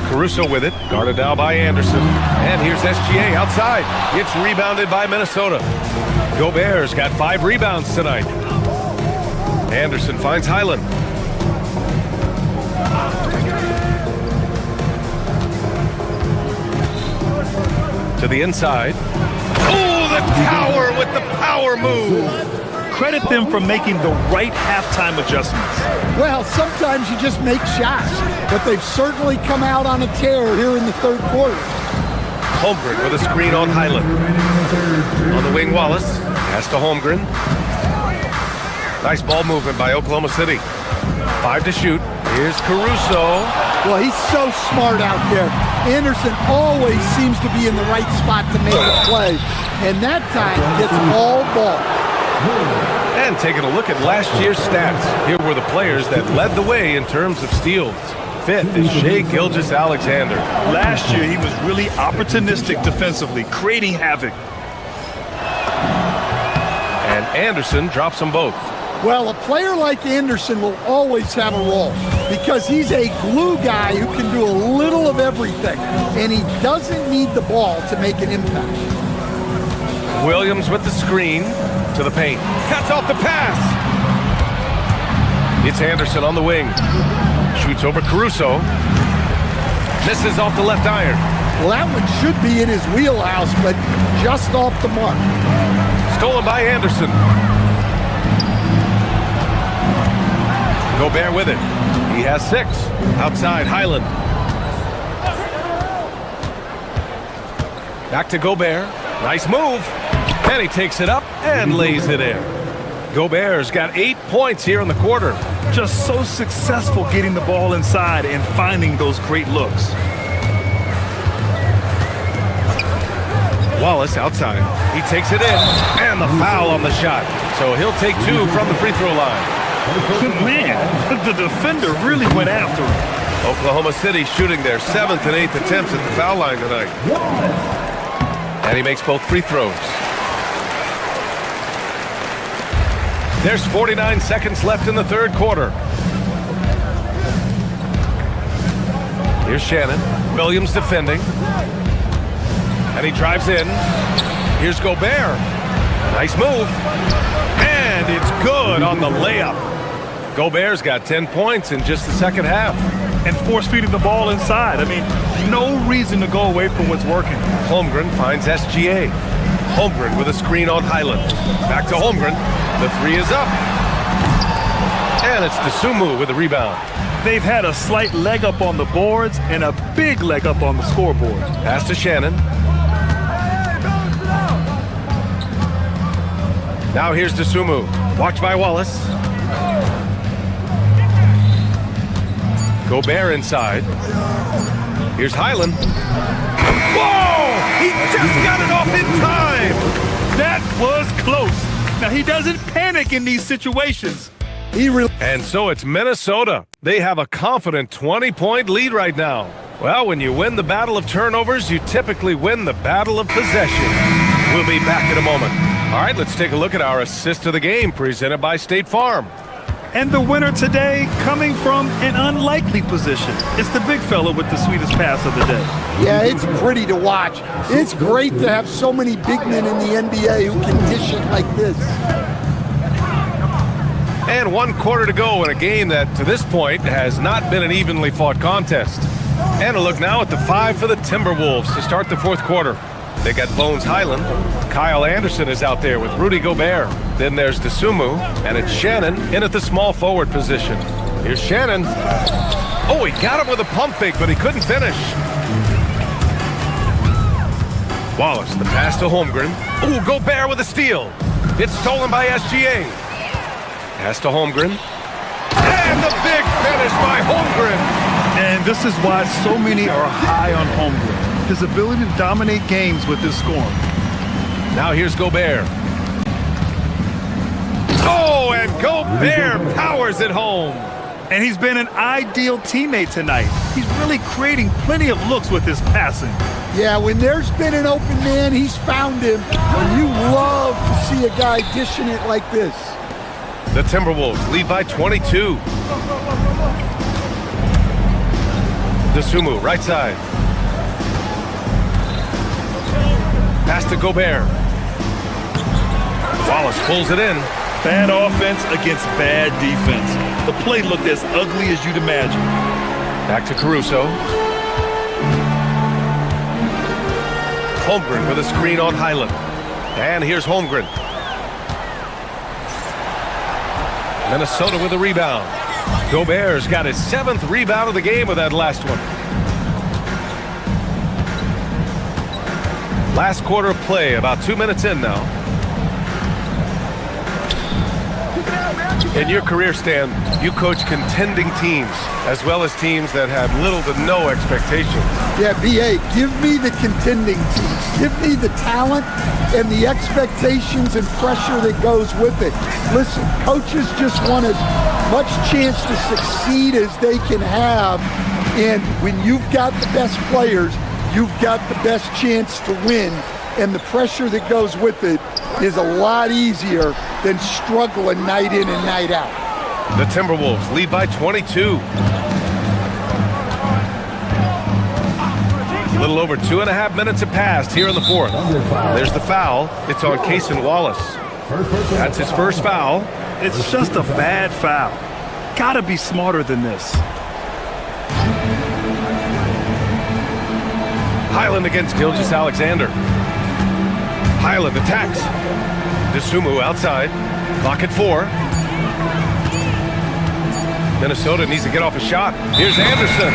Caruso with it. Guarded now by Anderson. And here's SGA outside. It's rebounded by Minnesota. Gobert's got 5 rebounds tonight. Anderson finds Highland. To the inside. Oh, the tower with the power move. Credit them for making the right halftime adjustments. Well, sometimes you just make shots, but they've certainly come out on a tear here in the third quarter. Holmgren with a screen on Highland. On the wing, Wallace. Pass to Holmgren. Nice ball movement by Oklahoma City. 5 to shoot. Here's Caruso. Well, he's so smart out there. Anderson always seems to be in the right spot to make a play. And that time gets all ball. And taking a look at last year's stats. Here were the players that led the way in terms of steals. 5th is Shai Gilgeous-Alexander. Last year, he was really opportunistic defensively, creating havoc. And Anderson drops them both. Well, a player like Anderson will always have a role because he's a glue guy who can do a little of everything, and he doesn't need the ball to make an impact. Williams with the screen to the paint. Cuts off the pass. It's Anderson on the wing. Shoots over Caruso. Misses off the left iron. Well, that one should be in his wheelhouse, but just off the mark. Stolen by Anderson. Gobert with it. He has 6. Outside, Highland. Back to Gobert. Nice move. And he takes it up and lays it in. Gobert's got 8 points here in the quarter. Just so successful getting the ball inside and finding those great looks. Wallace outside. He takes it in. And the foul on the shot. So he'll take 2 from the free throw line. Man, the defender really went after him. Oklahoma City shooting their 7th and 8th attempts at the foul line tonight. And he makes both free throws. There's 49 seconds left in the third quarter. Here's Shannon. Williams defending. And he drives in. Here's Gobert. Nice move. And it's good on the layup. Gobert's got 10 points in just the second half. And force-feeding the ball inside. I mean, no reason to go away from what's working. Holmgren finds SGA. Holmgren with a screen on Highland. Back to Holmgren. The three is up. And it's Dosunmu with the rebound. They've had a slight leg up on the boards and a big leg up on the scoreboard. Pass to Shannon. Now here's Dosunmu. Watched by Wallace. Gobert inside. Here's Highland. Whoa! He just got it off in time! That was close. Now, he doesn't panic in these situations. And so it's Minnesota. They have a confident 20-point lead right now. Well, when you win the battle of turnovers, you typically win the battle of possession. We'll be back in a moment. All right, let's take a look at our assist of the game presented by State Farm. And the winner today coming from an unlikely position. It's the big fella with the sweetest pass of the day. Yeah, it's pretty to watch. It's great to have so many big men in the NBA who can dish it like this. And 1 quarter to go in a game that, to this point, has not been an evenly fought contest. And a look now at the 5 for the Timberwolves to start the fourth quarter. They got Bones Highland. Kyle Anderson is out there with Rudy Gobert. Then there's Dosunmu, and it's Shannon in at the small forward position. Here's Shannon. Oh, he got him with a pump fake, but he couldn't finish. Wallace, the pass to Holmgren. Ooh, Gobert with a steal. It's stolen by SGA. Pass to Holmgren. And the big finish by Holmgren. And this is why so many are high on Holmgren. His ability to dominate games with his scoring. Now here's Gobert. Oh, and Gobert powers it home. And he's been an ideal teammate tonight. He's really creating plenty of looks with his passing. Yeah, when there's been an open man, he's found him. And you love to see a guy dishing it like this. The Timberwolves lead by 22. Dosunmu, right side. Pass to Gobert. Wallace pulls it in. Bad offense against bad defense. The play looked as ugly as you'd imagine. Back to Caruso. Holmgren with a screen on Highland. And here's Holmgren. Minnesota with a rebound. Gobert's got his 7th rebound of the game with that last one. Last quarter of play, about 2 minutes in now. In your career, Stan, you coach contending teams, as well as teams that have little to no expectations. Yeah, B.A., give me the contending teams. Give me the talent and the expectations and pressure that goes with it. Listen, coaches just want as much chance to succeed as they can have, and when you've got the best players, you've got the best chance to win, and the pressure that goes with it is a lot easier than struggling night in and night out. The Timberwolves lead by 22. A little over 2.5 minutes have passed here in the fourth. There's the foul. It's on Cason Wallace. That's his first foul. It's just a bad foul. Gotta be smarter than this. Highland against Gilgeous-Alexander. Highland attacks. Dosunmu outside. Clock at 4. Minnesota needs to get off a shot. Here's Anderson.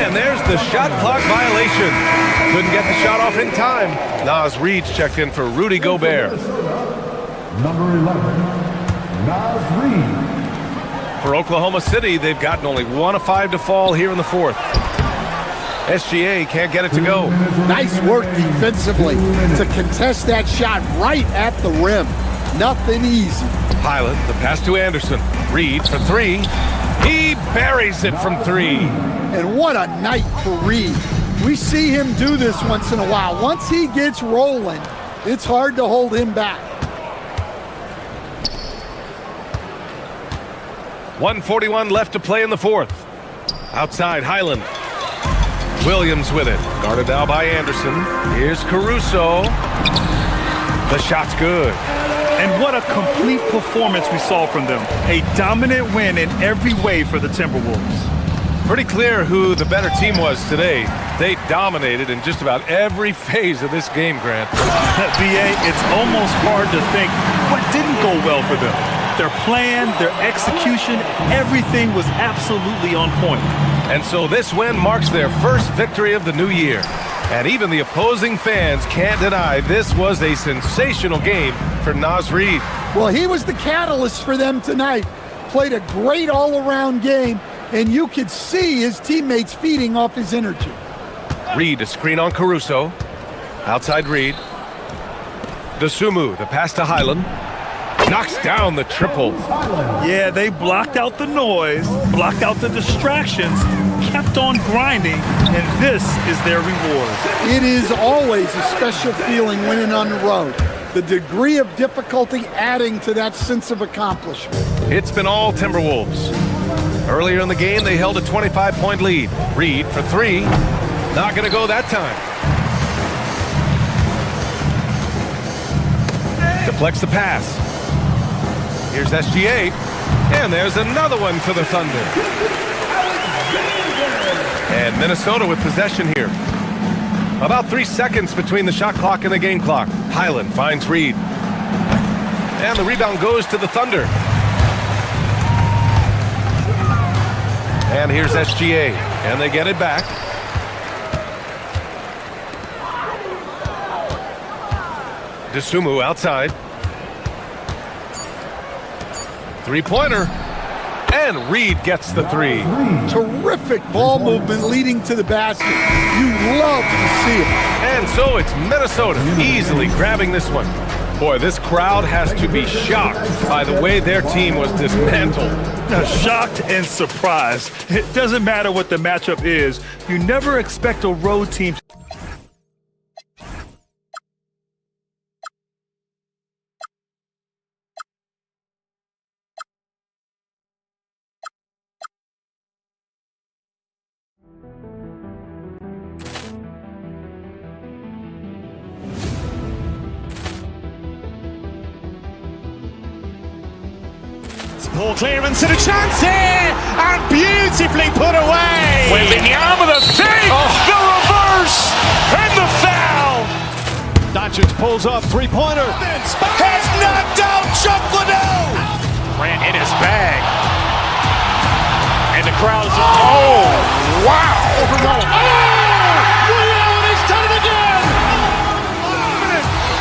And there's the shot clock violation. Couldn't get the shot off in time. Naz Reid's checked in for Rudy Gobert. Number 11, Naz Reid. For Oklahoma City, they've gotten only 1 of 5 to fall here in the fourth. SGA can't get it to go. Nice work defensively to contest that shot right at the rim. Nothing easy. Highland, the pass to Anderson. Reid for 3. He buries it from 3. And what a night for Reid. We see him do this once in a while. Once he gets rolling, it's hard to hold him back. 1:41 left to play in the fourth. Outside, Highland. Williams with it. Guarded now by Anderson. Here's Caruso. The shot's good. And what a complete performance we saw from them. A dominant win in every way for the Timberwolves. Pretty clear who the better team was today. They dominated in just about every phase of this game, Grant. BA, it's almost hard to think what didn't go well for them. Their plan, their execution, everything was absolutely on point. And so this win marks their first victory of the new year. And even the opposing fans can't deny this was a sensational game for Naz Reid. Well, he was the catalyst for them tonight. Played a great all-around game, and you could see his teammates feeding off his energy. Reid, a screen on Caruso. Outside Reid. Dosunmu, the pass to Highland. Knocks down the triple. Yeah, they blocked out the noise, blocked out the distractions, kept on grinding, and this is their reward. It is always a special feeling winning on the road. The degree of difficulty adding to that sense of accomplishment. It's been all Timberwolves. Earlier in the game, they held a 25-point lead. Reid for three. Not going to go that time. Deflects the pass. Here's SGA. And there's another one for the Thunder. And Minnesota with possession here. About 3 seconds between the shot clock and the game clock. Highland finds Reid. And the rebound goes to the Thunder. And here's SGA. And they get it back. Dosunmu outside. Three-pointer. And Reid gets the three. Terrific ball movement leading to the basket. You love to see it. And so it's Minnesota easily grabbing this one. Boy, this crowd has to be shocked by the way their team was dismantled. Shocked and surprised. It doesn't matter what the matchup is. You never expect a road team. Ball clearance and a chance here, and beautifully put away. Wembanyama the fake, the reverse, and the foul. Doncic pulls up, three-pointer. Has knocked out Chuck Liddell. Grant in his bag. And the crowd is, oh, wow. And he's done it again.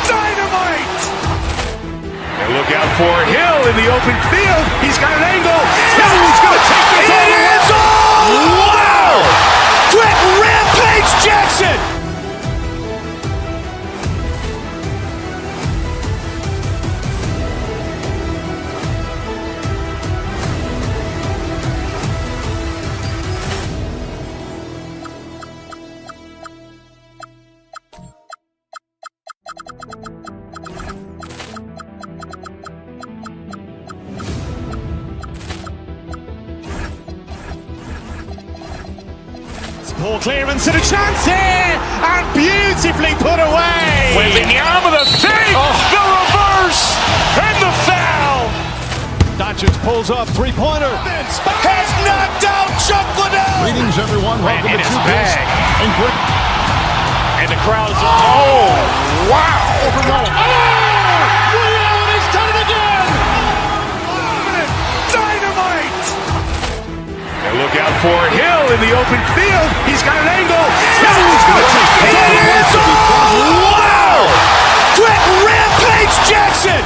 Dynamite. And look out for Hill in the open field. He's got an angle. He's going to take this all the way. Wow. Quick Rampage Jackson. Ball clearance and a chance here, and beautifully put away. Wembanyama the fake, the reverse, and the foul. Doncic pulls up, three-pointer. Has knocked out Chuck Liddell. Greetings, everyone. Welcome to 2K. And the crowd is, oh, wow. And he's done it again. Dynamite. And look out for Hill in the open field. He's got an angle. He's going to take it. Wow. Quick Rampage Jackson.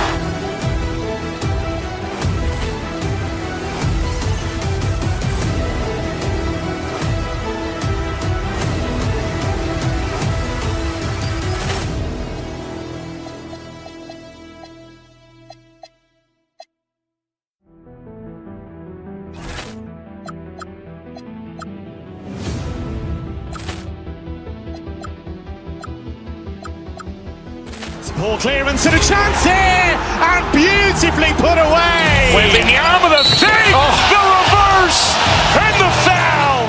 Ball clearance and a chance here, and beautifully put away. Wembanyama the fake, the reverse, and the foul.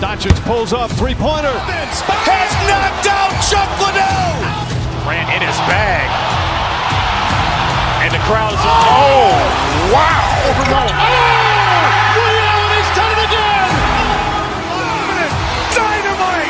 Doncic pulls up, three-pointer. Has knocked out Chuck Liddell. Grant in his bag. And the crowd is... Oh, wow. Overall. Oh! William, he's done it again. Dynamite.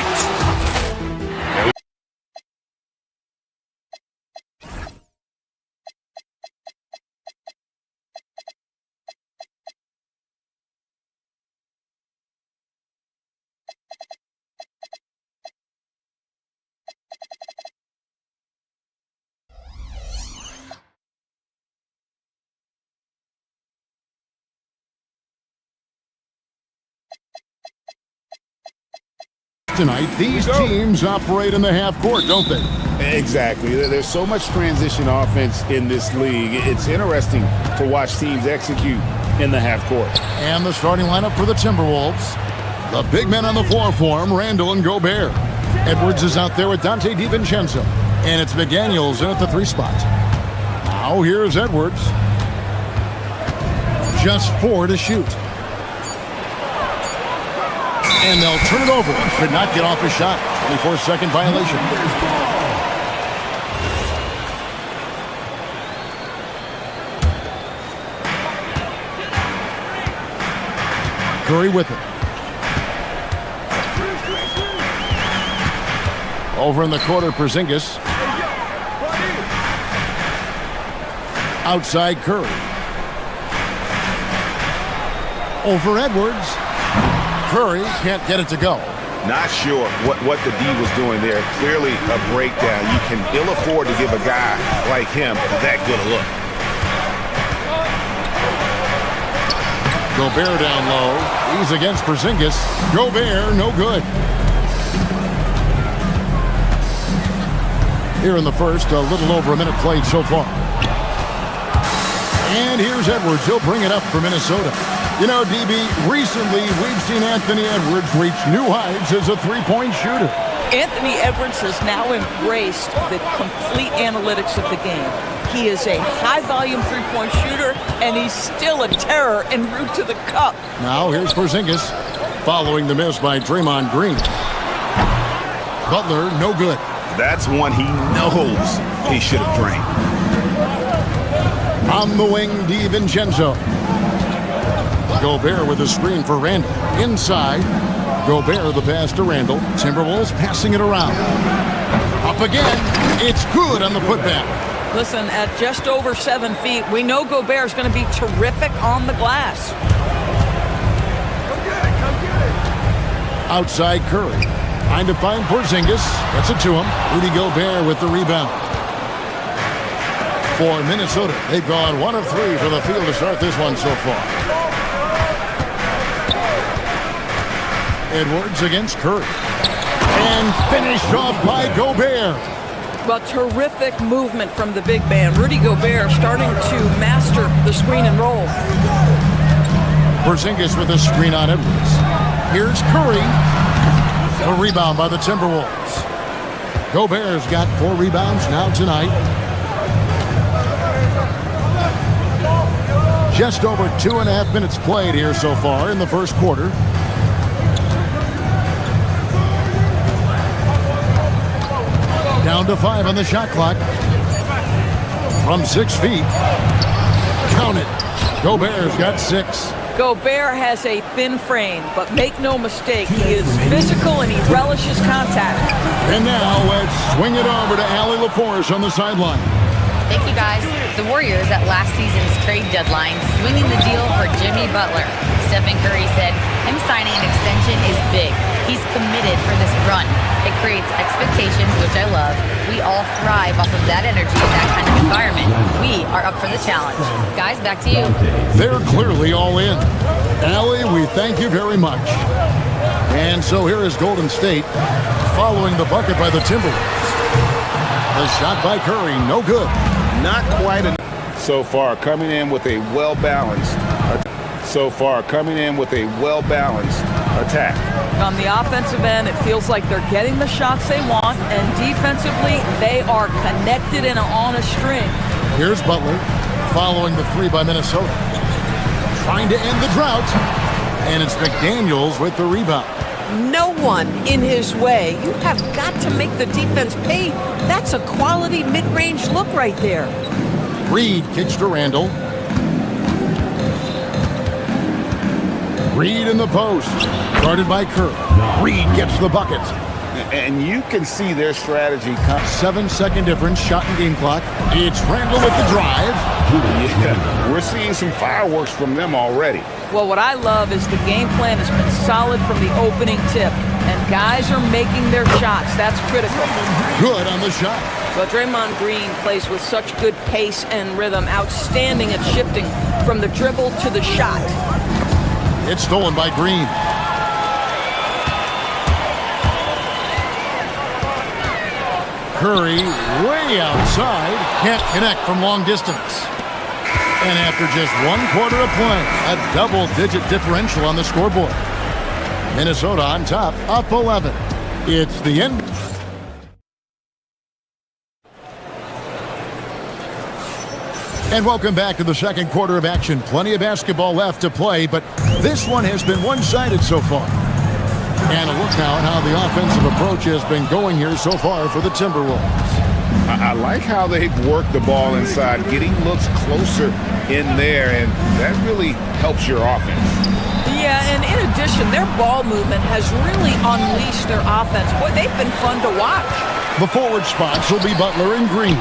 Tonight, these teams operate in the half court, don't they? Exactly. There's so much transition offense in this league. It's interesting to watch teams execute in the half court. And the starting lineup for the Timberwolves. The big men on the floor for him, Randall and Gobert. Edwards is out there with Dante DiVincenzo. And it's McDaniels in at the 3 spot. Now here's Edwards. Just 4 to shoot. And they'll turn it over. Could not get off a shot. 24-second violation. Curry with it. Over in the corner, Porzingis. Outside Curry. Over Edwards. Curry can't get it to go. Not sure what the D was doing there. Clearly a breakdown. You can ill afford to give a guy like him that good a look. Gobert down low. He's against Porzingis. Gobert, no good. Here in the first, a little over a minute played so far. And here's Edwards. He'll bring it up for Minnesota. You know, DB, recently we've seen Anthony Edwards reach new heights as a three-point shooter. Anthony Edwards has now embraced the complete analytics of the game. He is a high-volume three-point shooter, and he's still a terror en route to the cup. Now here's Porzingis, following the miss by Draymond Green. Butler, no good. That's one he knows he should have drained. On the wing, DiVincenzo. Gobert with a screen for Randall. Inside, Gobert the pass to Randall. Timberwolves passing it around. Up again. It's good on the putback. Listen, at just over 7 feet, we know Gobert's going to be terrific on the glass. Outside Curry. Trying to find Porzingis. Gets it to him. Rudy Gobert with the rebound. For Minnesota, they've gone 1 of 3 for the field to start this one so far. Edwards against Curry. And finished off by Gobert. Well, terrific movement from the big man. Rudy Gobert starting to master the screen and roll. Porzingis with a screen on Edwards. Here's Curry. A rebound by the Timberwolves. Gobert's got 4 rebounds now tonight. Just over 2.5 minutes played here so far in the first quarter. Down to 5 on the shot clock. From 6 feet. Count it. Gobert's got 6. Gobert has a thin frame, but make no mistake, he is physical and he relishes contact. And now let's swing it over to Allie LaForce on the sideline. Thank you, guys. The Warriors at last season's trade deadline swinging the deal for Jimmy Butler. Stephen Curry said him signing an extension is big. He's committed for this run. It creates expectations, which I love. We all thrive off of that energy and that kind of environment. We are up for the challenge. Guys, back to you. They're clearly all in. Allie, we thank you very much. And so here is Golden State following the bucket by the Timberwolves. The shot by Curry, no good. Not quite enough. So far, coming in with a well-balanced attack. On the offensive end, it feels like they're getting the shots they want, and defensively, they are connected and on a string. Here's Butler following the 3 by Minnesota. Trying to end the drought, and it's McDaniels with the rebound. no one in his way. You have got to make the defense pay. That's a quality mid-range look right there. Reed kicks to Randall. Reed in the post. Guarded by Kerr. Reed gets the bucket. And you can see their strategy come. 7-second difference, shot and game clock. It's Randall with the drive. Yeah, we're seeing some fireworks from them already. Well, what I love is the game plan has been solid from the opening tip, and guys are making their shots. That's critical. Good on the shot. Well, Draymond Green plays with such good pace and rhythm, outstanding at shifting from the dribble to the shot. It's stolen by Green. Curry way outside, can't connect from long distance. And after just 1 quarter of play, a double-digit differential on the scoreboard. Minnesota on top, up 11. It's the end. And welcome back to the second quarter of action. Plenty of basketball left to play, but this one has been one-sided so far. And a look now at how the offensive approach has been going here so far for the Timberwolves. I like how they've worked the ball inside, getting looks closer in there, and that really helps your offense. Yeah, and in addition, their ball movement has really unleashed their offense. Boy, they've been fun to watch. The forward spots will be Butler and Green.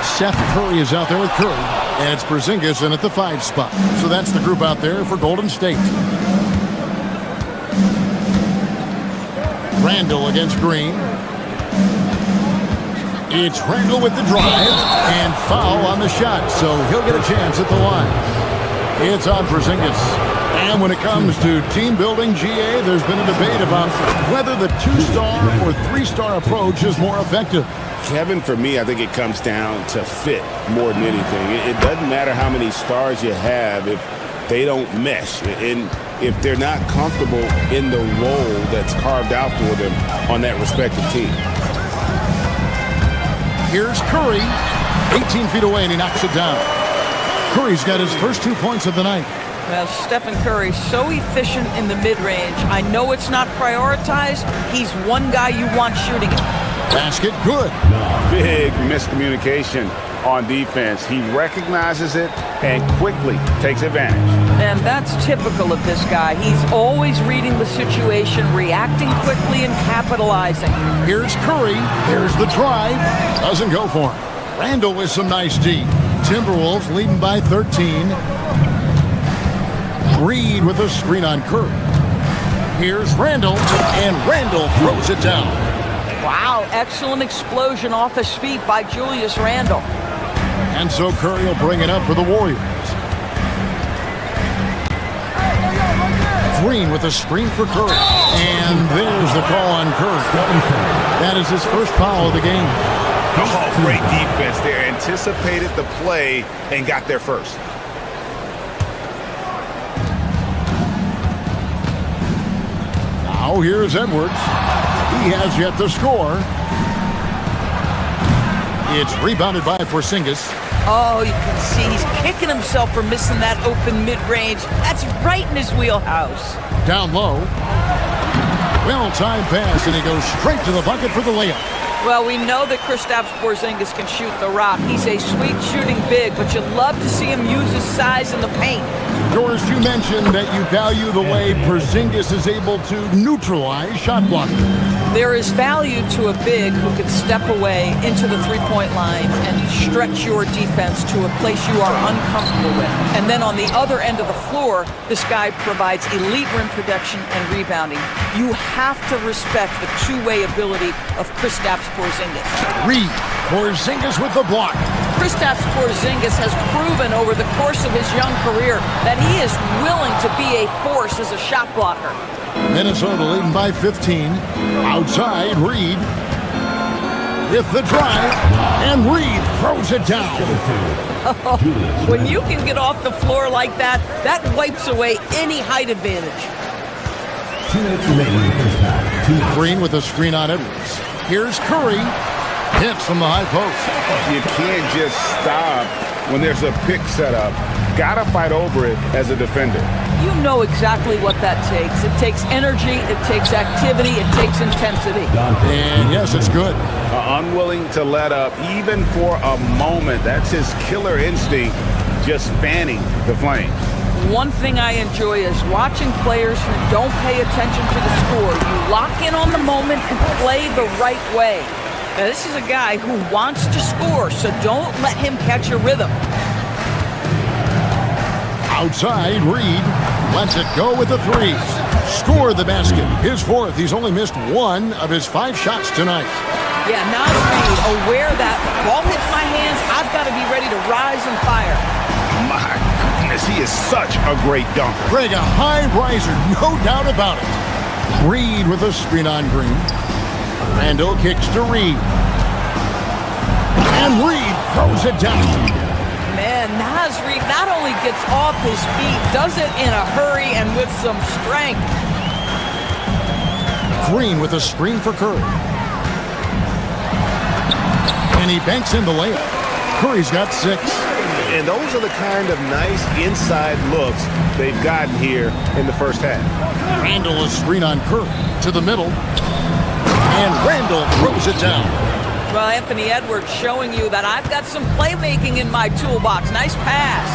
Seth Curry is out there with Curry, and it's Porzingis in at the 5 spot. So that's the group out there for Golden State. Randall against Green. It's Randall with the drive, and foul on the shot, so he'll get a chance at the line. It's on Porzingis. And when it comes to team building, GA, there's been a debate about whether the 2-star or 3-star approach is more effective. Kevin, for me, I think it comes down to fit more than anything. It doesn't matter how many stars you have if they don't mesh. And if they're not comfortable in the role that's carved out for them on that respective team. Here's Curry, 18 feet away, and he knocks it down. Curry's got his first 2 points of the night. Well, Stephen Curry, so efficient in the mid-range. I know it's not prioritized. He's one guy you want shooting it. Basket, good. Big miscommunication on defense. He recognizes it and quickly takes advantage. And that's typical of this guy. He's always reading the situation, reacting quickly, and capitalizing. Here's Curry. There's the drive. Doesn't go for him. Randall with some nice D. Timberwolves leading by 13. Reed with a screen on Curry. Here's Randall, and Randall throws it down. Wow, excellent explosion off his feet by Julius Randle. And so Curry will bring it up for the Warriors. Green with a screen for Curry. And there's the call on Curry. That is his first foul of the game. Oh, great defense there. Anticipated the play and got there first. Now here's Edwards. He has yet to score. It's rebounded by Porzingis. Oh, you can see he's kicking himself for missing that open mid-range. That's right in his wheelhouse. Down low. Well-timed pass, and he goes straight to the bucket for the layup. Well, we know that Kristaps Porzingis can shoot the rock. He's a sweet shooting big, but you love to see him use his size in the paint. George, you mentioned that you value the way Porzingis is able to neutralize shot blocking. There is value to a big who can step away into the three-point line and stretch your defense to a place you are uncomfortable with. And then on the other end of the floor, this guy provides elite rim protection and rebounding. You have to respect the two-way ability of Kristaps Porzingis. Reed, Porzingis with the block. Kristaps Porzingis has proven over the course of his young career that he is willing to be a force as a shot blocker. Minnesota leading by 15. Outside, Reed with the drive, and Reed throws it down. When you can get off the floor like that, that wipes away any height advantage. 2 minutes remaining in the first half. Green with a screen on Edwards. Here's Curry. Hits from the high post. You can't just stop when there's a pick set up, gotta fight over it as a defender. You know exactly what that takes. It takes energy, it takes activity, it takes intensity. And yes, it's good. Unwilling to let up even for a moment. That's his killer instinct, just fanning the flame. One thing I enjoy is watching players who don't pay attention to the score. You lock in on the moment and play the right way. Now, this is a guy who wants to score, so don't let him catch a rhythm. Outside, Reed lets it go with the three. Score the basket. His fourth. He's only missed one of his 5 shots tonight. Yeah, Nas Reed, aware that ball hits my hands, I've got to be ready to rise and fire. My goodness, he is such a great dunker. Greg, a high riser, no doubt about it. Reed with a screen on Green. Randall kicks to Reed. And Reed throws it down. Man, Nas Reed not only gets off his feet, does it in a hurry and with some strength. Green with a screen for Curry. And he banks in the layup. Curry's got 6. And those are the kind of nice inside looks they've gotten here in the first half. Randall a screen on Curry to the middle. And Randall throws it down. Well, Anthony Edwards showing you that I've got some playmaking in my toolbox. Nice pass.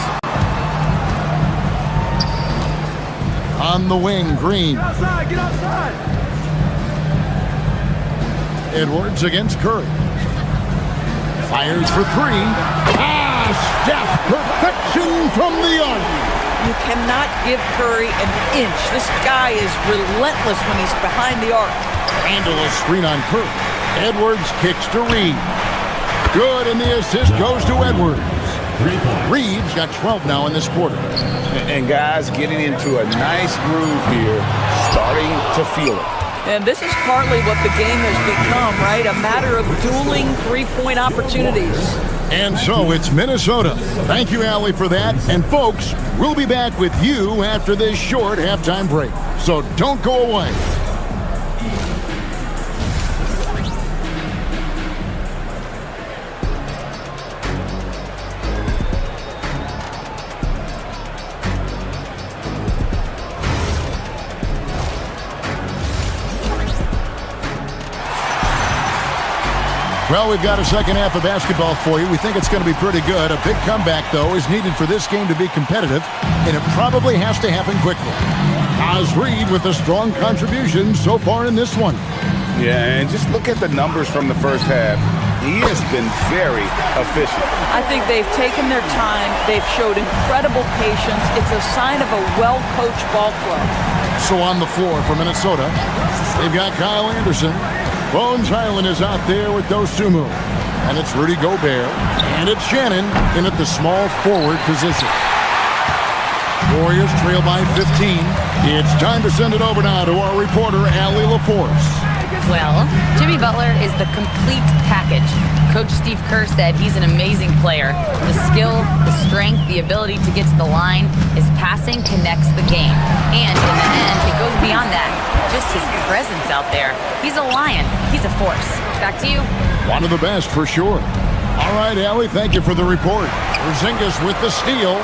On the wing, Green. Get outside, get outside. Edwards against Curry. Fires for 3. Steph, perfection from the arc. You cannot give Curry an inch. This guy is relentless when he's behind the arc. Randall a screen on Curry. Edwards kicks to Reed. Good, and the assist goes to Edwards. Reed's got 12 now in this quarter. And guys getting into a nice groove here, starting to feel it. And this is partly what the game has become, right? A matter of dueling 3-point opportunities. And so it's Minnesota. Thank you, Allie, for that. And folks, we'll be back with you after this short halftime break. So don't go away. Well, we've got a second half of basketball for you. We think it's going to be pretty good. A big comeback, though, is needed for this game to be competitive, and it probably has to happen quickly. Nas Reed with a strong contribution so far in this one. Yeah, and just look at the numbers from the first half. He has been very efficient. I think they've taken their time. They've showed incredible patience. It's a sign of a well-coached ball club. So on the floor for Minnesota, they've got Kyle Anderson. Bones Highland is out there with Dosunmu. And it's Rudy Gobert. And it's Shannon in at the small forward position. Warriors trail by 15. It's time to send it over now to our reporter, Allie LaForce. Well, Jimmy Butler is the complete package. Coach Steve Kerr said he's an amazing player. The skill, the strength, the ability to get to the line, his passing connects the game. And in the end, it goes beyond that. Just his presence out there. He's a lion. He's a force. Back to you. One of the best for sure. All right, Allie, thank you for the report. Porzingis with the steal.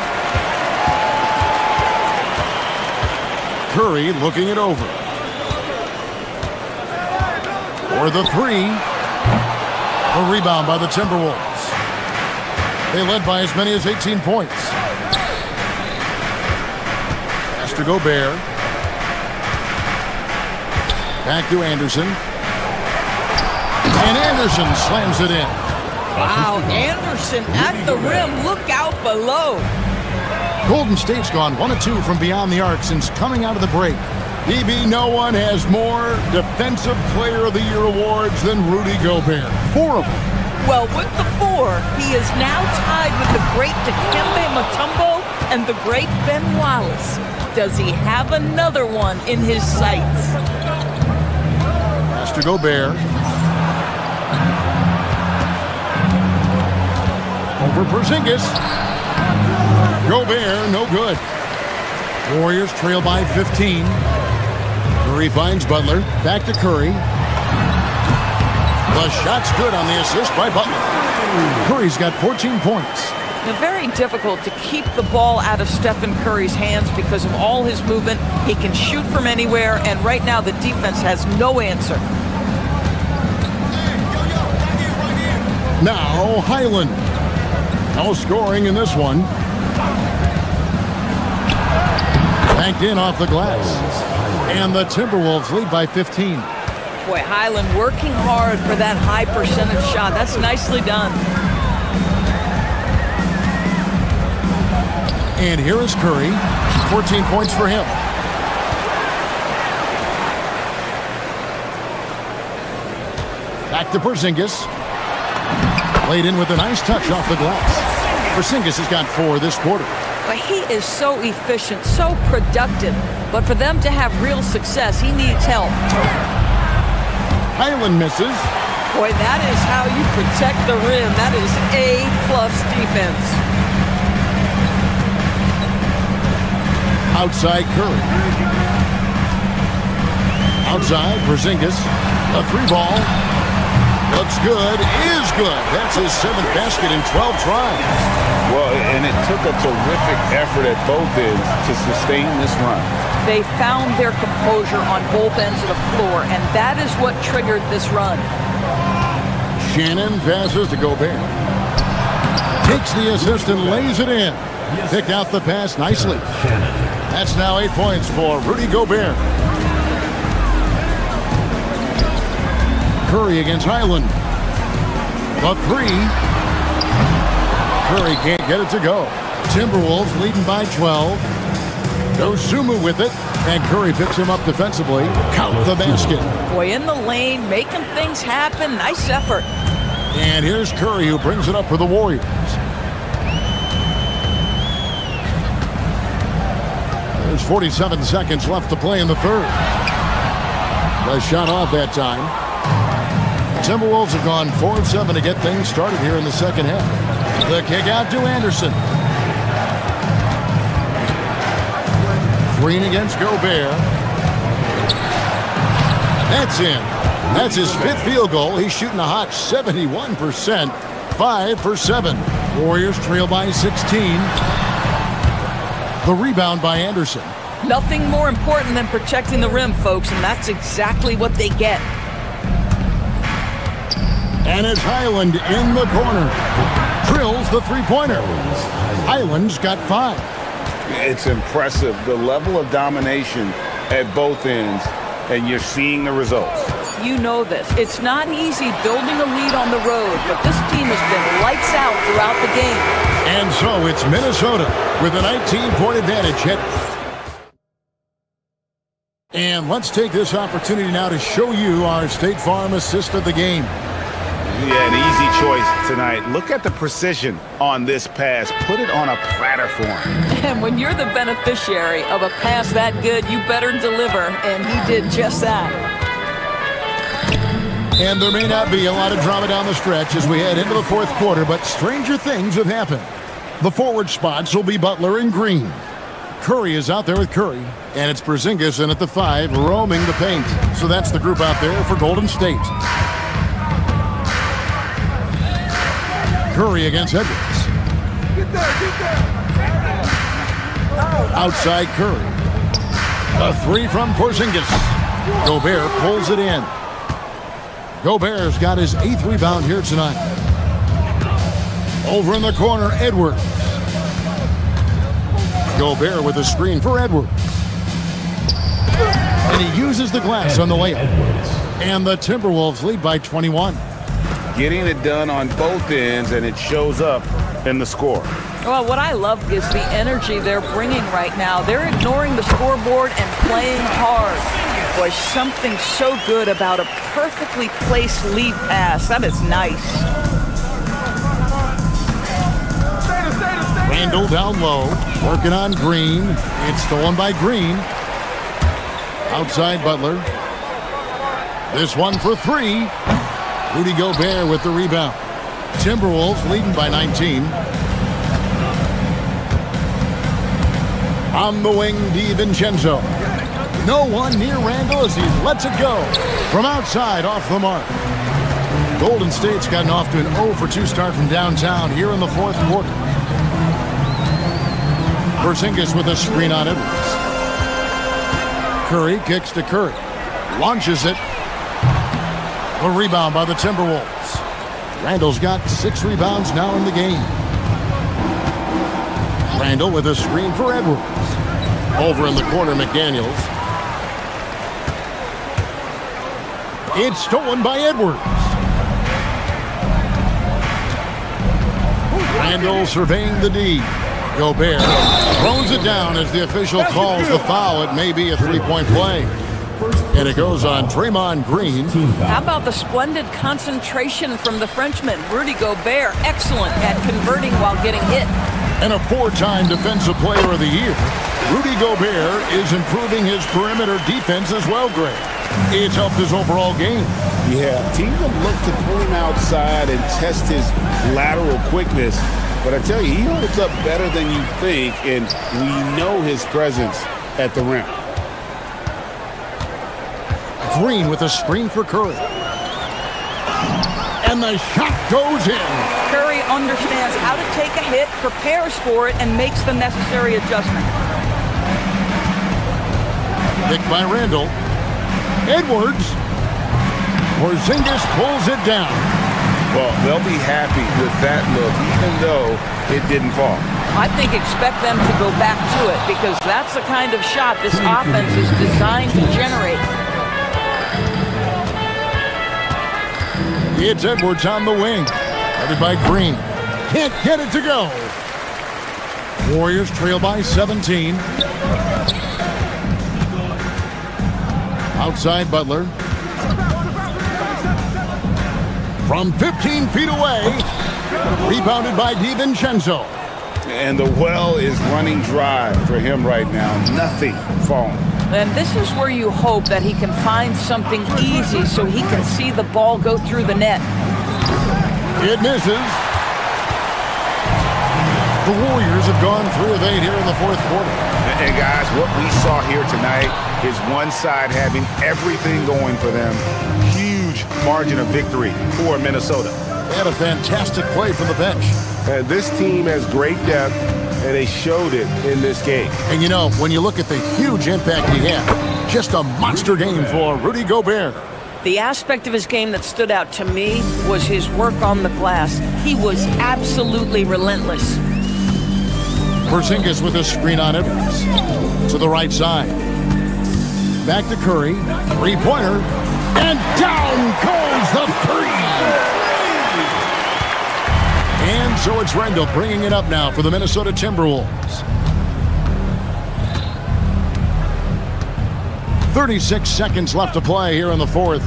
Curry looking it over. For the 3. A rebound by the Timberwolves. They led by as many as 18 points. Pass to Gobert. Back to Anderson. And Anderson slams it in. Wow, Anderson at the rim. Look out below. Golden State's gone 1 of 2 from beyond the arc since coming out of the break. DB, no one has more Defensive Player of the Year awards than Rudy Gobert. 4 of them. Well, with the 4, he is now tied with the great Dikembe Mutombo and the great Ben Wallace. Does he have another one in his sights? Pass to Gobert. Over Porzingis. Gobert, no good. Warriors trail by 15. Curry finds Butler. Back to Curry. The shot's good on the assist by Butler. Curry's got 14 points. Now, very difficult to keep the ball out of Stephen Curry's hands because of all his movement. He can shoot from anywhere, and right now the defense has no answer. Now, Highland. No scoring in this one. Banked in off the glass. And the Timberwolves lead by 15. Boy, Highland working hard for that high percentage shot. That's nicely done. And here is Curry. 14 points for him. Back to Porzingis. Played in with a nice touch off the glass. Porzingis has got 4 this quarter. But he is so efficient, so productive. But for them to have real success, he needs help. Highland misses. Boy, that is how you protect the rim. That is A+ defense. Outside Curry. Outside Porzingis. A 3-ball. Looks good. Is good. That's his 7th basket in 12 tries. Well, and it took a terrific effort at both ends to sustain this run. They found their composure on both ends of the floor, and that is what triggered this run. Shannon passes to Gobert. Takes the assist and lays it in. Picked out the pass nicely. That's now 8 points for Rudy Gobert. Curry against Highland. The 3. Curry can't get it to go. Timberwolves leading by 12. Dosunmu with it, and Curry picks him up defensively. Count the basket. Boy, in the lane, making things happen. Nice effort. And here's Curry, who brings it up for the Warriors. There's 47 seconds left to play in the third. The shot off that time. The Timberwolves have gone 4 of 7 to get things started here in the second half. The kick out to Anderson. Green against Gobert. That's in. That's his 5th field goal. He's shooting a hot 71%. 5 for 7. Warriors trail by 16. The rebound by Anderson. Nothing more important than protecting the rim, folks, and that's exactly what they get. And it's Highland in the corner. Drills the 3-pointer. Highland's got 5. It's impressive, the level of domination at both ends, and you're seeing the results. You know this. It's not easy building a lead on the road, but this team has been lights out throughout the game. And so it's Minnesota with a 19-point advantage. And let's take this opportunity now to show you our State Farm assist of the game. Yeah, an easy choice tonight. Look at the precision on this pass. Put it on a platter for him. And when you're the beneficiary of a pass that good, you better deliver, and he did just that. And there may not be a lot of drama down the stretch as we head into the fourth quarter, but stranger things have happened. The forward spots will be Butler and Green. Curry is out there with Curry, and it's Porzingis in at the 5, roaming the paint. So that's the group out there for Golden State. Curry against Edwards. Get there. Outside Curry. A 3 from Porzingis. Gobert pulls it in. Gobert's got his 8th rebound here tonight. Over in the corner, Edwards. Gobert with a screen for Edwards. And he uses the glass on the layup. And the Timberwolves lead by 21. Getting it done on both ends, and it shows up in the score. Well, what I love is the energy they're bringing right now. They're ignoring the scoreboard and playing hard. Boy, something so good about a perfectly placed lead pass. That is nice. Randall down low, working on Green. It's stolen by Green. Outside Butler. This one for 3. Rudy Gobert with the rebound. Timberwolves leading by 19. On the wing, DiVincenzo. No one near Randall as he lets it go. From outside, off the mark. Golden State's gotten off to an 0 for 2 start from downtown here in the fourth quarter. Porzingis with a screen on Edwards. Curry kicks to Curry. Launches it. A rebound by the Timberwolves. Randall's got 6 rebounds now in the game. Randall with a screen for Edwards. Over in the corner, McDaniels. It's stolen by Edwards. Randall surveying the D. Gobert throws it down as the official calls the foul. It may be a 3-point play. And it goes on Draymond Green. How about the splendid concentration from the Frenchman, Rudy Gobert? Excellent at converting while getting hit. And a 4-time Defensive Player of the Year. Rudy Gobert is improving his perimeter defense as well, Greg. It's helped his overall game. Yeah, teams have looked to pull him outside and test his lateral quickness. But I tell you, he holds up better than you think, and we know his presence at the rim. Green with a screen for Curry. And the shot goes in. Curry understands how to take a hit, prepares for it, and makes the necessary adjustment. Picked by Randall. Edwards. Porzingis pulls it down. Well, they'll be happy with that look, even though it didn't fall. I think expect them to go back to it because that's the kind of shot this offense is designed to generate. It's Edwards on the wing. Headed by Green. Can't get it to go. Warriors trail by 17. Outside Butler. From 15 feet away. Rebounded by DiVincenzo. And the well is running dry for him right now. Nothing falling. And this is where you hope that he can find something easy so he can see the ball go through the net. It misses. The Warriors have gone 3 of 8 here in the fourth quarter. And guys, what we saw here tonight is one side having everything going for them. Huge margin of victory for Minnesota. They had a fantastic play from the bench. And this team has great depth, and they showed it in this game. And you know, when you look at the huge impact he had, just a monster game for Rudy Gobert. The aspect of his game that stood out to me was his work on the glass. He was absolutely relentless. Porzingis with a screen on Edwards. To the right side. Back to Curry. 3-pointer. And down goes the three. And so it's Randall bringing it up now for the Minnesota Timberwolves. 36 seconds left to play here in the fourth.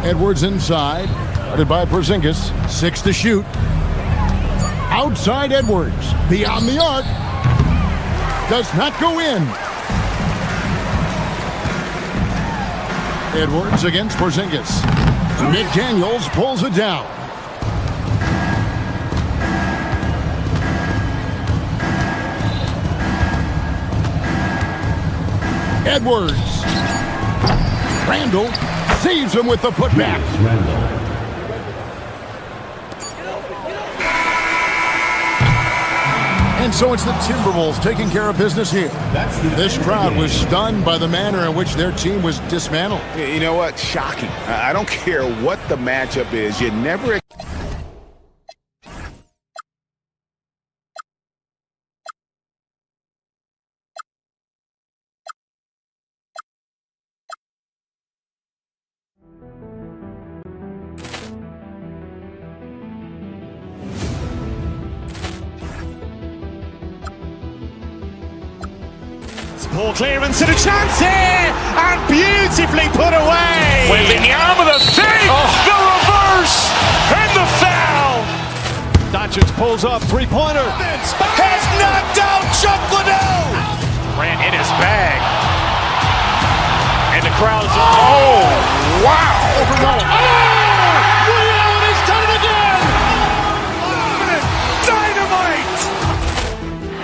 Edwards inside. Guarded by Porzingis. 6 to shoot. Outside Edwards. Beyond the arc. Does not go in. Edwards against Porzingis. McDaniels pulls it down. Edwards. Randall saves him with the putback. And so it's the Timberwolves taking care of business here. This crowd was stunned by the manner in which their team was dismantled. You know what? Shocking. I don't care what the matchup is. You never... Ball clearance and a chance here, and beautifully put away. Wembanyama the fake, the reverse, and the foul. Doncic pulls up, 3-pointer. Has knocked out Chuck Liddell. Ran in his bag. And the crowd is... Oh, wow. He's done it again. Dynamite.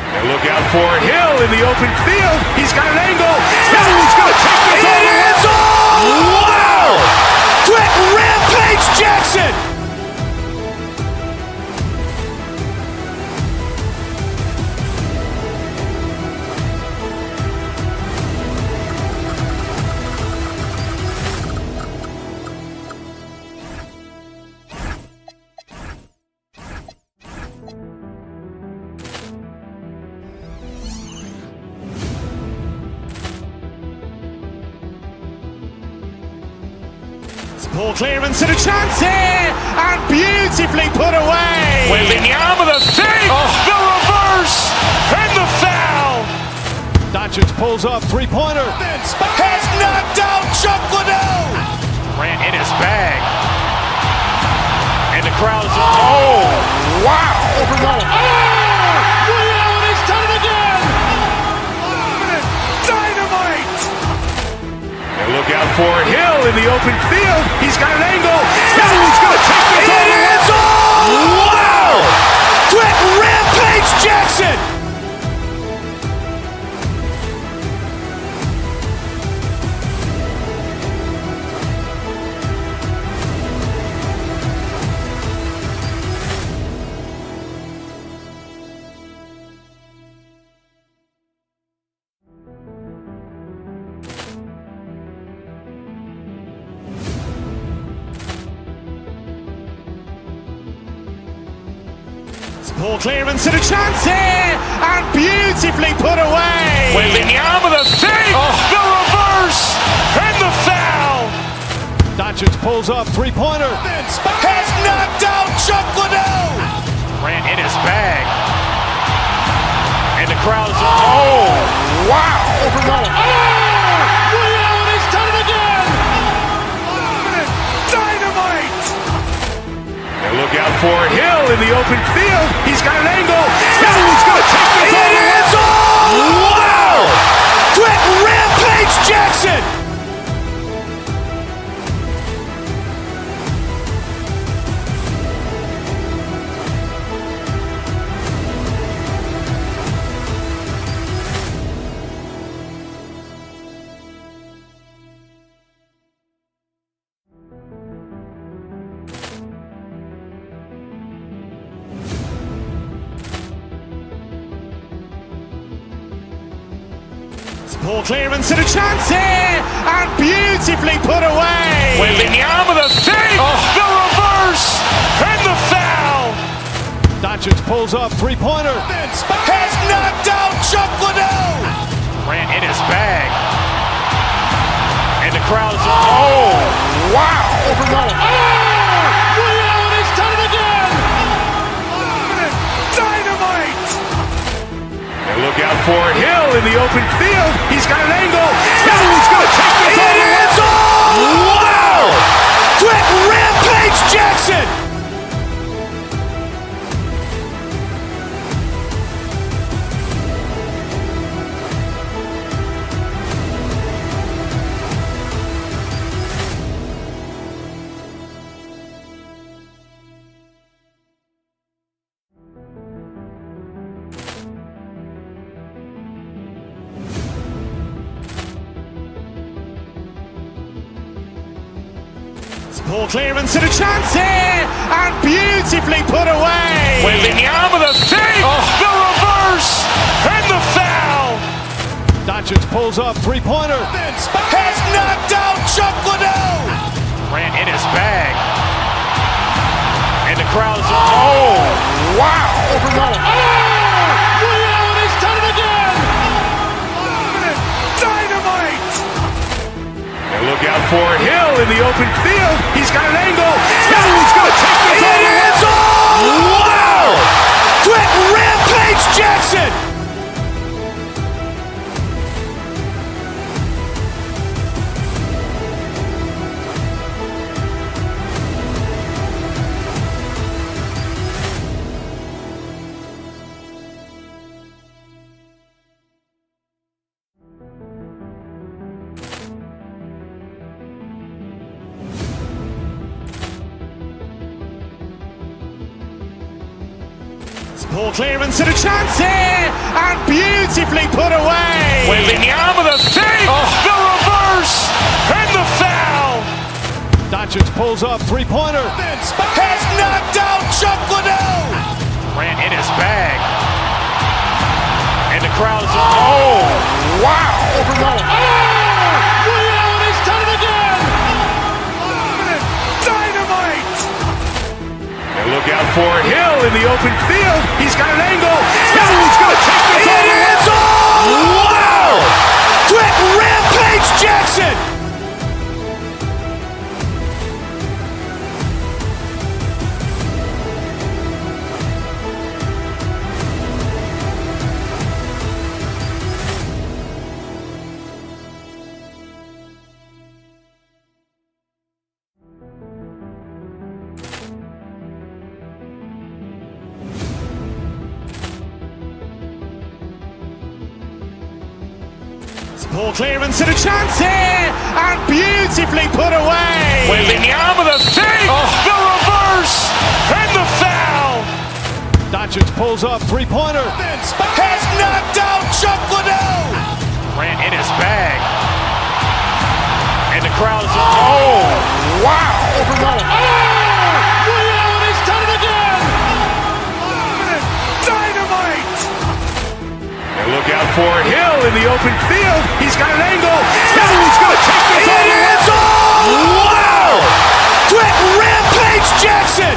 And look out for Hill in the open field. He's got an angle. He's going to take this all the way. Wow! Quick Rampage Jackson! Ball clearance and a chance here, and beautifully put away. Wembanyama the fake, the reverse, and the foul. Doncic pulls up, three-pointer. Has knocked out Chuck Liddell. Grant in his bag. And the crowd is, oh, wow. Ray Allen has done it again. Dynamite. And look out for Hill in the open field. He's got an angle. He's going to take this all the way. Wow. Quick Rampage Jackson. Ball clearance and a chance here, and beautifully put away. Wembanyama the fake, the reverse, and the foul. Doncic pulls up, three-pointer. Has knocked out Chuck Liddell. Grant in his bag. And the crowd is, oh, wow. Ray Allen has done it again. Dynamite. And look out for Hill in the open field. He's got an angle. He's going to take this all the way. Wow. Quick Rampage Jackson. Ball clearance and a chance here, and beautifully put away. Wembanyama the fake, the reverse, and the foul. Doncic pulls up, three-pointer. Has knocked out Chuck Liddell. Grant in his bag. And the crowd is, oh, wow. Ray Allen has done it again. Dynamite. And look out for Hill in the open field. He's got an angle. He's going to take this all the way. Wow. Quick Rampage Jackson. Ball clearance and a chance here, and beautifully put away. Wembanyama the fake, the reverse, and the foul. Doncic pulls up, three-pointer. Has knocked out Chuck Liddell. Grant in his bag. And the crowd is, oh, wow. Ray Allen has done it again. Dynamite. And look out for Hill in the open field. He's got an angle. He's going to take this all the way. Wow. Quick Rampage Jackson. Ball clearance and a chance here, and beautifully put away. Wembanyama the fake, the reverse, and the foul. Doncic pulls up, three-pointer. Has knocked out Chuck Liddell. Grant in his bag. And the crowd is, oh, wow. Ray Allen has done it again. Dynamite. And look out for Hill in the open field. He's got an angle. He's going to take this all the way. Wow. Quick Rampage Jackson. Ball clearance and a chance here, and beautifully put away. Waving the arm with a fake, the reverse, and the foul. Doncic pulls up, three-pointer. Has knocked out Chuck Liddell. Ran in his bag. And the crowd is, oh, wow. Ray Allen has done it again. Dynamite. And look out for Hill in the open field. He's got an angle. He's going to take this all the way. Wow. Quick Rampage Jackson.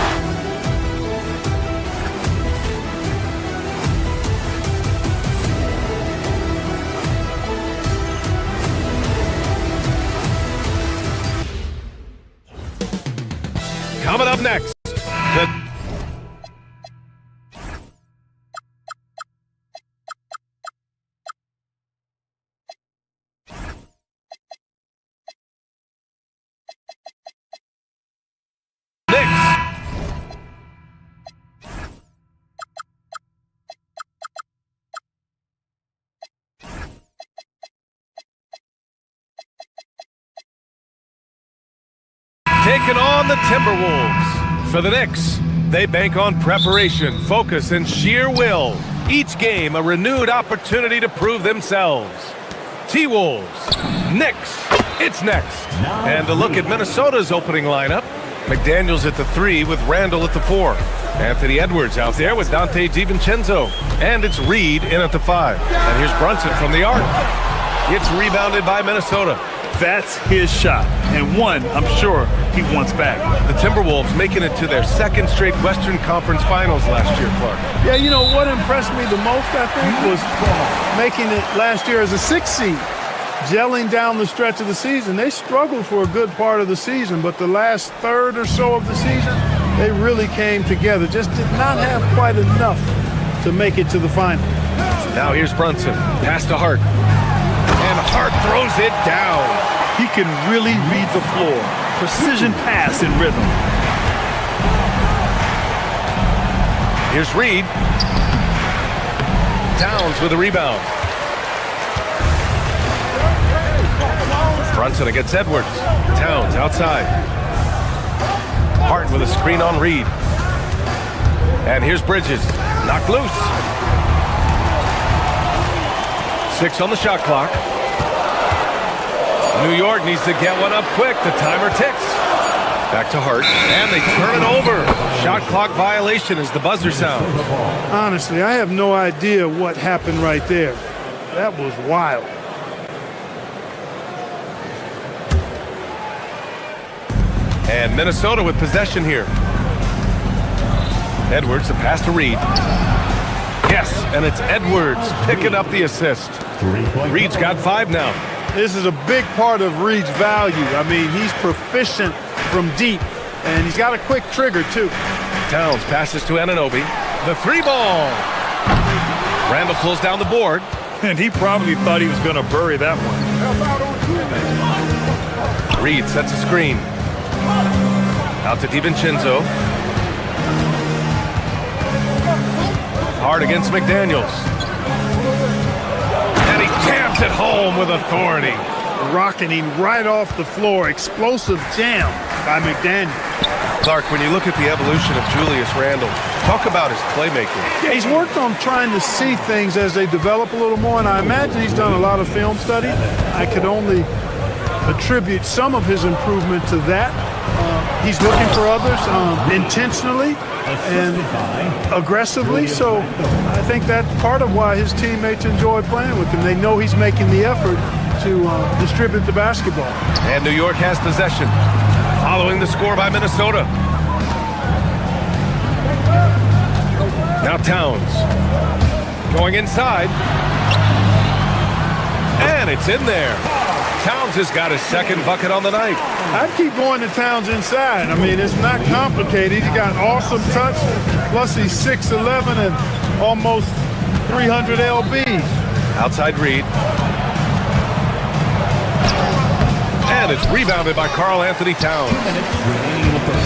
Coming up next, taking on the Timberwolves. For the Knicks, they bank on preparation, focus, and sheer will. Each game a renewed opportunity to prove themselves. T-Wolves, Knicks, it's next. And a look at Minnesota's opening lineup. McDaniels at the 3 with Randall at the 4. Anthony Edwards out there with Dante DiVincenzo. And it's Reed in at the 5. And here's Brunson from the arc. It's rebounded by Minnesota. That's his shot, and one I'm sure he wants back. The Timberwolves making it to their second straight Western Conference Finals last year, Clark. Yeah, you know what impressed me the most, I think, was making it last year as a 6 seed, gelling down the stretch of the season. They struggled for a good part of the season, but the last third or so of the season, they really came together. Just did not have quite enough to make it to the final. Now here's Brunson, pass to Hart. And Hart throws it down. He can really read the floor. Precision pass and rhythm. Here's Reed. Towns with a rebound. Brunson against Edwards. Towns outside. Hart with a screen on Reed. And here's Bridges. Knocked loose. 6 on the shot clock. New York needs to get one up quick. The timer ticks. Back to Hart. And they turn it over. Shot clock violation as the buzzer sounds. Honestly, I have no idea what happened right there. That was wild. And Minnesota with possession here. Edwards, a pass to Reed. Yes, and it's Edwards picking up the assist. Reed's got 5 now. This is a big part of Reed's value. I mean, he's proficient from deep, and he's got a quick trigger, too. Towns passes to Anunoby. The 3-ball. Randall pulls down the board. And he probably thought he was going to bury that one. Reed sets a screen. Out to DiVincenzo. Hard against McDaniels. And he jams it home with authority. Rocketing right off the floor. Explosive jam by McDaniels. Clark, when you look at the evolution of Julius Randle, talk about his playmaking. Yeah, he's worked on trying to see things as they develop a little more, and I imagine he's done a lot of film study. I could only attribute some of his improvement to that. He's looking for others intentionally and aggressively, so I think that's part of why his teammates enjoy playing with him. They know he's making the effort to distribute the basketball. And New York has possession, following the score by Minnesota. Now Towns going inside, and it's in there. Towns has got his second bucket on the night. I'd keep going to Towns inside. I mean, it's not complicated. He got awesome touch, plus he's 6'11" and almost 300 lbs. Outside Reed. And it's rebounded by Karl Anthony Towns.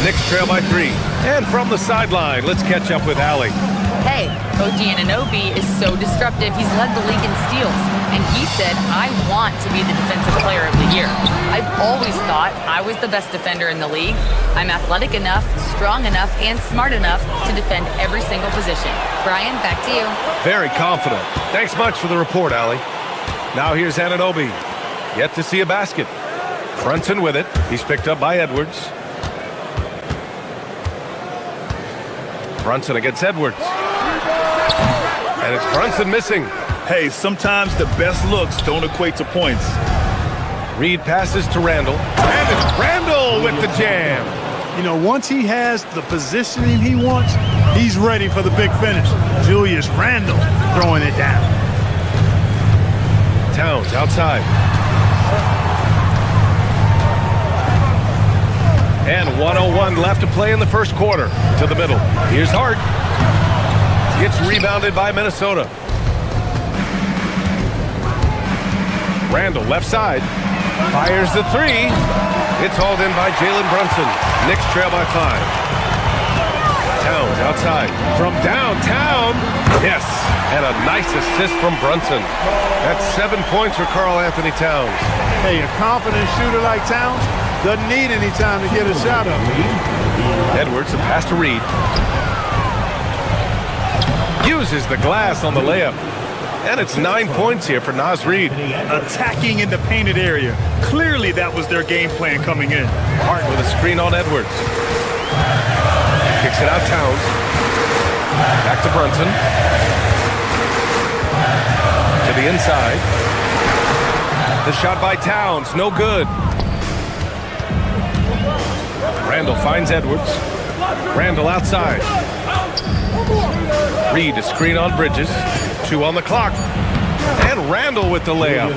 Knicks trail by 3. And from the sideline, let's catch up with Allie. Hey, OG Anunoby is so disruptive. He's led the league in steals, and he said, I want to be the Defensive Player of the Year. I've always thought I was the best defender in the league. I'm athletic enough, strong enough, and smart enough to defend every single position. Brian, back to you. Very confident. Thanks much for the report, Allie. Now here's Anunoby. Yet to see a basket. Brunson with it. He's picked up by Edwards. Brunson against Edwards. And it's Brunson missing. Hey, sometimes the best looks don't equate to points. Reed passes to Randall. And it's Randall with the jam. You know, once he has the positioning he wants, he's ready for the big finish. Julius Randle throwing it down. Towns outside. And 1:01 left to play in the first quarter. To the middle. Here's Hart. Gets rebounded by Minnesota. Randall left side. Fires the three. It's hauled in by Jalen Brunson. Knicks trail by 5. Towns outside. From downtown. Yes. And a nice assist from Brunson. That's 7 points for Karl Anthony Towns. Hey, a confident shooter like Towns doesn't need any time to get a shot up. Edwards, a pass to Reed. Uses the glass on the layup. And it's 9 points here for Naz Reid. Attacking in the painted area. Clearly that was their game plan coming in. Hart with a screen on Edwards. Kicks it out Towns. Back to Brunson. To the inside. The shot by Towns, no good. Randall finds Edwards. Randall outside. Reed, a screen on Bridges. 2 on the clock. And Randall with the layup.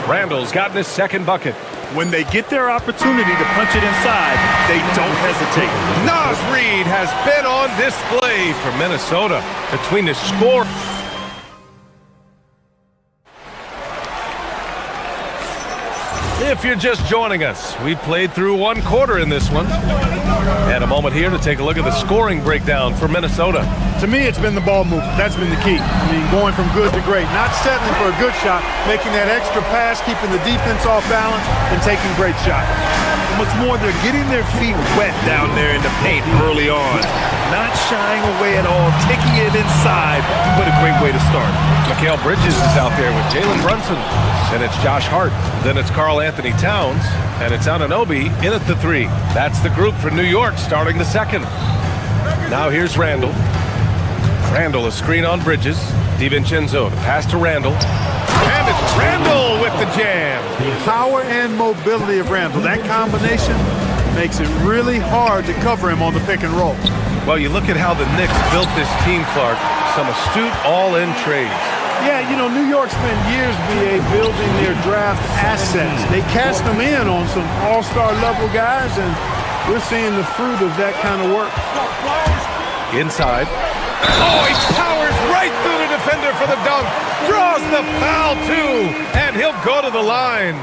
Randall's gotten his second bucket. When they get their opportunity to punch it inside, they don't hesitate. Naz Reid has been on display for Minnesota. Between the score. If you're just joining us, we played through 1 quarter in this one. And a moment here to take a look at the scoring breakdown for Minnesota. To me, it's been the ball movement. That's been the key. I mean, going from good to great. Not settling for a good shot, making that extra pass, keeping the defense off balance, and taking great shots. And what's more, they're getting their feet wet down there in the paint early on. Not shying away at all, taking it inside. What a great way to start. Mikal Bridges is out there with Jalen Brunson. Then it's Josh Hart. Then it's Karl Anthony Towns. And it's Anunoby in at the 3. That's the group for New York starting the second. Now here's Randall. Randall, a screen on Bridges. DiVincenzo, the pass to Randall. And it's Randall with the jam. The power and mobility of Randall. That combination makes it really hard to cover him on the pick and roll. Well, you look at how the Knicks built this team, Clark. Some astute all-in trades. Yeah, you know, New York spent years, BA, building their draft assets. They cast them in on some all-star level guys, and we're seeing the fruit of that kind of work. Inside. Oh, he powers right through the defender for the dunk. Draws the foul, too, and he'll go to the line.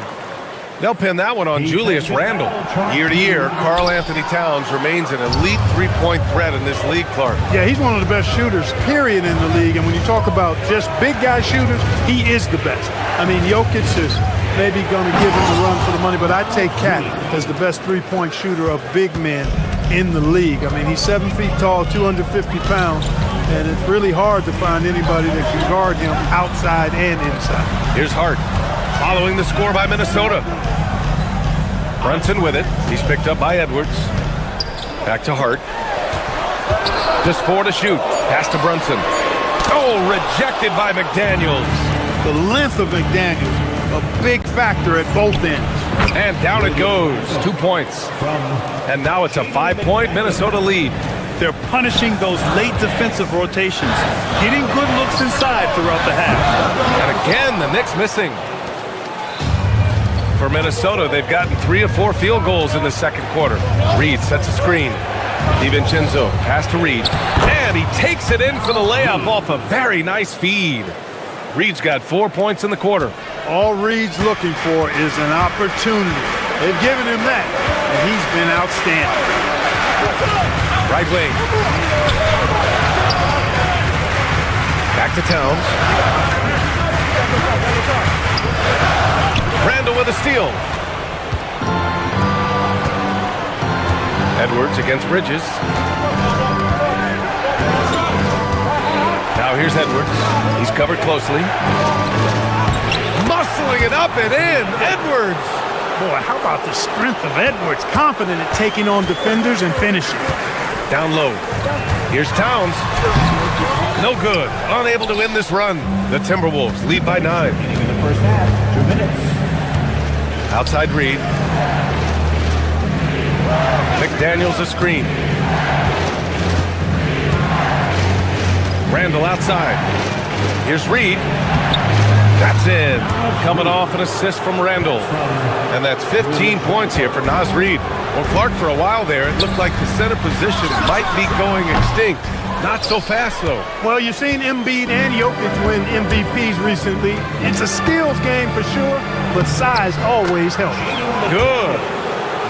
They'll pin that one on Julius Randle. Year to year, Karl Anthony Towns remains an elite three-point threat in this league, Clark. Yeah, he's one of the best shooters, period, in the league. And when you talk about just big guy shooters, he is the best. I mean, Jokic is maybe going to give him a run for the money, but I take Cat as the best three-point shooter of big men in the league. I mean, he's 7 feet tall, 250 pounds, and it's really hard to find anybody that can guard him outside and inside. Here's Hart, following the score by Minnesota. Brunson with it. He's picked up by Edwards. Back to Hart. Just 4 to shoot. Pass to Brunson. Oh, rejected by McDaniels. The length of McDaniels, a big factor at both ends. And down it goes. 2 points. And now it's a 5-point Minnesota lead. They're punishing those late defensive rotations, getting good looks inside throughout the half. And again, the Knicks missing. For Minnesota, they've gotten 3 of 4 field goals in the second quarter. Reed sets a screen. DiVincenzo, pass to Reed. And he takes it in for the layup off a very nice feed. Reed's got 4 points in the quarter. All Reed's looking for is an opportunity. They've given him that, and he's been outstanding. Right wing. Back to Towns. Randall with a steal. Edwards against Bridges. Now here's Edwards. He's covered closely. Muscling it up and in. Edwards. Boy, how about the strength of Edwards? Confident at taking on defenders and finishing. Down low. Here's Towns. No good. Unable to win this run. The Timberwolves lead by 9. In the first half, 2 minutes. Outside Reed. McDaniels a screen. Randall outside. Here's Reed. That's in. Coming off an assist from Randall. And that's 15 points here for Naz Reid. Well, Clark, for a while there, it looked like the center position might be going extinct. Not so fast, though. Well, you've seen Embiid and Jokic win MVPs recently. It's a skills game for sure, but size always helps. Good.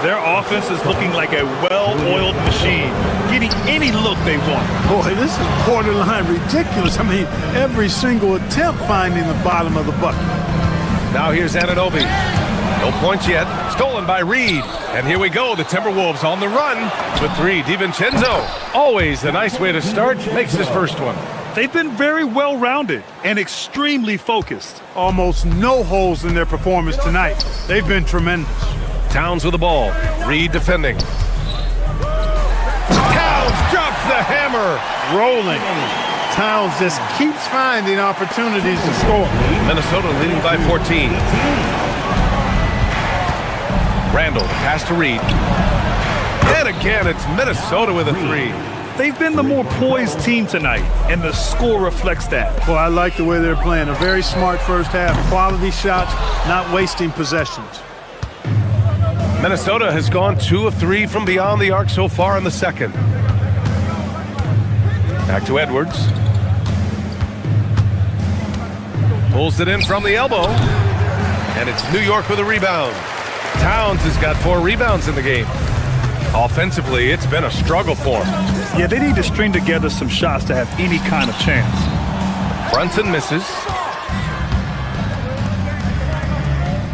Their offense is looking like a well-oiled machine, getting any look they want. Boy, this is borderline ridiculous. I mean, every single attempt finding the bottom of the bucket. Now here's Anunoby. No points yet. Stolen by Reed. And here we go. The Timberwolves on the run with 3. DiVincenzo. Always a nice way to start. Makes his first one. They've been very well-rounded and extremely focused. Almost no holes in their performance tonight. They've been tremendous. Towns with the ball. Reed defending. Towns drops the hammer. Rolling. Towns just keeps finding opportunities to score. Minnesota leading by 14. Randall, pass to Reed. And again, it's Minnesota with a 3. They've been the more poised team tonight, and the score reflects that. Well, I like the way they're playing. A very smart first half. Quality shots, not wasting possessions. Minnesota has gone 2 of 3 from beyond the arc so far in the second. Back to Edwards. Pulls it in from the elbow. And it's New York with a rebound. Towns has got 4 rebounds in the game. Offensively, it's been a struggle for him. Yeah, they need to string together some shots to have any kind of chance. Brunson misses.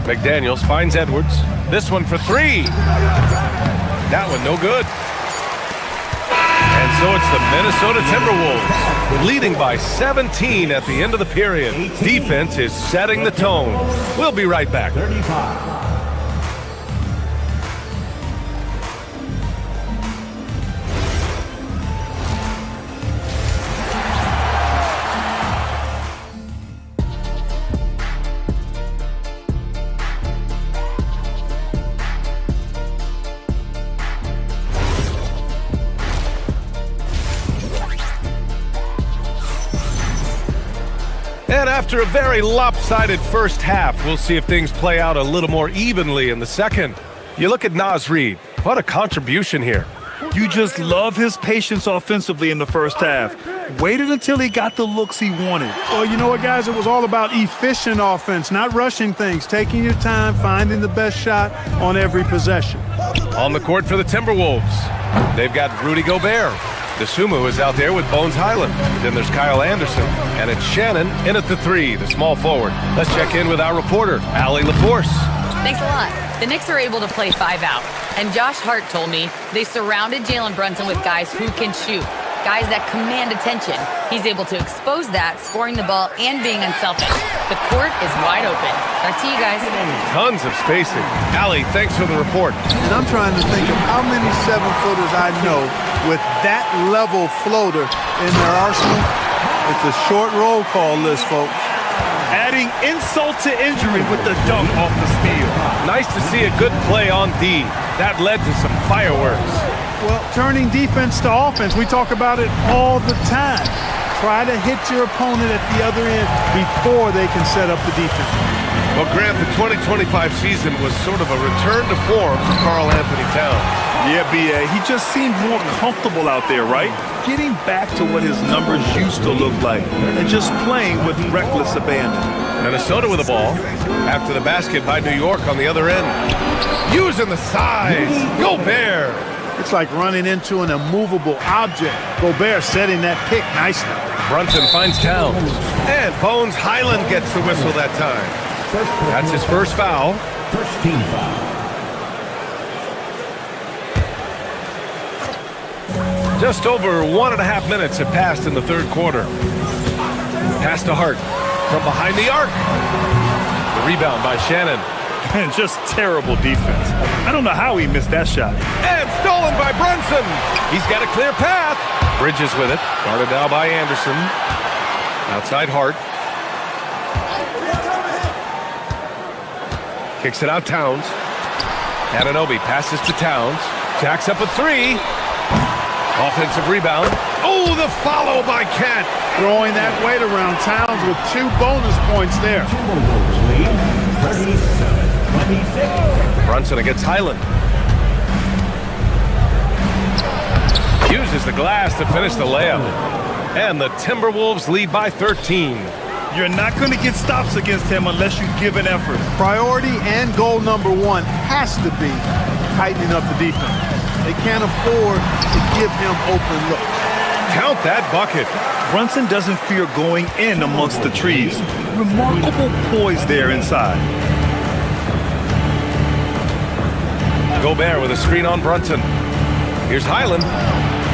McDaniels finds Edwards. This one for 3. That one no good. And so it's the Minnesota Timberwolves leading by 17 at the end of the period. Defense is setting the tone. We'll be right back. 35. And after a very lopsided first half, we'll see if things play out a little more evenly in the second. You look at Naz Reid. What a contribution here. You just love his patience offensively in the first half. Waited until he got the looks he wanted. Well, you know what, guys? It was all about efficient offense, not rushing things, taking your time, finding the best shot on every possession. On the court for the Timberwolves, they've got Rudy Gobert. DeSumo is out there with Bones Highland. Then there's Kyle Anderson. And it's Shannon in at the 3, the small forward. Let's check in with our reporter, Allie LaForce. Thanks a lot. The Knicks are able to play 5 out. And Josh Hart told me they surrounded Jalen Brunson with guys who can shoot. Guys that command attention. He's able to expose that, scoring the ball and being unselfish. The court is wide open. Back to you guys. Tons of spacing. Allie, thanks for the report. And I'm trying to think of how many 7-footers I know with that level floater in their arsenal. It's a short roll call list, folks. Adding insult to injury with the dunk off the steal. Nice to see a good play on D. That led to some fireworks. Well, turning defense to offense, we talk about it all the time. Try to hit your opponent at the other end before they can set up the defense. Well, Grant, the 2025 season was sort of a return to form for Karl Anthony Towns. Yeah, B.A., he just seemed more comfortable out there, right? Getting back to what his numbers used to look like and just playing with reckless abandon. Minnesota with the ball. After the basket by New York on the other end. Using the size. Gobert. It's like running into an immovable object. Gobert setting that pick nicely. Brunson finds Towns. And Bones Highland gets the whistle that time. That's his first foul. First team foul. Just over 1.5 minutes have passed in the third quarter. Pass to Hart from behind the arc. The rebound by Shannon. And just terrible defense. I don't know how he missed that shot. And stolen by Brunson. He's got a clear path. Bridges with it. Guarded now by Anderson. Outside Hart. Kicks it out Towns. Anunoby passes to Towns. Jacks up a three. Offensive rebound. Oh, the follow by Kent. Throwing that weight around. Towns with 2 bonus points there. Brunson against Highland. Uses the glass to finish the layup. And the Timberwolves lead by 13. You're not going to get stops against him unless you give an effort. Priority and goal number 1 has to be tightening up the defense. They can't afford to give him open looks. Count that bucket. Brunson doesn't fear going in amongst the trees. Remarkable poise there inside. Gobert with a screen on Brunson. Here's Highland.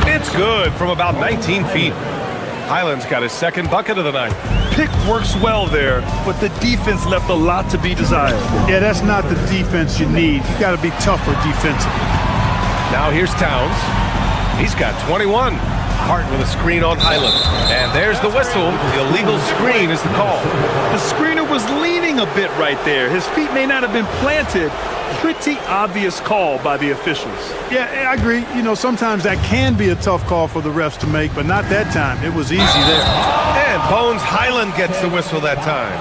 It's good from about 19 feet. Highland's got his second bucket of the night. Pick works well there, but the defense left a lot to be desired. Yeah, that's not the defense you need. You got to be tougher defensively. Now here's Towns. He's got 21. Hart with a screen on Highland. And there's the whistle. The illegal screen is the call. The screener was leaning a bit right there. His feet may not have been planted. Pretty obvious call by the officials. Yeah, I agree. You know, sometimes that can be a tough call for the refs to make, but not that time. It was easy there. And Bones Highland gets the whistle that time.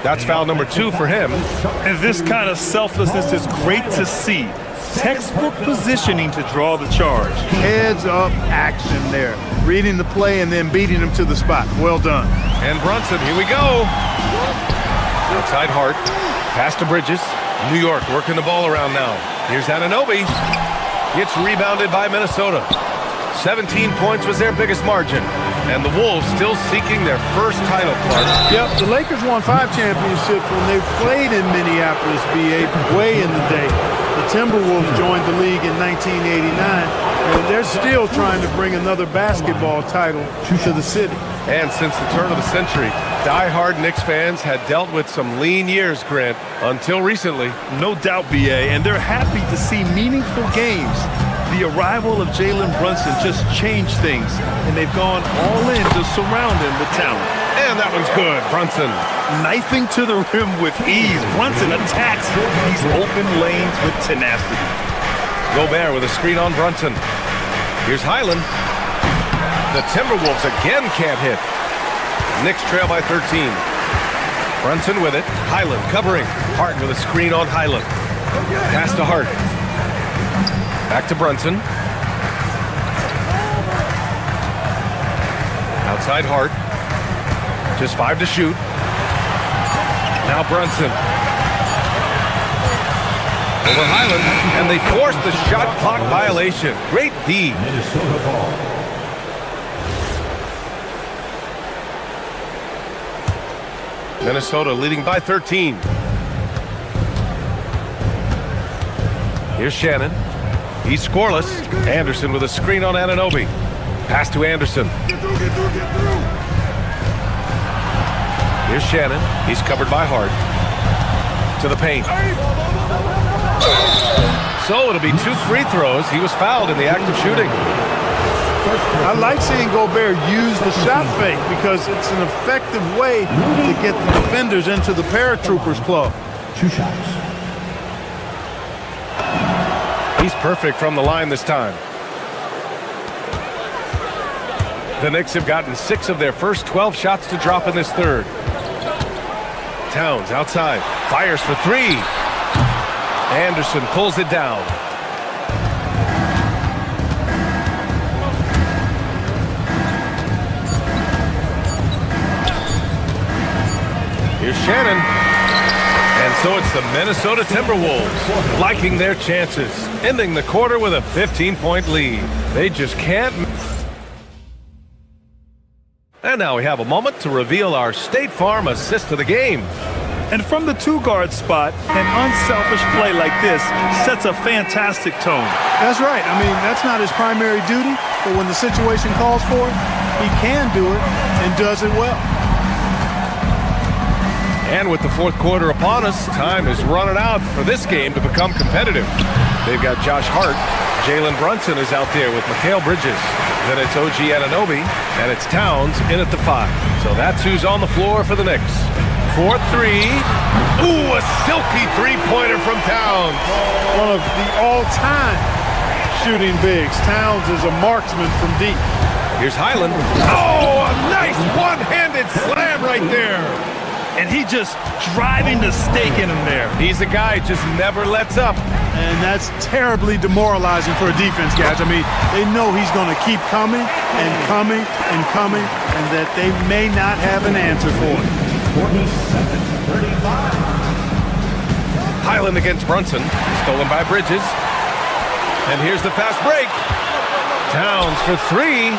That's foul number 2 for him. And this kind of selflessness is great to see. Textbook positioning to draw the charge. Heads up action there. Reading the play and then beating him to the spot. Well done. And Brunson, here we go. Outside Hart. Pass to Bridges. New York working the ball around now. Here's Anunoby. Gets rebounded by Minnesota. 17 points was their biggest margin. And the Wolves still seeking their first title, Clark. Yep, the Lakers won 5 championships when they played in Minneapolis, BA, way in the day. The Timberwolves joined the league in 1989, and they're still trying to bring another basketball title to the city. And since the turn of the century, die-hard Knicks fans had dealt with some lean years, Grant, until recently. No doubt, BA, and they're happy to see meaningful games. The arrival of Jalen Brunson just changed things, and they've gone all in to surround him with talent. And that one's good, Brunson. Knifing to the rim with ease. Brunson attacks these open lanes with tenacity. Gobert with a screen on Brunson. Here's Highland. The Timberwolves again can't hit. Knicks trail by 13. Brunson with it. Highland covering. Hart with a screen on Highland. Pass to Hart. Back to Brunson. Outside Hart. Just 5 to shoot. Now Brunson. Over Highland. And they force the shot clock violation. Great D. Minnesota ball. Minnesota leading by 13. Here's Shannon. He's scoreless. Anderson with a screen on Anunoby. Pass to Anderson. Here's Shannon. He's covered by Hart. To the paint. So it'll be 2 free throws. He was fouled in the act of shooting. I like seeing Gobert use the shot fake because it's an effective way to get the defenders into the paratroopers club. 2 shots. He's perfect from the line this time. The Knicks have gotten 6 of their first 12 shots to drop in this third. Towns outside, fires for 3. Anderson pulls it down. Here's Shannon. And so it's the Minnesota Timberwolves liking their chances, ending the quarter with a 15-point lead. They just can't. And now we have a moment to reveal our State Farm assist of the game. And from the two-guard spot, an unselfish play like this sets a fantastic tone. That's right. I mean, that's not his primary duty, but when the situation calls for it, he can do it and does it well. And with the fourth quarter upon us, time is running out for this game to become competitive. They've got Josh Hart. Jalen Brunson is out there with Mikal Bridges. Then it's OG Anunoby, and it's Towns in at the 5. So that's who's on the floor for the Knicks. 4-3. Ooh, a silky three-pointer from Towns. One of the all-time shooting bigs. Towns is a marksman from deep. Here's Highland. Oh, a nice one-handed slam right there. And he just driving the stake in him there. He's a guy who just never lets up. And that's terribly demoralizing for a defense, guys. I mean, they know he's going to keep coming and coming and coming, and that they may not have an answer for it. 47-35. Highland against Brunson. Stolen by Bridges. And here's the fast break. Towns for 3.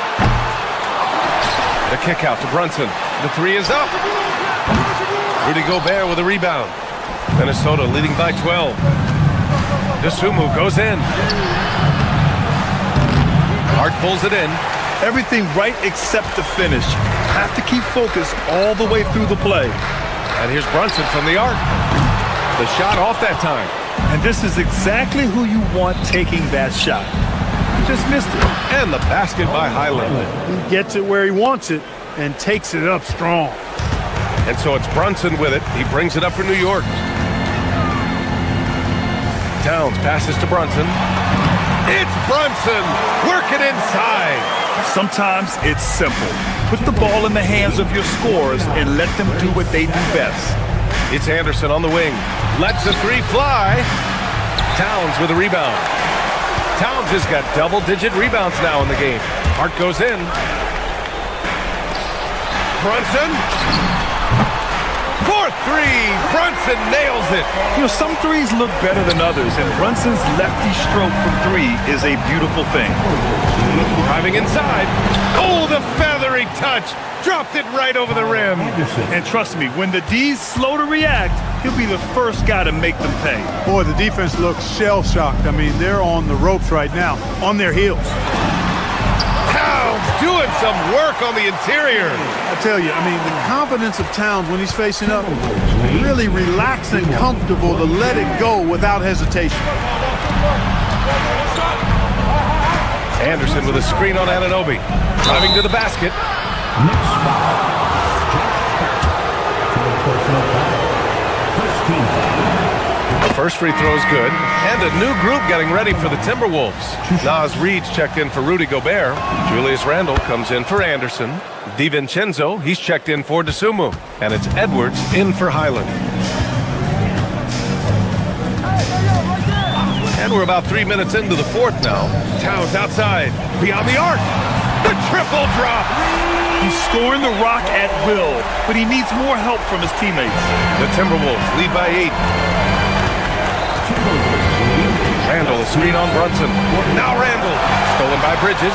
The kick out to Brunson. The 3 is up. Rudy Gobert with a rebound. Minnesota leading by 12. Dosunmu goes in. Hart pulls it in. Everything right except the finish. Have to keep focused all the way through the play. And here's Brunson from the arc. The shot off that time. And this is exactly who you want taking that shot. Just missed it. And the basket by Highland. He gets it where he wants it and takes it up strong. And so it's Brunson with it. He brings it up for New York. Towns passes to Brunson. It's Brunson working inside. Sometimes it's simple. Put the ball in the hands of your scorers and let them do what they do best. It's Anderson on the wing. Lets the 3 fly. Towns with a rebound. Towns has got double-digit rebounds now in the game. Hart goes in. Brunson. 4-3. Brunson nails it. You know, some threes look better than others, and Brunson's lefty stroke from 3 is a beautiful thing. Driving inside. Oh, the feathery touch. Dropped it right over the rim. And trust me, when the D's slow to react, he'll be the first guy to make them pay. Boy, the defense looks shell-shocked. I mean, they're on the ropes right now, on their heels. Towns doing some work on the interior. I tell you, I mean, the confidence of Towns when he's facing up, really relaxed and comfortable to let it go without hesitation. Anderson with a screen on Anunoby. Driving to the basket. Next foul. Personal foul. First team foul. The first free throw is good. And a new group getting ready for the Timberwolves. Naz Reid's checked in for Rudy Gobert. Julius Randle comes in for Anderson. DiVincenzo, he's checked in for Dosunmu. And it's Edwards in for Highland. And we're about 3 minutes into the fourth now. Towns outside, beyond the arc. The triple drop. He's scoring the rock at will, but he needs more help from his teammates. The Timberwolves lead by 8. Randle, a screen on Brunson. Now Randle, stolen by Bridges.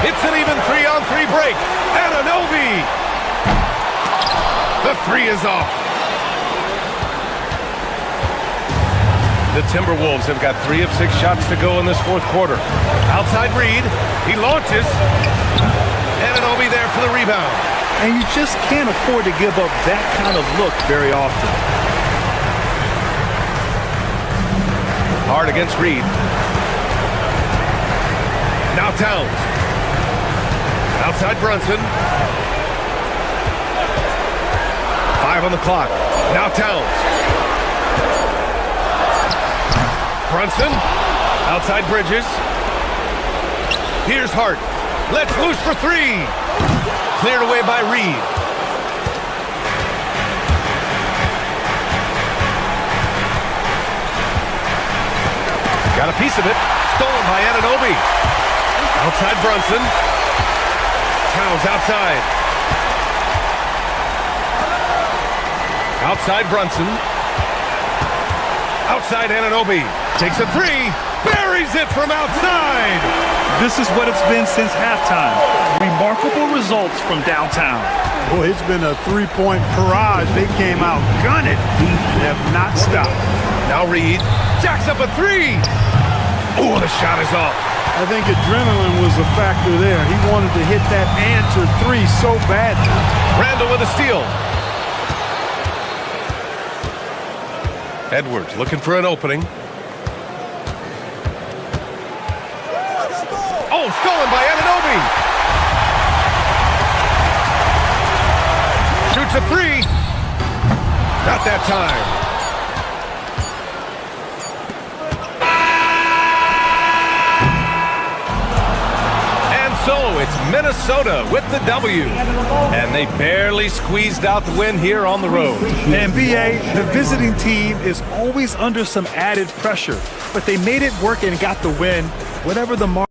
It's an even 3-on-3 break. Anunoby. The 3 is off. The Timberwolves have got 3 of 6 shots to go in this fourth quarter. Outside Reid. He launches. Anunoby there for the rebound. And you just can't afford to give up that kind of look very often. Hard against Reid. Now Towns. Outside Brunson. 5 on the clock. Now Towns. Brunson, outside Bridges. Here's Hart. Let's loose for 3. Cleared away by Reid. Got a piece of it. Stolen by Anunoby. Outside Brunson. Towns outside. Outside Brunson. Outside Anunoby. Takes a 3. Barry! buries it from outside. This is what it's been since halftime. Remarkable results from downtown. Boy, it's been a three-point barrage. They came out gunning. They have not stopped. Now Reed jacks up a three. Oh, the shot is off. I think adrenaline was a factor there. He wanted to hit that answer three so badly. Randall with a steal. Edwards looking for an opening. Oh, stolen by Anunoby. Shoots a three. Not that time. And so it's Minnesota with the W. And they barely squeezed out the win here on the road. And BA, the visiting team is always under some added pressure, but they made it work and got the win, whatever the mark.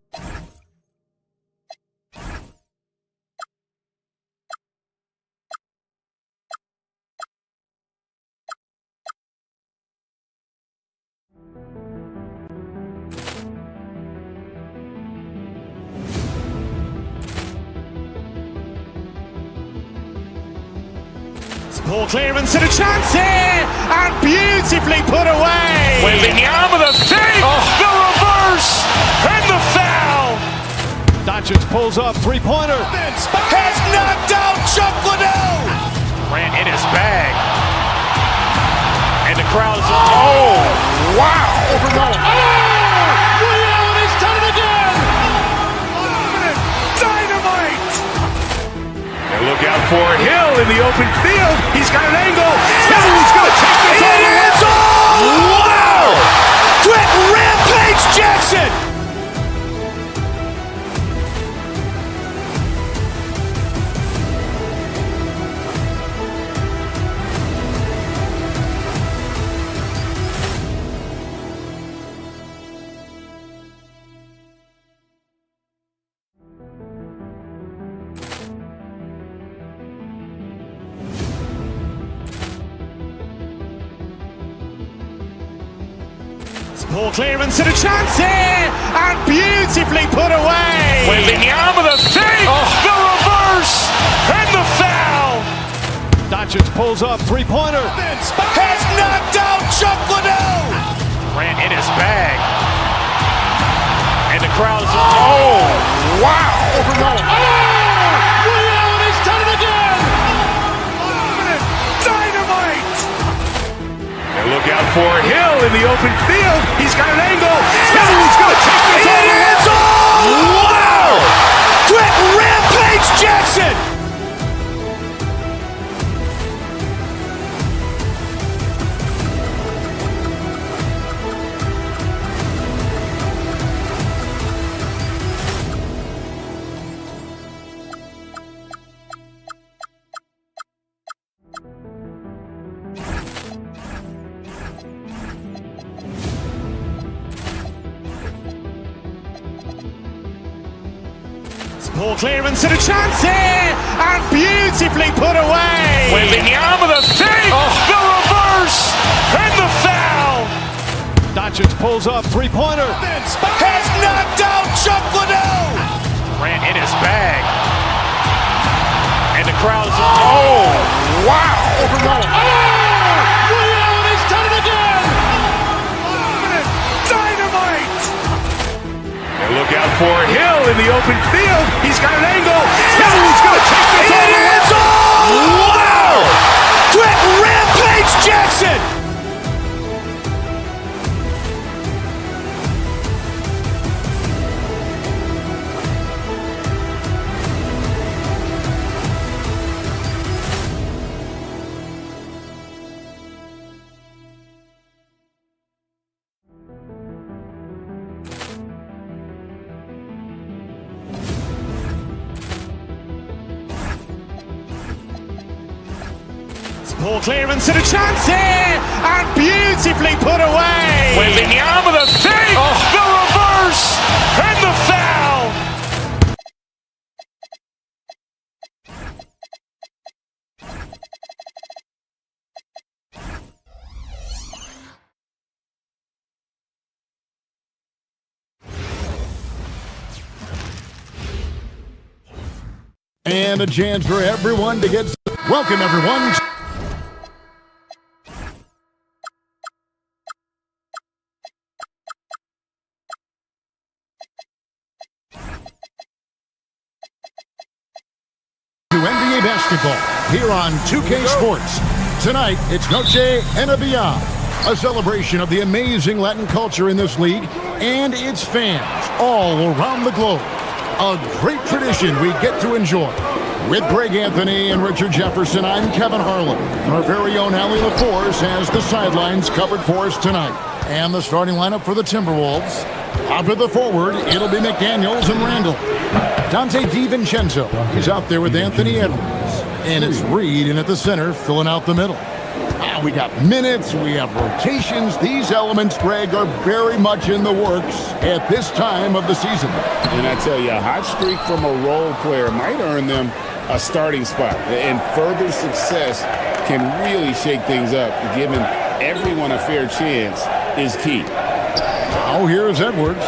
Poor clearance and a chance here, and beautifully put away. Wembanyama the save, the reverse, and the foul. Doncic pulls up, three-pointer. Has knocked out Chuck Liddell. Grant in his bag. And the crowd is, oh, wow. Ray Allen has done it again. Dynamite. And look out for Hill in the open field. He's got an angle. He's going to take this all the way. Wow! Quick rampage Jackson. Poor clearance and a chance here, and beautifully put away. Wembanyama the save, the reverse, and the foul. Doncic pulls up, three-pointer. Has knocked out Chuck Liddell. Grant in his bag. And the crowd is, oh, wow. Ray Allen has done it again. Dynamite. And look out for Hill in the open field. He's got an angle. He's going to take this all the way. Wow! Quick rampage Jackson. Poor clearance and a chance here, and beautifully put away. Wembanyama the save, the reverse, and the foul. Doncic pulls up, three-pointer. Has knocked out Chuck Liddell. Grant in his bag. And the crowd is, oh, wow. Ray Allen has done it again. Dynamite. And look out for Hill in the open field. He's got an angle. He's going to take this all the way. Wow! Quick rampage Jackson. Poor clearance and a chance here, and beautifully put away. Wembanyama the save, the reverse, and the foul. And a chance for everyone to get... Welcome, everyone. To NBA basketball here on 2K Sports. Tonight, it's Noche NBA, a celebration of the amazing Latin culture in this league and its fans all around the globe. A great tradition we get to enjoy. With Greg Anthony and Richard Jefferson, I'm Kevin Harlan. And our very own Allie LaForce has the sidelines covered for us tonight. And the starting lineup for the Timberwolves. Out with the forward, it'll be McDaniels and Randall. Dante DiVincenzo is out there with Anthony Edwards. And it's Reed in at the center, filling out the middle. We got minutes, we have rotations. These elements, Greg, are very much in the works at this time of the season. And I tell you, a hot streak from a role player might earn them a starting spot. And further success can really shake things up. Giving everyone a fair chance is key. Now here's Edwards.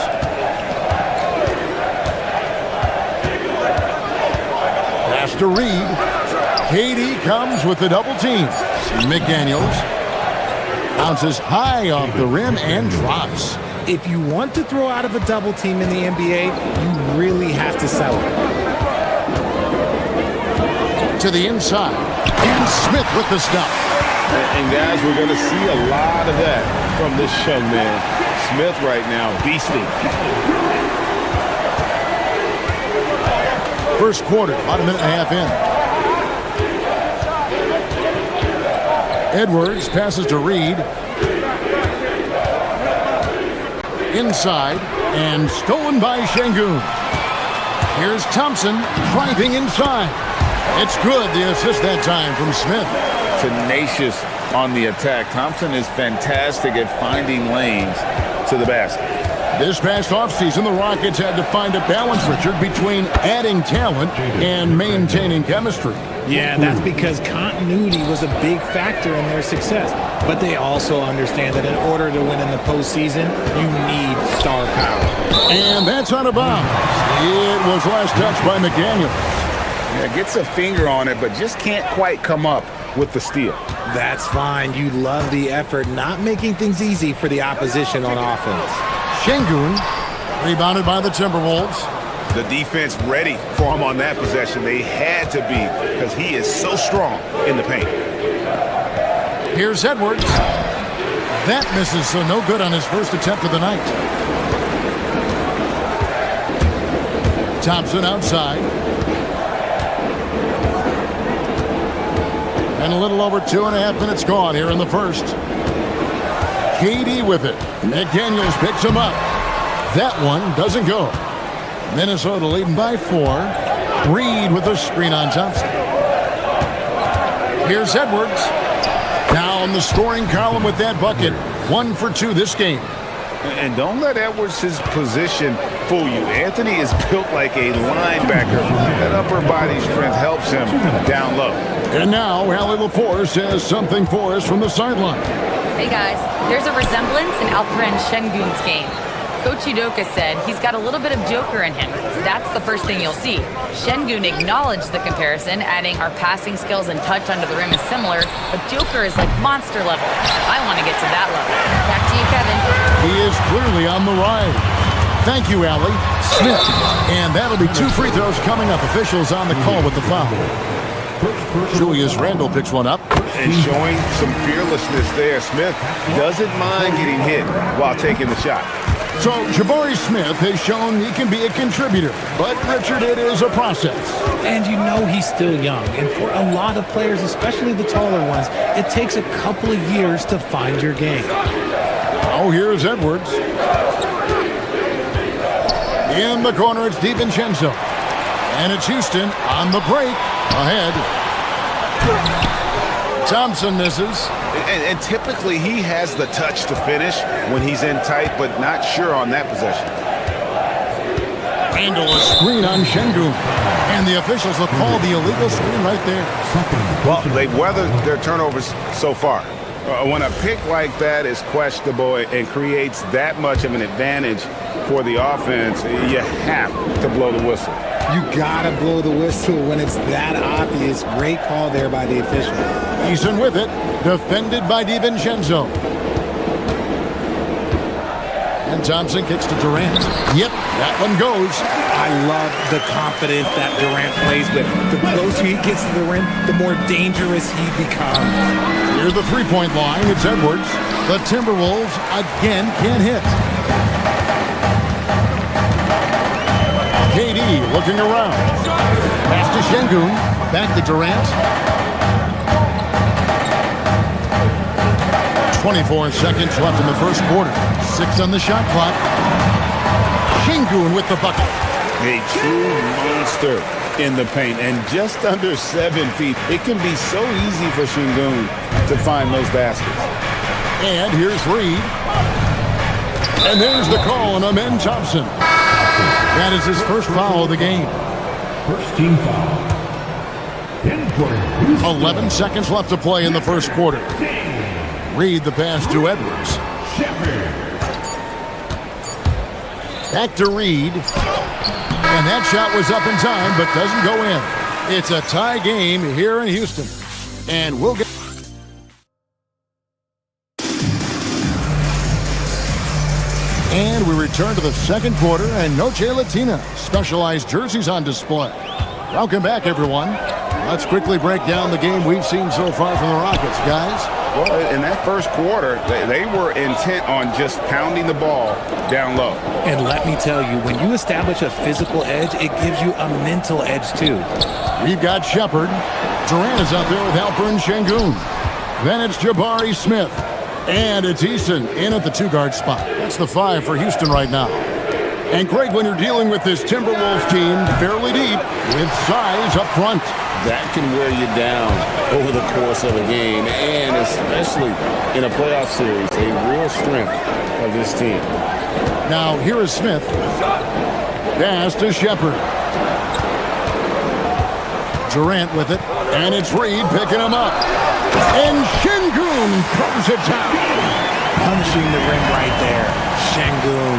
Pass to Reed. KD comes with the double team. McDaniels bounces high off the rim and drops. If you want to throw out of a double team in the NBA, you really have to sell it. To the inside. And Smith with the stop. And guys, we're going to see a lot of that from this young man. Smith right now, beasting. First quarter, about a minute and a half in. Edwards passes to Reed. Inside, and stolen by Şengün. Here's Thompson driving inside. It's good, the assist that time from Smith. Tenacious on the attack. Thompson is fantastic at finding lanes to the basket. This past offseason, the Rockets had to find a balance, Richard, between adding talent and maintaining chemistry. Yeah, that's because continuity was a big factor in their success. But they also understand that in order to win in the postseason, you need star power. And that's out of bounds. It was last touched by McDaniels. Yeah, gets a finger on it, but just can't quite come up with the steal. That's fine. You love the effort, not making things easy for the opposition on offense. Şengün, rebounded by the Timberwolves. The defense ready for him on that possession. They had to be because he is so strong in the paint. Here's Edwards. That misses, so no good on his first attempt of the night. Thompson outside. And a little over 2.5 minutes gone here in the first. KD with it. McDaniels picks him up. That one doesn't go. Minnesota leading by 4. Reed with a screen on Thompson. Here's Edwards. Down the scoring column with that bucket. 1 for 2 this game. And don't let Edwards' position fool you. Anthony is built like a linebacker. That upper body strength helps him down low. And now, Allie LaForce has something for us from the sideline. Hey guys, there's a resemblance in Alperen Şengün's game. Coach Udoka said he's got a little bit of Joker in him. That's the first thing you'll see. Şengün acknowledged the comparison, adding our passing skills and touch under the rim is similar, but Joker is like monster level. I want to get to that level. Back to you, Kevin. He is clearly on the ride. Thank you, Allie. Smith. And that'll be 2 free throws coming up. Officials on the call with the foul. Julius Randle picks one up. And showing some fearlessness there. Smith doesn't mind getting hit while taking the shot. So Jabari Smith has shown he can be a contributor, but Richard, it is a process. And you know he's still young, and for a lot of players, especially the taller ones, it takes a couple of years to find your game. Oh, here's Edwards. In the corner, it's DiVincenzo. And it's Houston on the break. Ahead. Thompson misses. And typically he has the touch to finish when he's in tight, but not sure on that possession. Randle a screen on Şengün. And the officials will call the illegal screen right there. Well, they've weathered their turnovers so far. When a pick like that is questionable and creates that much of an advantage for the offense, you have to blow the whistle. You gotta blow the whistle when it's that obvious. Great call there by the official. Eason with it, defended by DiVincenzo. And Thompson kicks to Durant. Yep, that one goes. I love the confidence that Durant plays with. The closer he gets to the rim, the more dangerous he becomes. Near the three-point line, it's Edwards. The Timberwolves again can't hit. KD looking around. Pass to Şengün. Back to Durant. 24 seconds left in the first quarter. 6 on the shot clock. Şengün with the bucket. A true monster in the paint and just under 7 feet. It can be so easy for Şengün to find those baskets. And here's Reed. And there's the call on Amen Thompson. That is his first foul of the game. First team foul. 11 seconds left to play in the first quarter. Reed the pass to Edwards. Back to Reed. And that shot was up in time, but doesn't go in. It's a tie game here in Houston. And we'll get... And we return to the second quarter, and Noche Latina specialized jerseys on display. Welcome back, everyone. Let's quickly break down the game we've seen so far from the Rockets, guys. Well, in that first quarter, they were intent on just pounding the ball down low. And let me tell you, when you establish a physical edge, it gives you a mental edge, too. We've got Shepard. Durant is out there with Alperen Şengün. Then it's Jabari Smith. And it's Eason in at the two-guard spot. That's the 5 for Houston right now. And Greg, when you're dealing with this Timberwolves team fairly deep with size up front, that can wear you down over the course of a game, and especially in a playoff series, a real strength of this team. Now, here is Smith. Pass to Shepard. Durant with it, and it's Reed picking him up. And Şengün throws it down. Punching the rim right there. Şengün.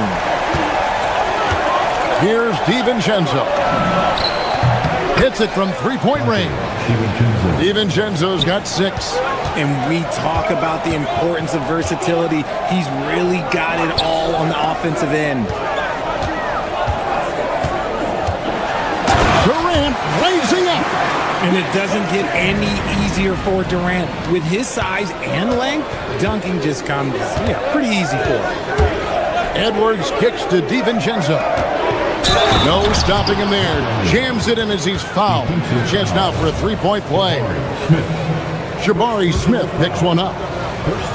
Here's DiVincenzo. Hits it from three-point range. DiVincenzo's got 6. And we talk about the importance of versatility. He's really got it all on the offensive end. Durant raising up. And it doesn't get any easier for Durant. With his size and length, dunking just comes pretty easy for him. Edwards kicks to DiVincenzo. No stopping him there. Jams it in as he's fouled. Chance now for a three-point play. Jabari Smith picks one up.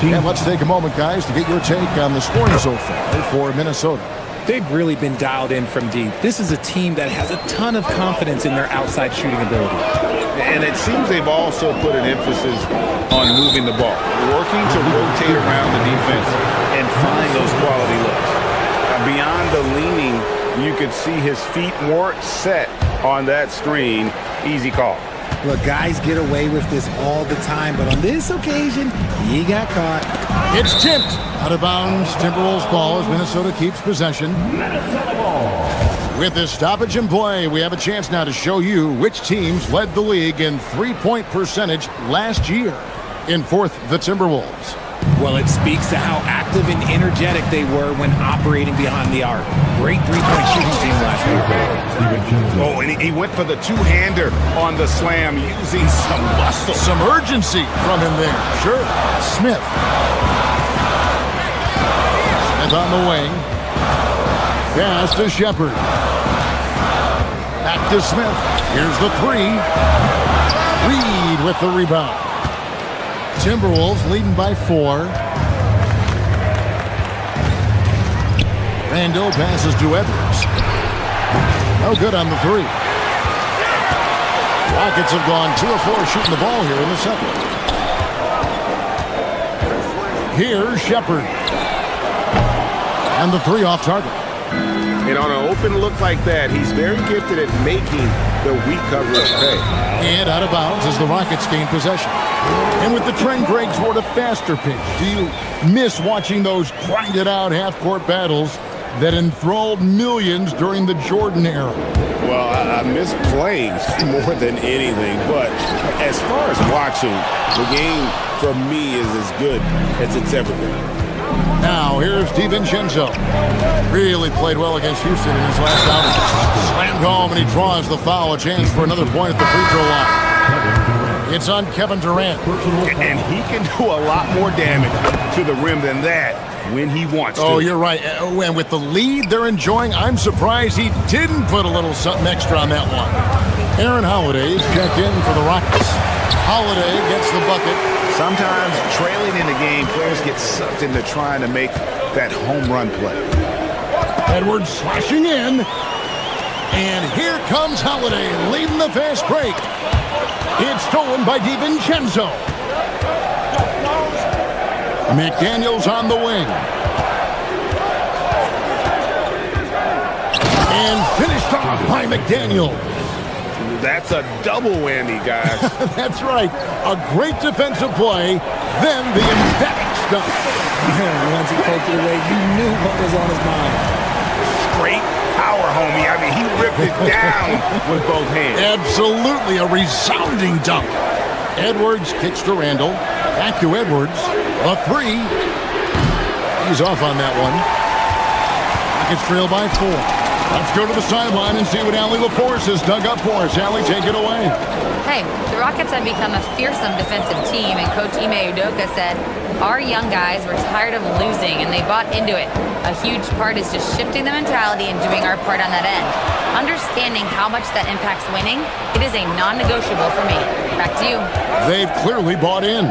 And let's take a moment, guys, to get your take on the scoring so far for Minnesota. They've really been dialed in from deep. This is a team that has a ton of confidence in their outside shooting ability. And it seems they've also put an emphasis on moving the ball, working to rotate around the defense and find those quality looks. Beyond the leaning, you could see his feet more set on that screen. Easy call. Look, guys get away with this all the time, but on this occasion, he got caught. It's tipped. Out of bounds, Timberwolves ball as Minnesota keeps possession. With this stoppage in play, we have a chance now to show you which teams led the league in three-point percentage last year. In fourth, the Timberwolves. Well, it speaks to how active and energetic they were when operating behind the arc. Great three-point shooting team last year. Oh, and he went for the two-hander on the slam using some muscle. Some urgency from him there. Sure. Smith. Smith on the wing. Pass to Shepard. Back to Smith. Here's the 3. Reed with the rebound. Timberwolves leading by 4. Randall passes to Edwards. No good on the 3. Rockets have gone 2 of 4 shooting the ball here in the second. Here's Shepard. And the 3 off target. And on an open look like that, he's very gifted at making the weak coverage pay. And out of bounds as the Rockets gain possession. And with the trend, Greg, toward a faster pace. Do you miss watching those grinded-out half-court battles that enthralled millions during the Jordan era? Well, a misplay more than anything. But as far as watching, the game for me is as good as it's ever been. Now, here's DiVincenzo. Really played well against Houston in his last outing. Slammed home, and he draws the foul. A chance for another point at the free throw line. It's on Kevin Durant. And he can do a lot more damage to the rim than that when he wants to. Oh, you're right. And with the lead they're enjoying, I'm surprised he didn't put a little something extra on that one. Aaron Holiday's checked in for the Rockets. Holiday gets the bucket. Sometimes trailing in the game, players get sucked into trying to make that home run play. Edwards slashing in. And here comes Holiday leading the fast break. It's stolen by DiVincenzo. McDaniels on the wing. And finished off by McDaniel. That's a double whammy, guys. That's right. A great defensive play, then the emphatic stuff. Once he poked it away, you knew what was on his mind. Straight power, homie. I mean, he ripped it down with both hands. Absolutely a resounding dunk. Edwards kicks to Randall. Back to Edwards. A three. He's off on that one. Rockets trail by 4. Let's go to the sideline and see what Allie LaForce has dug up for us. Allie, take it away. Hey, the Rockets have become a fearsome defensive team, and Coach Ime Udoka said, our young guys were tired of losing, and they bought into it. A huge part is just shifting the mentality and doing our part on that end. Understanding how much that impacts winning, it is a non-negotiable for me. Back to you. They've clearly bought in.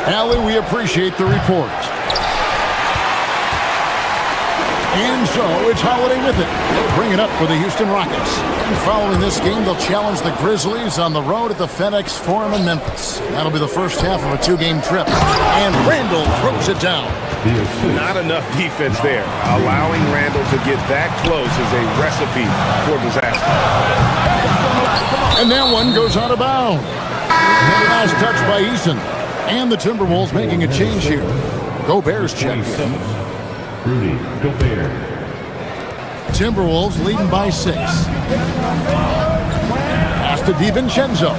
Allie, we appreciate the report. And so it's Holiday with it. They'll bring it up for the Houston Rockets. And following this game, they'll challenge the Grizzlies on the road at the FedEx Forum in Memphis. That'll be the first half of a 2-game trip. And Randall throws it down. Not enough defense there. Allowing Randall to get that close is a recipe for disaster. And that one goes out of bounds. Last touch by Eason. And the Timberwolves making a change here. Gobert's checked in. Rudy Gobert. Timberwolves leading by 6. Pass to DiVincenzo.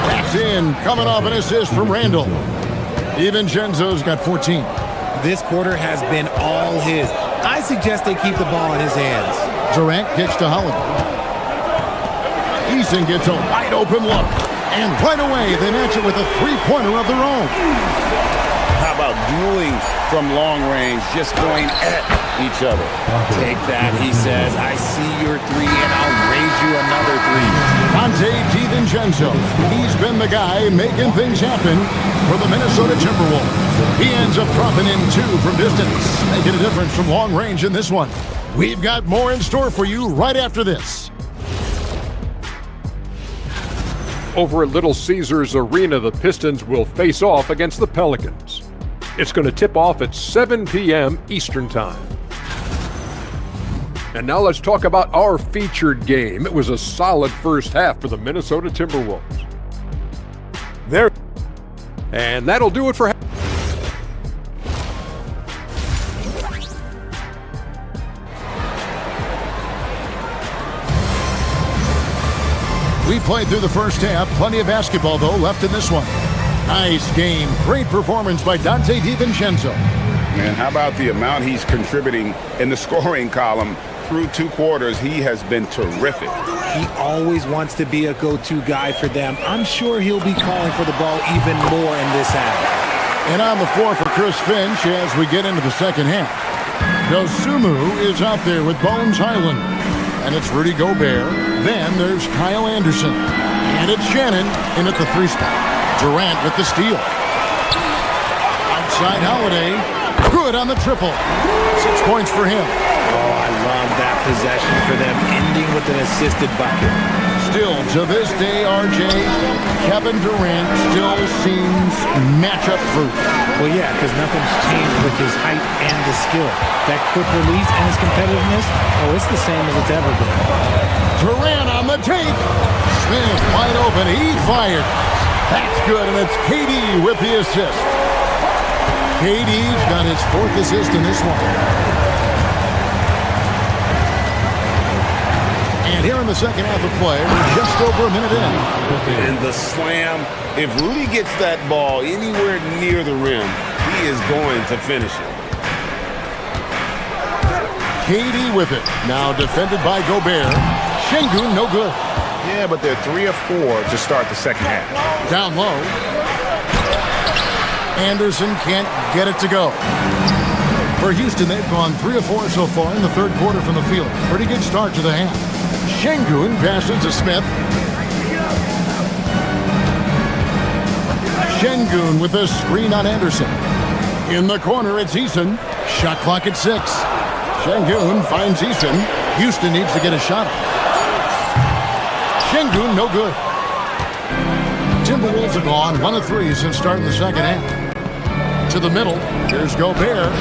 That's in. Coming off an assist from Randall. DiVincenzo's got 14. This quarter has been all his. I suggest they keep the ball in his hands. Durant kicks to Holiday. Eason gets a wide open look. And right away, they match it with a three-pointer of their own. How about dueling from long range, just going at each other? Take that, he says. I see your three, and I'll raise you another three. Dante DiVincenzo. He's been the guy making things happen for the Minnesota Timberwolves. He ends up dropping in 2 from distance, making a difference from long range in this one. We've got more in store for you right after this. Over at Little Caesars Arena, the Pistons will face off against the Pelicans. It's going to tip off at 7 p.m. Eastern Time. And now let's talk about our featured game. It was a solid first half for the Minnesota Timberwolves. And that'll do it for We played through the first half. Plenty of basketball, though, left in this one. Nice game. Great performance by Dante DiVincenzo. And how about the amount he's contributing in the scoring column? Through 2 quarters, he has been terrific. He always wants to be a go-to guy for them. I'm sure he'll be calling for the ball even more in this half. And on the floor for Chris Finch as we get into the second half. Dosunmu is out there with Bones Highland. And it's Rudy Gobert. Then there's Kyle Anderson. And it's Shannon in at the 3 spot. Durant with the steal. Outside Holiday. Good on the triple. 6 points for him. Oh, I love that possession for them, ending with an assisted bucket. Still, to this day, RJ, Kevin Durant still seems matchup proof. Well, yeah, because nothing's changed with his height and the skill. That quick release and his competitiveness, oh, it's the same as it's ever been. Durant on the take. Smith wide open. He fired. That's good, and it's KD with the assist. KD's got his 4th assist in this one. And here in the second half of play, we're just over a minute in. And the slam, if Rudy gets that ball anywhere near the rim, he is going to finish it. KD with it. Now defended by Gobert. Şengün, no good. Yeah, but they're 3 of 4 to start the second half. Down low. Anderson can't get it to go. For Houston, they've gone 3 of 4 so far in the third quarter from the field. Pretty good start to the half. Şengün passes to Smith. Şengün with a screen on Anderson. In the corner, it's Eason. Shot clock at 6. Şengün finds Eason. Houston needs to get a shot off. Şengün, no good. Timberwolves have gone 1 of 3 since starting the second half. To the middle, here's Gobert.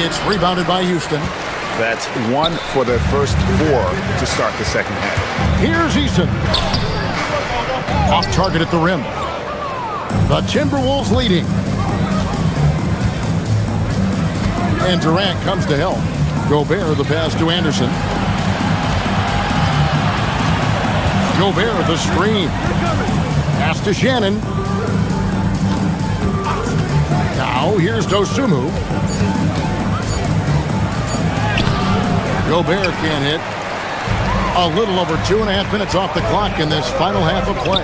It's rebounded by Houston. That's 1 for their first 4 to start the second half. Here's Eason. Off target at the rim. The Timberwolves leading. And Durant comes to help. Gobert the pass to Anderson. Gobert the screen. Pass to Shannon. Now here's Dosunmu. Gobert can't hit. A little over 2.5 minutes off the clock in this final half of play.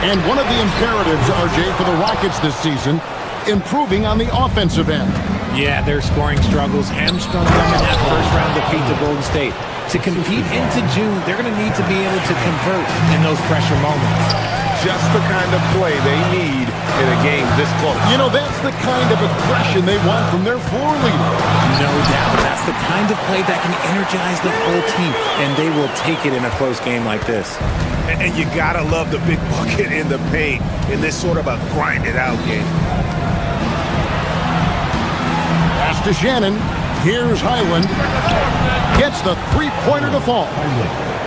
And one of the imperatives, RJ, for the Rockets this season, improving on the offensive end. Yeah, their scoring struggles hamstrung them in that first round defeat to Golden State. To compete into June, they're going to need to be able to convert in those pressure moments. Just the kind of play they need in a game this close. You know, that's the kind of aggression they want from their floor leader. No doubt. That's the kind of play that can energize the whole team, and they will take it in a close game like this. And you gotta love the big bucket in the paint in this sort of a grind-it-out game. Pass to Shannon. Here's Highland. Gets the three-pointer to fall.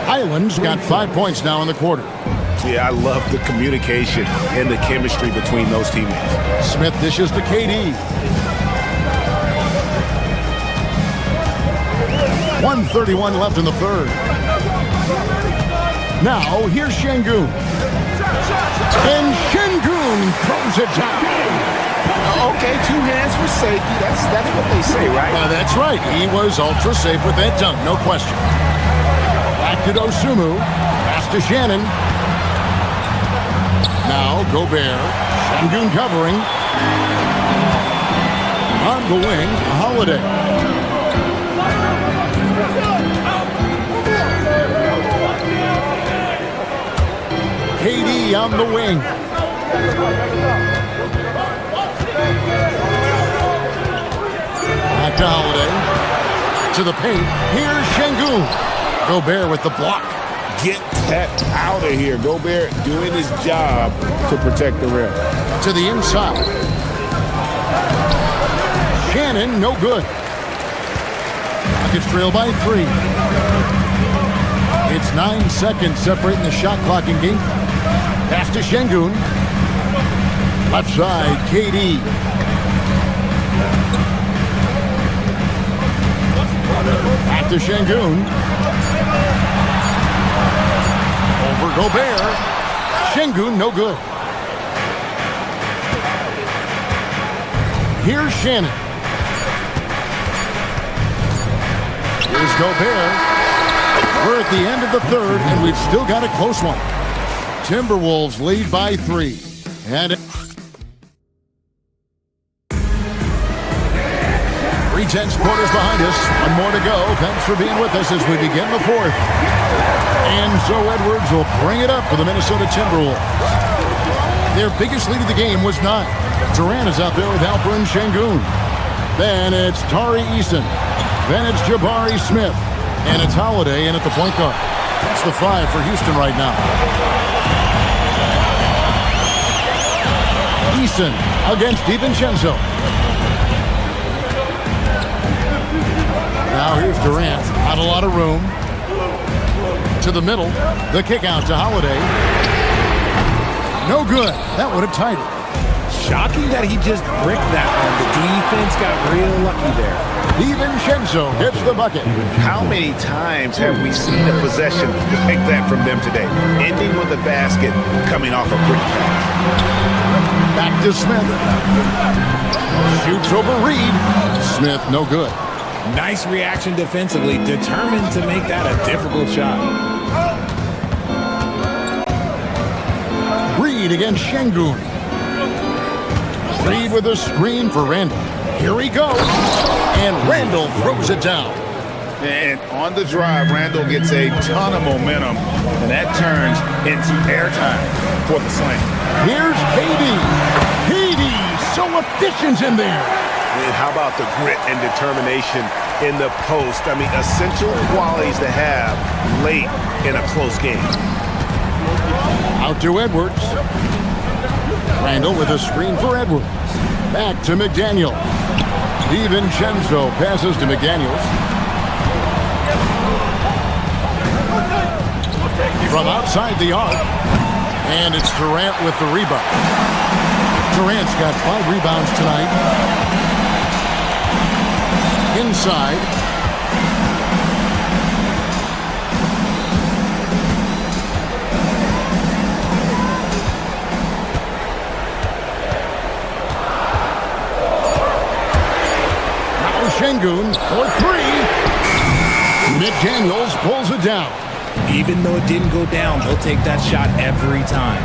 Highland's got 5 points now in the quarter. Yeah, I love the communication and the chemistry between those teammates. Smith dishes to KD. 1:31 left in the third. Now, here's Şengün. And Şengün throws it down. Okay, 2 hands for safety. That's what they say, right? That's right. He was ultra safe with that dunk, no question. Back to Dosunmu. Pass to Shannon. Now Gobert. Şengün covering. On the wing, Holiday. KD on the wing. Back to Holiday. To the paint. Here's Şengün. Gobert with the block. Get that out of here. Gobert doing his job to protect the rim. To the inside. Shannon, no good. Rockets trail by 3. It's 9 seconds separating the shot clock and game clock. Pass to Şengün. Left side, KD. Back to Şengün. Over Gobert. Şengün, no good. Here's Shannon. Here's Gobert. We're at the end of the third, and we've still got a close one. Timberwolves lead by 3. And 3/10 quarters behind us. One more to go. Thanks for being with us as we begin the fourth. And so Edwards will bring it up for the Minnesota Timberwolves. Their biggest lead of the game was 9. Durant is out there with Alper and Şengün. Then it's Tari Eason. Then it's Jabari Smith. And it's Holiday in at the point guard. That's the 5 for Houston right now. Eason against DiVincenzo. Now here's Durant. Not a lot of room. To the middle. The kick out to Holiday. No good. That would have tied it. Shocking that he just bricked that one. The defense got real lucky there. DiVincenzo hits the bucket. How many times have we seen a possession like that from them today? Ending with a basket, coming off a quick pass. Back to Smith. Shoots over Reed. Smith, no good. Nice reaction defensively, determined to make that a difficult shot. Reed against Şengün. Reed with a screen for Randall. Here he goes. And Randall throws it down. And on the drive, Randall gets a ton of momentum, and that turns into airtime for the slam. Here's KD. KD, so efficient in there. And how about the grit and determination in the post? I mean, essential qualities to have late in a close game. Out to Edwards. Randall with a screen for Edwards. Back to McDaniel. DiVincenzo passes to McDaniels. From outside the arc. And it's Durant with the rebound. Durant's got 5 rebounds tonight. Inside. Şengün for 3. McDaniels pulls it down. Even though it didn't go down, they'll take that shot every time.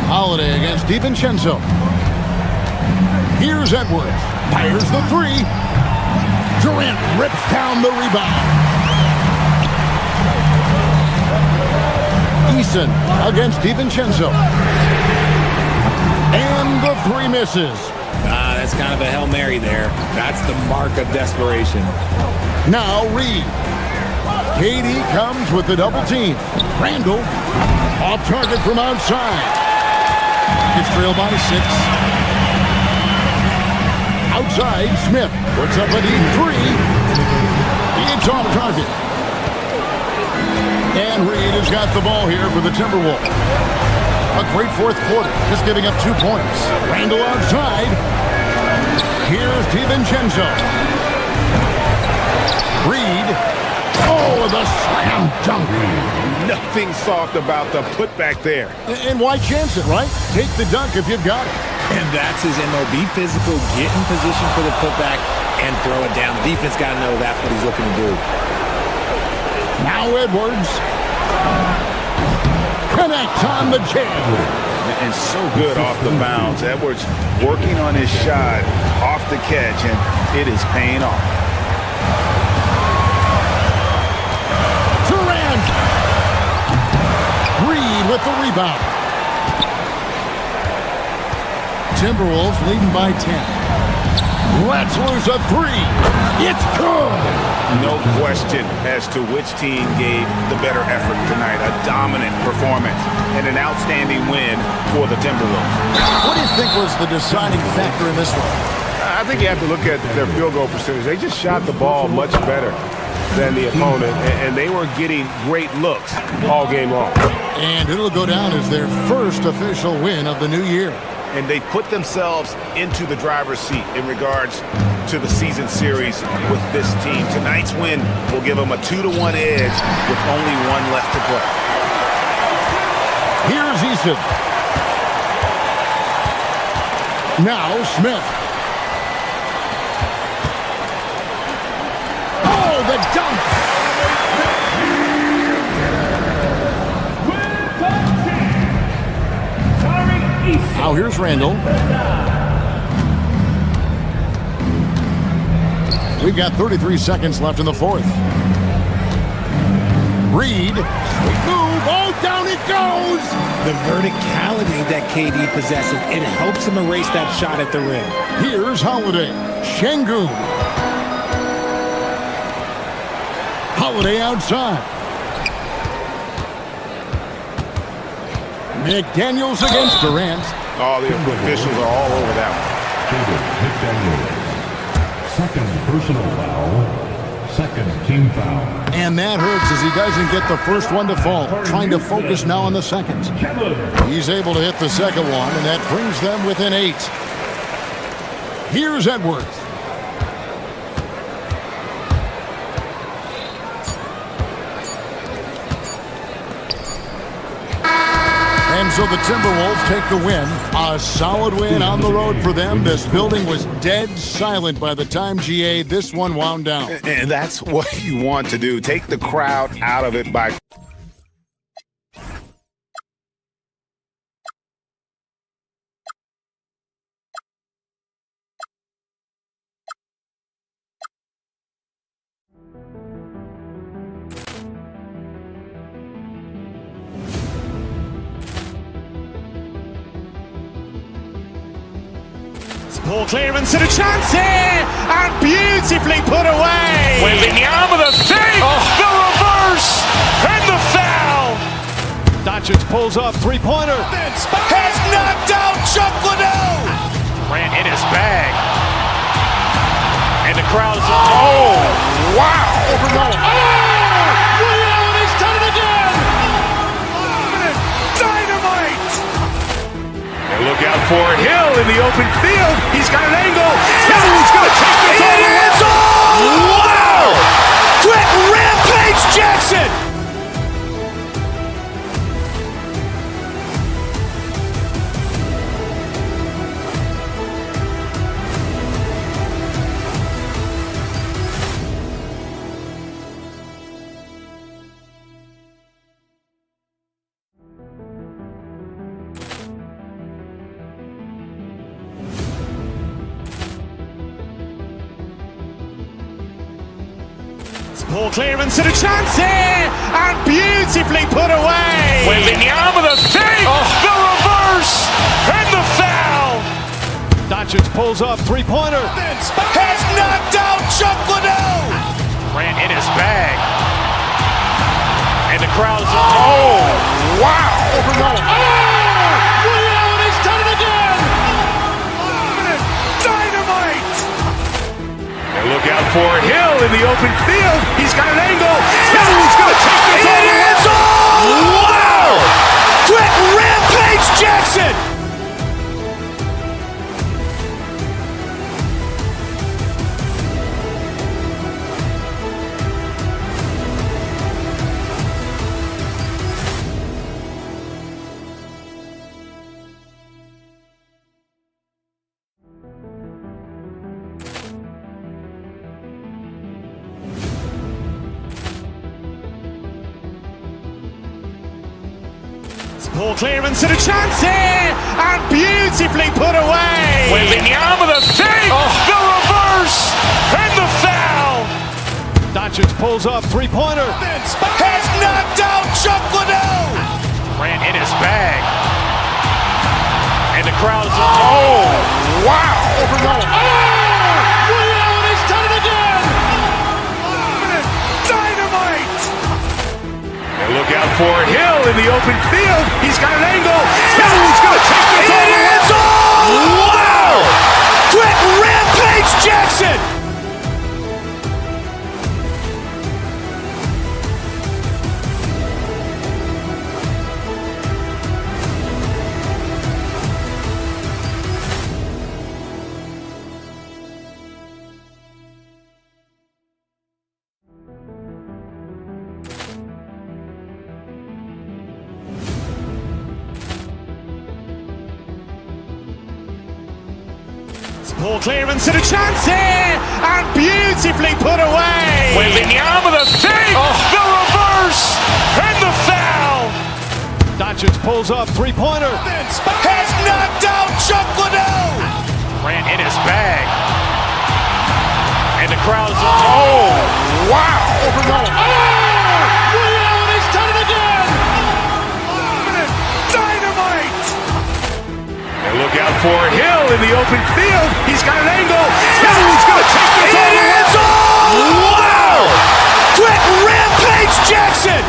Holiday against DiVincenzo. Here's Edwards. Fires the 3. Durant rips down the rebound. Eason against DiVincenzo. And the 3 misses. That's kind of a Hail Mary there. That's the mark of desperation. Now Reed. KD comes with the double team. Randall off target from outside. It's trailed by 6. Outside, Smith puts up a deep 3. It's off target. And Reed has got the ball here for the Timberwolves. A great fourth quarter, just giving up 2 points. Randall outside. Here's DiVincenzo. Reed. Oh, the slam dunk. Nothing soft about the putback there. And why chance it, right? Take the dunk if you've got it. And that's his MO. Be physical, get in position for the putback, and throw it down. The defense got to know that's what he's looking to do. Now Edwards. Connect on the jam. And so good off the bounds. Edwards working on his shot off the catch, and it is paying off. Durant. Reed with the rebound. Timberwolves leading by 10. Let's lose a 3. It's good. No question as to which team gave the better effort tonight. A dominant performance and an outstanding win for the Timberwolves. What do you think was the deciding factor in this one? I think you have to look at their field goal percentage. They just shot the ball much better than the opponent, and they were getting great looks all game long. And it'll go down as their first official win of the new year. And they put themselves into the driver's seat in regards to the season series with this team. Tonight's win will give them a 2-1 edge with only 1 left to play. Here's Eason. Now Smith. Oh, the dunk! Now here's Randall. We've got 33 seconds left in the 4th. Reed. Sweet move. Oh, down it goes. The verticality that KD possesses, it helps him erase that shot at the rim. Here's Holiday. Şengün. Holiday outside. McDaniels against Durant. Oh, the officials are all over that one. Second personal foul. Second team foul. And that hurts as he doesn't get the first one to fall. Trying to focus now on the second. He's able to hit the second one, and that brings them within 8. Here's Edwards. And so the Timberwolves take the win. A solid win on the road for them. This building was dead silent by the time, GA, this one wound down. And that's what you want to do. Take the crowd out of it by... Ball clearance and a chance here, and beautifully put away. Wembanyama the save, the reverse, and the foul. Doncic pulls up, three-pointer. Has knocked out Chuck Liddell. Ran in his bag. And the crowd is, oh, wow. Liddell, he's done it again. Dynamite. And look out for Hill in the open field. He's got an angle. Hill's going to take this all the way. Wow! Quick Rampage Jackson. Ball clearance and a chance here, and beautifully put away. Wembanyama the save, the reverse, and the foul. Doncic pulls up, three-pointer. Has knocked out Chuck Liddell. Ran in his bag. And the crowd is, oh, wow. Liddell, he's done it again. Dynamite. And look out for Hill in the open field. He's got an angle. Hill's going to take this all the way. Wow! Quick Rampage Jackson. Ball clearance and a chance here, and beautifully put away. Wembanyama the save, the reverse, and the foul. Doncic pulls up, three-pointer. Has knocked out Chuck Liddell. Ran in his bag. And the crowd is, oh, wow. Liddell, he's done it again. Dynamite. And look out for Hill in the open field. He's got an angle. Hill's going to take this all the way. Wow! Quick Rampage Jackson. Ball clearance and a chance here, and beautifully put away. Wembanyama the save, the reverse, and the foul. Doncic pulls up, three-pointer. Has knocked out Chuck Liddell. Ran in his bag. And the crowd is, oh, wow. Liddell, he's done it again. Dynamite. And look out for Hill in the open field. He's got an angle. Hill's going to take this all the way. Wow! Quick Rampage Jackson.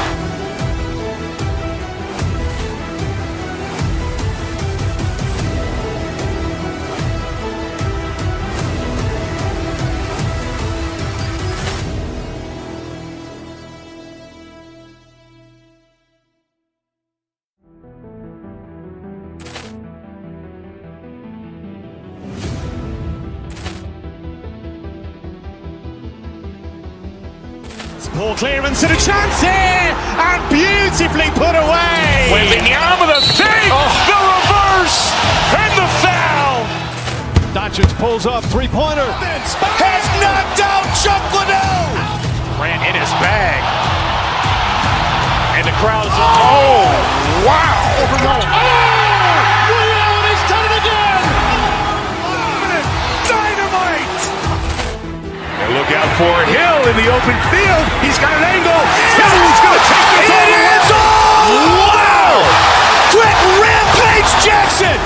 Ball clearance and a chance here, and beautifully put away. Wembanyama the save, the reverse, and the foul. Doncic pulls up, three-pointer. Has knocked out Chuck Liddell. Ran in his bag. And the crowd is, oh, wow. He's done it again. Dynamite. And look out for Hill in the open field. He's got an angle. Hill's going to take this all the way. Wow! Quick Rampage Jackson.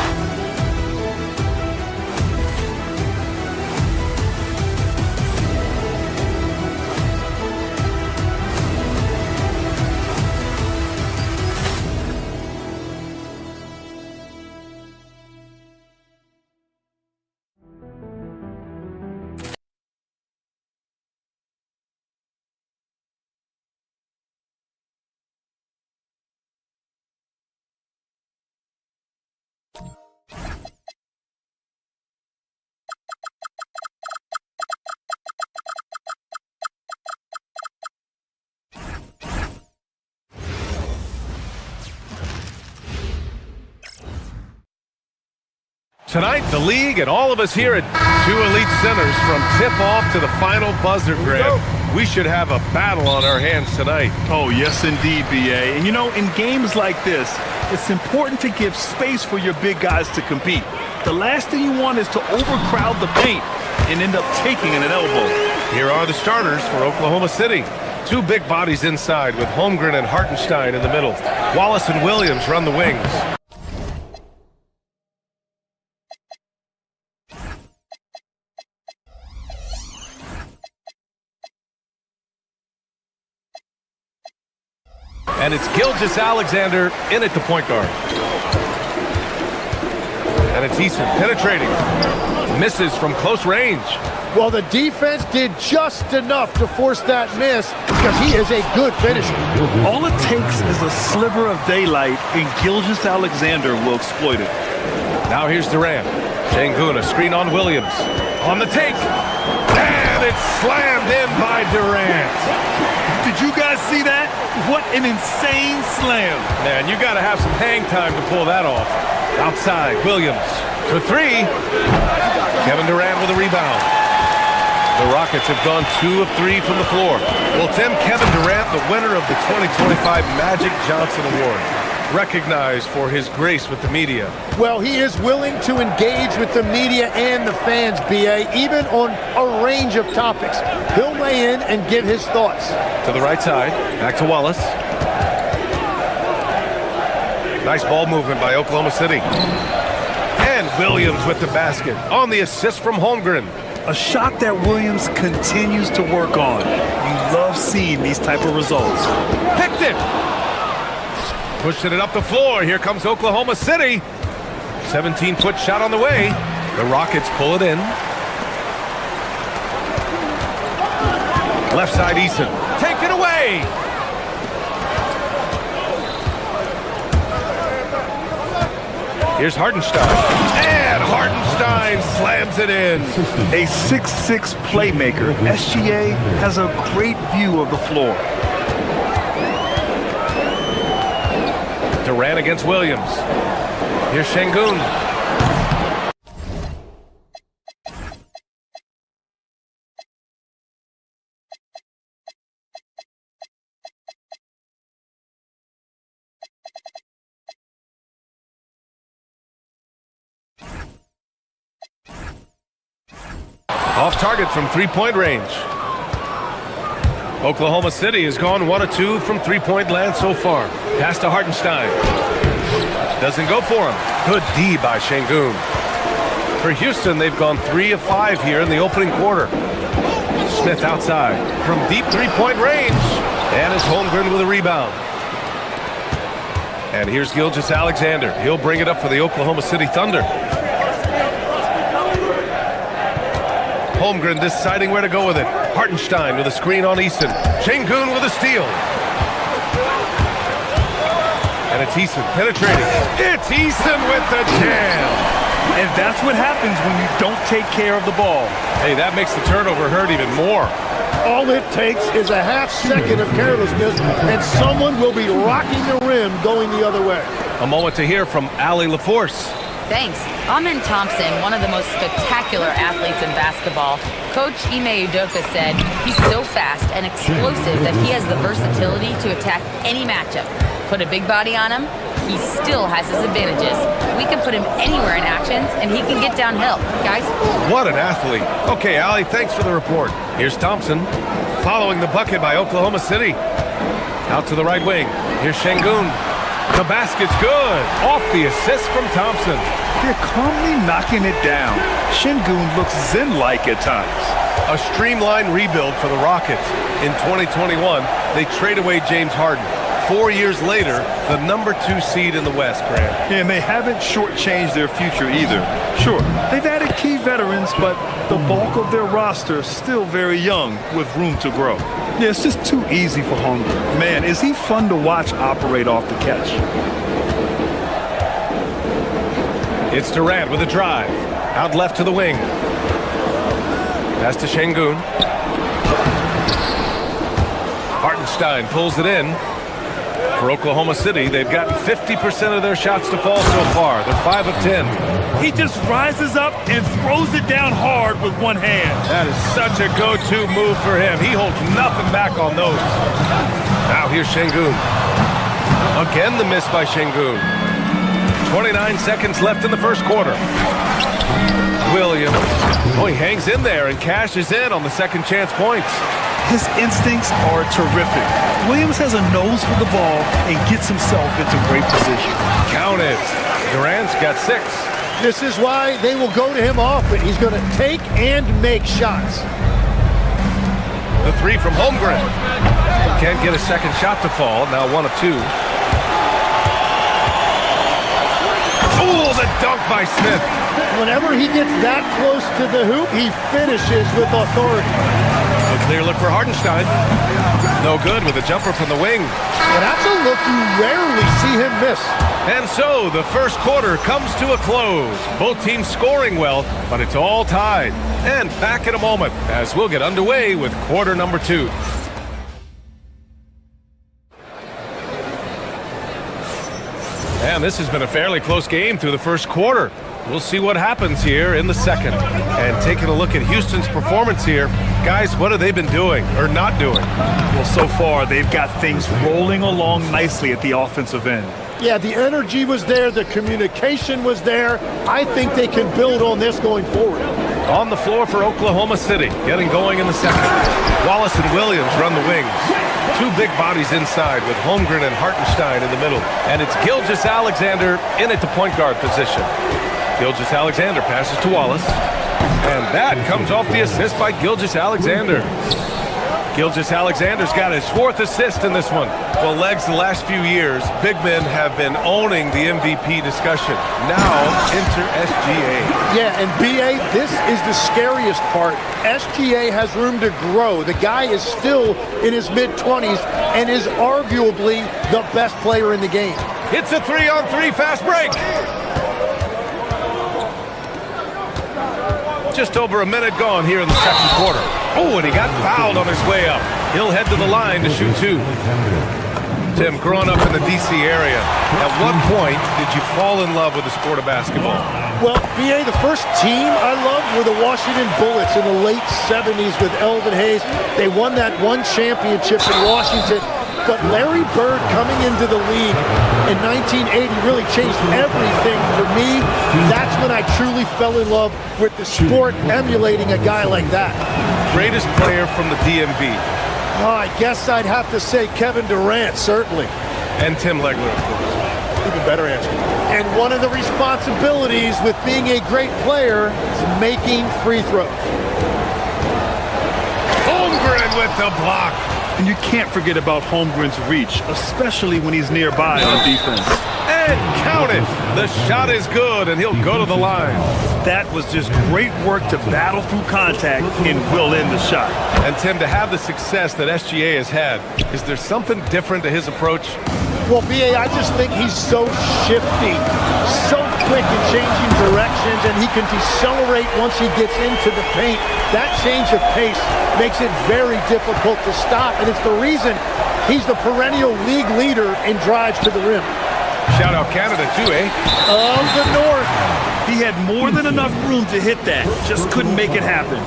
Tonight, the league and all of us here at two elite centers from tip-off to the final buzzer grab. We should have a battle on our hands tonight. Oh, yes, indeed, B.A. And, you know, in games like this, it's important to give space for your big guys to compete. The last thing you want is to overcrowd the paint and end up taking an elbow. Here are the starters for Oklahoma City. Two big bodies inside with Holmgren and Hartenstein in the middle. Wallace and Williams run the wings. And it's Gilgeous-Alexander in at the point guard. And it's Eason penetrating. Misses from close range. Well, the defense did just enough to force that miss because he is a good finisher. All it takes is a sliver of daylight, and Gilgeous-Alexander will exploit it. Now here's Durant. Şengün, a screen on Williams. On the take. And it's slammed in by Durant. Did you guys see that? What an insane slam. Man, you got to have some hang time to pull that off. Outside, Williams for three. Kevin Durant with a rebound. The Rockets have gone 2 of 3 from the floor. Well, Tim, Kevin Durant, the winner of the 2025 Magic Johnson Award, recognized for his grace with the media. Well, he is willing to engage with the media and the fans, B.A., even on a range of topics. He'll weigh in and give his thoughts. To the right side, back to Wallace. Nice ball movement by Oklahoma City. And Williams with the basket on the assist from Holmgren. A shot that Williams continues to work on. You love seeing these type of results. Picked it! Pushing it up the floor. Here comes Oklahoma City. 17-foot shot on the way. The Rockets pull it in. Left side, Eason. Take it away! Here's Hartenstein. And Hartenstein slams it in. A 6'6" playmaker, SGA has a great view of the floor. Durant against Williams. Here's Şengün. Off target from three-point range. Oklahoma City has gone 1 of 2 from three-point land so far. Pass to Hartenstein. Doesn't go for him. Good D by Şengün. For Houston, they've gone 3 of 5 here in the opening quarter. Smith outside from deep three-point range. And it's Holmgren with a rebound. And here's Gilgeous-Alexander. He'll bring it up for the Oklahoma City Thunder. Holmgren deciding where to go with it. Hartenstein with a screen on Eason. Şengün with a steal. And it's Eason penetrating. It's Eason with the jam. And that's what happens when you don't take care of the ball. Hey, that makes the turnover hurt even more. All it takes is a half second of carelessness, and someone will be rocking the rim going the other way. A moment to hear from Allie LaForce. Thanks. Amen Thompson, one of the most spectacular athletes in basketball. Coach Ime Udoka said he's so fast and explosive that he has the versatility to attack any matchup. Put a big body on him, he still has his advantages. We can put him anywhere in actions, and he can get downhill. Guys? What an athlete. Okay, Allie, thanks for the report. Here's Thompson, following the bucket by Oklahoma City. Out to the right wing. Here's Şengün. The basket's good. Off the assist from Thompson. They're calmly knocking it down. Şengün looks zen-like at times. A streamlined rebuild for the Rockets. In 2021, they trade away James Harden. 4 years later, the #2 seed in the West, Grant. Yeah, and they haven't shortchanged their future either. Sure, they've added key veterans, but the bulk of their roster is still very young with room to grow. Yeah, it's just too easy for Holmgren. Man, is he fun to watch operate off the catch. It's Durant with a drive. Out left to the wing. Pass to Şengün. Hartenstein pulls it in. For Oklahoma City, they've gotten 50% of their shots to fall so far. They're 5 of 10. He just rises up and throws it down hard with one hand. That is such a go-to move for him. He holds nothing back on those. Now here's Şengün. Again the miss by Şengün. 29 seconds left in the first quarter. Williams. Oh, he hangs in there and cashes in on the second chance points. His instincts are terrific. Williams has a nose for the ball and gets himself into great position. Count it. Durant's got 6. This is why they will go to him often. He's going to take and make shots. The 3 from Holmgren. Can't get a second shot to fall. Now 1 of 2. Oh, the dunk by Smith. Whenever he gets that close to the hoop, he finishes with authority. A clear look for Hartenstein. No good with a jumper from the wing. And that's a look you rarely see him miss. And so the first quarter comes to a close. Both teams scoring well, but it's all tied. And back in a moment as we'll get underway with quarter number 2. And this has been a fairly close game through the first quarter. We'll see what happens here in the second. And taking a look at Houston's performance here, guys, what have they been doing or not doing? Well, so far, they've got things rolling along nicely at the offensive end. Yeah, the energy was there, the communication was there. I think they can build on this going forward. On the floor for Oklahoma City, getting going in the second. Wallace and Williams run the wings. 2 big bodies inside with Holmgren and Hartenstein in the middle. And it's Gilgeous-Alexander in at the point guard position. Gilgeous-Alexander passes to Wallace. And that comes off the assist by Gilgeous-Alexander. Gilgeous-Alexander's got his 4th assist in this one. Well, Legs, the last few years, big men have been owning the MVP discussion. Now, enter SGA. Yeah, and BA, this is the scariest part. SGA has room to grow. The guy is still in his mid-20s and is arguably the best player in the game. It's a 3-on-3 fast break. Just over a minute gone here in the second quarter. Oh, and he got fouled on his way up. He'll head to the line to shoot 2. Tim, growing up in the D.C. area, at what point did you fall in love with the sport of basketball? Well, BA, the first team I loved were the Washington Bullets in the late 70s with Elvin Hayes. They won that one championship in Washington. But Larry Bird coming into the league in 1980 really changed everything for me. That's when I truly fell in love with the sport, emulating a guy like that. Greatest player from the DMV? Oh, I guess I'd have to say Kevin Durant, certainly. And Tim Legler, of course. Even better answer. And one of the responsibilities with being a great player is making free throws. Holmgren with the block. And you can't forget about Holmgren's reach, especially when he's nearby on defense. And count it! The shot is good, and he'll go to the line. That was just great work to battle through contact and will end the shot. And Tim, to have the success that SGA has had, is there something different to his approach? Well, B.A., I just think he's so shifty, so quick in changing directions, and he can decelerate once he gets into the paint. That change of pace makes it very difficult to stop, and it's the reason he's the perennial league leader in drives to the rim. Shout out Canada too, eh? Of the North. He had more than enough room to hit that, just couldn't make it happen.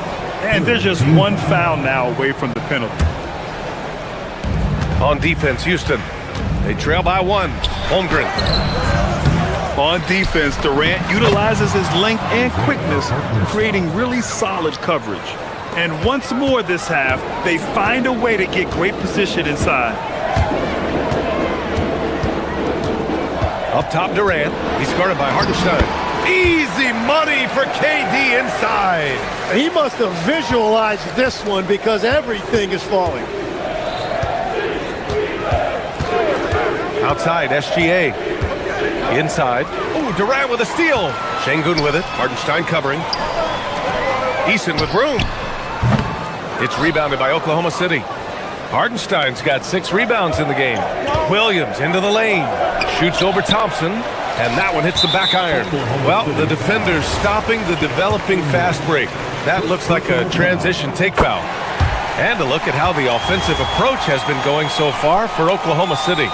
And there's just one foul now away from the penalty. On defense, Houston. They trail by 1. Holmgren. On defense, Durant utilizes his length and quickness, creating really solid coverage. And once more this half, they find a way to get great position inside. Up top, Durant. He's guarded by Hartenstein. Easy money for KD inside. He must have visualized this one because everything is falling. Outside, SGA. Inside. Oh, Durant with a steal. Şengün with it. Hartenstein covering. Eason with room. It's rebounded by Oklahoma City. Hartenstein's got 6 rebounds in the game. Williams into the lane. Shoots over Thompson. And that one hits the back iron. Well, the defender's stopping the developing fast break. That looks like a transition take foul. And a look at how the offensive approach has been going so far for Oklahoma City.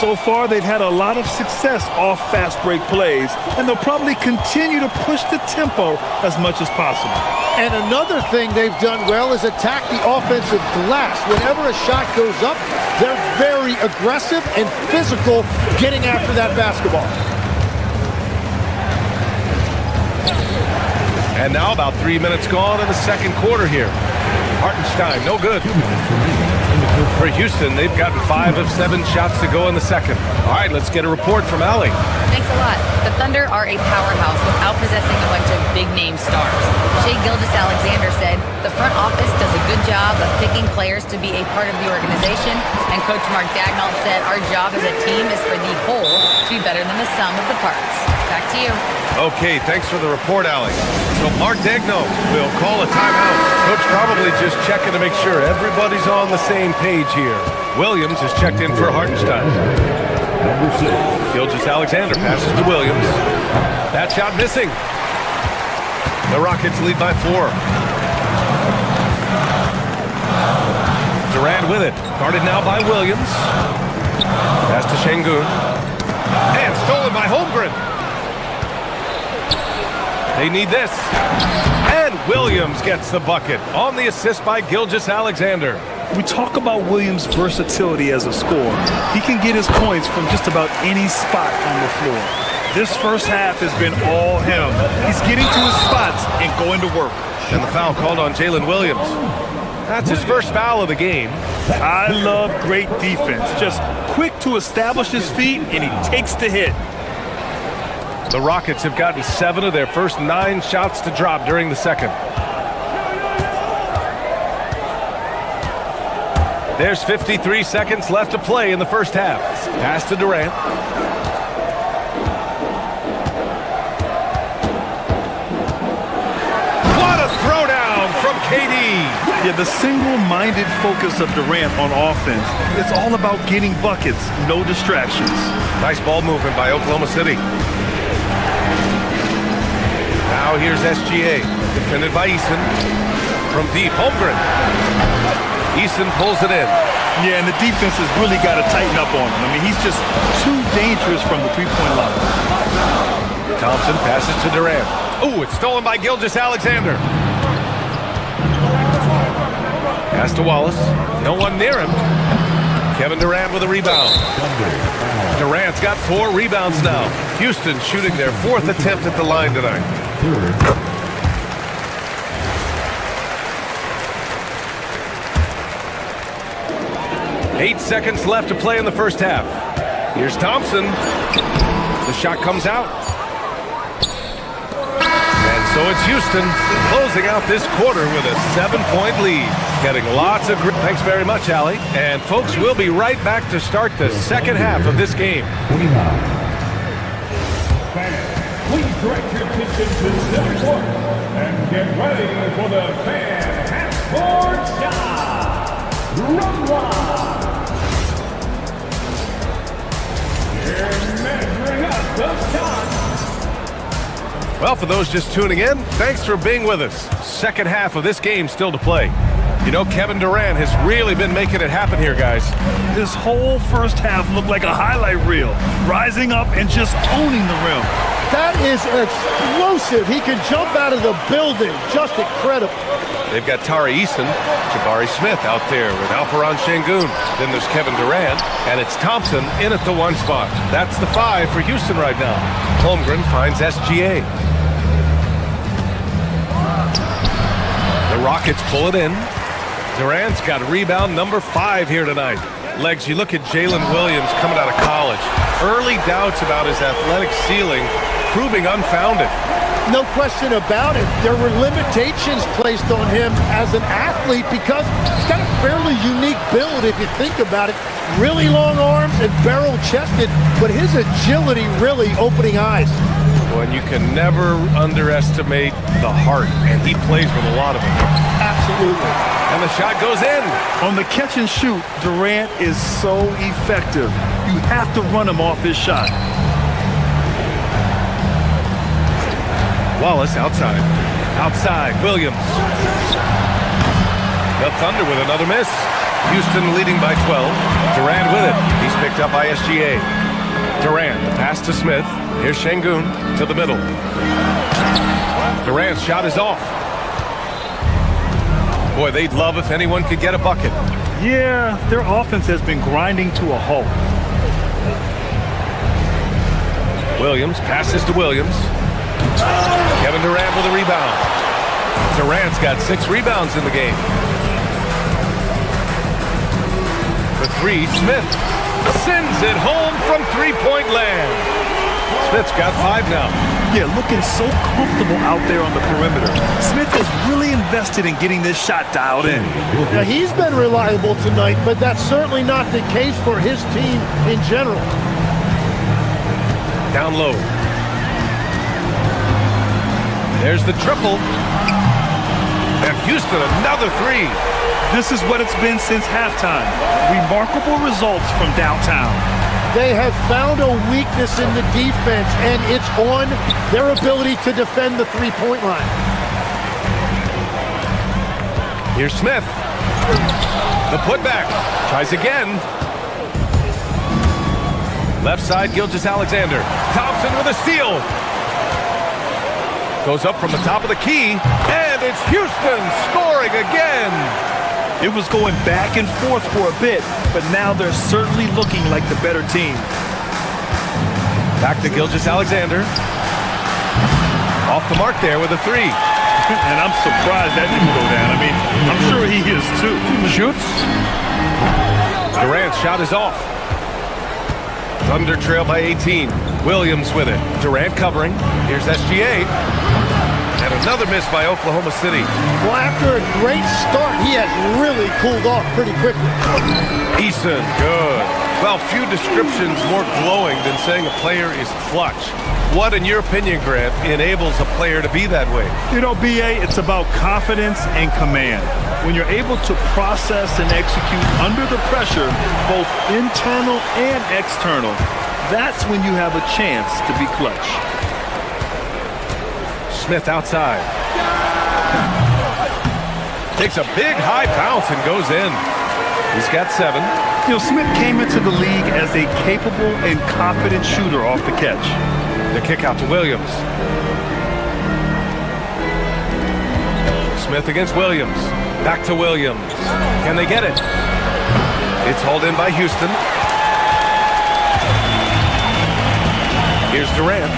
So far, they've had a lot of success off fast break plays, and they'll probably continue to push the tempo as much as possible. And another thing they've done well is attack the offensive glass. Whenever a shot goes up, they're very aggressive and physical getting after that basketball. And now about 3 minutes gone in the second quarter here. Hartenstein, no good. For Houston, they've gotten 5 of 7 shots to go in the second. All right, let's get a report from Allie. Thanks a lot. The Thunder are a powerhouse without possessing a bunch of big-name stars. Shai Gilgeous-Alexander said, the front office does a good job of picking players to be a part of the organization, and Coach Mark Daigneault said, our job as a team is for the whole to be better than the sum of the parts. Back to you. Okay, thanks for the report, Allie. So Mark Daigneault will call a timeout. Coach probably just checking to make sure everybody's on the same page here. Williams is checked in for Hartenstein. Gilgeous-Alexander passes to Williams. That shot missing. The Rockets lead by 4. Durant with it. Guarded now by Williams. Pass to Şengün. And stolen by Holmgren. They need this. And Williams gets the bucket on the assist by Gilgeous-Alexander. We talk about Williams' versatility as a scorer. He can get his points from just about any spot on the floor. This first half has been all him. He's getting to his spots and going to work. And the foul called on Jalen Williams. That's his first foul of the game. I love great defense. Just quick to establish his feet, and he takes the hit. The Rockets have gotten 7 of their first 9 shots to drop during the second. There's 53 seconds left to play in the first half. Pass to Durant. What a throwdown from KD. Yeah, the single-minded focus of Durant on offense, it's all about getting buckets, no distractions. Nice ball movement by Oklahoma City. Now here's SGA, defended by Eason. From deep, Holmgren. Eason pulls it in. Yeah, and the defense has really got to tighten up on him. I mean, he's just too dangerous from the three-point line. Thompson passes to Durant. Ooh, it's stolen by Gilgeous-Alexander. Pass to Wallace. No one near him. Kevin Durant with a rebound. Durant's got 4 rebounds now. Houston shooting their 4th attempt at the line tonight. 8 seconds left to play in the first half. Here's Thompson. The shot comes out. And so it's Houston closing out this quarter with a 7-point lead. Getting lots of grip. Thanks very much, Allie. And folks, we'll be right back to start the second half of this game. Please direct your attention to center court and get ready for the fan half-court shot. Run one. Here measuring up the shot. Well, for those just tuning in, thanks for being with us. Second half of this game still to play. You know, Kevin Durant has really been making it happen here, guys. This whole first half looked like a highlight reel, rising up and just owning the rim. That is explosive. He can jump out of the building. Just incredible. They've got Tari Eason, Jabari Smith out there with Alperen Şengün. Then there's Kevin Durant, and it's Thompson in at the 1 spot. That's the 5 for Houston right now. Holmgren finds SGA. The Rockets pull it in. Durant's got rebound number 5 here tonight. Legs, you look at Jalen Williams coming out of college. Early doubts about his athletic ceiling proving unfounded. No question about it. There were limitations placed on him as an athlete because he's got a fairly unique build if you think about it. Really long arms and barrel-chested, but his agility really opening eyes. Well, and you can never underestimate the heart, and he plays with a lot of it. Absolutely. And the shot goes in. On the catch and shoot, Durant is so effective. You have to run him off his shot. Wallace outside. Outside, Williams. The Thunder with another miss. Houston leading by 12. Durant with it. He's picked up by SGA. Durant, the pass to Smith. Here's Şengün to the middle. Durant's shot is off. Boy, they'd love if anyone could get a bucket. Yeah, their offense has been grinding to a halt. Williams passes to Williams. Kevin Durant with a rebound. Durant's got 6 rebounds in the game. For 3, Smith sends it home from three-point land. Smith's got 5 now. Yeah, looking so comfortable out there on the perimeter. Smith has really invested in getting this shot dialed in. Now, he's been reliable tonight, but that's certainly not the case for his team in general. Down low. There's the triple. And Houston, another 3. This is what it's been since halftime. Remarkable results from downtown. They have found a weakness in the defense, and it's on their ability to defend the three-point line. Here's Smith. The putback. Tries again. Left side, Gilgeous-Alexander. Thompson with a steal. Goes up from the top of the key, and it's Houston scoring again. It was going back and forth for a bit, but now they're certainly looking like the better team. Back to Gilgeous-Alexander. Off the mark there with a 3. And I'm surprised that didn't go down. I mean, I'm sure he is too. Shoots. Durant's shot is off. Thunder trail by 18. Williams with it. Durant covering. Here's SGA. And another miss by Oklahoma City. Well, after a great start, he has really cooled off pretty quickly. Eason, good. Well, few descriptions more glowing than saying a player is clutch. What, in your opinion, Grant, enables a player to be that way? You know, B.A., it's about confidence and command. When you're able to process and execute under the pressure, both internal and external, that's when you have a chance to be clutch. Smith outside. Takes a big high bounce and goes in. He's got 7. You know, Smith came into the league as a capable and confident shooter off the catch. The kick out to Williams. Smith against Williams. Back to Williams. Can they get it? It's hauled in by Houston. Here's Durant.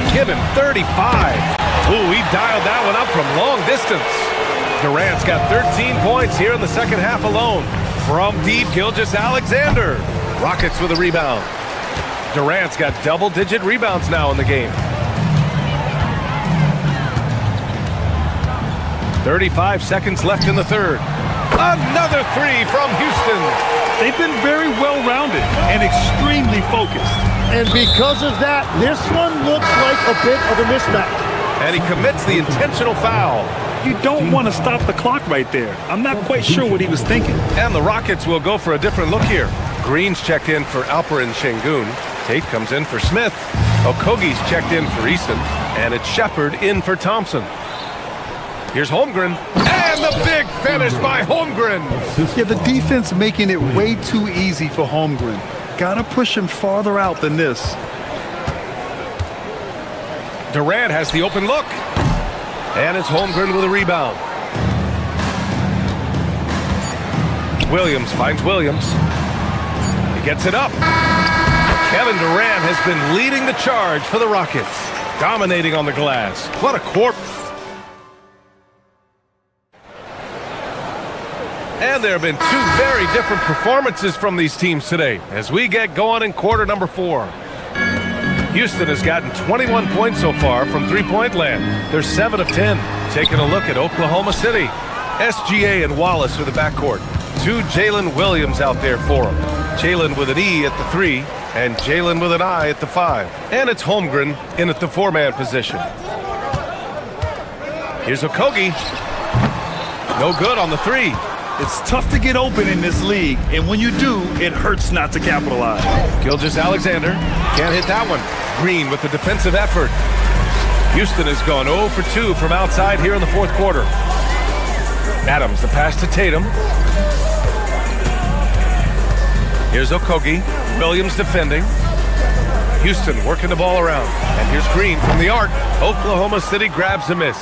Given 35. Ooh, he dialed that one up from long distance. Durant's got 13 points here in the second half alone. From deep, Gilgeous-Alexander. Rockets with a rebound. Durant's got double-digit rebounds now in the game. 35 seconds left in the third. Another 3 from Houston. They've been very well-rounded and extremely focused. And because of that, this one looks like a bit of a mismatch. And he commits the intentional foul. You don't want to stop the clock right there. I'm not quite sure what he was thinking. And the Rockets will go for a different look here. Green's checked in for Alperen Şengün. Tate comes in for Smith. Okogie's checked in for Easton. And it's Shepard in for Thompson. Here's Holmgren. And the big finish by Holmgren. Yeah, the defense making it way too easy for Holmgren. Gotta push him farther out than this. Durant has the open look. And it's Holmgren with a rebound. Williams finds Williams. He gets it up. Kevin Durant has been leading the charge for the Rockets. Dominating on the glass. What a quarter. And there have been two very different performances from these teams today as we get going in quarter number 4. Houston has gotten 21 points so far from three-point land. They're 7 of 10. Taking a look at Oklahoma City. SGA and Wallace are the backcourt. 2 Jalen Williams out there for them. Jalen with an E at the 3 and Jalen with an I at the 5. And it's Holmgren in at the 4-man position. Here's Okogie. No good on the 3. It's tough to get open in this league, and when you do, it hurts not to capitalize. Gilgeous-Alexander can't hit that one. Green with the defensive effort. Houston has gone 0 for 2 from outside here in the fourth quarter. Adams, the pass to Tatum. Here's Okogie. Williams defending. Houston working the ball around. And here's Green from the arc. Oklahoma City grabs a miss.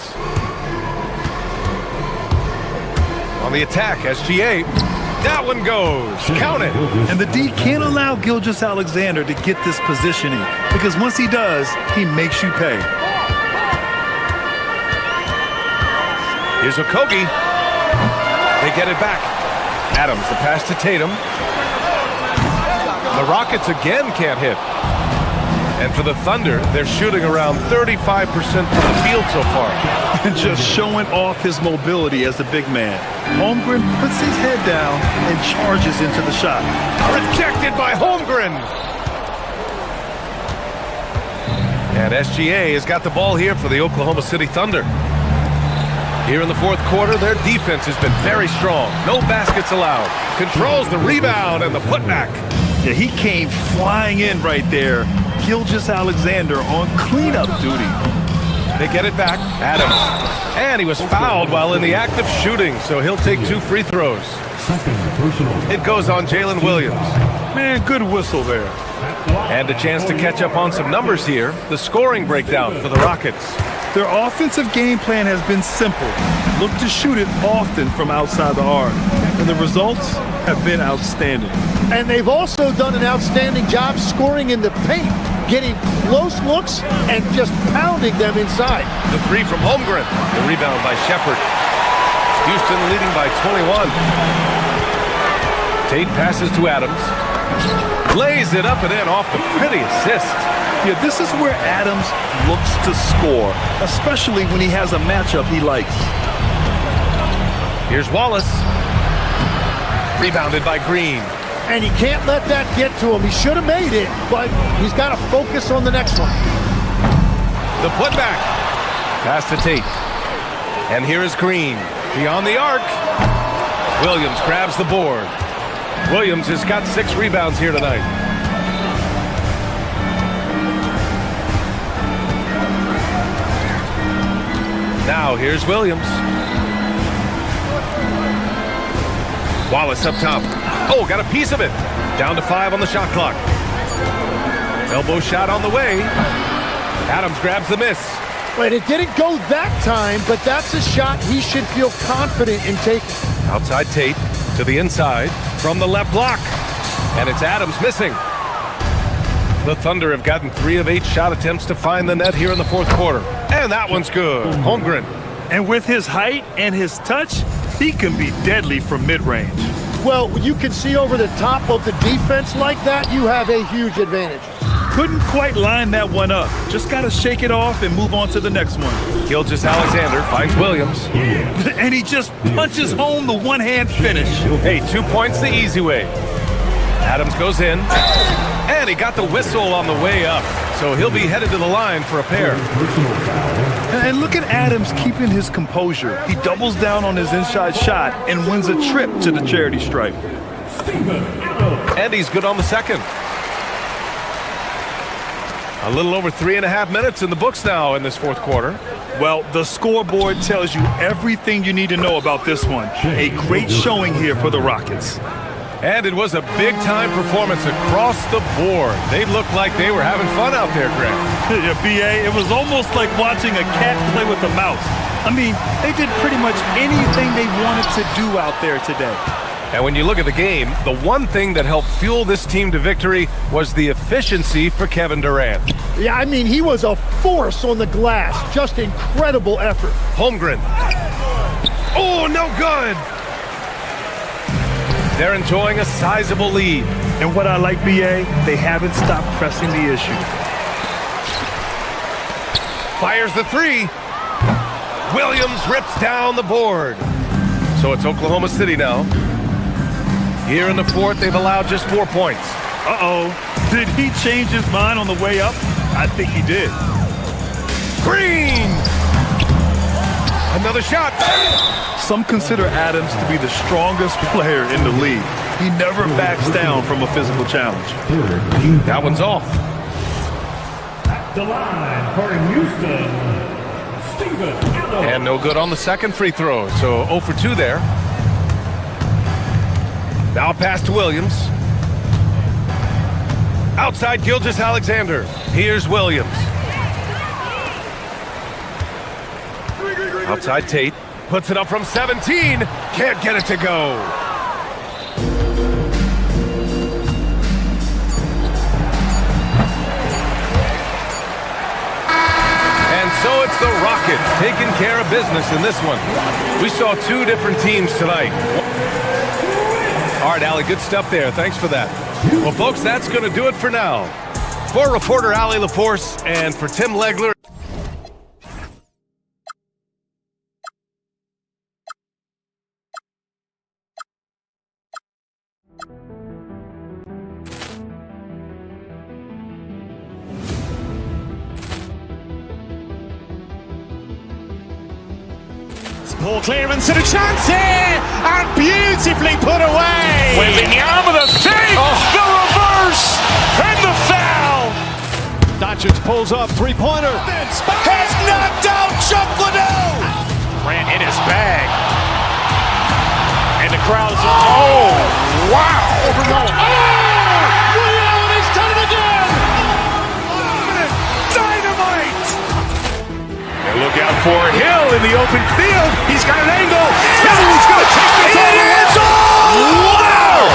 On the attack, SGA. That one goes. Count it. And the D can't allow Gilgeous-Alexander to get this positioning because once he does, he makes you pay. Here's Okogie. They get it back. Adams, the pass to Tatum. The Rockets again can't hit. And for the Thunder, they're shooting around 35% from the field so far. And just showing off his mobility as a big man. Holmgren puts his head down and charges into the shot. Rejected by Holmgren. And SGA has got the ball here for the Oklahoma City Thunder. Here in the fourth quarter, their defense has been very strong. No baskets allowed. Controls the rebound and the putback. Yeah, he came flying in right there. Gilgeous-Alexander on cleanup duty. They get it back. Adams. And he was fouled while in the act of shooting, so he'll take 2 free throws. It goes on Jalen Williams. Man, good whistle there. And a chance to catch up on some numbers here. The scoring breakdown for the Rockets. Their offensive game plan has been simple. Look to shoot it often from outside the arc. And the results have been outstanding. And they've also done an outstanding job scoring in the paint, getting close looks and just pounding them inside. The 3 from Holmgren. The rebound by Shepard. Houston leading by 21. Tate passes to Adams. Lays it up and in off the pretty assist. Yeah, this is where Adams looks to score, especially when he has a matchup he likes. Here's Wallace. Rebounded by Green. And he can't let that get to him. He should have made it, but he's got to focus on the next one. The putback. Pass to Tate. And here is Green. Beyond the arc. Williams grabs the board. Williams has got 6 rebounds here tonight. Now here's Williams. Wallace up top. Oh, got a piece of it. Down to 5 on the shot clock. Elbow shot on the way. Adams grabs the miss. Wait, it didn't go that time, but that's a shot he should feel confident in taking. Outside Tate to the inside from the left block. And it's Adams missing. The Thunder have gotten 3 of 8 shot attempts to find the net here in the fourth quarter. And that one's good. Holmgren. And with his height and his touch, he can be deadly from mid-range. Well, when you can see over the top of the defense like that, you have a huge advantage. Couldn't quite line that one up. Just got to shake it off and move on to the next one. Gilgeous-Alexander finds Williams. And he just punches home the one-hand finish. Hey, 2 points the easy way. Adams goes in. And he got the whistle on the way up. So he'll be headed to the line for a pair. And look at Adams keeping his composure. He doubles down on his inside shot and wins a trip to the charity stripe. And he's good on the second. A little over 3.5 minutes in the books now in this fourth quarter. Well, the scoreboard tells you everything you need to know about this one. A great showing here for the Rockets. And it was a big-time performance across the board. They looked like they were having fun out there, Greg. Yeah, B.A., it was almost like watching a cat play with a mouse. I mean, they did pretty much anything they wanted to do out there today. And when you look at the game, the one thing that helped fuel this team to victory was the efficiency for Kevin Durant. Yeah, I mean, he was a force on the glass. Just incredible effort. Holmgren. Oh, no good. They're enjoying a sizable lead. And what I like, B.A., they haven't stopped pressing the issue. Fires the three. Williams rips down the board. So it's Oklahoma City now. Here in the fourth, they've allowed just 4 points. Uh-oh. Did he change his mind on the way up? I think he did. Green! Another shot. Some consider Adams to be the strongest player in the league. He never backs down from a physical challenge. That one's off. At the line for Houston, Stephen Adams. And no good on the second free throw, so 0 for 2 there. Now pass to Williams. Outside Gilgeous-Alexander. Here's Williams. Outside Tate. Puts it up from 17. Can't get it to go. And so it's the Rockets taking care of business in this one. We saw 2 different teams tonight. All right, Allie, good stuff there. Thanks for that. Well, folks, that's going to do it for now. For reporter Allie LaForce and for Tim Legler. Ball clearance and a chance here, and beautifully put away. Wembanyama the fake, the reverse, and the foul. Doncic pulls up, three-pointer. Has knocked out Chuck Liddell. Ran in his bag. And the crowd is, oh, wow. Willie Allen, he's done it again. Dynamite. And look out for Hill in the open field. He's got an angle. Hill's going to take this all the way. Wow!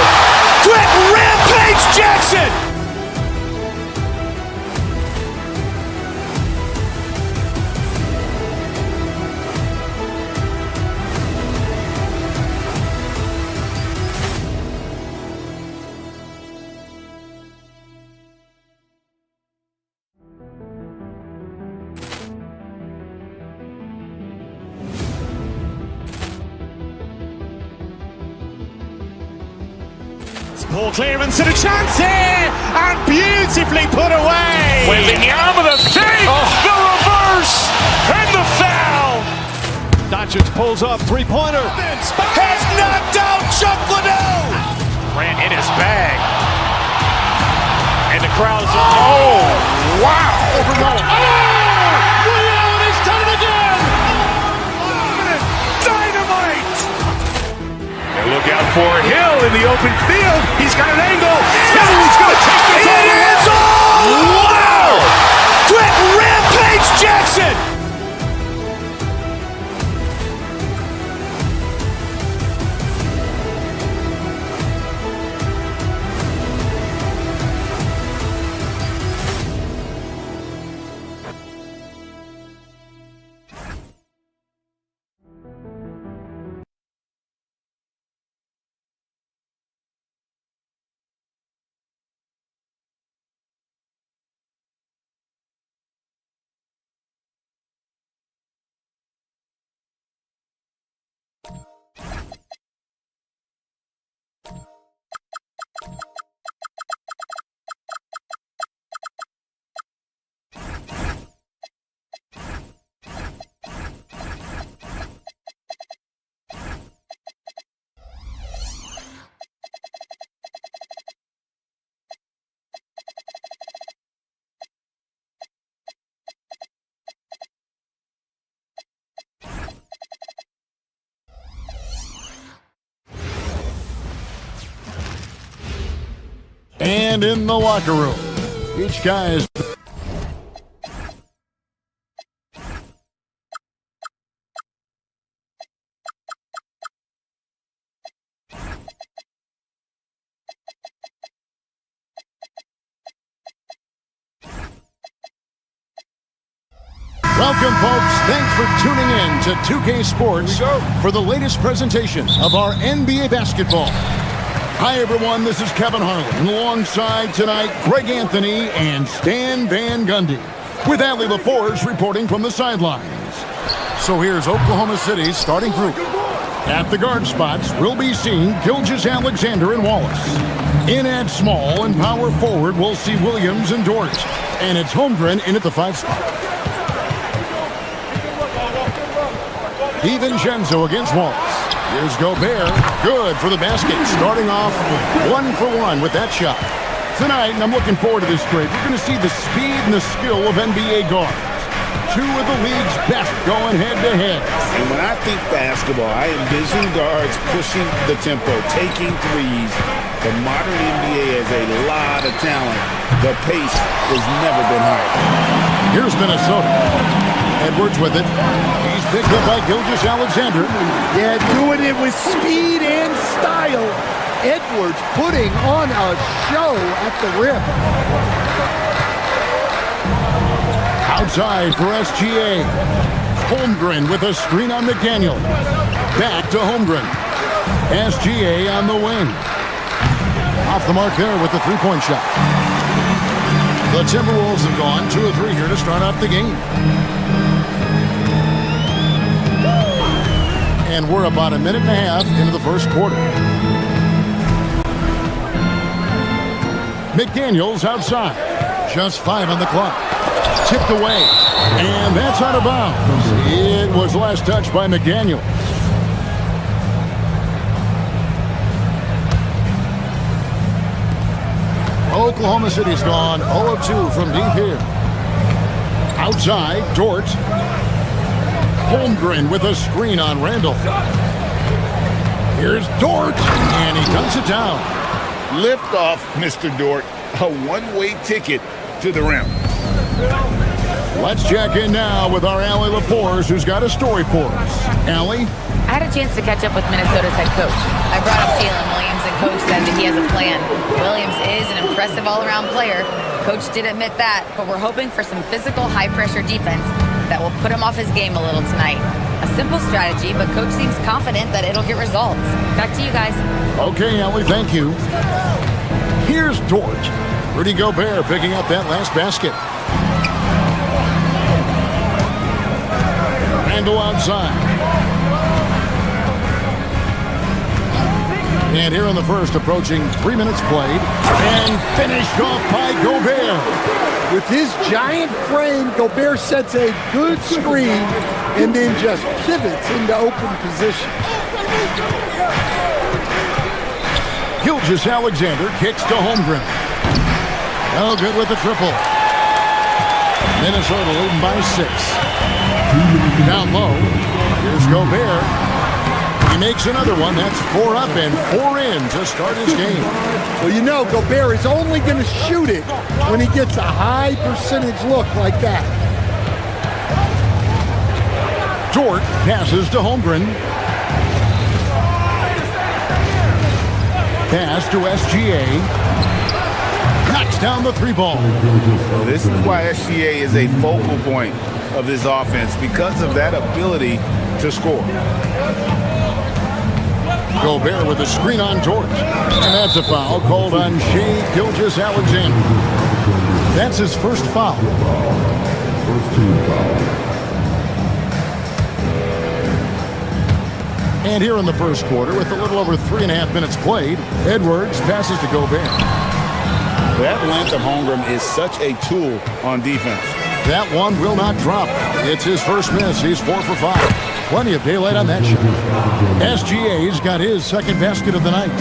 Quick rampage Jackson. Ball clearance and a chance here, and beautifully put away. Wembanyama the fake, the reverse, and the foul. Doncic pulls up, three-pointer. Has knocked out Chuck Liddell. Ran in his bag. And the crowd is, oh, wow. Willie Allen, he's done it again. Dynamite. And look out for Hill in the open field. He's got an angle. Hill's going to take this all the way. Wow! Quick rampage Jackson. And in the locker room, each guy is... Welcome, folks. Thanks for tuning in to 2K Sports for the latest presentation of our NBA basketball. Hi, everyone. This is Kevin Harlan. Alongside tonight, Greg Anthony and Stan Van Gundy, with Allie LaForge reporting from the sidelines. So here's Oklahoma City's starting group. At the guard spots, we'll be seeing Gilgeous-Alexander and Wallace. In at small and power forward, we'll see Williams and Dort. And it's Holmgren in at the 5 spot. DiVincenzo against Wallace. Here's Gobert. Good for the basket. Starting off 1-for-1 with that shot. Tonight, and I'm looking forward to this trade, we're going to see the speed and the skill of NBA guards. 2 of the league's best going head-to-head. And when I think basketball, I envision guards pushing the tempo, taking threes. The modern NBA has a lot of talent. The pace has never been higher. Here's Minnesota. Edwards with it. He's picked up by Gilgeous-Alexander. Yeah, doing it with speed and style. Edwards putting on a show at the rim. Outside for SGA. Holmgren with a screen on McDaniel. Back to Holmgren. SGA on the wing. Off the mark there with the three-point shot. The Timberwolves have gone 2 of 3 here to start out the game. And we're about a minute and a half into the first quarter. McDaniels outside. Just 5 on the clock. Tipped away. And that's out of bounds. It was last touched by McDaniels. Oklahoma City's gone 0 of 2 from deep here. Outside, Dort. Holmgren with a screen on Randall. Here's Dort, and he dunks it down. Lift off, Mr. Dort. A one-way ticket to the rim. Let's check in now with our Allie LaForge, who's got a story for us. Allie? I had a chance to catch up with Minnesota's head coach. I brought up Jalen Williams, and Coach said that he has a plan. Williams is an impressive all-around player. Coach did admit that, but we're hoping for some physical, high-pressure defense that will put him off his game a little tonight. A simple strategy, but Coach seems confident that it'll get results. Back to you guys. Okay, Allie, thank you. Here's Dort. Rudy Gobert picking up that last basket. Randall outside. And here in the first, approaching 3 minutes played. And finished off by Gobert. With his giant frame, Gobert sets a good screen and then just pivots into open position. Gilgeous-Alexander kicks to Holmgren. No good with the triple. Minnesota leading by 6. Down low. Here's Gobert. He makes another one. That's 4 up and 4 in to start his game. Well, you know, Gobert is only going to shoot it when he gets a high percentage look like that. Dort passes to Holmgren. Pass to SGA. Knocks down the 3-ball. Well, this is why SGA is a focal point of this offense, because of that ability to score. Gobert with a screen on Dort. And that's a foul called on Shai Gilgeous-Alexander. That's his first foul. First team foul. And here in the first quarter, with a little over 3.5 minutes played, Edwards passes to Gobert. That length of Holmgren is such a tool on defense. That one will not drop. It's his first miss. He's 4 for 5. Plenty of daylight on that shot. SGA's got his second basket of the night.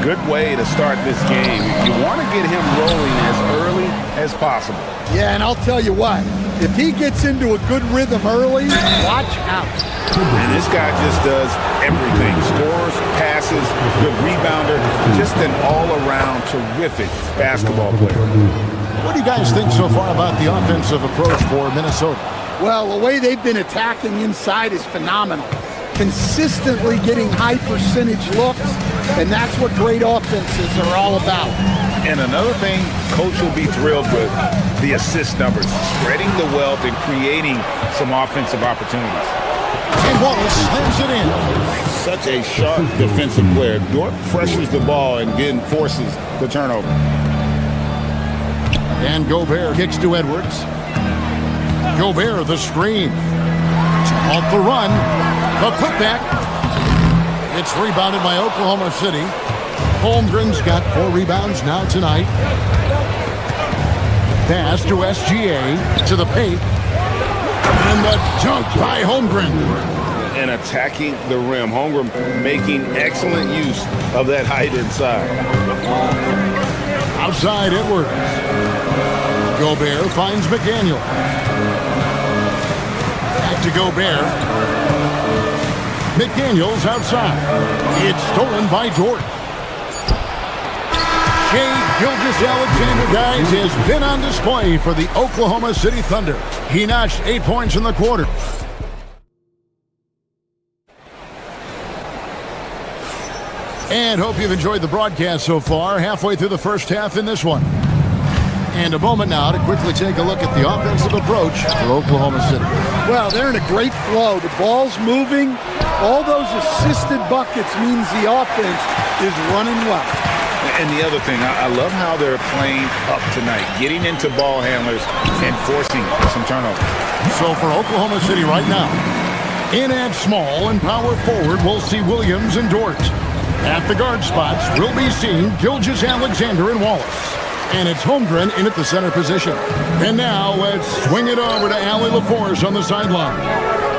Good way to start this game. You want to get him rolling as early as possible. Yeah, and I'll tell you what, if he gets into a good rhythm early, watch out. And this guy just does everything. Scores, passes, good rebounder, just an all-around terrific basketball player. What do you guys think so far about the offensive approach for Minnesota? Well, the way they've been attacking inside is phenomenal. Consistently getting high percentage looks, and that's what great offenses are all about. And another thing Coach will be thrilled with, the assist numbers, spreading the wealth and creating some offensive opportunities. And Wallace slams it in. Such a sharp defensive player. Dort pressures the ball and then forces the turnover. And Gobert kicks to Edwards. Gobert, the screen. Off the run. The putback. It's rebounded by Oklahoma City. Holmgren's got 4 rebounds now tonight. Pass to SGA to the paint. And the dunk by Holmgren. And attacking the rim. Holmgren making excellent use of that height inside. Outside Edwards. Gobert finds McDaniel. Back to Gobert. McDaniel's outside. It's stolen by Dort. Shai Gilgeous-Alexander, guys, has been on display for the Oklahoma City Thunder. He notched 8 points in the quarter. And hope you've enjoyed the broadcast so far. Halfway through the first half in this one. And a moment now to quickly take a look at the offensive approach for Oklahoma City. Well, they're in a great flow. The ball's moving. All those assisted buckets means the offense is running well. And the other thing, I love how they're playing up tonight, getting into ball handlers and forcing some turnovers. So for Oklahoma City right now, in at small and power forward, we'll see Williams and Dort. At the guard spots, we'll be seeing Gilgeous-Alexander and Wallace. And it's Holmgren in at the center position. And now let's swing it over to Allie LaForce on the sideline.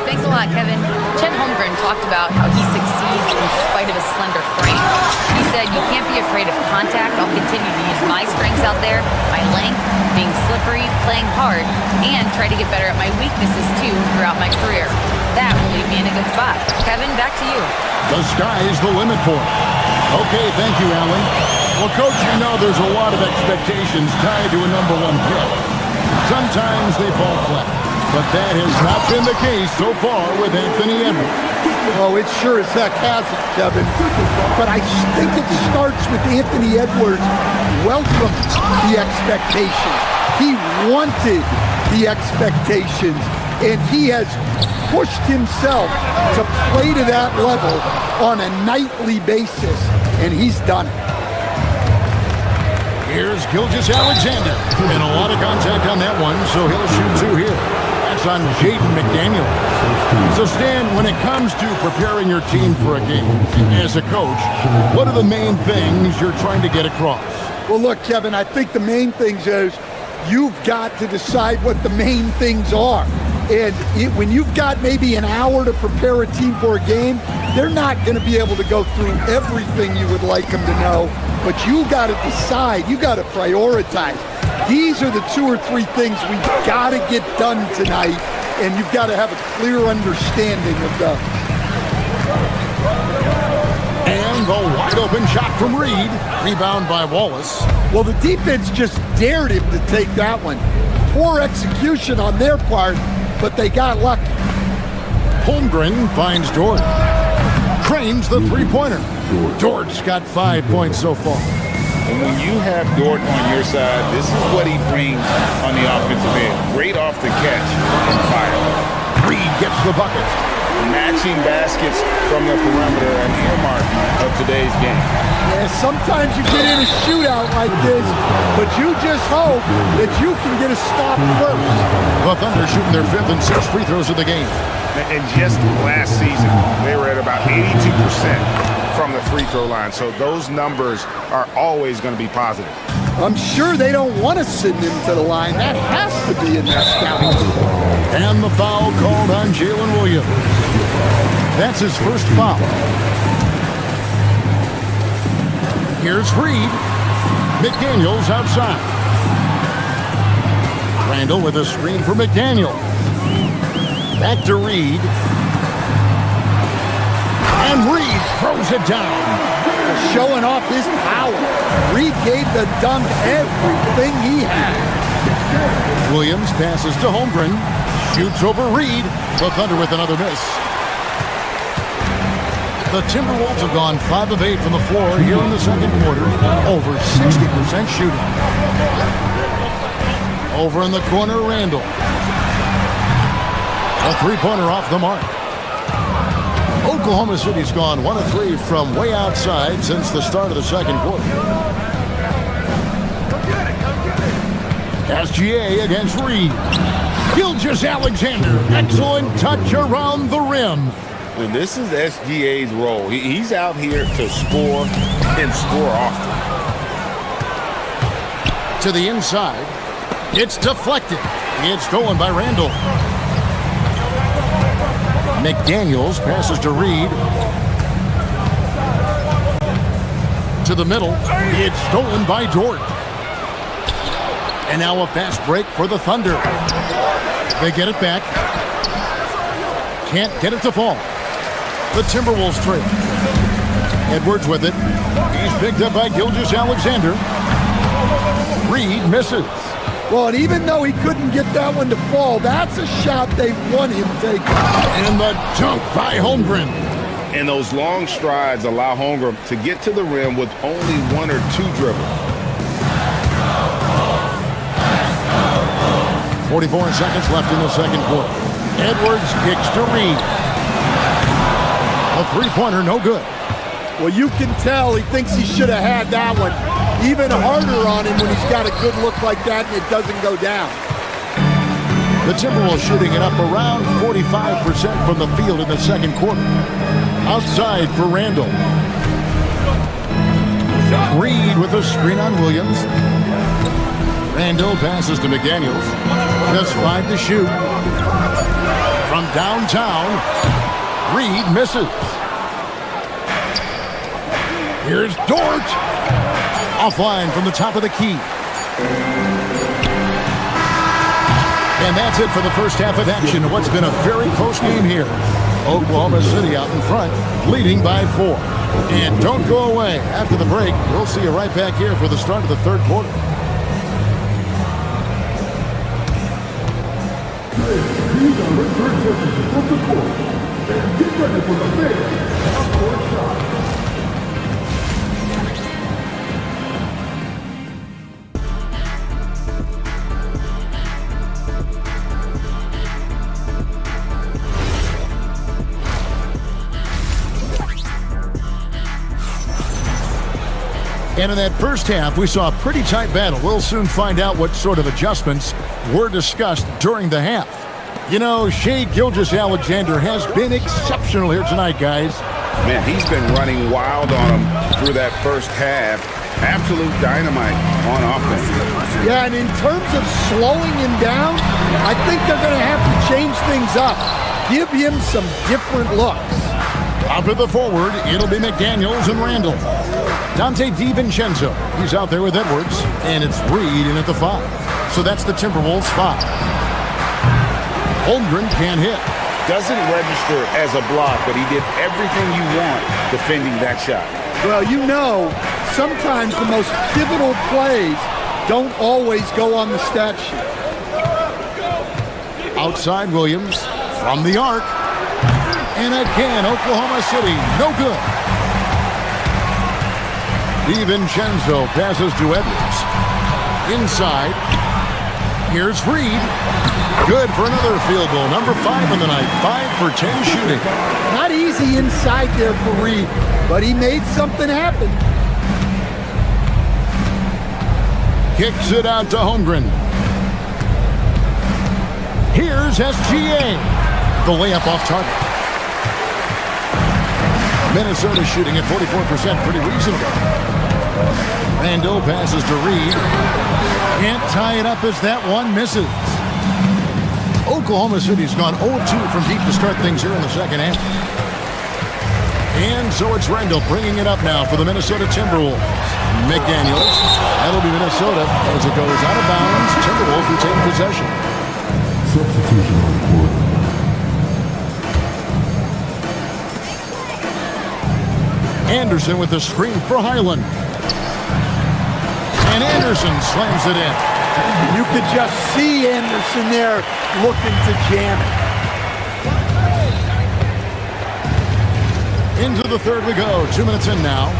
Thanks a lot, Kevin. Chet Holmgren talked about how he succeeds in spite of his slender frame. He said, "You can't be afraid of contact. I'll continue to use my strengths out there, my length, being slippery, playing hard, and try to get better at my weaknesses too throughout my career. That will leave me in a good spot." Kevin, back to you. The sky's the limit for him. Okay, thank you, Allie. Well, Coach, you know there's a lot of expectations tied to a #1 pick. Sometimes they fall flat, but that has not been the case so far with Anthony Edwards. Oh, it sure as heck hasn't, Kevin. But I think it starts with Anthony Edwards welcomed the expectations. He wanted the expectations, and he has pushed himself to play to that level on a nightly basis, and he's done it. Here's Gilgeous-Alexander, and a lot of contact on that one, so he'll shoot 2 here. That's on Jaden McDaniel. So Stan, when it comes to preparing your team for a game, as a coach, what are the main things you're trying to get across? Well, look, Kevin, I think the main things is you've got to decide what the main things are. And when you've got maybe an hour to prepare a team for a game, they're not going to be able to go through everything you would like them to know. But you got to decide. You got to prioritize. These are the 2 or 3 things we've got to get done tonight, and you've got to have a clear understanding of those. And the wide open shot from Reed. Rebound by Wallace. Well, the defense just dared him to take that one. Poor execution on their part, but they got lucky. Holmgren finds Dort. Cranes the three-pointer. Dort's got 5 points so far. And when you have Dort on your side, this is what he brings on the offensive end. Great off the catch and fire. Reed gets the bucket. Matching baskets from the perimeter, an earmark of today's game. Yeah, sometimes you get in a shootout like this, but you just hope that you can get a stop first. The Thunder shooting their 5th and 6th free throws of the game. And just last season, they were at about 82% from the free throw line. So those numbers are always going to be positive. I'm sure they don't want to send him to the line. That has to be in their scouting. And the foul called on Jalen Williams. That's his first foul. Here's Reed. McDaniel's outside. Randall with a screen for McDaniel. Back to Reed. And Reed throws it down. Showing off his power. Reed gave the dunk everything he had. Williams passes to Holmgren. Shoots over Reed. The Thunder with another miss. The Timberwolves have gone 5 of 8 from the floor here in the second quarter. Over 60% shooting. Over in the corner, Randall. A three-pointer off the mark. Oklahoma City's gone 1 of 3 from way outside since the start of the second quarter. SGA against Reed. Gilgeous-Alexander. Excellent touch around the rim. And this is SGA's role. He's out here to score and score often. To the inside. It's deflected. It's stolen by Randall. McDaniels passes to Reed. To the middle. It's stolen by Dort. And now a fast break for the Thunder. They get it back. Can't get it to fall. The Timberwolves trail. Edwards with it. He's picked up by Gilgeous-Alexander. Reed misses. Well, and even though he couldn't get that one to fall, that's a shot they want him taking. And the dunk by Holmgren. And those long strides allow Holmgren to get to the rim with only 1 or 2 dribbles. 44 seconds left in the second quarter. Edwards kicks to Reed. A three-pointer, no good. Well, you can tell he thinks he should have had that one. Even harder on him when he's got a good look like that and it doesn't go down. The Timberwolves shooting it up around 45% from the field in the second quarter. Outside for Randall. Reed with a screen on Williams. Randall passes to McDaniels. Just 5 to shoot. From downtown, Reed misses. Here's Dort. Offline from the top of the key. And that's it for the first half of action. What's been a very close game here. Oklahoma City out in front, leading by 4. And don't go away. After the break, we'll see you right back here for the start of the third quarter. These are return sessions from the court. And get ready for the fair half-court shot. And in that first half, we saw a pretty tight battle. We'll soon find out what sort of adjustments were discussed during the half. You know, Shai Gilgeous-Alexander has been exceptional here tonight, guys. Man, he's been running wild on him through that first half. Absolute dynamite on offense. Yeah, and in terms of slowing him down, I think they're going to have to change things up. Give him some different looks. Up at the forward, it'll be McDaniels and Randall. Dante DiVincenzo, he's out there with Edwards, and it's Reed in at the 5. So that's the Timberwolves 5. Holmgren can't hit. Doesn't register as a block, but he did everything you want defending that shot. Well, you know, sometimes the most pivotal plays don't always go on the stat sheet. Outside Williams from the arc. And again, Oklahoma City, no good. DiVincenzo passes to Edwards. Inside. Here's Reed. Good for another field goal. Number 5 in the night. 5 for 10 shooting. Not easy inside there for Reed, but he made something happen. Kicks it out to Holmgren. Here's SGA. The layup off target. Minnesota shooting at 44%, pretty reasonable. Randall passes to Reed. Can't tie it up as that one misses. Oklahoma City's gone 0-2 from deep to start things here in the second half. And so it's Randall bringing it up now for the Minnesota Timberwolves. McDaniels. That'll be Minnesota as it goes out of bounds. Timberwolves retain possession. Substitution on the court. Anderson with the screen for Highland. And Anderson slams it in. You could just see Anderson there looking to jam it. Into the third we go. 2 minutes in now.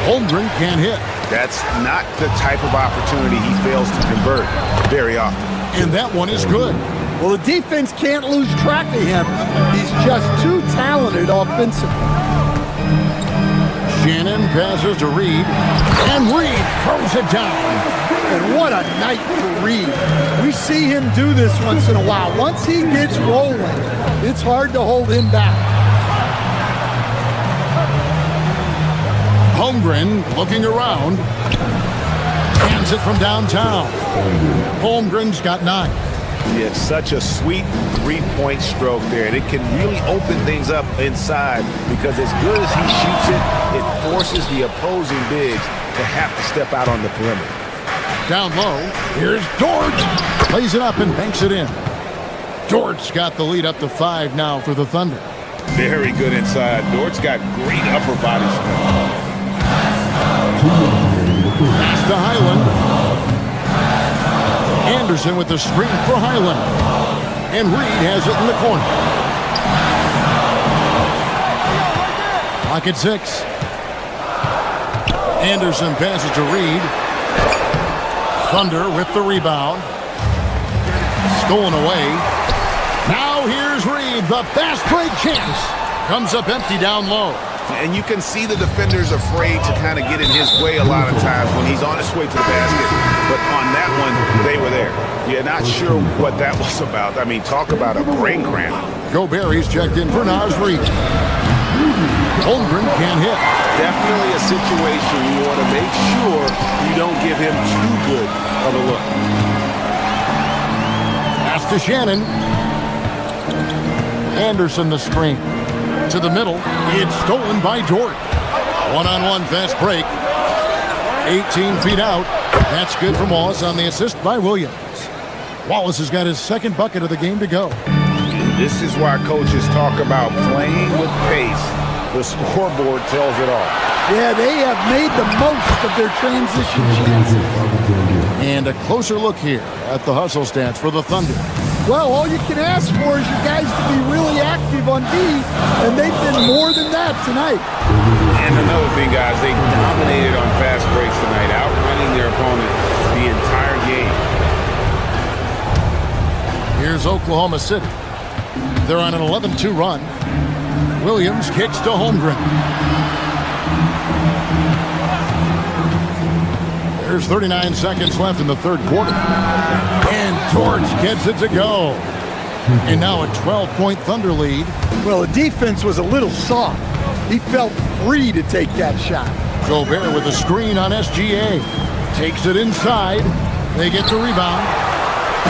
Holmgren can't hit. That's not the type of opportunity he fails to convert very often. And that one is good. Well, the defense can't lose track of him. He's just too talented offensively. Shannon passes to Reed, and Reed throws it down. And what a night for Reed. We see him do this once in a while. Once he gets rolling, it's hard to hold him back. Holmgren looking around. Hands it from downtown. Holmgren's got 9. He had such a sweet three-point stroke there, and it can really open things up inside because as good as he shoots it, it forces the opposing bigs to have to step out on the perimeter. Down low, here's George. Plays it up and banks it in. George's got the lead up to 5 now for the Thunder. Very good inside. Dort's got great upper body strength. Pass to Highland. Anderson with the screen for Highland. And Reed has it in the corner. Clock at 6. Anderson passes to Reed. Thunder with the rebound. Stolen away. Now here's Reed. The fast break chance. Comes up empty down low. And you can see the defender's afraid to kind of get in his way a lot of times when he's on his way to the basket. But on that one, they were there. You're not sure what that was about. I mean, talk about a brain cramp. Goberry's checked in for Naz Reed. Holmgren can't hit. Definitely a situation you want to make sure you don't give him too good of a look. Pass to Shannon. Anderson the screen. To the middle. It's stolen by Dort. One-on-one fast break. 18 feet out. That's good from Wallace on the assist by Williams. Wallace has got his second bucket of the game to go. This is why coaches talk about playing with pace. The scoreboard tells it all. Yeah, they have made the most of their transition chances. And a closer look here at the hustle stats for the Thunder. Well, all you can ask for is you guys to be really active on D, and they've been more than that tonight. And another thing, guys, they dominated on fast breaks tonight, outrunning their opponent the entire game. Here's Oklahoma City. They're on an 11-2 run. Williams kicks to Holmgren. There's 39 seconds left in the third quarter. And George gets it to go. And now a 12-point Thunder lead. Well, the defense was a little soft. He felt free to take that shot. Gobert with a screen on SGA. Takes it inside. They get the rebound.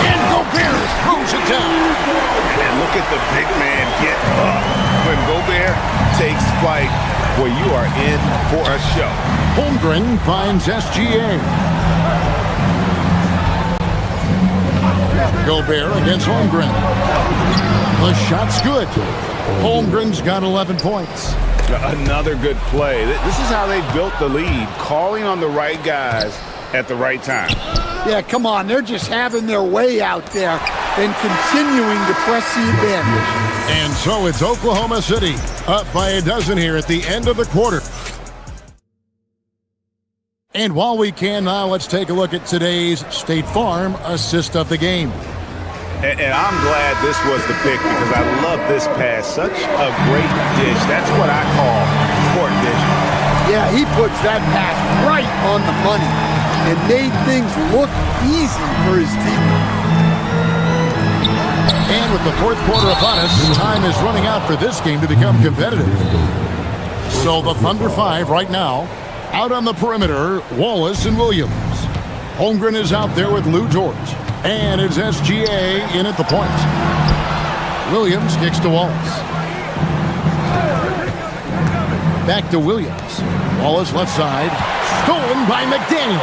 And Gobert throws it down. And look at the big man get up. When Gobert takes flight, well, you are in for a show. Holmgren finds SGA. Gobert against Holmgren. The shot's good. Holmgren's got 11 points. Another good play. This is how they built the lead, calling on the right guys at the right time. Yeah, come on. They're just having their way out there and continuing to press the advantage. And so it's Oklahoma City up by a dozen here at the end of the quarter. And while we can now, let's take a look at today's State Farm assist of the game. And I'm glad this was the pick because I love this pass. Such a great dish. That's what I call court vision. Yeah, he puts that pass right on the money and made things look easy for his team. And with the fourth quarter upon us, time is running out for this game to become competitive. So the Thunder 5 right now. Out on the perimeter, Wallace and Williams. Holmgren is out there with Lou George. And it's SGA in at the point. Williams kicks to Wallace. Back to Williams. Wallace left side. Stolen by McDaniel.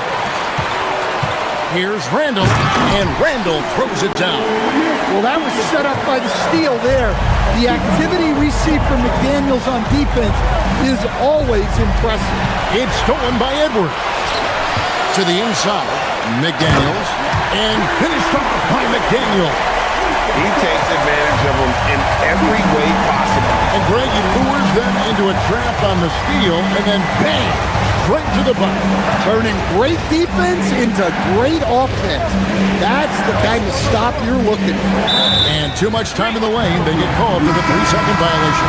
Here's Randall. And Randall throws it down. Well, that was set up by the steal there. The activity we see from McDaniels on defense is always impressive. It's stolen by Edwards. To the inside, McDaniels, and finished off by McDaniel. He takes advantage of them in every way possible. And Greg, he lures them into a trap on the steal, and then bang, straight to the bucket. Turning great defense into great offense. That's the kind of stop you're looking for. And too much time in the lane, they get called for the 3-second violation.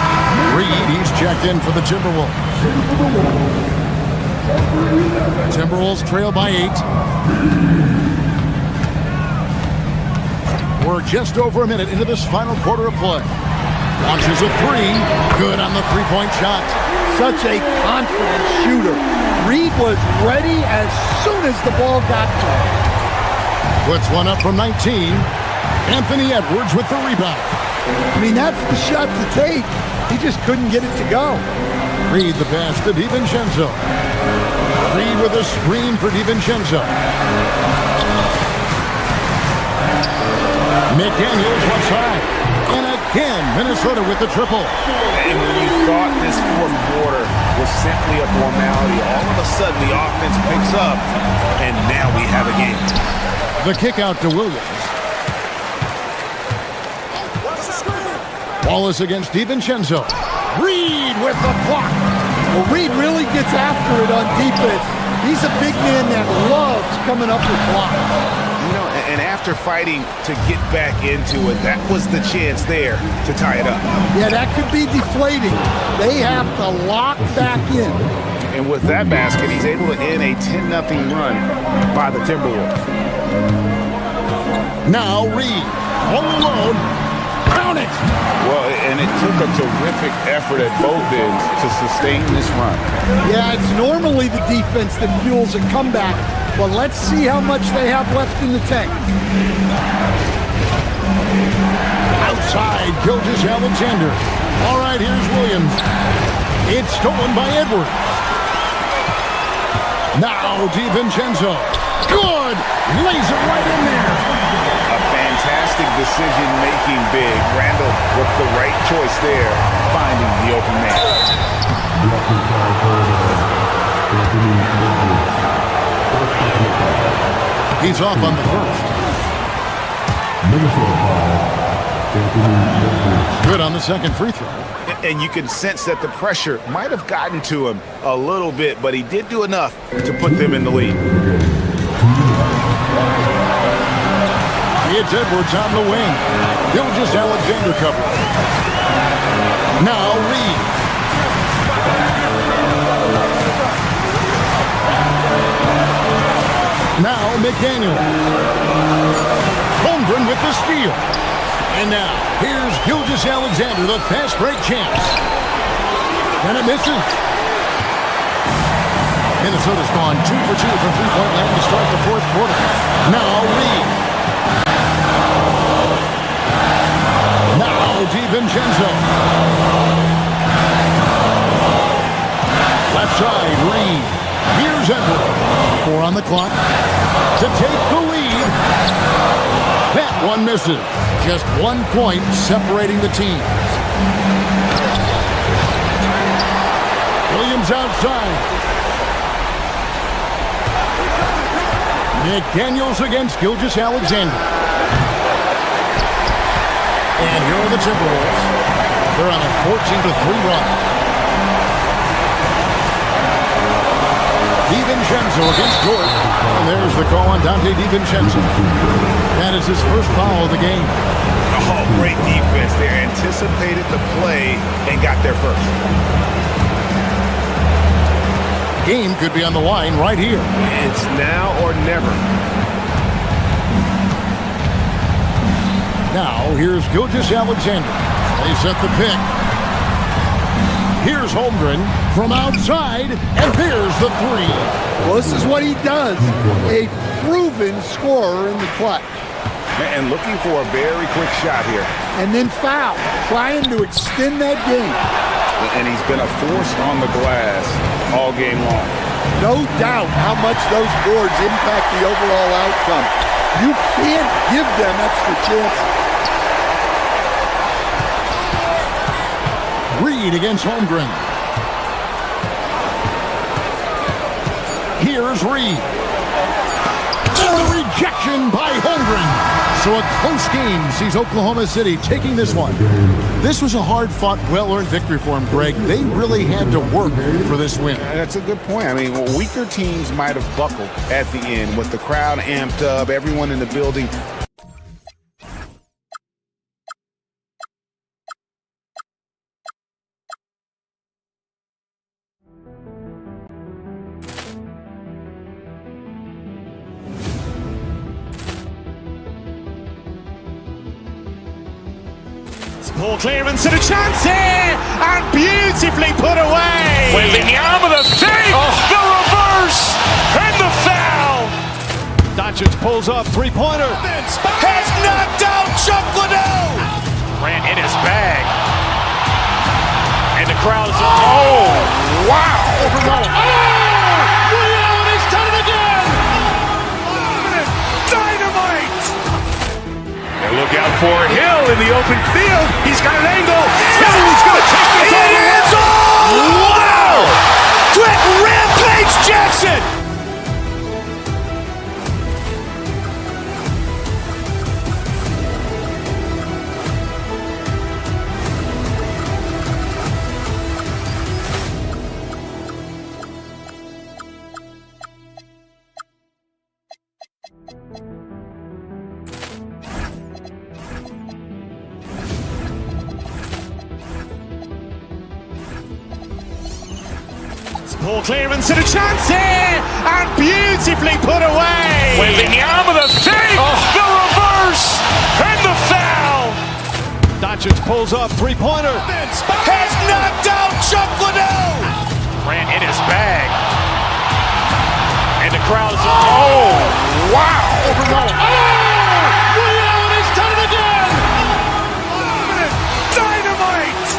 Reed, he's checked in for the Timberwolves. Timberwolves trail by 8. We're just over a minute into this final quarter of play. Launches a 3. Good on the three-point shot. Such a confident shooter. Reed was ready as soon as the ball got to him. Puts one up from 19. Anthony Edwards with the rebound. I mean, that's the shot to take. He just couldn't get it to go. Reed the pass to DiVincenzo. Reed with a screen for DiVincenzo. McDaniels left side. And again, Minnesota with the triple. And when you thought this fourth quarter was simply a formality, all of a sudden the offense picks up, and now we have a game. The kick out to Williams. Wallace against DiVincenzo. Reed with the block. Well, Reed really gets after it on defense. He's a big man that loves coming up with blocks. You know, and after fighting to get back into it, that was the chance there to tie it up. Yeah, that could be deflating. They have to lock back in. And with that basket, he's able to end a 10-0 run by the Timberwolves. Now Reed, all alone. Count it! Well, and it took a terrific effort at both ends to sustain this run. Yeah, it's normally the defense that fuels a comeback, but let's see how much they have left in the tank. Outside, Gilgeous-Alexander. All right, here's Williams. It's stolen by Edwards. Now DiVincenzo. Good! Lays it right in there. A fantastic decision-making big. Randall with the right choice there, finding the open man. He's off on the first. Good on the second free throw. And you can sense that the pressure might have gotten to him a little bit, but he did do enough to put them in the lead. It's Edwards on the wing. Gilgeous-Alexander cover. Now Reed. Now McDaniel. Holmgren with the steal. And now, here's Gilgeous-Alexander, the fast break champs. And it misses. Minnesota's gone 2 for 2 from three-point land to start the fourth quarter. Now Reed. Now DiVincenzo. Left side, Reed. Here's Edwards. 4 on the clock to take the lead. That one misses. Just 1 point separating the teams. Williams outside. McDaniels against Gilgeous-Alexander. And here are the Timberwolves. They're on a 14-3 run. DiVincenzo against Jordan. And there's the call on Dante DiVincenzo. That is his first foul of the game. Oh, great defense. They anticipated the play and got there first. Game could be on the line right here. It's now or never. Now, here's Gilgeous-Alexander. They set the pick. Here's Holmgren from outside, and there's the three. Well, this is what he does. A proven scorer in the clutch. And looking for a very quick shot here. And then foul, trying to extend that game. And he's been a force on the glass all game long. No doubt how much those boards impact the overall outcome. You can't give them extra chances. Reed against Holmgren. Here's Reed. And the rejection by Holmgren. So a close game sees Oklahoma City taking this one. This was a hard-fought, well-earned victory for them, Greg. They really had to work for this win. That's a good point. I mean, weaker teams might have buckled at the end with the crowd amped up, everyone in the building. Ball clearance and a chance here, and beautifully put away. Wembanyama the save, the reverse, and the foul. Doncic pulls up, three-pointer. Has knocked out Chuck Liddell. Grant in his bag. And the crowd is, oh, wow. Ray Allen has done it again. Dynamite. And look out for Hill in the open field. He's got an angle. Hill's going to take this all the way. Wow. Quick rampage Jackson. Ball clearance and a chance here, and beautifully put away. Wembanyama the save, the reverse, and the foul. Doncic pulls up, three-pointer. Has knocked out Chuck Liddell. Grant in his bag. And the crowd is, oh, wow. Ray Allen has done it again. Dynamite.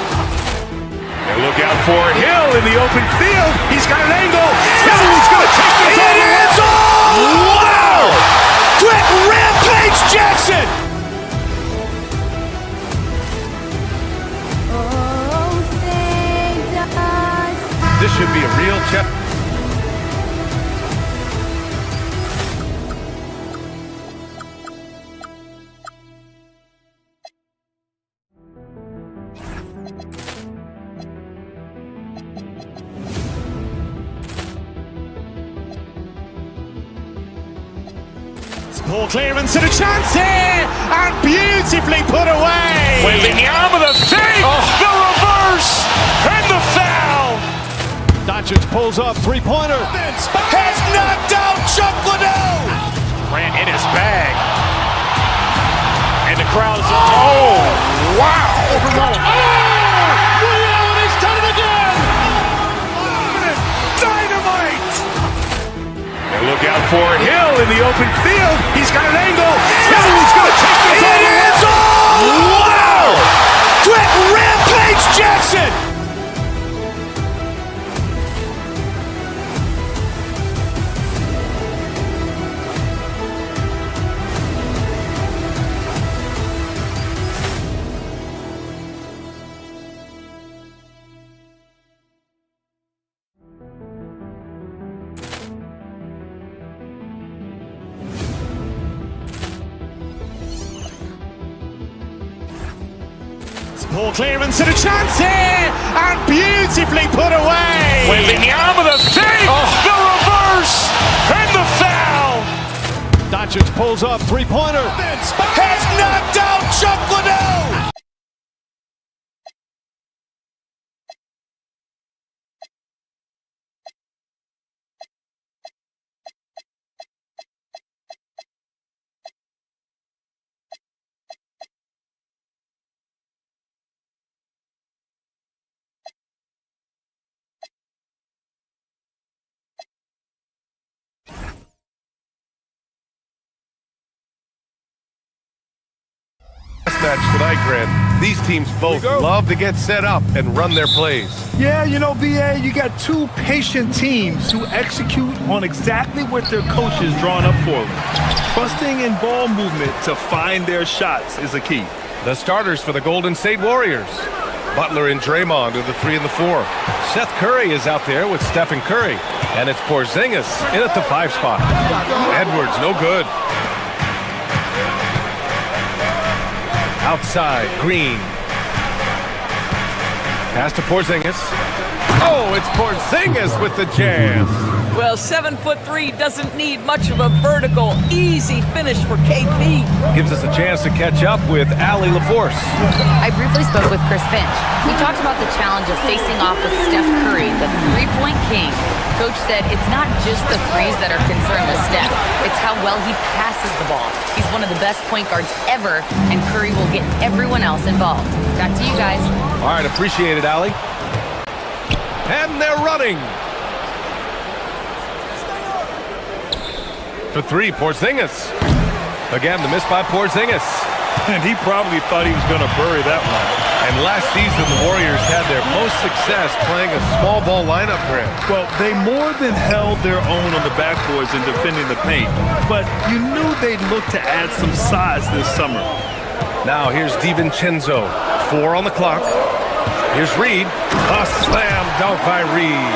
And look out for Hill in the open field. He's got an angle. Hill's going to take this all the way. Wow. Quick rampage Jackson. This should be a real check. Ball clearance and a chance here, and beautifully put away. Wembanyama the save, the reverse, and the foul. Doncic pulls up, three-pointer. Has knocked out Chuck Liddell. Grant in his bag. And the crowd is, oh, wow. Ray Allen has done it again. Dynamite. And look out for Hill in the open field. He's got an angle. Hill's going to take this all the way. Wow. Quick rampage Jackson. Ball clearance and a chance here, and beautifully put away. Wembanyama the save, the reverse, and the foul. Doncic pulls up, three-pointer. Has knocked out Chuck Liddell. Match tonight, Grant. These teams both love to get set up and run their plays. Yeah, you know, BA, you got two patient teams who execute on exactly what their coaches drawn up for them. Trusting in ball movement to find their shots is a key. The starters for the Golden State Warriors. Butler and Draymond are the 3 and the 4. Seth Curry is out there with Stephen Curry. And it's Porzingis in at the 5 spot. Edwards, no good. Outside, Green. Pass to Porzingis. Oh, it's Porzingis with the jam. Well, 7'3" doesn't need much of a vertical, easy finish for KP. Gives us a chance to catch up with Allie LaForce. I briefly spoke with Chris Finch. We talked about the challenge of facing off with Steph Curry, the three-point king. Coach said it's not just the threes that are concerned with Steph. It's how well he passes the ball. He's one of the best point guards ever, and Curry will get everyone else involved. Back to you guys. All right, appreciate it, Allie. And they're running. For 3, Porzingis. Again, the miss by Porzingis. And he probably thought he was going to bury that one. And last season, the Warriors had their most success playing a small ball lineup, Grant. Well, they more than held their own on the backboards in defending the paint. But you knew they'd look to add some size this summer. Now here's DiVincenzo. 4 on the clock. Here's Reed. A slam dunk by Reed.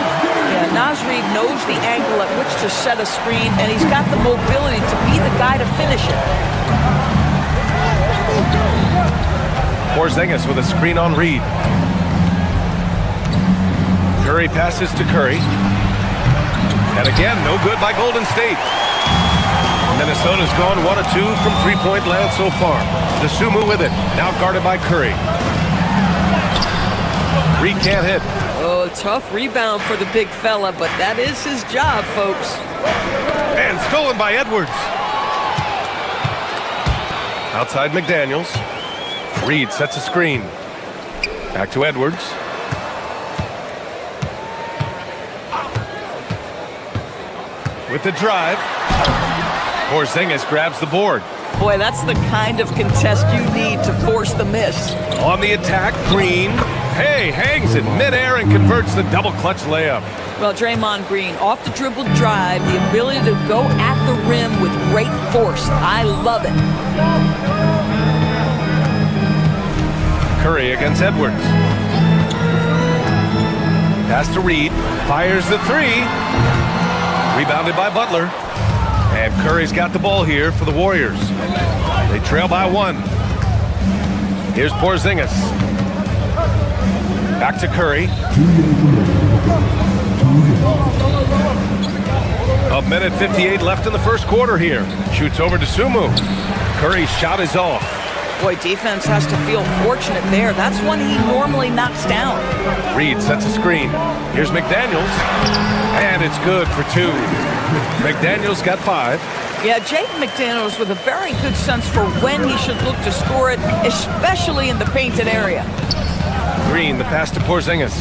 Yeah, Naz Reid knows the angle at which to set a screen, and he's got the mobility to be the guy to finish it. Porzingis with a screen on Reed. Curry passes to Curry. And again, no good by Golden State. Minnesota's gone 1 of 2 from three-point land so far. DeSumo with it, now guarded by Curry. Reed can't hit. Oh, tough rebound for the big fella, but that is his job, folks. And stolen by Edwards. Outside McDaniels. Reed sets a screen. Back to Edwards. With the drive. Porzingis grabs the board. Boy, that's the kind of contest you need to force the miss. On the attack, Green. Hey, hangs in midair and converts the double clutch layup. Well, Draymond Green, off the dribble drive, the ability to go at the rim with great force. I love it. Curry against Edwards. Pass to Reed. Fires the 3. Rebounded by Butler. And Curry's got the ball here for the Warriors. They trail by 1. Here's Porzingis. Back to Curry. A minute 58 left in the first quarter here. Shoots over to Sumu. Curry's shot is off. Boy, defense has to feel fortunate there. That's one he normally knocks down. Reed sets a screen. Here's McDaniels. And it's good for 2. McDaniels got 5. Yeah, Jaden McDaniels with a very good sense for when he should look to score it, especially in the painted area. Green, the pass to Porzingis.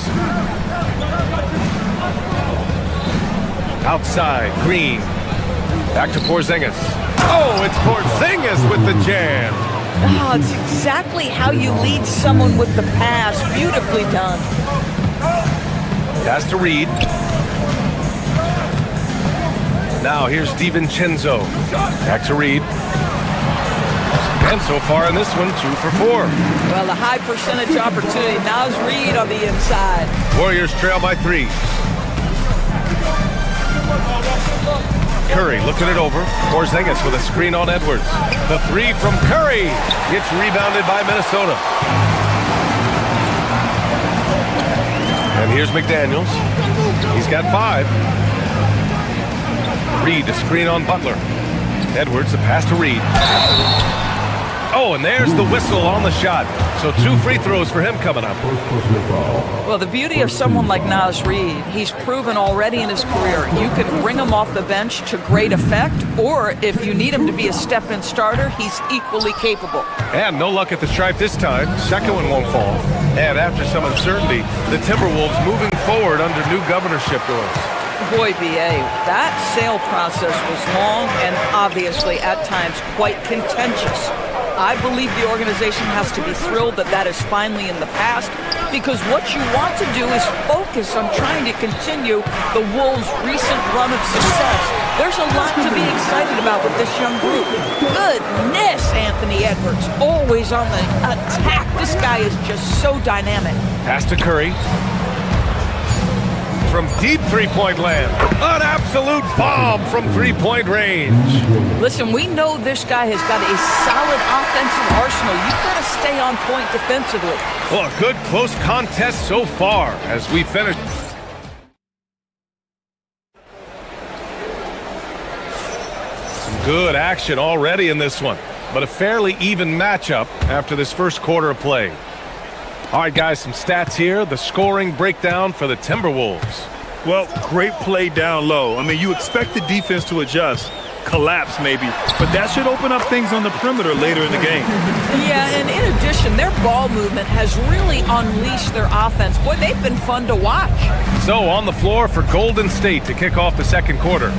Outside, Green. Back to Porzingis. Oh, it's Porzingis with the jam. Oh, it's exactly how you lead someone with the pass. Beautifully done. Pass to Reed. Now here's DiVincenzo. Back to Reed. And so far in this one, 2 for 4. Well, a high percentage opportunity. Naz Reid on the inside. Warriors trail by 3. Curry looking it over. Porzingis with a screen on Edwards. The 3 from Curry gets rebounded by Minnesota. And here's McDaniels. He's got 5. Reed, a screen on Butler. Edwards, the pass to Reed. Oh, and there's the whistle on the shot. So 2 free throws for him coming up. Well, the beauty of someone like Naz Reid, he's proven already in his career. You can bring him off the bench to great effect, or if you need him to be a step-in starter, he's equally capable. And no luck at the stripe this time. Second one won't fall. And after some uncertainty, the Timberwolves moving forward under new governorship rules. Boy, B.A., that sale process was long and obviously at times quite contentious. I believe the organization has to be thrilled that that is finally in the past, because what you want to do is focus on trying to continue the Wolves' recent run of success. There's a lot to be excited about with this young group. Goodness, Anthony Edwards, always on the attack. This guy is just so dynamic. Pass to Curry. From deep three-point land. An absolute bomb from three-point range. Listen, we know this guy has got a solid offensive arsenal. You've got to stay on point defensively. Well, a good close contest so far as we finish. Some good action already in this one, but a fairly even matchup after this first quarter of play. All right, guys, some stats here. The scoring breakdown for the Timberwolves. Well, great play down low. I mean, you expect the defense to adjust, collapse maybe, but that should open up things on the perimeter later in the game. Yeah, and in addition, their ball movement has really unleashed their offense. Boy, they've been fun to watch. So on the floor for Golden State to kick off the second quarter.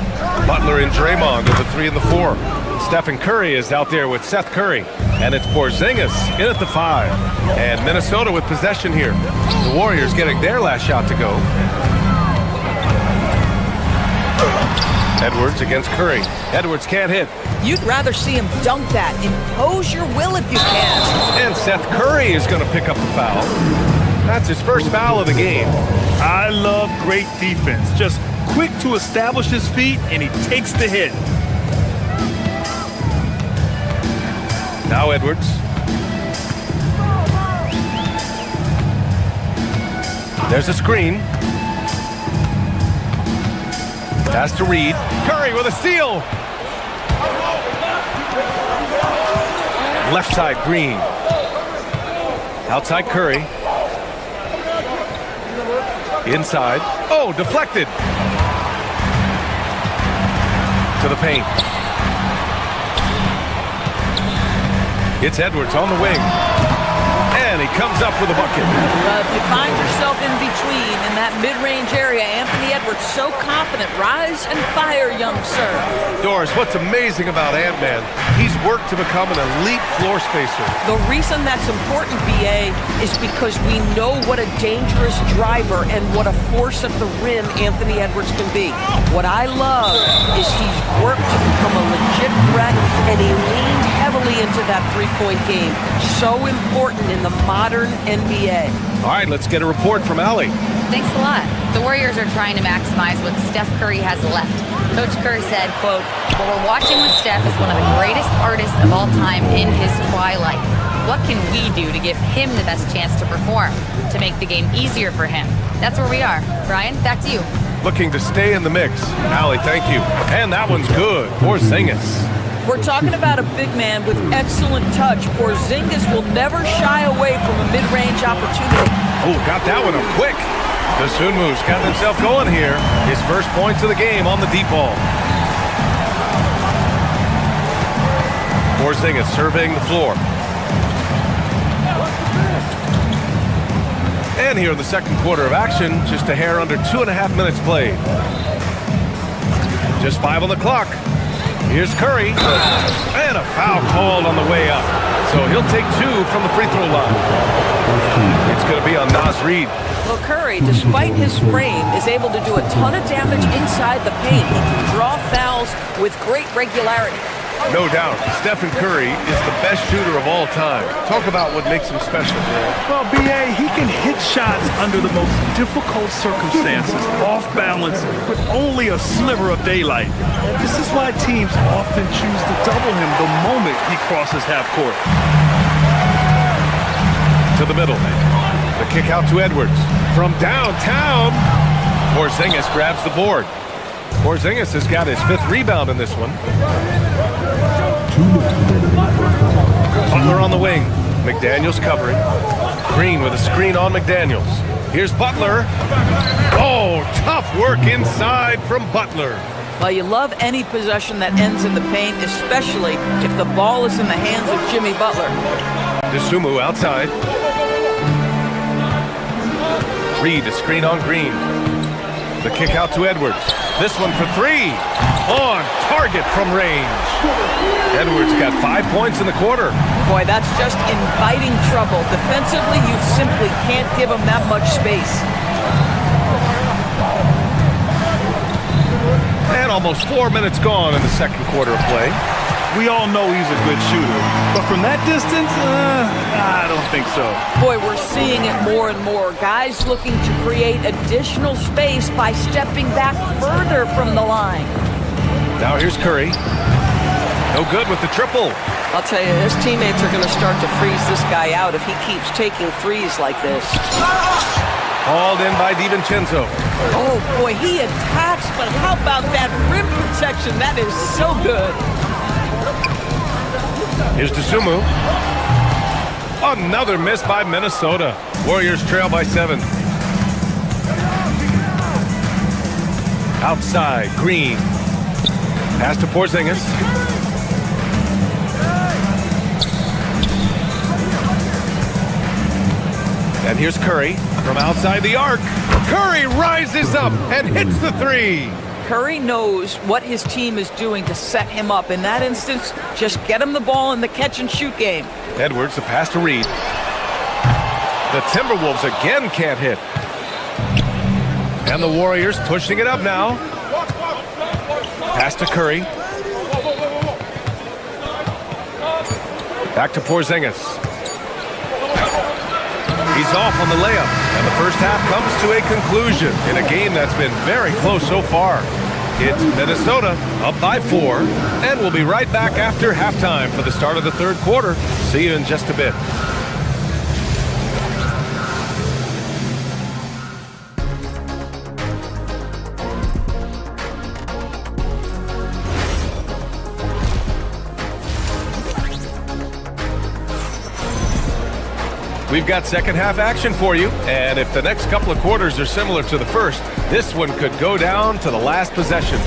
Butler and Draymond are the 3 and the 4. Stephen Curry is out there with Seth Curry. And it's Porzingis in at the 5. And Minnesota with possession here. The Warriors getting their last shot to go. Edwards against Curry. Edwards can't hit. You'd rather see him dunk that. Impose your will if you can. And Seth Curry is going to pick up the foul. That's his first foul of the game. I love great defense. Just quick to establish his feet, and he takes the hit. Now Edwards. There's a screen. Pass to Reed. Curry with a steal. Left side, Green. Outside, Curry. Inside. Oh, deflected. To the paint. It's Edwards on the wing. And he comes up with a bucket. If you find yourself in between in that mid-range area, Anthony Edwards so confident. Rise and fire, young sir. Doris, what's amazing about Ant-Man, he's worked to become an elite floor spacer. The reason that's important, BA, is because we know what a dangerous driver and what a force at the rim Anthony Edwards can be. What I love is he's worked to become a legit threat, and he leaned heavily into that three-point game. So important in the modern NBA. All right, let's get a report from Allie. Thanks a lot. The Warriors are trying to maximize what Steph Curry has left. Coach Curry said, quote, "What we're watching with Steph is one of the greatest artists of all time in his twilight. What can we do to give him the best chance to perform, to make the game easier for him?" That's where we are. Brian, back to you. Looking to stay in the mix. Allie, thank you. And that one's good. Porzingis. We're talking about a big man with excellent touch. Porzingis will never shy away from a mid-range opportunity. Oh, got that one up quick. The Sunmu's got himself going here. His first points of the game on the deep ball. Porzingis surveying the floor. And here in the second quarter of action, just a hair under 2.5 minutes played. Just 5 on the clock. Here's Curry, and a foul called on the way up. So he'll take 2 from the free throw line. It's going to be on Naz Reid. Well, Curry, despite his frame, is able to do a ton of damage inside the paint. He can draw fouls with great regularity. No doubt, Stephen Curry is the best shooter of all time. Talk about what makes him special, man. Well, B.A., he can hit shots under the most difficult circumstances, off balance, with only a sliver of daylight. This is why teams often choose to double him the moment he crosses half court. To the middle. The kick out to Edwards. From downtown, Porzingis grabs the board. Porzingis has got his 5th rebound in this one. Butler on the wing. McDaniels covering. Green with a screen on McDaniels. Here's Butler. Oh, tough work inside from Butler. Well, you love any possession that ends in the paint, especially if the ball is in the hands of Jimmy Butler. DeSumo outside. Reed, a screen on Green. The kick out to Edwards. This one for 3. On target from range. Edwards got 5 points in the quarter. Boy, that's just inviting trouble. Defensively, you simply can't give him that much space. And almost 4 minutes gone in the second quarter of play. We all know he's a good shooter, but from that distance, I don't think so. Boy, we're seeing it more and more. Guys looking to create additional space by stepping back further from the line. Now here's Curry. No good with the triple. I'll tell you, his teammates are going to start to freeze this guy out if he keeps taking threes like this. Hauled in by DiVincenzo. Oh, boy, he attacks, but how about that rim protection? That is so good. Here's Dosunmu. Another miss by Minnesota. Warriors trail by 7. Outside, Green. Pass to Porzingis. And here's Curry from outside the arc. Curry rises up and hits the three. Curry knows what his team is doing to set him up. In that instance, just get him the ball in the catch-and-shoot game. Edwards, the pass to Reed. The Timberwolves again can't hit. And the Warriors pushing it up now. Pass to Curry. Back to Porzingis. He's off on the layup, and the first half comes to a conclusion in a game that's been very close so far. It's Minnesota up by 4, and we'll be right back after halftime for the start of the third quarter. See you in just a bit. We've got second half action for you, and if the next couple of quarters are similar to the first, this one could go down to the last possession.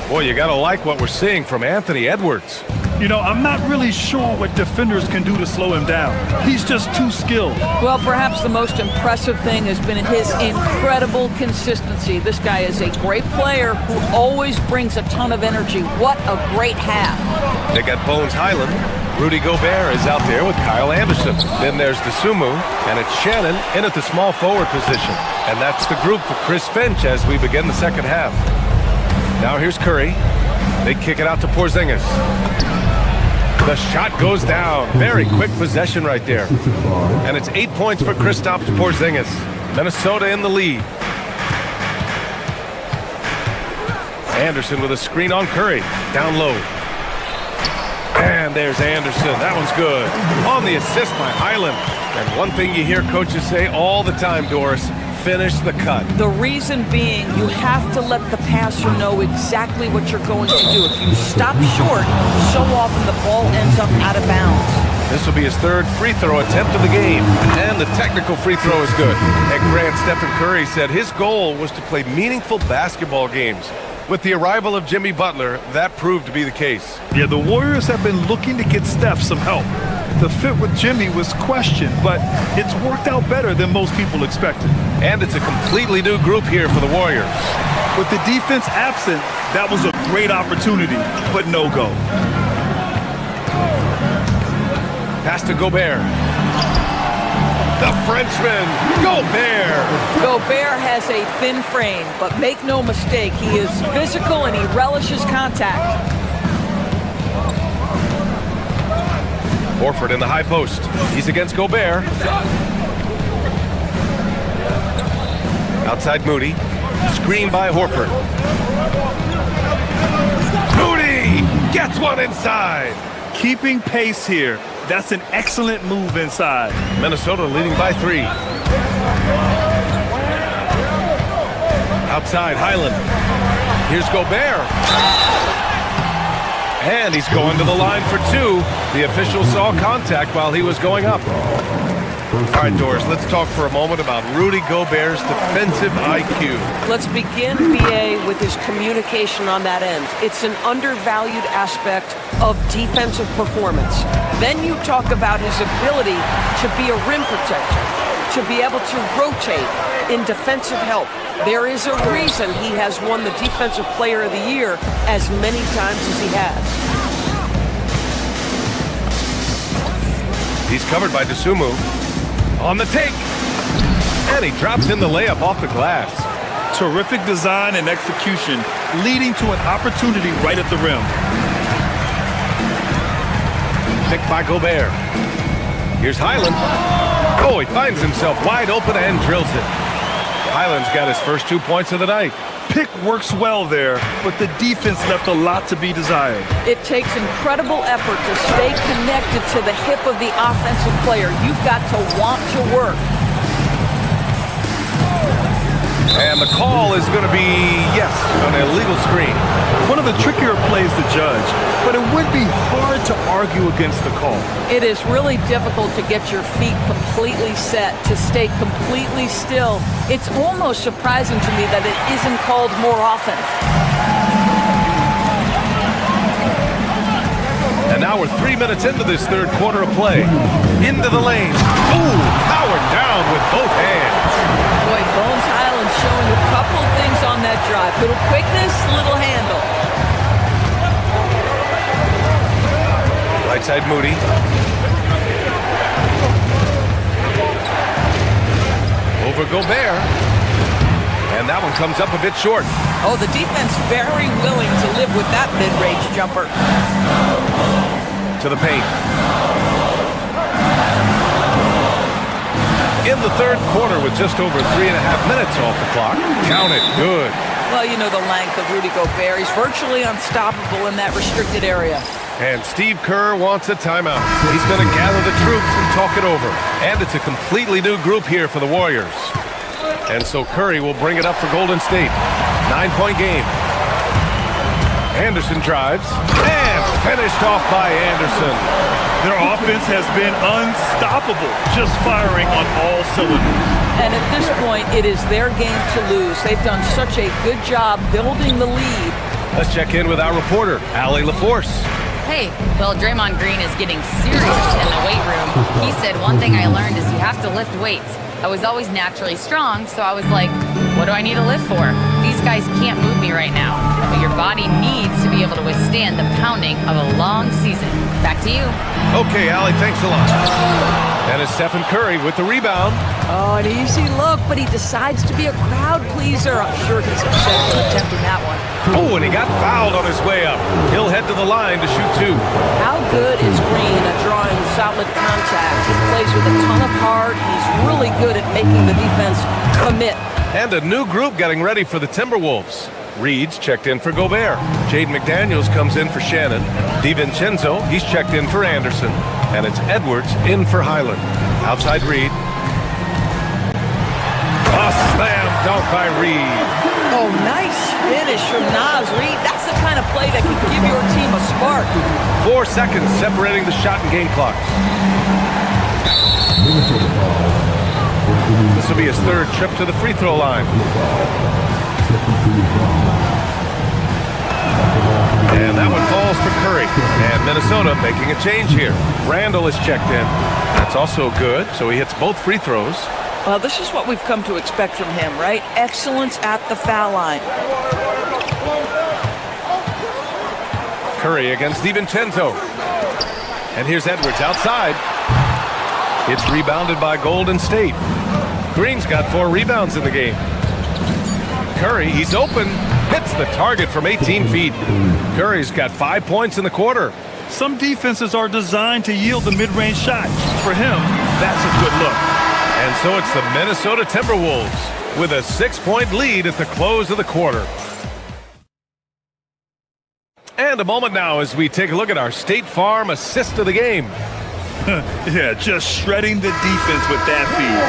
Boy, you gotta like what we're seeing from Anthony Edwards. You know, I'm not really sure what defenders can do to slow him down. He's just too skilled. Well, perhaps the most impressive thing has been his incredible consistency. This guy is a great player who always brings a ton of energy. What a great half. They got Bones Highland. Rudy Gobert is out there with Kyle Anderson. Then there's Dosunmu, and it's Shannon in at the small forward position. And that's the group for Chris Finch as we begin the second half. Now here's Curry. They kick it out to Porzingis. The shot goes down. Very quick possession right there. And it's 8 points for Kristaps Porzingis. Minnesota in the lead. Anderson with a screen on Curry. Down low. And there's Anderson. That one's good. On the assist by Highland. And one thing you hear coaches say all the time, Doris, finish the cut. The reason being, you have to let the passer know exactly what you're going to do. If you stop short, so often the ball ends up out of bounds. This will be his third free throw attempt of the game. And the technical free throw is good. And Grant Stephen Curry said his goal was to play meaningful basketball games. With the arrival of Jimmy Butler, that proved to be the case. Yeah, the Warriors have been looking to get Steph some help. The fit with Jimmy was questioned, but it's worked out better than most people expected. And it's a completely new group here for the Warriors. With the defense absent, that was a great opportunity, but no go. Pass to Gobert. The Frenchman, Gobert. Gobert has a thin frame, but make no mistake, he is physical and he relishes contact. Horford in the high post. He's against Gobert. Outside Moody. Screen by Horford. Moody gets one inside. Keeping pace here. That's an excellent move inside. Minnesota leading by 3. Outside, Highland. Here's Gobert. And he's going to the line for 2. The official saw contact while he was going up. All right, Doris, let's talk for a moment about Rudy Gobert's defensive IQ. Let's begin, BA, with his communication on that end. It's an undervalued aspect of defensive performance. Then you talk about his ability to be a rim protector, to be able to rotate in defensive help. There is a reason he has won the Defensive Player of the Year as many times as he has. He's covered by DeSumo. On the take. And he drops in the layup off the glass. Terrific design and execution, leading to an opportunity right at the rim. Picked by Gobert. Here's Highland. Oh, he finds himself wide open and drills it. Highland's got his first 2 points of the night. Pick works well there, but the defense left a lot to be desired. It takes incredible effort to stay connected to the hip of the offensive player. You've got to want to work. And the call is going to be, yes, an illegal screen. One of the trickier plays to judge, but it would be hard to argue against the call. It is really difficult to get your feet completely set, to stay completely still. It's almost surprising to me that it isn't called more often. And now we're 3 minutes into this third quarter of play. Into the lane. Ooh, powered down with both hands. Boy, Bones Highland showing a couple things on that drive. Little quickness, little handle. Right side Moody. Over Gobert. And that one comes up a bit short. Oh, the defense very willing to live with that mid-range jumper. To the paint. In the third quarter with just over 3.5 minutes off the clock. Count it. Good. Well, you know the length of Rudy Gobert. He's virtually unstoppable in that restricted area. And Steve Kerr wants a timeout. He's going to gather the troops and talk it over. And it's a completely new group here for the Warriors. And so Curry will bring it up for Golden State. 9-point game. Anderson drives. And finished off by Anderson. Their offense has been unstoppable, just firing on all cylinders. And at this point, it is their game to lose. They've done such a good job building the lead. Let's check in with our reporter, Allie LaForce. Hey, well, Draymond Green is getting serious in the weight room. He said one thing I learned is you have to lift weights. I was always naturally strong, so I was like, what do I need to lift for? These guys can't move me right now. But your body needs to be able to withstand the pounding of a long season. Back to you. Okay, Allie, thanks a lot. And it's Stephen Curry with the rebound. Oh, an easy look, but he decides to be a crowd pleaser. I'm sure he's upset for attempting that one. Oh, and he got fouled on his way up. He'll head to the line to shoot two. How good is Green at drawing solid contact? He plays with a ton of heart. He's really good at making the defense commit. And a new group getting ready for the Timberwolves. Reed's checked in for Gobert. Jade McDaniels comes in for Shannon. DiVincenzo, he's checked in for Anderson. And it's Edwards in for Highland. Outside Reed. A slam dunk by Reed. Oh, nice finish from Naz Reed. That's the kind of play that can give your team a spark. 4 seconds separating the shot and game clocks. This will be his third trip to the free throw line. And that one falls for Curry. And Minnesota making a change here. Randall is checked in. That's also good, so he hits both free throws. Well, this is what we've come to expect from him, right? Excellence at the foul line. Curry against DiVincenzo. And here's Edwards outside. It's rebounded by Golden State. Green's got 4 rebounds in the game. Curry, he's open. Hits the target from 18 feet. Curry's got 5 points in the quarter. Some defenses are designed to yield the mid-range shot. For him, that's a good look. And so it's the Minnesota Timberwolves with a 6-point lead at the close of the quarter. And a moment now as we take a look at our State Farm assist of the game. Yeah, just shredding the defense with that feed.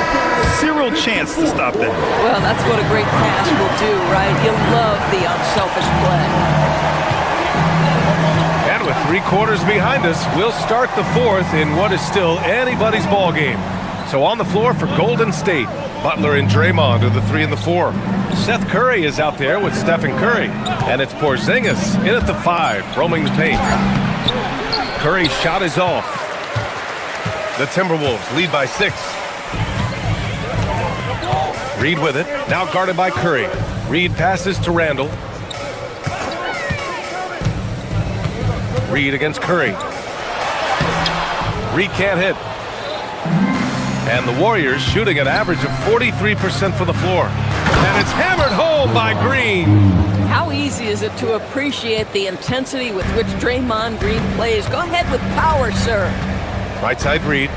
Zero chance to stop that. Well, that's what a great pass will do, right? You'll love the unselfish play. And with 3 quarters behind us, we'll start the fourth in what is still anybody's ball game. So on the floor for Golden State, Butler and Draymond are the 3 and the 4. Seth Curry is out there with Stephen Curry. And it's Porzingis in at the 5, roaming the paint. Curry's shot is off. The Timberwolves lead by 6. Reed with it, now guarded by Curry. Reed passes to Randall. Reed against Curry. Reed can't hit. And the Warriors shooting an average of 43% for the floor. And it's hammered home by Green. How easy is it to appreciate the intensity with which Draymond Green plays? Go ahead with power, sir. Right side read.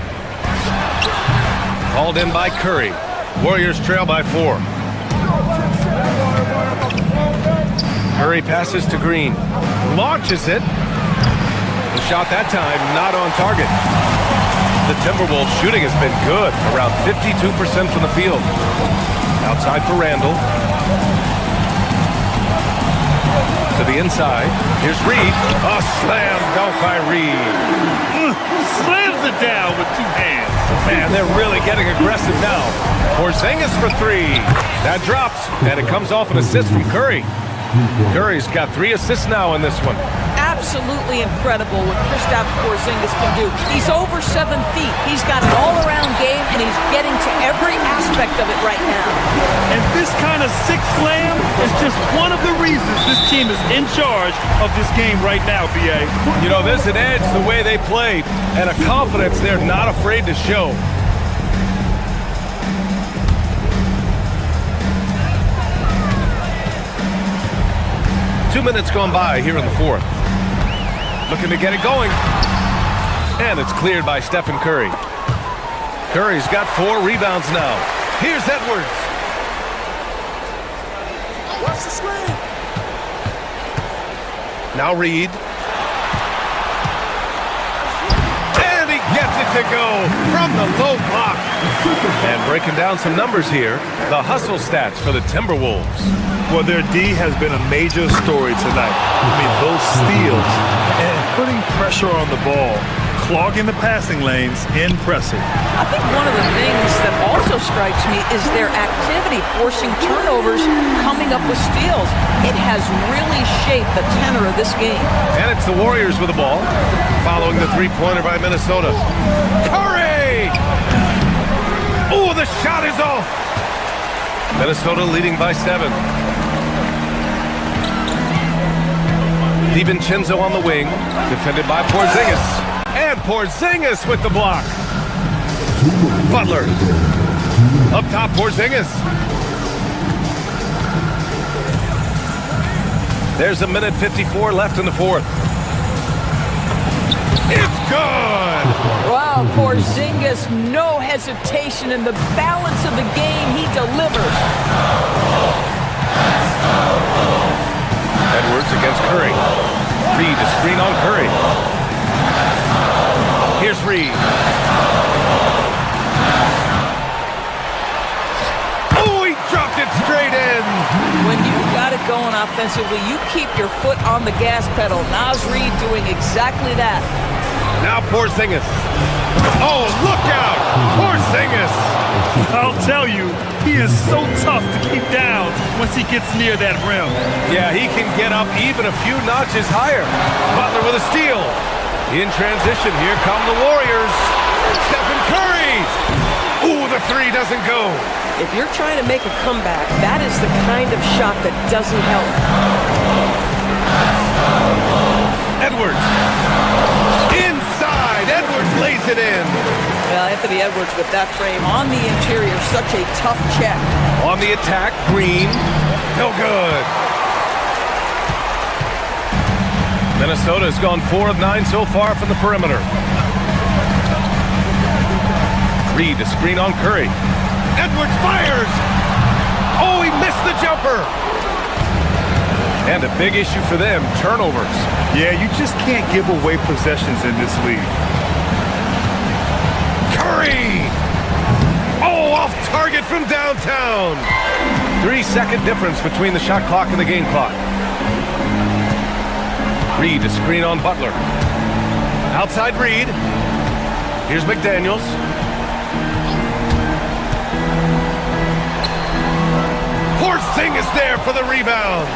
Called in by Curry. Warriors trail by 4. Curry passes to Green. Launches it. The shot that time not on target. The Timberwolves shooting has been good. Around 52% from the field. Outside for Randall. To the inside. Here's Reed. A slam dunk by Reed. Slams it down with 2 hands. Man, they're really getting aggressive now. Porzingis for 3. That drops, and it comes off an assist from Curry. Curry's got 3 assists now in this one. Absolutely incredible what Kristaps Porzingis can do. He's over 7 feet. He's got an all-around game, and he's getting to every aspect of it right now. And this kind of 6 slam is just one of the reasons this team is in charge of this game right now, B.A. You know, there's an edge the way they play, and a confidence they're not afraid to show. Two minutes gone by here in the fourth. Looking to get it going. And it's cleared by Stephen Curry. Curry's got 4 rebounds now. Here's Edwards. Watch the screen. Now Reed. And he gets it to go from the low block. And breaking down some numbers here, the hustle stats for the Timberwolves. Well, their D has been a major story tonight. I mean, those steals and putting pressure on the ball, clogging the passing lanes, impressive. I think one of the things that also strikes me is their activity forcing turnovers, coming up with steals. It has really shaped the tenor of this game. And it's the Warriors with the ball, following the three-pointer by Minnesota. Curry! Oh, the shot is off! Minnesota leading by 7. DiVincenzo on the wing, defended by Porzingis. And Porzingis with the block. Butler. Up top, Porzingis. There's 1:54 left in the fourth. It's good! Wow, Porzingis, no hesitation in the balance of the game. He delivers. Edwards against Curry. Reed to screen on Curry. Here's Reed. Oh, he dropped it straight in. When you've got it going offensively, you keep your foot on the gas pedal. Naz Reed doing exactly that. Now Porzingis. Oh, look out! Porzingis! I'll tell you, he is so tough to keep down once he gets near that rim. Yeah, he can get up even a few notches higher. Butler with a steal. In transition, here come the Warriors. Stephen Curry! Ooh, the 3 doesn't go. If you're trying to make a comeback, that is the kind of shot that doesn't help. Edwards. Inside. Edwards lays it in. Well, Anthony Edwards with that frame on the interior, such a tough check. On the attack, Green. No good. Minnesota has gone 4 of 9 so far from the perimeter. Reed to screen on Curry. Edwards fires. Oh, he missed the jumper. And a big issue for them, turnovers. Yeah, you just can't give away possessions in this league. Curry! Oh, off target from downtown. 3-second difference between the shot clock and the game clock. Reed to screen on Butler. Outside Reed. Here's McDaniels. Porzingis there for the rebound.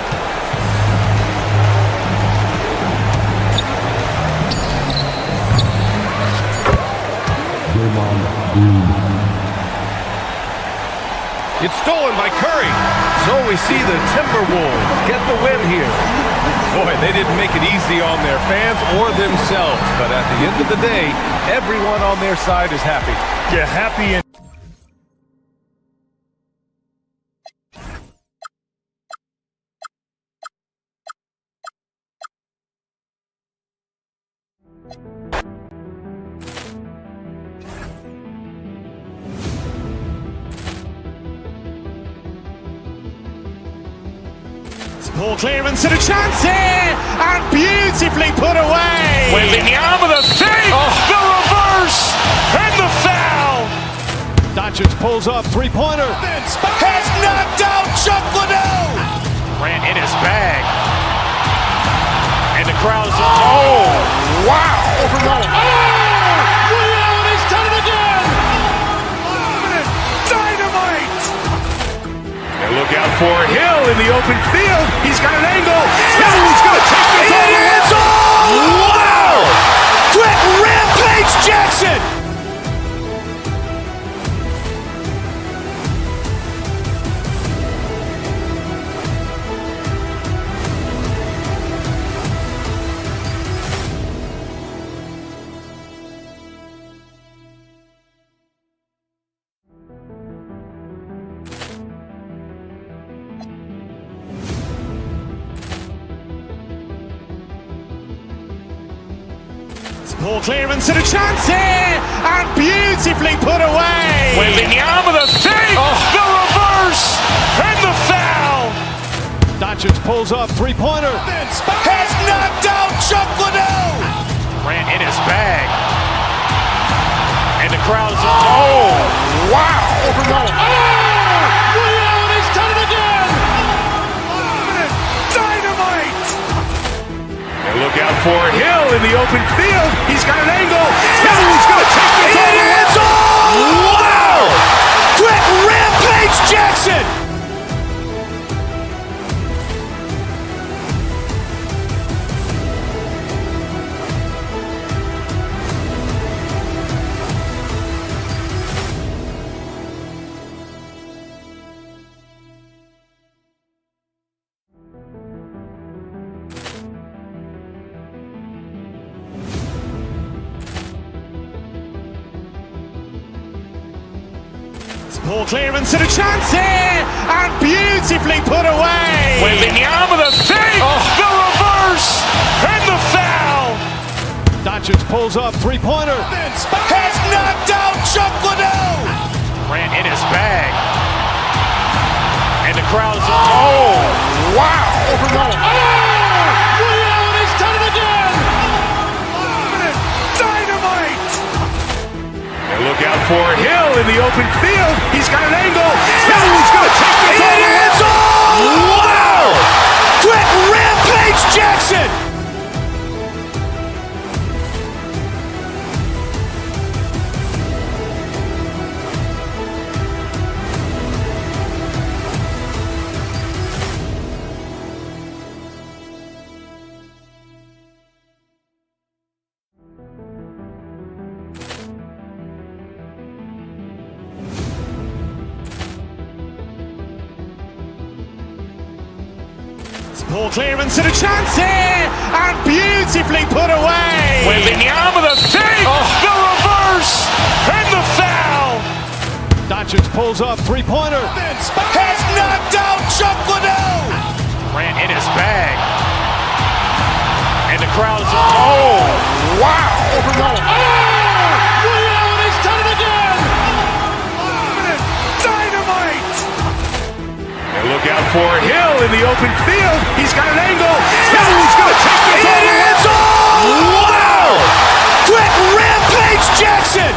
It's stolen by Curry. So we see the Timberwolves get the win here. Boy, they didn't make it easy on their fans or themselves, but at the end of the day, everyone on their side is happy. Yeah, happy and Ball clearance and a chance here, and beautifully put away. Wembanyama the fake, the reverse, and the foul. Doncic pulls up, three-pointer. Has knocked out Chuck Liddell. Grant in his bag. And the crowd is, oh, wow. Williams has done it again. Dynamite. And look out for Hill in the open field. He's got an angle. Hill's going to take this all the way. Wow. Quick rampage Jackson. Ball clearance and a chance here, and beautifully put away. Wembanyama the fake, the reverse, and the foul. Doncic pulls up, three-pointer. Has knocked out Chuck Liddell. Grant in his bag. And the crowd is, oh, wow. Williams has done it again. Dynamite. And look out for Hill in the open field. He's got an angle. Hill's going to take this all the way. Wow. Quick rampage Jackson. Ball clearance and a chance here, and beautifully put away. Wembanyama the fake, the reverse, and the foul. Doncic pulls up, three-pointer. Has knocked out Chuck Liddell. Grant in his bag. And the crowd is, oh, wow. Williams has done it again. Dynamite. And look out for Hill in the open field. He's got an angle. Hill's going to take this all the way. Wow. Quick rampage Jackson. Ball clearance and a chance here, and beautifully put away. Wembanyama the fake, the reverse, and the foul. Doncic pulls up, three-pointer. Has knocked out Chuck Liddell. Grant in his bag. And the crowd is, oh, wow. Williams has done it again. Dynamite. And look out for Hill in the open field. He's got an angle. Hill's going to take this all the way. Wow. Quick rampage Jackson.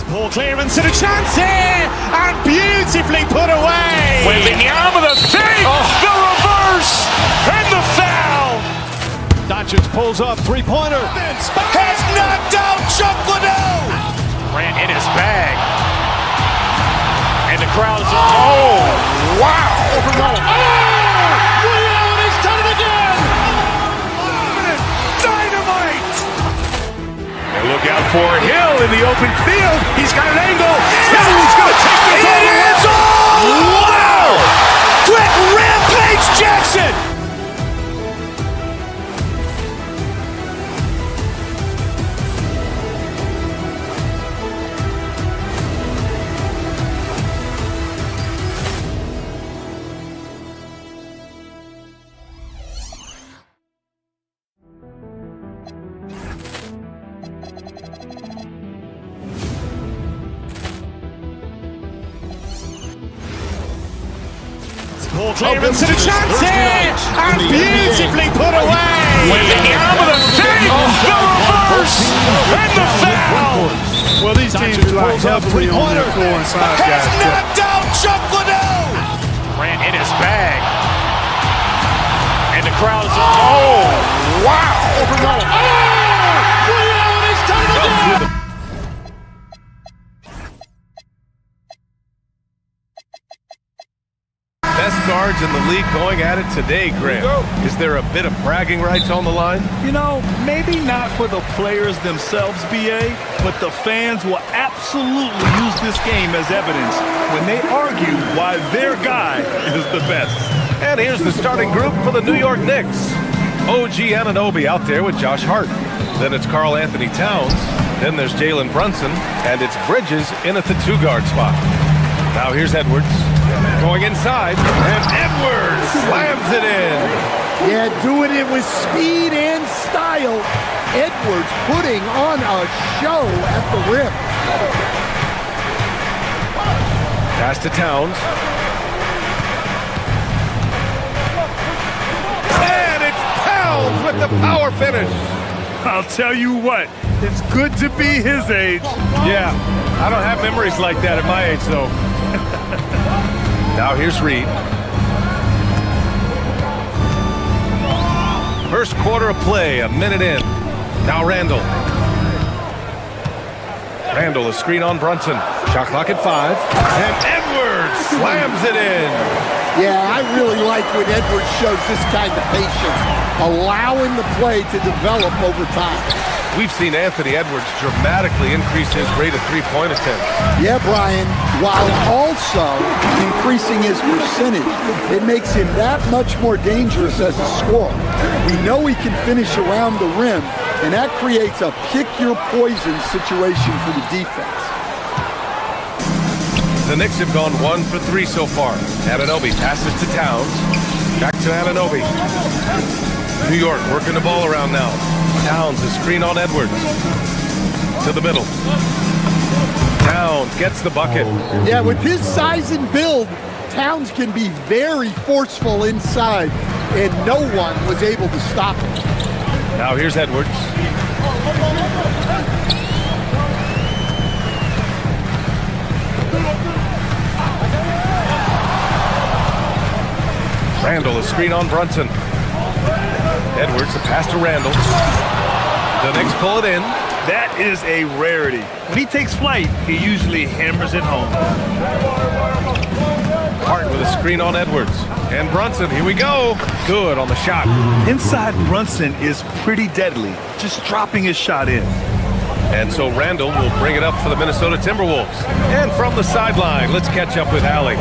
Ball clearance and a chance here, and beautifully put away. Wembanyama the fake, the reverse, and the foul. Doncic pulls up, three-pointer. Has knocked out Chuck Liddell. Grant in his bag. And the crowd is, oh, wow. Ray Allen has done it again. Dynamite. And look out for Hill in the open field. He's got an angle. He's going to take this all the way. Wow. Quick Rampage Jackson. Ball clearance and a chance here, and beautifully put away. With the arm of the fake, the reverse, and the foul. Well, these teams rely heavily on their 4 and 5 guys. Has knocked out Chuck Liddell. Grant in his bag. And the crowd is, oh, wow. Ray Allen has done it again. Best guards in the league going at it today, Grant. Is there a bit of bragging rights on the line? You know, maybe not for the players themselves, BA, but the fans will absolutely use this game as evidence when they argue why their guy is the best. And here's the starting group for the New York Knicks. OG Anunoby out there with Josh Hart. Then it's Karl Anthony Towns. Then there's Jalen Brunson. And it's Bridges in at the 2-guard spot. Now here's Edwards. Going inside, and Edwards slams it in. Yeah, doing it with speed and style. Edwards putting on a show at the rim. Pass to Towns. And it's Towns with the power finish. I'll tell you what, it's good to be his age. Yeah, I don't have memories like that at my age, though. Now here's Reed. First quarter of play, a minute in. Now Randall. Randall, a screen on Brunson. Shot clock at 5. And Edwards slams it in. Yeah, I really like when Edwards shows this kind of patience, allowing the play to develop over time. We've seen Anthony Edwards dramatically increase his rate of three-point attempts. Yeah, Brian, while also increasing his percentage. It makes him that much more dangerous as a scorer. We know he can finish around the rim, and that creates a pick-your-poison situation for the defense. The Knicks have gone 1 for 3 so far. Anunoby passes to Towns. Back to Anunoby. New York working the ball around now. Towns, a screen on Edwards. To the middle. Towns gets the bucket. Yeah, with his size and build, Towns can be very forceful inside, and no one was able to stop him. Now here's Edwards. Randall, a screen on Brunson. Edwards, a pass to Randall. The Knicks pull it in. That is a rarity. When he takes flight, he usually hammers it home. Hart with a screen on Edwards. And Brunson, here we go. Good on the shot. Inside Brunson is pretty deadly, just dropping his shot in. And so Randall will bring it up for the Minnesota Timberwolves. And from the sideline, let's catch up with Allie.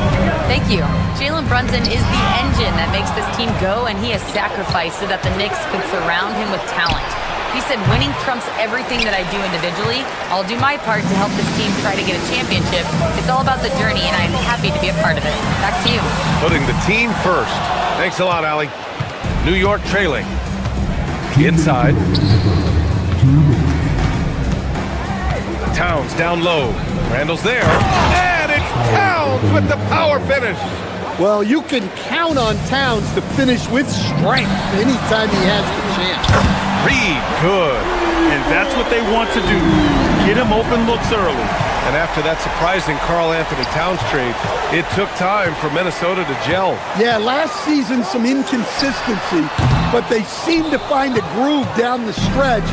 Thank you. Jalen Brunson is the engine that makes this team go, and he has sacrificed so that the Knicks could surround him with talent. He said, winning trumps everything that I do individually. I'll do my part to help this team try to get a championship. It's all about the journey, and I'm happy to be a part of it. Back to you. Putting the team first. Thanks a lot, Allie. New York trailing. Inside. Towns down low. Randall's there. And it's Towns with the power finish. Well, you can count on Towns to finish with strength anytime he has the chance. Reed, good. And that's what they want to do. Get him open looks early. And after that surprising Karl Anthony Towns trade, it took time for Minnesota to gel. Yeah, last season some inconsistency, but they seem to find a groove down the stretch,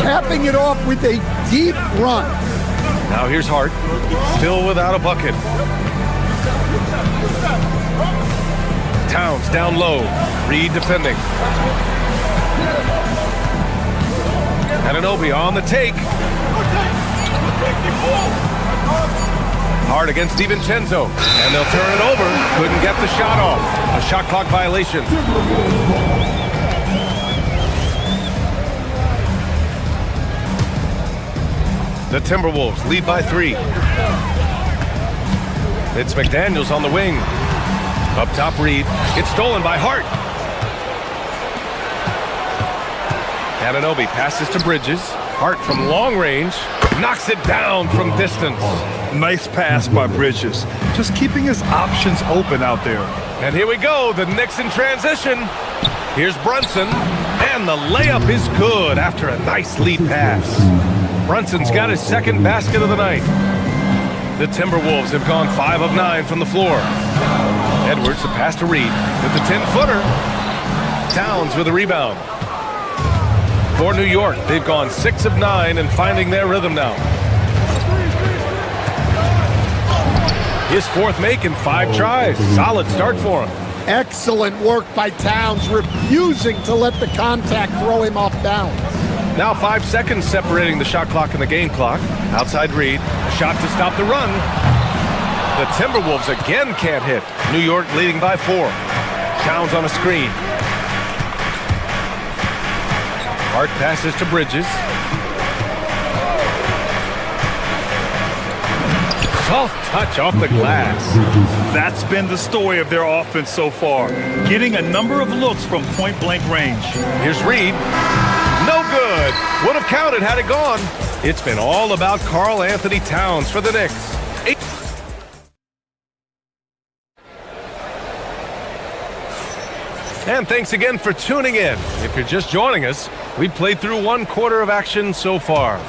capping it off with a deep run. Now here's Hart, still without a bucket. Towns down low, Reed defending. Anunoby on the take. Hart against DiVincenzo, and they'll turn it over. Couldn't get the shot off. A shot clock violation. The Timberwolves lead by 3. It's McDaniels on the wing. Up top, Reed. It's stolen by Hart. Anunoby passes to Bridges. Hart from long range knocks it down from distance. Nice pass by Bridges. Just keeping his options open out there. And here we go, the Knicks in transition. Here's Brunson, and the layup is good after a nice lead pass. Brunson's got his second basket of the night. The Timberwolves have gone 5 of 9 from the floor. Edwards, the pass to Reed with the 10-footer. Towns with a rebound. For New York, they've gone 6 of 9 and finding their rhythm now. His 4th make in 5 tries. Solid start for him. Excellent work by Towns, refusing to let the contact throw him off balance. Now 5 seconds separating the shot clock and the game clock. Outside Reed, a shot to stop the run. The Timberwolves again can't hit. New York leading by 4. Towns on a screen. Hart passes to Bridges. Soft touch off the glass. That's been the story of their offense so far. Getting a number of looks from point-blank range. Here's Reed. No good. Would have counted had it gone. It's been all about Karl Anthony Towns for the Knicks. And thanks again for tuning in. If you're just joining us, we've played through 1 quarter of action so far.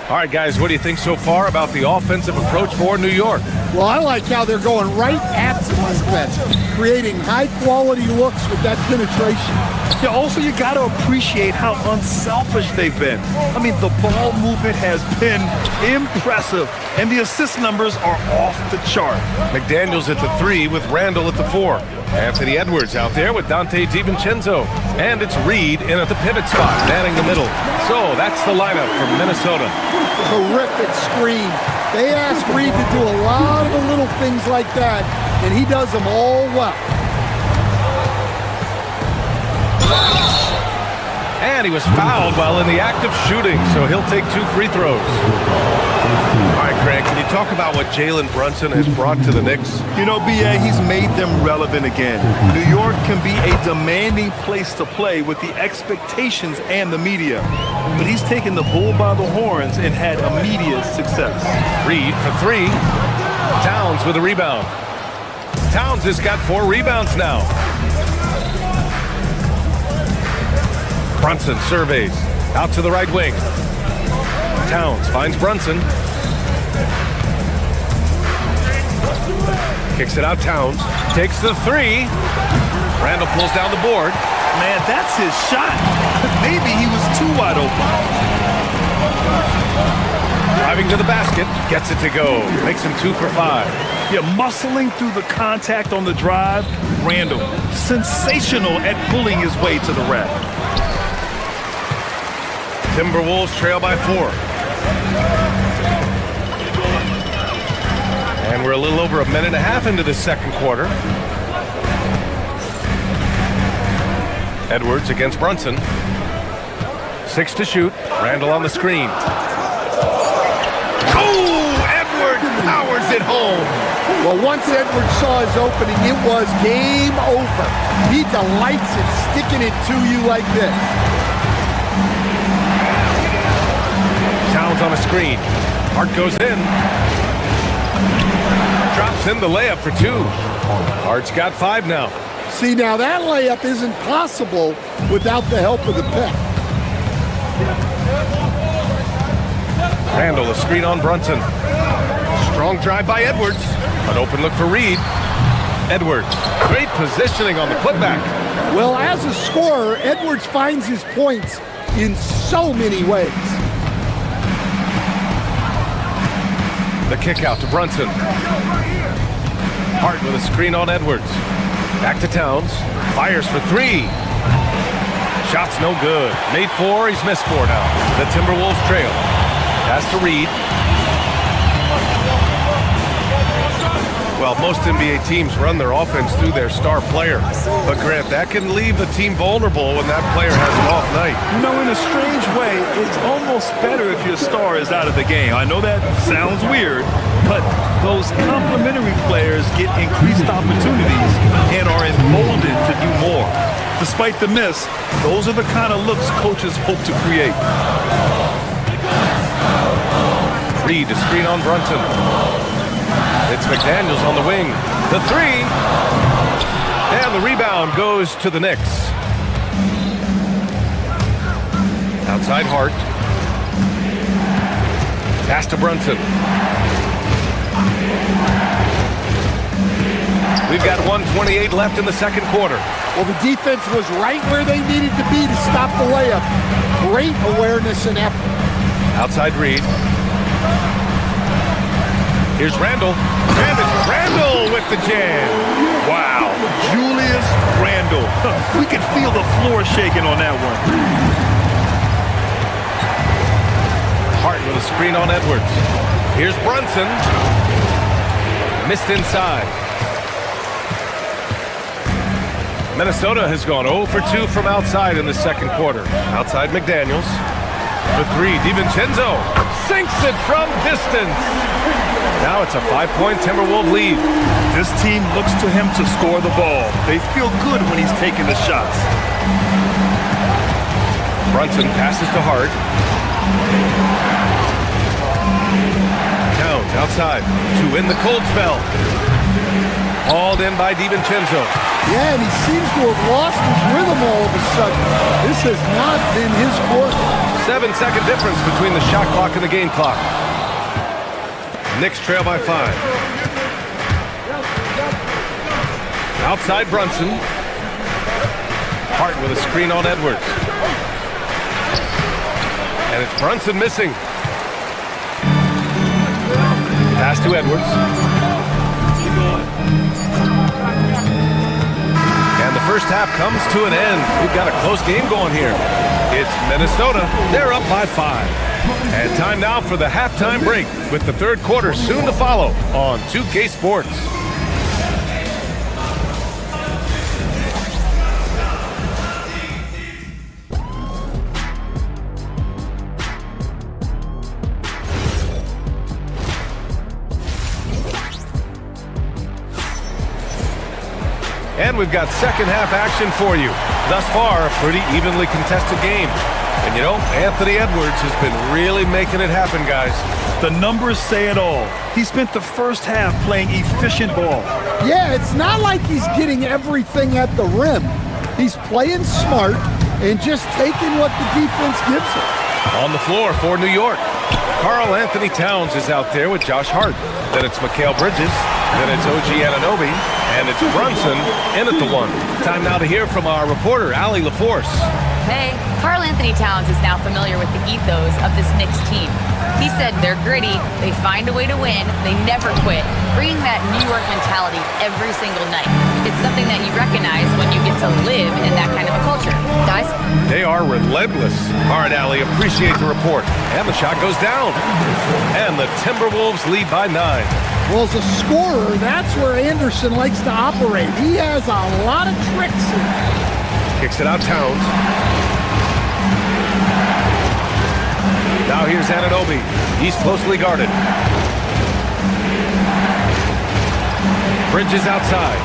All right, guys, what do you think so far about the offensive approach for New York? Well, I like how they're going right at the defense, creating high-quality looks with that penetration. Yeah, also, you got to appreciate how unselfish they've been. I mean, the ball movement has been impressive, and the assist numbers are off the chart. McDaniels at the 3 with Randall at the 4. Anthony Edwards out there with Dante DiVincenzo. And it's Reed in at the pivot spot, manning the middle. So that's the lineup from Minnesota. Terrific screen. They ask Reed to do a lot of the little things like that, and he does them all well. And he was fouled while in the act of shooting, so he'll take 2 free throws. All right, Greg, can you talk about what Jalen Brunson has brought to the Knicks? You know, B.A., he's made them relevant again. New York can be a demanding place to play with the expectations and the media. But he's taken the bull by the horns and had immediate success. Reed for 3. Towns with a rebound. Towns has got 4 rebounds now. Brunson surveys. Out to the right wing. Towns finds Brunson. Kicks it out, Towns. Takes the 3. Randall pulls down the board. Man, that's his shot. Maybe he was too wide open. Driving to the basket. Gets it to go. Makes him 2 for 5. Yeah, muscling through the contact on the drive. Randall, sensational at pulling his way to the rack. Timberwolves trail by 4. And we're a little over a minute and a half into the second quarter. Edwards against Brunson. 6 to shoot. Randall on the screen. Oh, Edwards powers it home. Well, once Edwards saw his opening, it was game over. He delights in sticking it to you like this. Towns on a screen. Hart goes in. Drops in the layup for 2. Hart's got 5 now. See, now that layup isn't possible without the help of the pick. Randall, a screen on Brunson. Strong drive by Edwards. An open look for Reed. Edwards, great positioning on the putback. Well, as a scorer, Edwards finds his points in so many ways. The kick out to Brunson. Hart with a screen on Edwards. Back to Towns. Fires for three. Shot's no good. Made four. He's missed four now. The Timberwolves trail. Pass to Reed. Well, most NBA teams run their offense through their star player. But Grant, that can leave a team vulnerable when that player has an off night. You know, in a strange way, it's almost better if your star is out of the game. I know that sounds weird, but those complementary players get increased opportunities and are emboldened to do more. Despite the miss, those are the kind of looks coaches hope to create. Reed, a screen on Brunson. It's McDaniels on the wing. The three. And the rebound goes to the Knicks. Outside Hart. Pass to Brunson. We've got 1:28 left in the second quarter. Well, the defense was right where they needed to be to stop the layup. Great awareness and effort. Outside Reed. Here's Randall. And it's Randall with the jam. Wow, Julius Randall. We could feel the floor shaking on that one. Hart with a screen on Edwards. Here's Brunson. Missed inside. Minnesota has gone 0 for 2 from outside in the second quarter. Outside McDaniels. For three, DiVincenzo sinks it from distance. Now it's a 5-point Timberwolves lead. This team looks to him to score the ball. They feel good when he's taking the shots. Brunson passes to Hart. Towns outside to win the cold spell. Hauled in by DiVincenzo. Yeah, and he seems to have lost his rhythm all of a sudden. This has not been his quarter. 7-second difference between the shot clock and the game clock. Knicks trail by 5. Outside Brunson. Hart with a screen on Edwards. And it's Brunson missing. Pass to Edwards. And the first half comes to an end. We've got a close game going here. It's Minnesota. They're up by 5. And time now for the halftime break with the third quarter soon to follow on 2K Sports. And we've got second half action for you. Thus far, a pretty evenly contested game. And you know, Anthony Edwards has been really making it happen, guys. The numbers say it all. He spent the first half playing efficient ball. Yeah, it's not like he's getting everything at the rim. He's playing smart and just taking what the defense gives him. On the floor for New York, Karl Anthony Towns is out there with Josh Hart. Then it's Mikal Bridges. Then it's OG Anunoby. And it's Brunson in at the 1. Time now to hear from our reporter, Allie LaForce. Hey, Karl Anthony Towns is now familiar with the ethos of this Knicks team. He said they're gritty, they find a way to win, they never quit, bringing that New York mentality every single night. It's something that you recognize when you get to live in that kind of a culture. Guys? They are relentless. All right, Allie, appreciate the report. And the shot goes down. And the Timberwolves lead by 9. Well, as a scorer, that's where Anderson likes to operate. He has a lot of tricks in there. Kicks it out Towns. Now here's Anunoby. He's closely guarded. Bridges outside.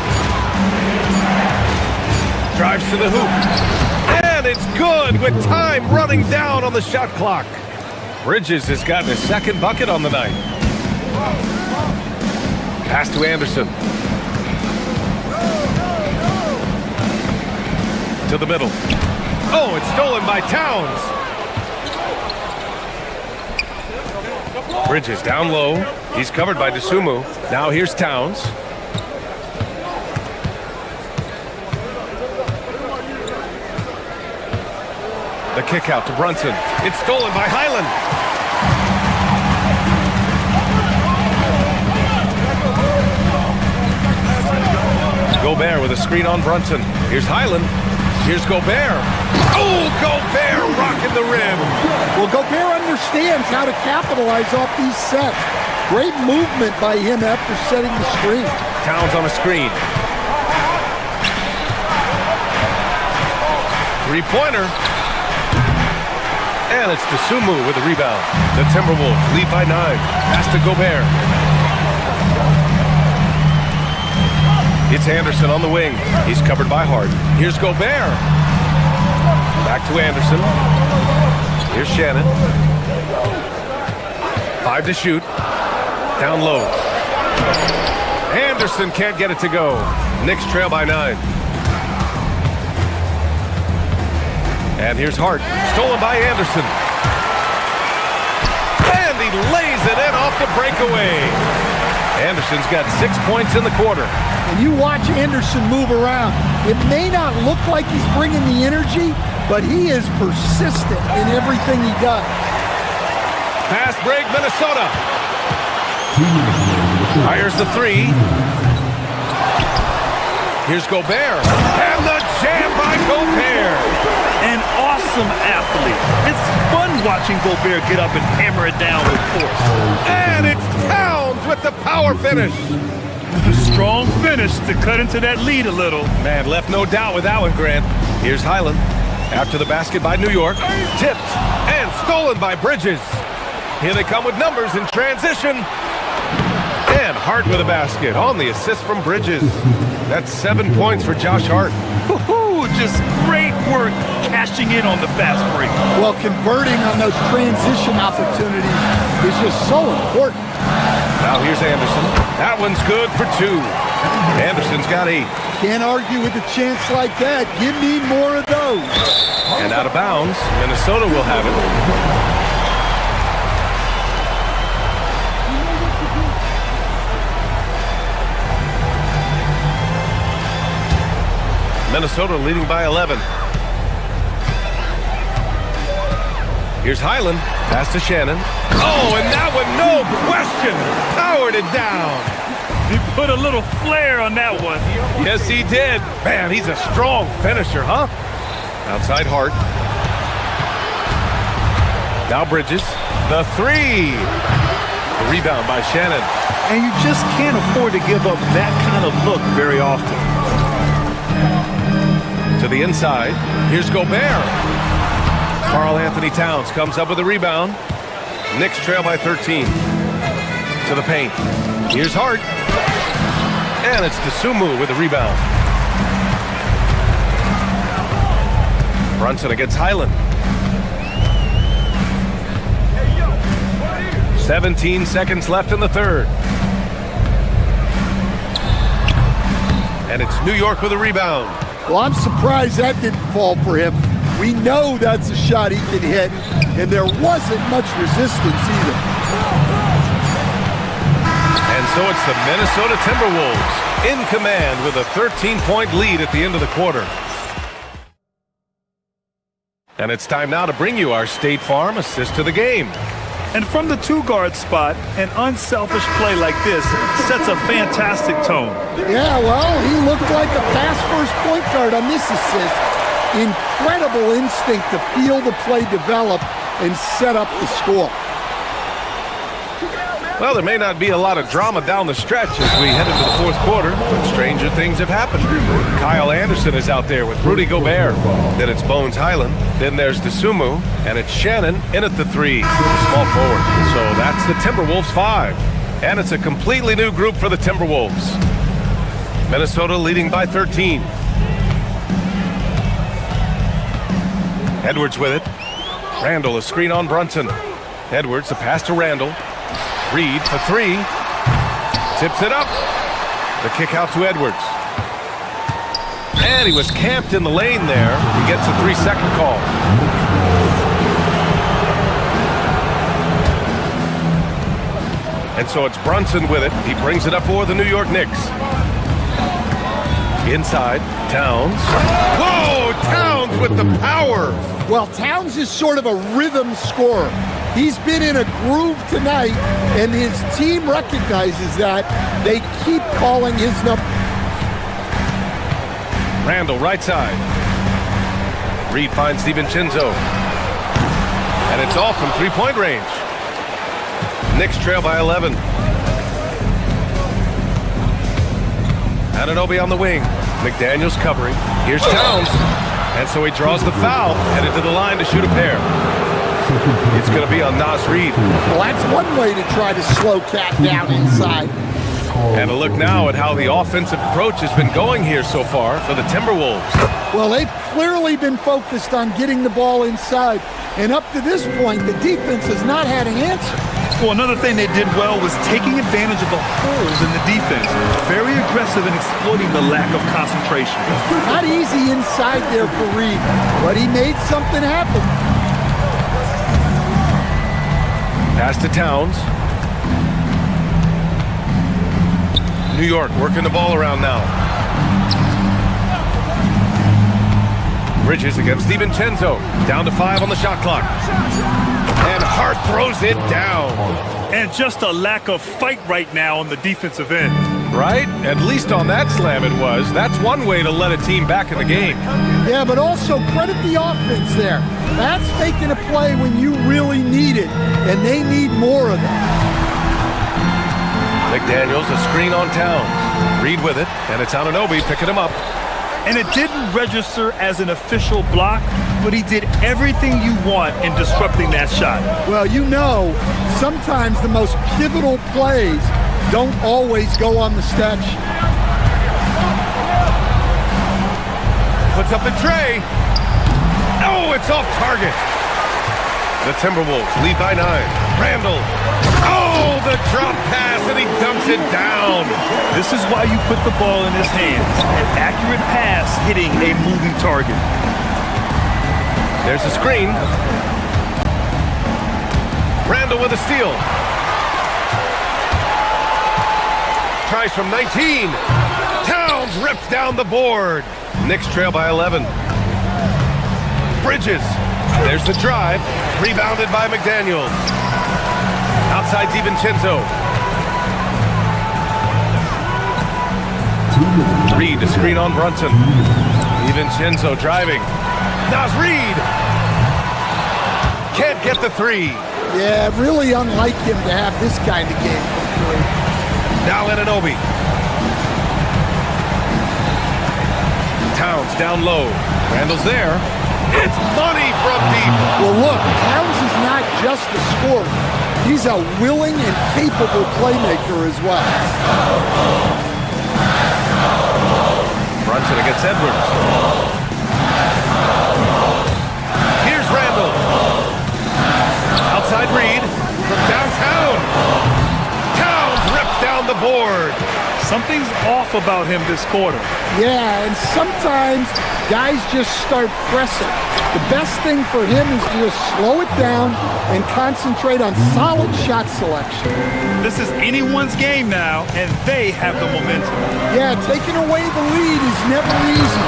Drives to the hoop. And it's good with time running down on the shot clock. Bridges has gotten his second bucket on the night. Pass to Anderson. To the middle. Oh, it's stolen by Towns. Bridges down low. He's covered by DeSumo. Now here's Towns. The kick out to Brunson. It's stolen by Highland. Gobert with a screen on Brunson. Here's Highland. Here's Gobert. Oh, Gobert rocking the rim. Well, Gobert understands how to capitalize off these sets. Great movement by him after setting the screen. Towns on a screen. Three-pointer. And it's Dosunmu with a rebound. The Timberwolves lead by 9. Pass to Gobert. It's Anderson on the wing. He's covered by Hart. Here's Gobert. Back to Anderson. Here's Shannon. 5 to shoot. Down low. Anderson can't get it to go. Knicks trail by 9. And here's Hart. Stolen by Anderson. And he lays it in off the breakaway. Anderson's got 6 points in the quarter. And you watch Anderson move around. It may not look like he's bringing the energy, but he is persistent in everything he does. Fast break, Minnesota. Fires the 3. Here's Gobert. And the jam by Gobert. An awesome athlete. It's fun watching Gobert get up and hammer it down with force. And it's Towns with the power finish. A strong finish to cut into that lead a little. Man, left no doubt with that one, Grant. Here's Highland. After the basket by New York. Tipped and stolen by Bridges. Here they come with numbers in transition. And Hart with a basket on the assist from Bridges. That's 7 points for Josh Hart. Just great work cashing in on the fast break. Well, converting on those transition opportunities is just so important. Now here's Anderson. That one's good for 2. Anderson's got 8. Can't argue with a chance like that. Give me more of those. And out of bounds, Minnesota will have it. Minnesota leading by 11. Here's Highland. Pass to Shannon. Oh, and that one, no question, powered it down. He put a little flair on that one. Yes, he did. Man, he's a strong finisher, huh? Outside Hart. Now Bridges. The 3. The rebound by Shannon. And you just can't afford to give up that kind of look very often. To the inside. Here's Gobert. Karl Anthony Towns comes up with a rebound. Knicks trail by 13. To the paint. Here's Hart. And it's Dosunmu with a rebound. Brunson against Highland. 17 seconds left in the third. And it's New York with a rebound. Well, I'm surprised that didn't fall for him. We know that's a shot he can hit, and there wasn't much resistance either. And so it's the Minnesota Timberwolves in command with a 13-point lead at the end of the quarter. And it's time now to bring you our State Farm assist to the game. And from the 2-guard spot, an unselfish play like this sets a fantastic tone. Yeah, well, he looked like a pass-first point guard on this assist. Incredible instinct to feel the play develop and set up the score. Well, there may not be a lot of drama down the stretch as we head into the fourth quarter, but stranger things have happened. Kyle Anderson is out there with Rudy Gobert. Then it's Bones Highland. Then there's Dosunmu, and it's Shannon in at the 3, small forward. So that's the Timberwolves 5. And it's a completely new group for the Timberwolves. Minnesota leading by 13. Edwards with it. Randall, a screen on Brunson. Edwards, a pass to Randall. Reed for 3. Tips it up. The kick out to Edwards. And he was camped in the lane there. He gets a 3-second call. And so it's Brunson with it. He brings it up for the New York Knicks. Inside, Towns. Whoa! Towns with the power. Well, Towns is sort of a rhythm scorer. He's been in a groove tonight, and his team recognizes that. They keep calling his number. Randall, right side. Reed finds DiVincenzo. And it's off from three-point range. Knicks trail by 11. Anunoby on the wing. McDaniels covering. Here's Towns. And so he draws the foul, headed to the line to shoot a pair. It's going to be on Nas Reed. Well, that's one way to try to slow Cat down inside. And a look now at how the offensive approach has been going here so far for the Timberwolves. Well, they've clearly been focused on getting the ball inside. And up to this point, the defense has not had an answer. Well, another thing they did well was taking advantage of the holes in the defense. Very aggressive in exploiting the lack of concentration. Not easy inside there for Reed, but he made something happen. Pass to Towns. New York working the ball around now. Bridges against DiVincenzo. Down to 5 on the shot clock. And Hart throws it down. And just a lack of fight right now on the defensive end. Right? At least on that slam it was. That's one way to let a team back in the game. Yeah, but also credit the offense there. That's making a play when you really need it, and they need more of that. McDaniels, a screen on Towns. Reed with it, and it's Anunoby picking him up. And it didn't register as an official block, but he did everything you want in disrupting that shot. Well, you know, sometimes the most pivotal plays don't always go on the stat sheet. Puts up the tray. Oh, it's off target. The Timberwolves lead by 9. Randall. Oh, the drop pass, and he dumps it down. This is why you put the ball in his hands. An accurate pass hitting a moving target. There's a screen. Randall with a steal. Tries from 19. Towns rips down the board. Knicks trail by 11. Bridges. There's the drive. Rebounded by McDaniels. Outside DiVincenzo. Reed, a screen on Brunson. DiVincenzo driving. Nas Reed. Can't get the 3. Yeah, really unlike him to have this kind of game from 3. Now Anunoby. Towns down low. Randall's there. It's money from deep. Well, look, Towns is not just a scorer. He's a willing and capable playmaker as well. Brunson against Edwards. Here's Randall. Outside Reed from downtown. Towns rips down the board. Something's off about him this quarter. Yeah, and sometimes guys just start pressing. The best thing for him is to just slow it down and concentrate on solid shot selection. This is anyone's game now, and they have the momentum. Yeah, taking away the lead is never easy,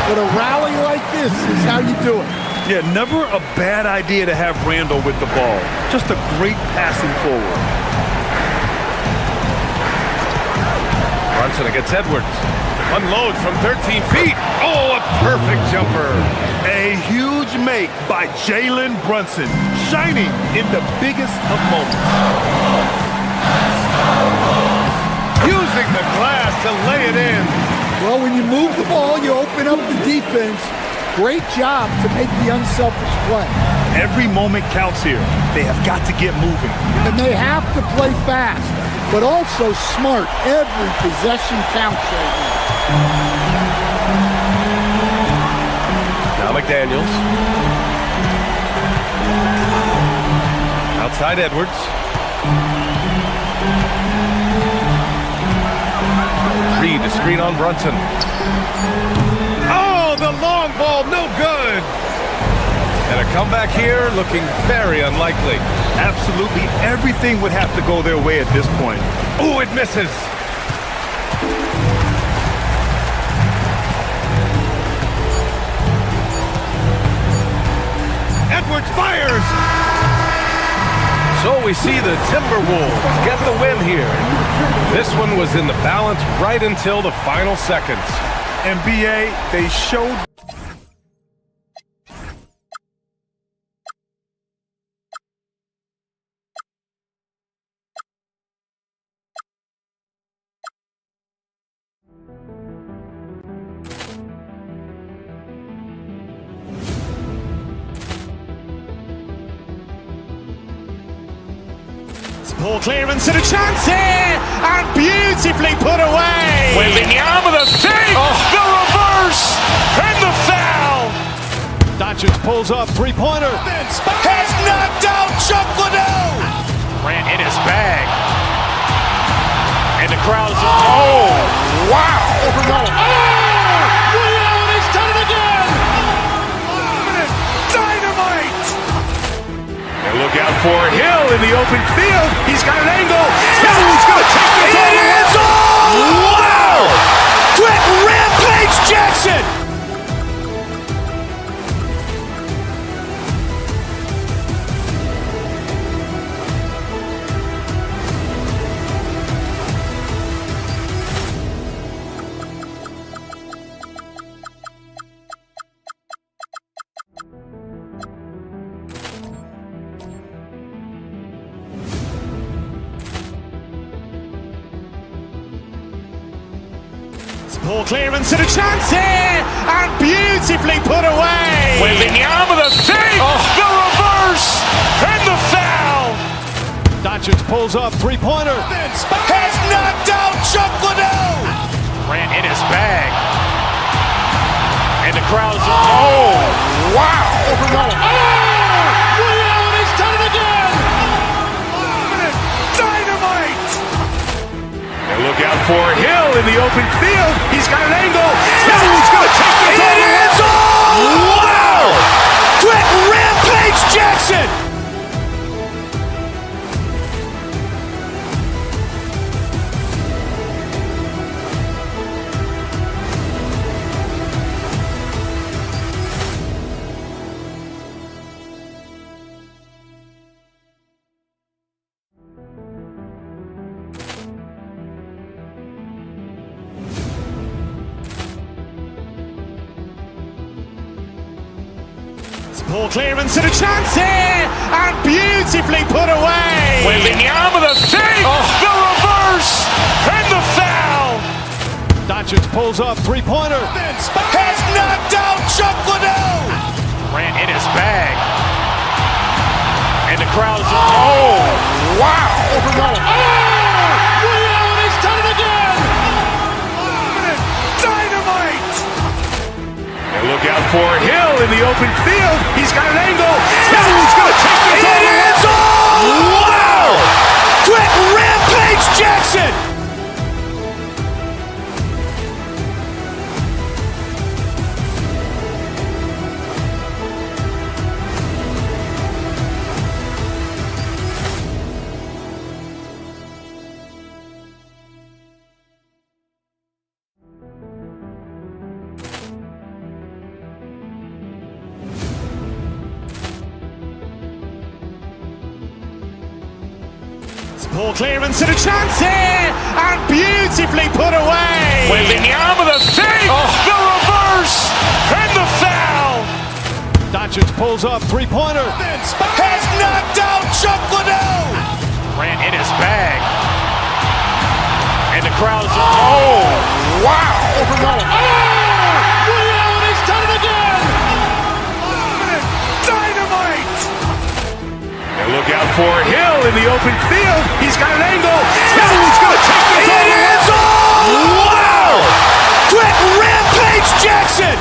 but a rally like this is how you do it. Yeah, never a bad idea to have Randall with the ball. Just a great passing forward. Brunson against Edwards. Unloads from 13 feet. Oh, a perfect jumper. A huge make by Jalen Brunson, shining in the biggest of moments. Using the glass to lay it in. Well, when you move the ball, you open up the defense. Great job to make the unselfish play. Every moment counts here. They have got to get moving. And they have to play fast, but also smart. Every possession counts right now. Now McDaniels. Outside Edwards. Reed, a screen on Brunson. Oh, the long ball, no good. And a comeback here looking very unlikely. Absolutely everything would have to go their way at this point. Oh, it misses. we see the Timberwolves get the win here. This one was in the balance right until the final seconds. And BA, they showed. Ball clearance and a chance here, and beautifully put away. Wembanyama the fake, the reverse, and the foul. Doncic pulls up, three-pointer. Has knocked out Chuck Liddell. Ran in his bag. And the crowd's, oh, wow. Liddell, and he's done it again. Dynamite. And look out for Hill in the open field. He's got an angle. Hill's going to take this all the way. Wow! Quick Rampage Jackson. Ball clearance and a chance here, and beautifully put away. Wembanyama the fake, the reverse, and the foul. Doncic pulls up, three-pointer. Has knocked out Chuck Liddell. Ran in his bag. And the crowd's, oh, wow. Liddell, and he's done it again. Dynamite. And look out for Hill in the open field. He's got an angle. Hill's going to take this all the way. Wow! Quick Rampage Jackson. Ball clearance and a chance here, and beautifully put away. Wembanyama the fake, the reverse, and the foul. Doncic pulls up, three-pointer. Has knocked out Chuck Liddell. Ran in his bag. And the crowd's, oh, wow. Liddell, and he's done it again. Dynamite. And look out for Hill in the open field. He's got an angle. Hill's going to take this all the way. Wow! Quick Rampage Jackson. Ball clearance and a chance here, and beautifully put away. Wembanyama the fake, the reverse, and the foul. Doncic pulls up, three-pointer. Has knocked out Chuck Liddell. Ran in his bag. And the crowd's, oh, wow. Liddell, and he's done it again. Dynamite. And look out for Hill in the open field. He's got an angle. Hill's going to take this all the way. Wow! Quick Rampage Jackson.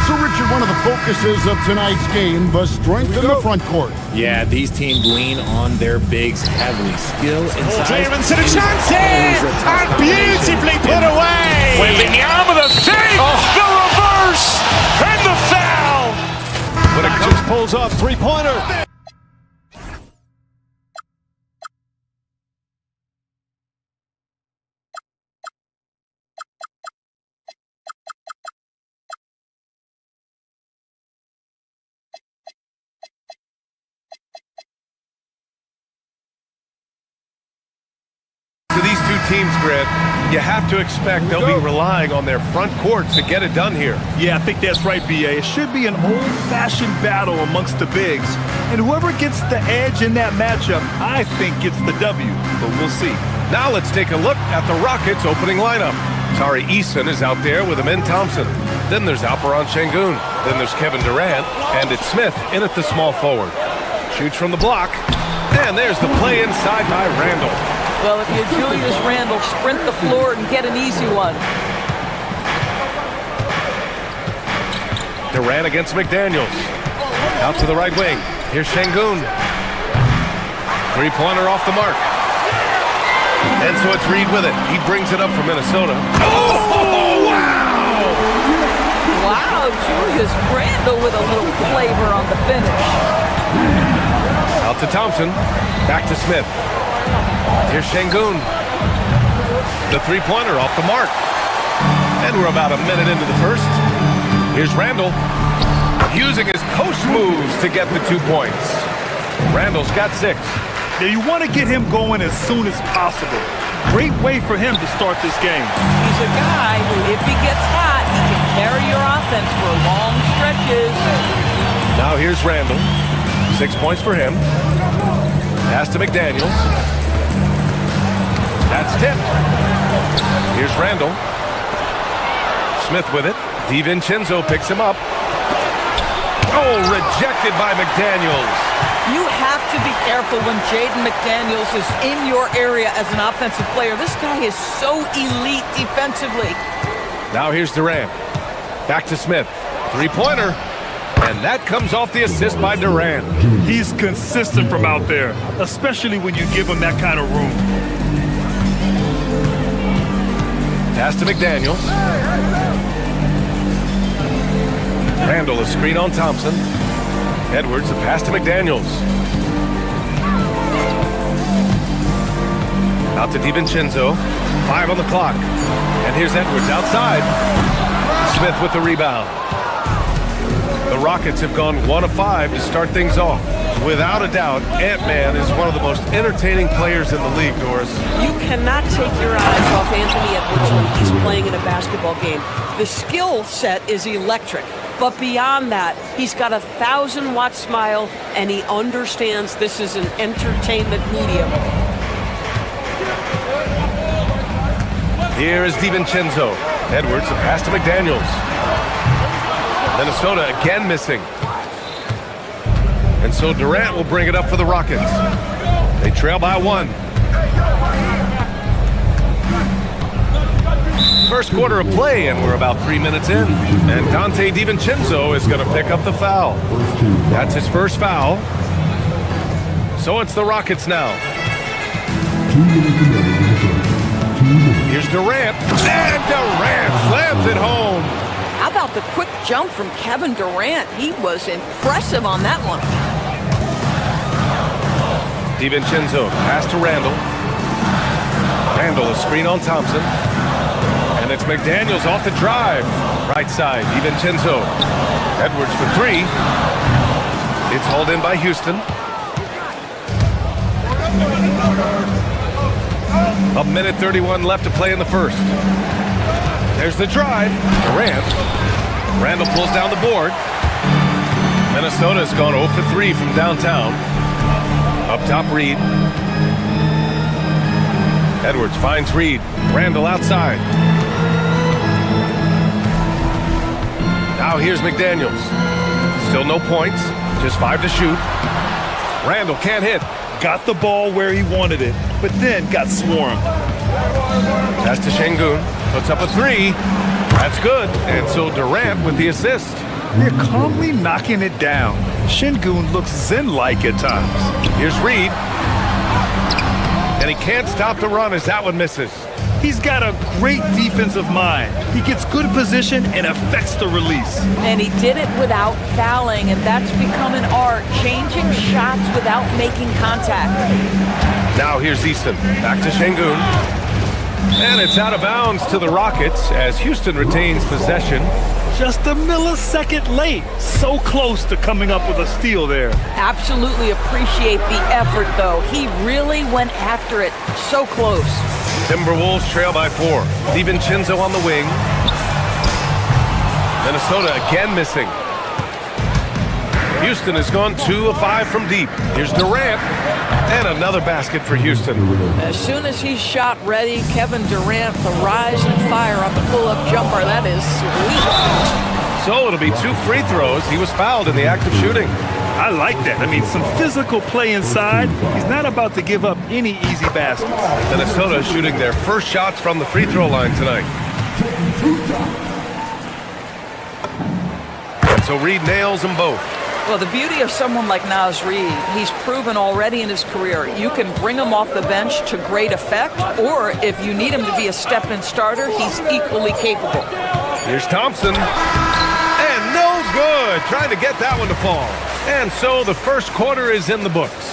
So, Richard, one of the focuses of tonight's game, the strength in the front court. Yeah, these teams lean on their bigs heavily. Skill and size. Clearance and a chance here, and beautifully put away. Wembanyama the fake, the reverse, and the foul. When it Doncic pulls up, three-pointer. To these two teams, Grant, you have to expect they'll be relying on their front courts to get it done here. Yeah, I think that's right, B.A. It should be an old-fashioned battle amongst the bigs. And whoever gets the edge in that matchup, I think gets the W. But we'll see. Now let's take a look at the Rockets' opening lineup. Tari Eason is out there with Amin Thompson. Then there's Alperen Şengün. Then there's Kevin Durant. And it's Smith in at the small forward. Shoots from the block. And there's the play inside by Randall. Well, if you're Julius Randle, sprint the floor and get an easy one. Durant against McDaniels. Out to the right wing. Here's Şengün. Three-pointer off the mark. And so it's Reed with it. He brings it up for Minnesota. Oh, wow! Wow, Julius Randle with a little flavor on the finish. Out to Thompson. Back to Smith. Here's Şengün. The three-pointer off the mark. And we're about a minute into the first. Here's Randle. Using his post moves to get the 2 points. Randle's got 6. Now, you want to get him going as soon as possible. Great way for him to start this game. He's a guy who, if he gets hot, he can carry your offense for long stretches. Now here's Randle. 6 points for him. Pass to McDaniels. That's tipped. Here's Randle. Smith with it. DiVincenzo picks him up. Oh, rejected by McDaniels. You have to be careful when Jaden McDaniels is in your area as an offensive player. This guy is so elite defensively. Now here's Durant. Back to Smith. Three-pointer. And that comes off the assist by Durant. He's consistent from out there, especially when you give him that kind of room. Pass to McDaniels. Randle a screen on Thompson. Edwards a pass to McDaniels. Out to DiVincenzo. 5 on the clock. And here's Edwards outside. Smith with the rebound. The Rockets have gone 1 of 5 to start things off. Without a doubt, Ant-Man is one of the most entertaining players in the league, Doris. You cannot take your eyes off Anthony Edwards when he's playing in a basketball game. The skill set is electric, but beyond that, he's got a 1,000-watt smile, and he understands this is an entertainment medium. Here is DiVincenzo. Edwards, a pass to McDaniels. Minnesota again missing. And so Durant will bring it up for the Rockets. They trail by 1. First quarter of play, and we're about 3 minutes in. And Dante DiVincenzo is going to pick up the foul. That's his first foul. So it's the Rockets now. Here's Durant. And Durant slams it home. How about the quick jump from Kevin Durant? He was impressive on that one. DiVincenzo, pass to Randle. Randle, a screen on Thompson. And it's McDaniels off the drive. Right side, DiVincenzo. Edwards for 3. It's hauled in by Houston. A minute 31 left to play in the first. There's the drive. Durant. Randle pulls down the board. Minnesota's gone 0 for 3 from downtown. Up top, Reed. Edwards finds Reed. Randle outside. Now here's McDaniels. Still no points. Just 5 to shoot. Randle can't hit. Got the ball where he wanted it, but then got swarmed. Pass to Şengün. Puts up a 3. That's good. And so Durant with the assist. They're calmly knocking it down. Şengün looks zen-like at times. Here's Reed. And he can't stop the run as that one misses. He's got a great defensive mind. He gets good position and affects the release. And he did it without fouling, and that's become an art, changing shots without making contact. Now here's Easton. Back to Şengün. And it's out of bounds to the Rockets as Houston retains possession. Just a millisecond late. So close to coming up with a steal there. Absolutely appreciate the effort, though. He really went after it. So close. Timberwolves trail by 4. DiVincenzo on the wing. Minnesota again missing. Houston has gone 2 of 5 from deep. Here's Durant. And another basket for Houston. As soon as he's shot ready, Kevin Durant, the rise and fire on the pull-up jumper. That is sweet. So it'll be 2 free throws. He was fouled in the act of shooting. I like that. I mean, some physical play inside. He's not about to give up any easy baskets. Minnesota shooting their first shots from the free throw line tonight. And so Reed nails them both. Well, the beauty of someone like Naz Reid, he's proven already in his career, you can bring him off the bench to great effect, or if you need him to be a step-in starter, he's equally capable. Here's Thompson. And no good. Trying to get that one to fall. And so the first quarter is in the books.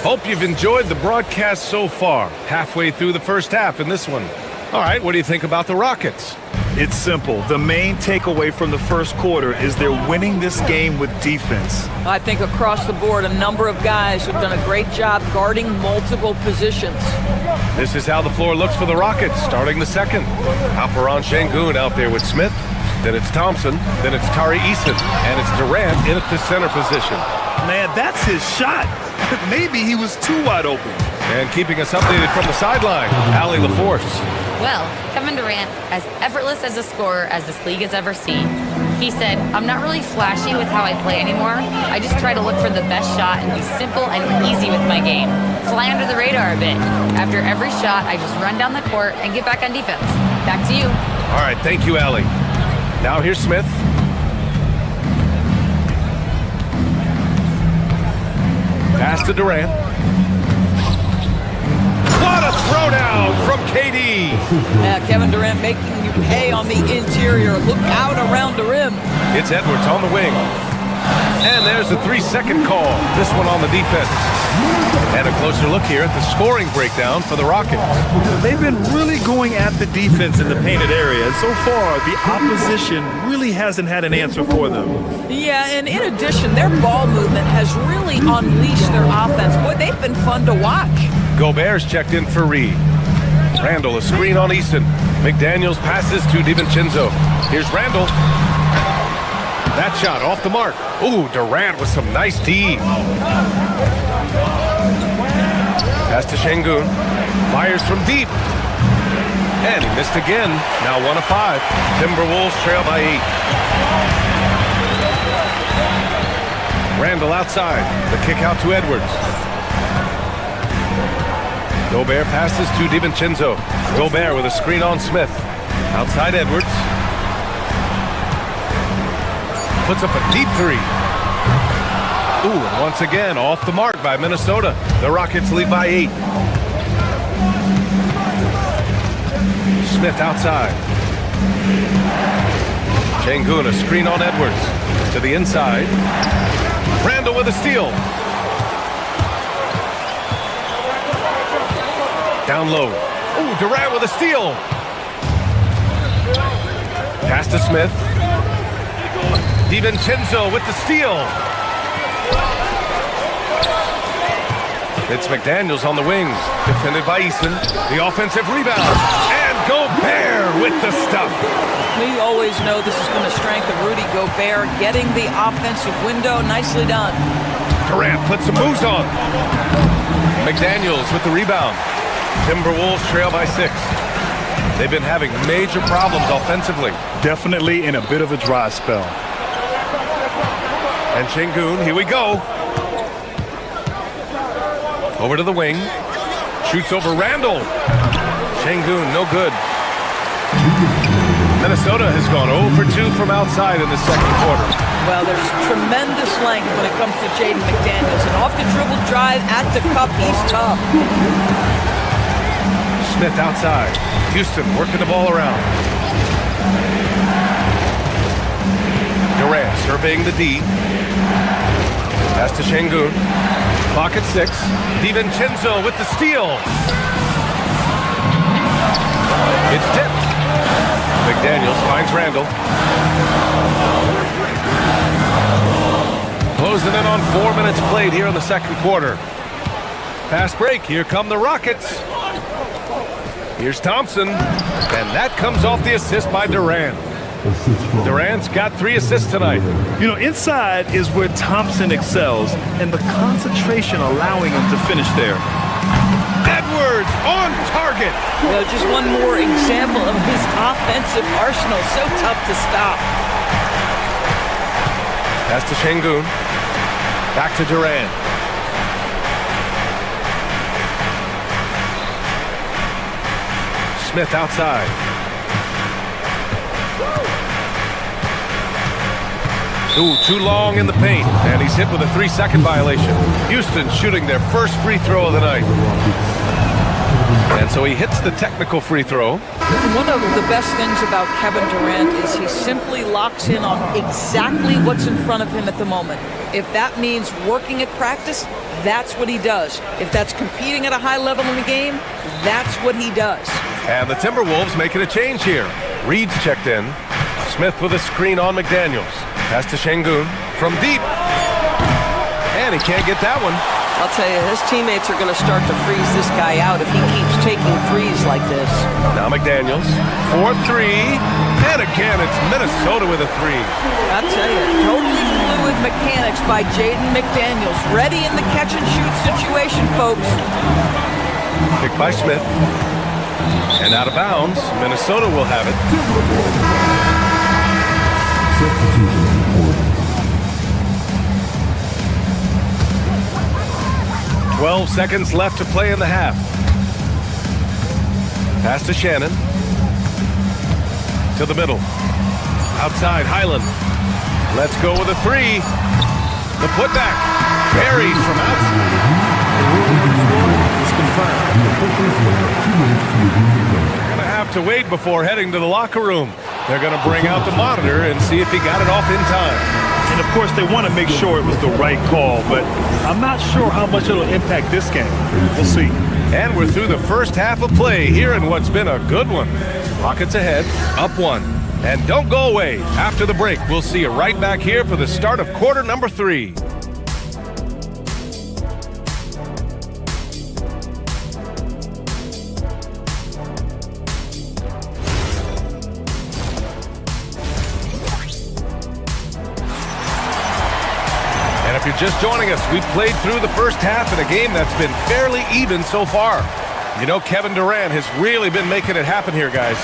Hope you've enjoyed the broadcast so far. Halfway through the first half in this one. All right, what do you think about the Rockets? It's simple. The main takeaway from the first quarter is they're winning this game with defense. I think across the board, a number of guys have done a great job guarding multiple positions. This is how the floor looks for the Rockets, starting the second. Alperen Şengün out there with Smith. Then it's Thompson. Then it's Tari Eason. And it's Durant in at the center position. Man, that's his shot. Maybe he was too wide open. And keeping us updated from the sideline, Allie LaForce. Well, Kevin Durant, as effortless as a scorer as this league has ever seen, he said, "I'm not really flashy with how I play anymore. I just try to look for the best shot and be simple and easy with my game. Fly under the radar a bit. After every shot, I just run down the court and get back on defense." Back to you. All right, thank you, Allie. Now here's Smith. Pass to Durant. What a throwdown from KD. Yeah, Kevin Durant making you pay on the interior. Look out around the rim. It's Edwards on the wing. And there's a 3-second call. This one on the defense. And a closer look here at the scoring breakdown for the Rockets. They've been really going at the defense in the painted area. And so far, the opposition really hasn't had an answer for them. Yeah, and in addition, their ball movement has really unleashed their offense. Boy, they've been fun to watch. Gobert's checked in for Reed. Randall, a screen on Easton. McDaniels passes to DiVincenzo. Here's Randall. That shot off the mark. Ooh, Durant with some nice D. Pass to Şengün. Fires from deep. And he missed again. Now 1 of 5. Timberwolves trail by 8. Randall outside. The kick out to Edwards. Gobert passes to DiVincenzo. Gobert with a screen on Smith. Outside Edwards. Puts up a deep 3. Ooh, and once again, off the mark by Minnesota. The Rockets lead by 8. Smith outside. Şengün, a screen on Edwards. To the inside. Randall with a steal. Down low. Ooh, Durant with a steal. Pass to Smith. DiVincenzo with the steal. It's McDaniels on the wing. Defended by Easton. The offensive rebound. And Gobert with the stuff. We always know this has been a strength of Rudy Gobert, getting the offensive window. Nicely done. Durant puts some moves on. McDaniels with the rebound. Timberwolves trail by 6. They've been having major problems offensively. Definitely in a bit of a dry spell. And Şengün, here we go. Over to the wing. Shoots over Randall. Şengün, no good. Minnesota has gone 0 for 2 from outside in the second quarter. Well, there's tremendous length when it comes to Jaden McDaniels. And off the dribble drive at the cup, he's tough. Smith outside. Houston working the ball around. Durant surveying the D. Pass to Şengün. Clock at 6. DiVincenzo with the steal. It's tipped. McDaniels finds Randall. Closing in on 4 minutes played here in the second quarter. Fast break. Here come the Rockets. Here's Thompson. And that comes off the assist by Durant. Durant's got 3 assists tonight. You know, inside is where Thompson excels, and the concentration allowing him to finish there. Edwards on target. Well, just one more example of his offensive arsenal. So tough to stop. Pass to Şengün. Back to Durant. Smith outside. Ooh, too long in the paint, and he's hit with a 3-second violation. Houston shooting their first free throw of the night. And so he hits the technical free throw. One of the best things about Kevin Durant is he simply locks in on exactly what's in front of him at the moment. If that means working at practice, that's what he does. If that's competing at a high level in the game, that's what he does. And the Timberwolves making a change here. Reed's checked in. Smith with a screen on McDaniels. Pass to Şengün from deep. And he can't get that one. I'll tell you, his teammates are going to start to freeze this guy out if he keeps taking threes like this. Now McDaniels, 4-3, and again it's Minnesota with a 3. I'll tell you, totally fluid mechanics by Jaden McDaniels. Ready in the catch-and-shoot situation, folks. Picked by Smith. And out of bounds, Minnesota will have it. 12 seconds left to play in the half. Pass to Shannon. To the middle. Outside, Highland. Let's go with a 3. The putback. Buried from outside. Gonna have to wait before heading to the locker room. They're gonna bring out the monitor and see if he got it off in time. And of course, they want to make sure it was the right call, but I'm not sure how much it'll impact this game. We'll see. And we're through the first half of play here in what's been a good one. Rockets ahead, up 1. And don't go away. After the break, we'll see you right back here for the start of quarter number 3. If you're just joining us, we've played through the first half in a game that's been fairly even so far. You know, Kevin Durant has really been making it happen here, guys.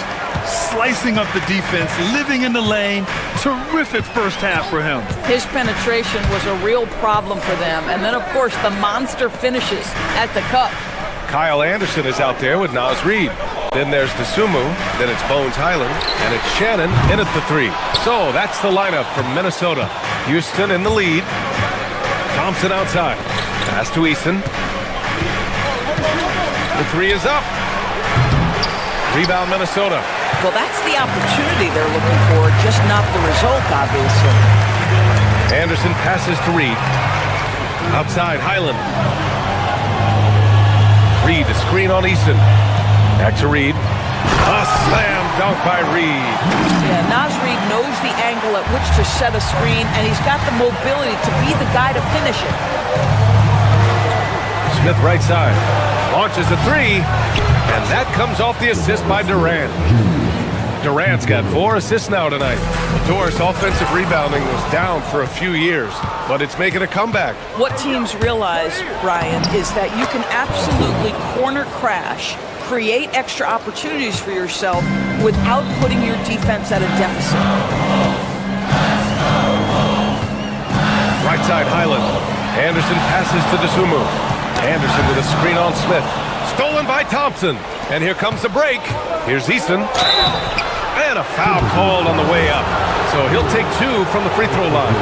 Slicing up the defense, living in the lane. Terrific first half for him. His penetration was a real problem for them. And then, of course, the monster finishes at the cup. Kyle Anderson is out there with Naz Reid. Then there's Dosunmu, then it's Bones Highland, and it's Shannon in at the 3. So that's the lineup from Minnesota. Houston in the lead. Thompson outside. Pass to Eason. The 3 is up. Rebound Minnesota. Well, that's the opportunity they're looking for, just not the result, obviously. Anderson passes to Reed. Outside, Highland. Reed, a screen on Eason. Back to Reed. A slam dunk by Reed. Yeah, Naz Reid knows the angle at which to set a screen, and he's got the mobility to be the guy to finish it. Smith right side. Launches a 3, and that comes off the assist by Durant. Durant's got 4 assists now tonight. Of course, offensive rebounding was down for a few years, but it's making a comeback. What teams realize, Brian, is that you can absolutely corner crash, create extra opportunities for yourself without putting your defense at a deficit. Right side, Highland. Anderson passes to Dosunmu. Anderson with a screen on Smith. Stolen by Thompson. And here comes the break. Here's Eason. And a foul called on the way up. So he'll take 2 from the free throw line.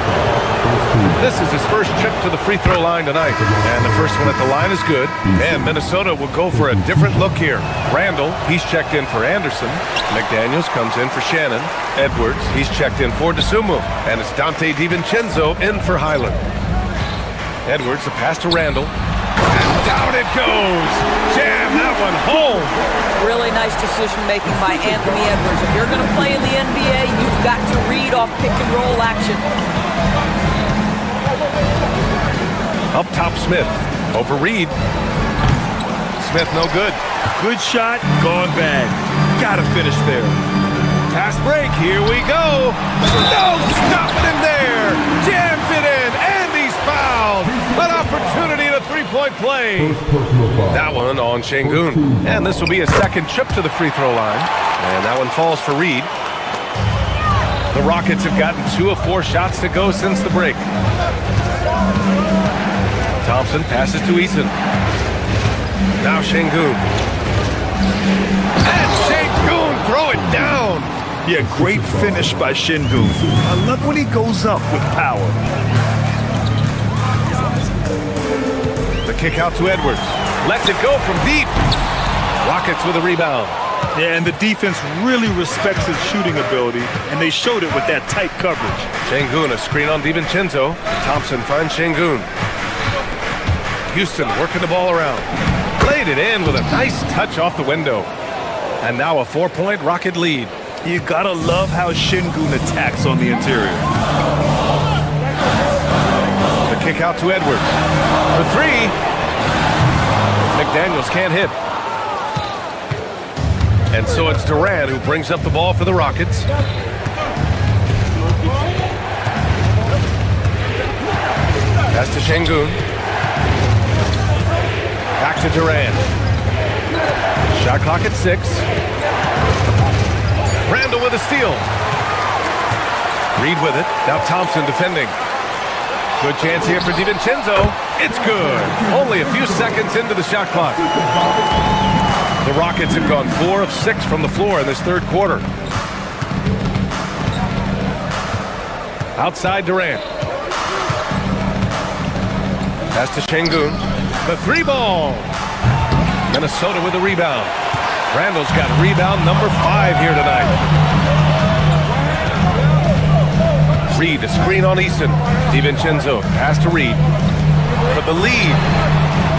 This is his first trip to the free throw line tonight. And the first one at the line is good. And Minnesota will go for a different look here. Randall, he's checked in for Anderson. McDaniels comes in for Shannon. Edwards, he's checked in for DeSumo. And it's Dante DiVincenzo in for Highland. Edwards, the pass to Randall. And down it goes. Jam that one home. Really nice decision-making by Anthony Edwards. If you're going to play in the NBA, you've got to read off pick-and-roll action. Up top, Smith. Over Reed. Smith, no good. Good shot, gone bad. Gotta finish there. Fast break, here we go. No stopping him there. Jams it in, and he's fouled. An opportunity to three-point play. That one on Şengün. And this will be a second trip to the free throw line. And that one falls for Reed. The Rockets have gotten 2 of 4 shots to go since the break. Thompson passes to Eason. Now Şengün. And Şengün, throw it down. Yeah, great finish by Şengün. I love when he goes up with power. The kick out to Edwards. Lets it go from deep. Rockets with a rebound. Yeah, and the defense really respects his shooting ability, and they showed it with that tight coverage. Şengün, a screen on DiVincenzo. Thompson finds Şengün. Houston working the ball around. Played it in with a nice touch off the window. And now a 4-point Rocket lead. You gotta love how Şengün attacks on the interior. The kick out to Edwards. For 3. McDaniels can't hit. And so it's Durant who brings up the ball for the Rockets. Pass to Şengün. Back to Durant. Shot clock at 6. Randall with a steal. Reed with it. Now Thompson defending. Good chance here for DiVincenzo. It's good. Only a few seconds into the shot clock. The Rockets have gone 4 of 6 from the floor in this third quarter. Outside Durant. Pass to Şengün. The 3-ball. Minnesota with the rebound. Randall's got rebound number 5 here tonight. Reed, a screen on Eason. DiVincenzo, pass to Reed. For the lead.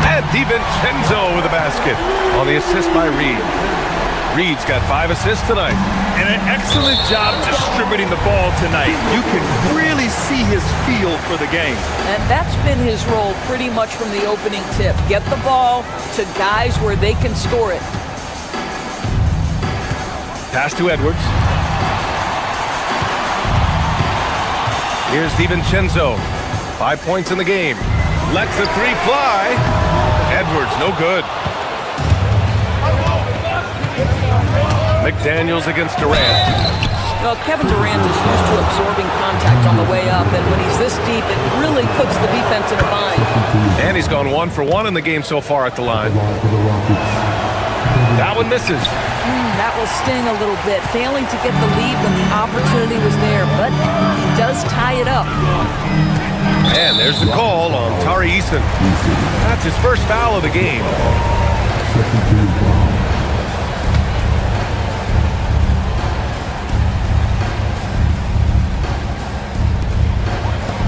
And DiVincenzo with a basket on the assist by Reed. Reed's got 5 assists tonight. And an excellent job distributing the ball tonight. You can really see his feel for the game. And that's been his role pretty much from the opening tip. Get the ball to guys where they can score it. Pass to Edwards. Here's DiVincenzo. 5 points in the game. Lets the 3 fly. Edwards, no good. McDaniels against Durant. Well, Kevin Durant is used to absorbing contact on the way up, and when he's this deep, it really puts the defense in a bind. And he's gone 1 for 1 in the game so far at the line. That one misses. That will sting a little bit, failing to get the lead when the opportunity was there, but he does tie it up. And there's the call on Tari Eason. That's his first foul of the game.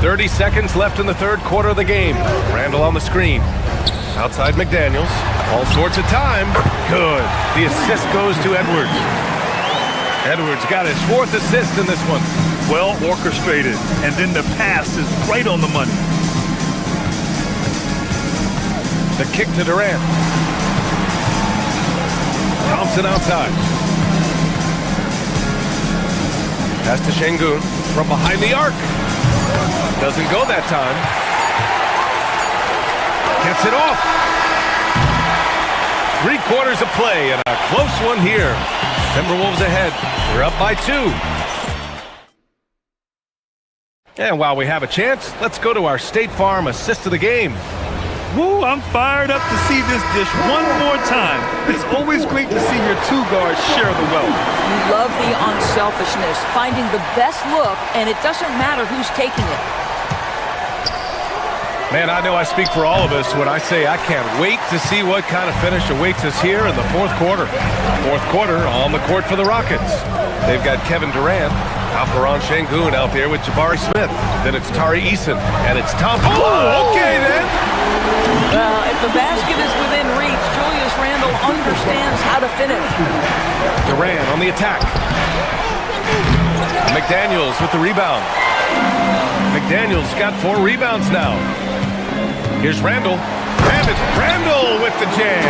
30 seconds left in the third quarter of the game. Randall on the screen. Outside McDaniels. All sorts of time. Good. The assist goes to Edwards. Edwards got his 4th assist in this one. Well orchestrated. And then the pass is right on the money. The kick to Durant. Thompson outside. Pass to Şengün from behind the arc. Doesn't go that time. Gets it off. 3 quarters of play and a close one here. Timberwolves ahead. They're up by 2. And while we have a chance, let's go to our State Farm assist of the game. Woo, I'm fired up to see this dish one more time. It's always great to see your two guards share the wealth. You love the unselfishness, finding the best look, and it doesn't matter who's taking it. Man, I know I speak for all of us when I say I can't wait to see what kind of finish awaits us here in the fourth quarter. Fourth quarter on the court for the Rockets. They've got Kevin Durant, Alperen Sengun out there with Jabari Smith. Then it's Tari Eason, and it's Thompson. Oh, okay then. Well, if the basket is within reach, Julius Randle understands how to finish. Durant on the attack. McDaniels with the rebound. McDaniels got 4 rebounds now. Here's Randle. And it's Randle with the jam.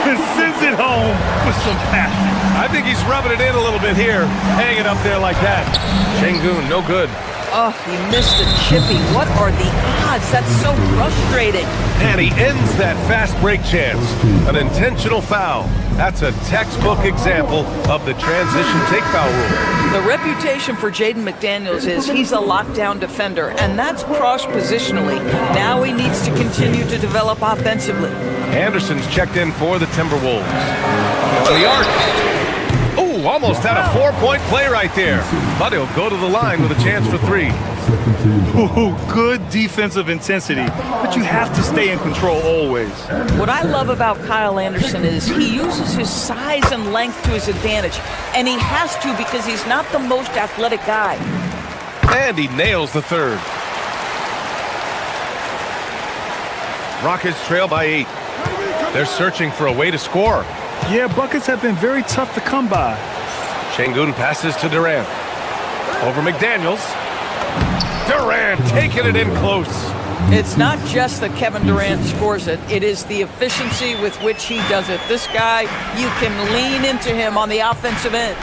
And sends it home with some passion. I think he's rubbing it in a little bit here. Hanging up there like that. Sengun, no good. Oh, he missed the chippy. What are the odds? That's so frustrating. And he ends that fast break chance. An intentional foul. That's a textbook example of the transition take foul rule. The reputation for Jaden McDaniels is he's a lockdown defender, and that's cross-positionally. Now he needs to continue to develop offensively. Anderson's checked in for the Timberwolves. On the arc. Oh, almost had a 4-point play right there. But he'll go to the line with a chance for 3. Ooh, good defensive intensity, but you have to stay in control always. What I love about Kyle Anderson is he uses his size and length to his advantage, and he has to because he's not the most athletic guy. And he nails the third. Rockets trail by 8. They're searching for a way to score. Yeah, buckets have been very tough to come by. Sengun passes to Durant. Over McDaniels. Durant taking it in close. It's not just that Kevin Durant scores it. It is the efficiency with which he does it. This guy, you can lean into him on the offensive end.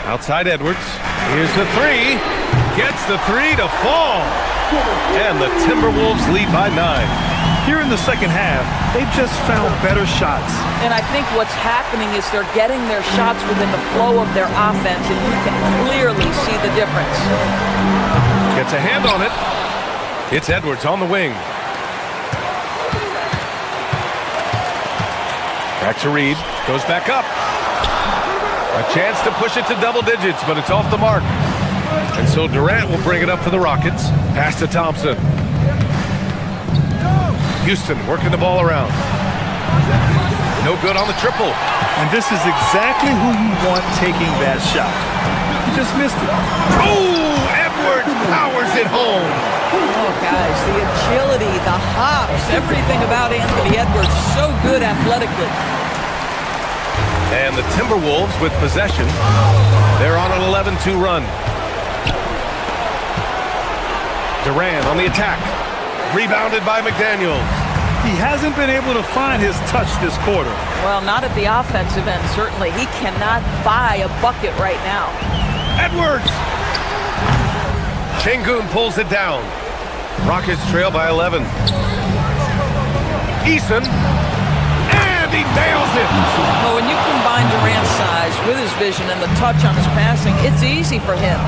Outside Edwards. Here's the 3. Gets the 3 to fall. And the Timberwolves lead by 9. Here in the second half, they've just found better shots. And I think what's happening is they're getting their shots within the flow of their offense, and you can clearly see the difference. Gets a hand on it. It's Edwards on the wing. Back to Reed. Goes back up. A chance to push it to double digits, but it's off the mark. And so Durant will bring it up for the Rockets. Pass to Thompson. Houston working the ball around. No good on the triple. And this is exactly who you want taking that shot. He just missed it. Oh, Edwards powers it home. Oh, guys, the agility, the hops, everything about Anthony Edwards, so good athletically. And the Timberwolves with possession. They're on an 11-2 run. Durant on the attack. Rebounded by McDaniels. He hasn't been able to find his touch this quarter. Well, not at the offensive end, certainly. He cannot buy a bucket right now. Edwards! Sengun pulls it down. Rockets trail by 11. Eason. And he nails it! Well, when you combine Durant's size with his vision and the touch on his passing, it's easy for him.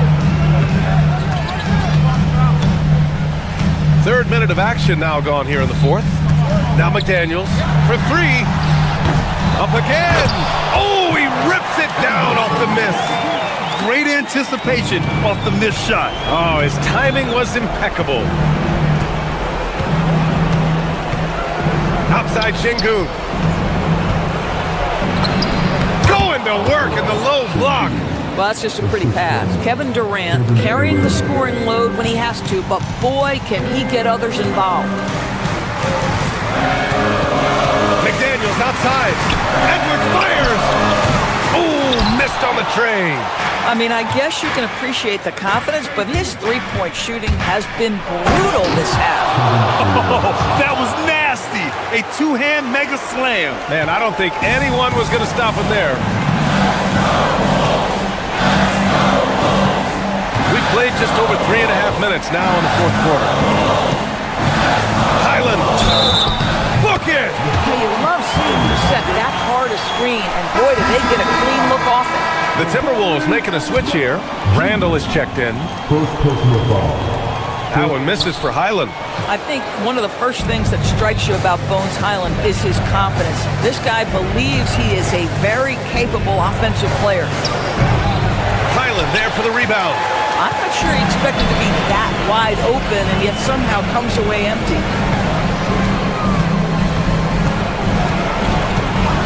Third minute of action now gone here in the fourth. Now McDaniels for 3. Up again. Oh, he rips it down off the miss. Great anticipation off the missed shot. Oh, his timing was impeccable. Outside Sengun. Going to work in the low block. Well, that's just a pretty pass. Kevin Durant carrying the scoring load when he has to, but boy, can he get others involved. McDaniels outside. Edwards fires. Oh, missed on the tray. I mean, I guess you can appreciate the confidence, but his three-point shooting has been brutal this half. Oh, that was nasty. A two-hand mega slam. Man, I don't think anyone was going to stop him there. We've played just over 3.5 minutes now in the fourth quarter. Highland. Book it! Hey, you love seeing you set that hard a screen, and boy, did they get a clean look off it. The Timberwolves making a switch here. Randle is checked in. That one misses for Highland. I think one of the first things that strikes you about Bones Highland is his confidence. This guy believes he is a very capable offensive player. Highland there for the rebound. I'm not sure he expected to be that wide open and yet somehow comes away empty.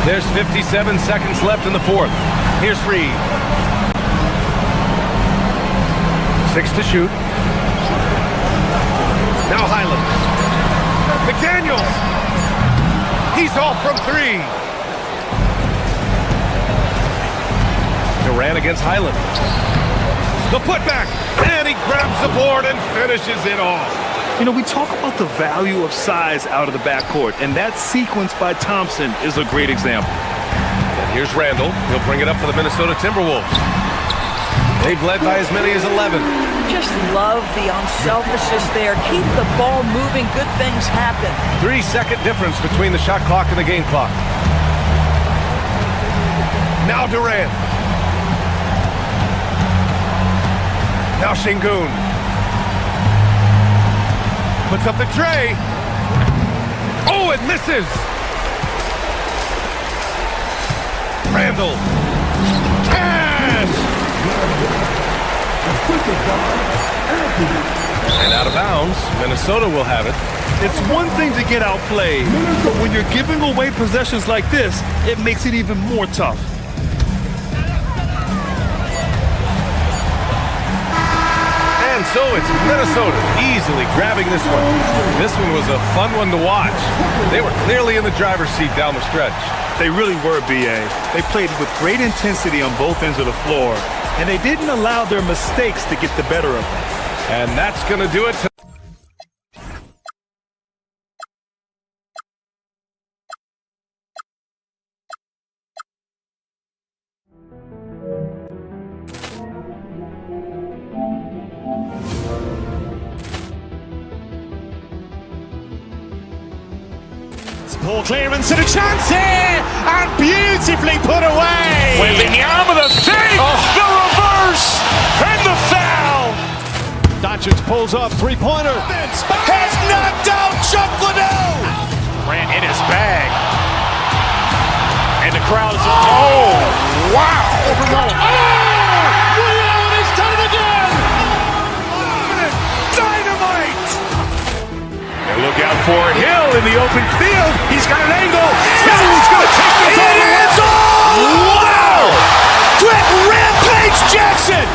There's 57 seconds left in the fourth. Here's Reed. 6 to shoot. Now Highland. McDaniels. He's off from 3. Durant against Highland. The putback. And he grabs the board and finishes it off. You know, we talk about the value of size out of the backcourt, and that sequence by Thompson is a great example. And here's Randall. He'll bring it up for the Minnesota Timberwolves. They've led by as many as 11. Just love the unselfishness there. Keep the ball moving. Good things happen. 3-second difference between the shot clock and the game clock. Now Durant. Now Şengün. Puts up the tray. Oh, it misses. Randall. Cash. And out of bounds, Minnesota will have it. It's one thing to get outplayed, but when you're giving away possessions like this, it makes it even more tough. And so it's Minnesota easily grabbing this one. This one was a fun one to watch. They were clearly in the driver's seat down the stretch. They really were, B.A. They played with great intensity on both ends of the floor, and they didn't allow their mistakes to get the better of them. And that's going to do it. Poor clearance and a chance here, and beautifully put away. Wembanyama the save, the reverse, and the foul. Doncic pulls up, three-pointer. Has knocked out Chuck Liddell. Ran in his bag. And the crowd is, oh, wow. William has done it again. Dynamite. And look out for Hill in the open field. He's got an angle. Hill's going to take this all the way. Wow. Quick rampage Jackson.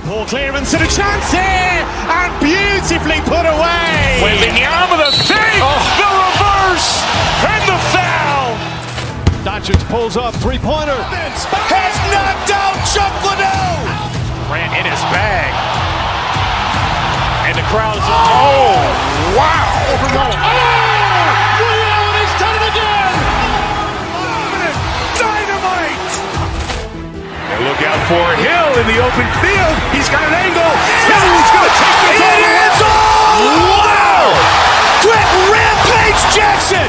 Poor clearance and a chance here, and beautifully put away. Wembanyama the save, the reverse, and the foul. Doncic pulls up, three-pointer. Has knocked out Chuck Liddell. Ran in his bag. And the crowd is, oh, wow. William has done it again. Dynamite. And look out for Hill in the open field. He's got an angle. Hill's going to take this all the way. Wow! Quick rampage Jackson.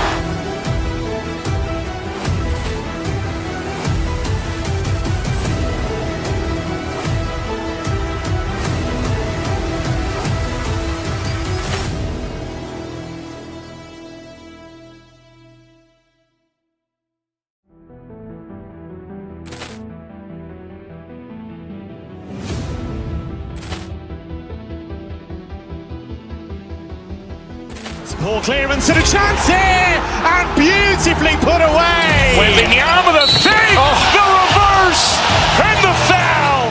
Poor clearance and a chance here, and beautifully put away. Wembanyama the save, the reverse, and the foul.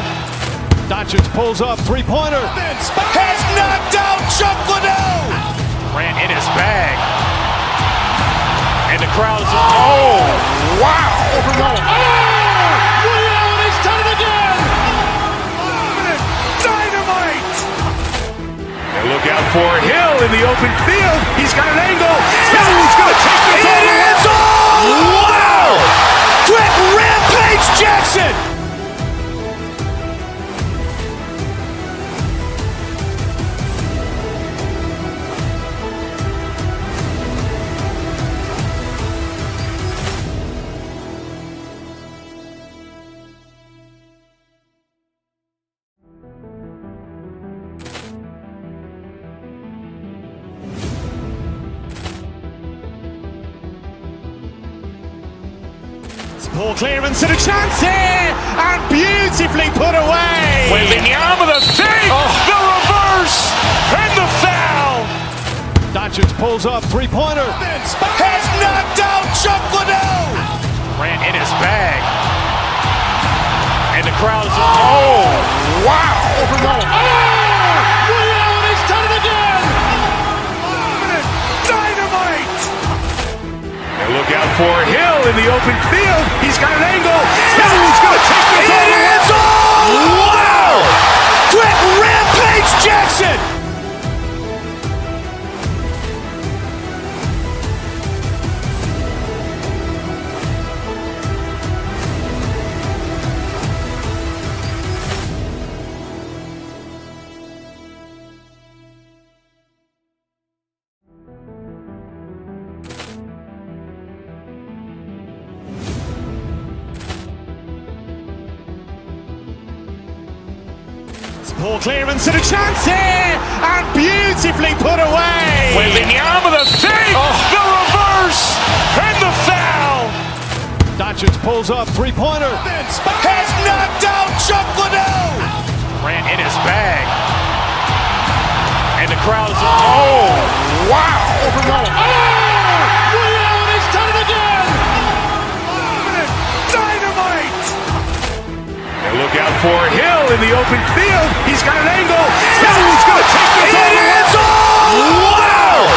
Doncic pulls up, three-pointer. Has knocked out Chuck Liddell. Ran in his bag. And the crowd is, oh, wow. William has done it again. Dynamite. And Look out for Hill in the open field. He's got an angle. Hill's going to take this all the way. It is all! Wow! Quick rampage Jackson! Ball clearance and a chance here, and beautifully put away. Wembanyama the fake, the reverse, and the foul. Doncic pulls up, three-pointer. Has knocked out Chuck Liddell. Ran in his bag. And the crowd is, oh, wow. Williams has done it again. Dynamite. And look out for Hill in the open field. He's got an angle. Hill's going to take this all the way. It is all! Wow! Quick rampage Jackson! Ball clearance and a chance here, and beautifully put away. Wembanyama the fake, the reverse, and the foul. Doncic pulls up, three-pointer. Has knocked out Chuck Liddell. Ran in his bag. And the crowd is, oh, wow. Williams has done it again. Dynamite. And look out for Hill in the open field. He's got an angle. Hill's going to take this all the way. It is all! Wow!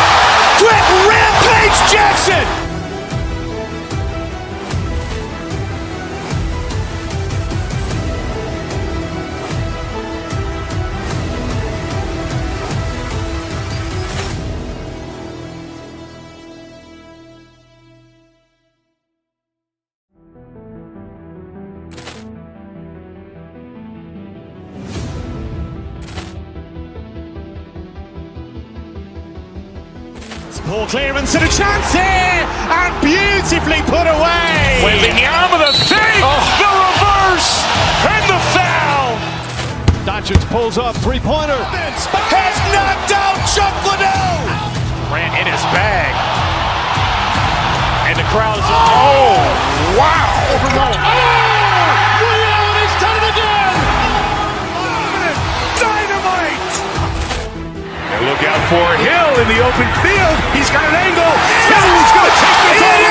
Quick rampage Jackson! Ball clearance and a chance here, and beautifully put away. Wembanyama the fake, the reverse, and the foul. Doncic pulls up, three-pointer. Has knocked out Chuck Liddell. Ran in his bag. And the crowd is, oh, wow. Williams has done it again. Dynamite. And look out for Hill in the open field. He's got an angle. Hill's going to take this all the way.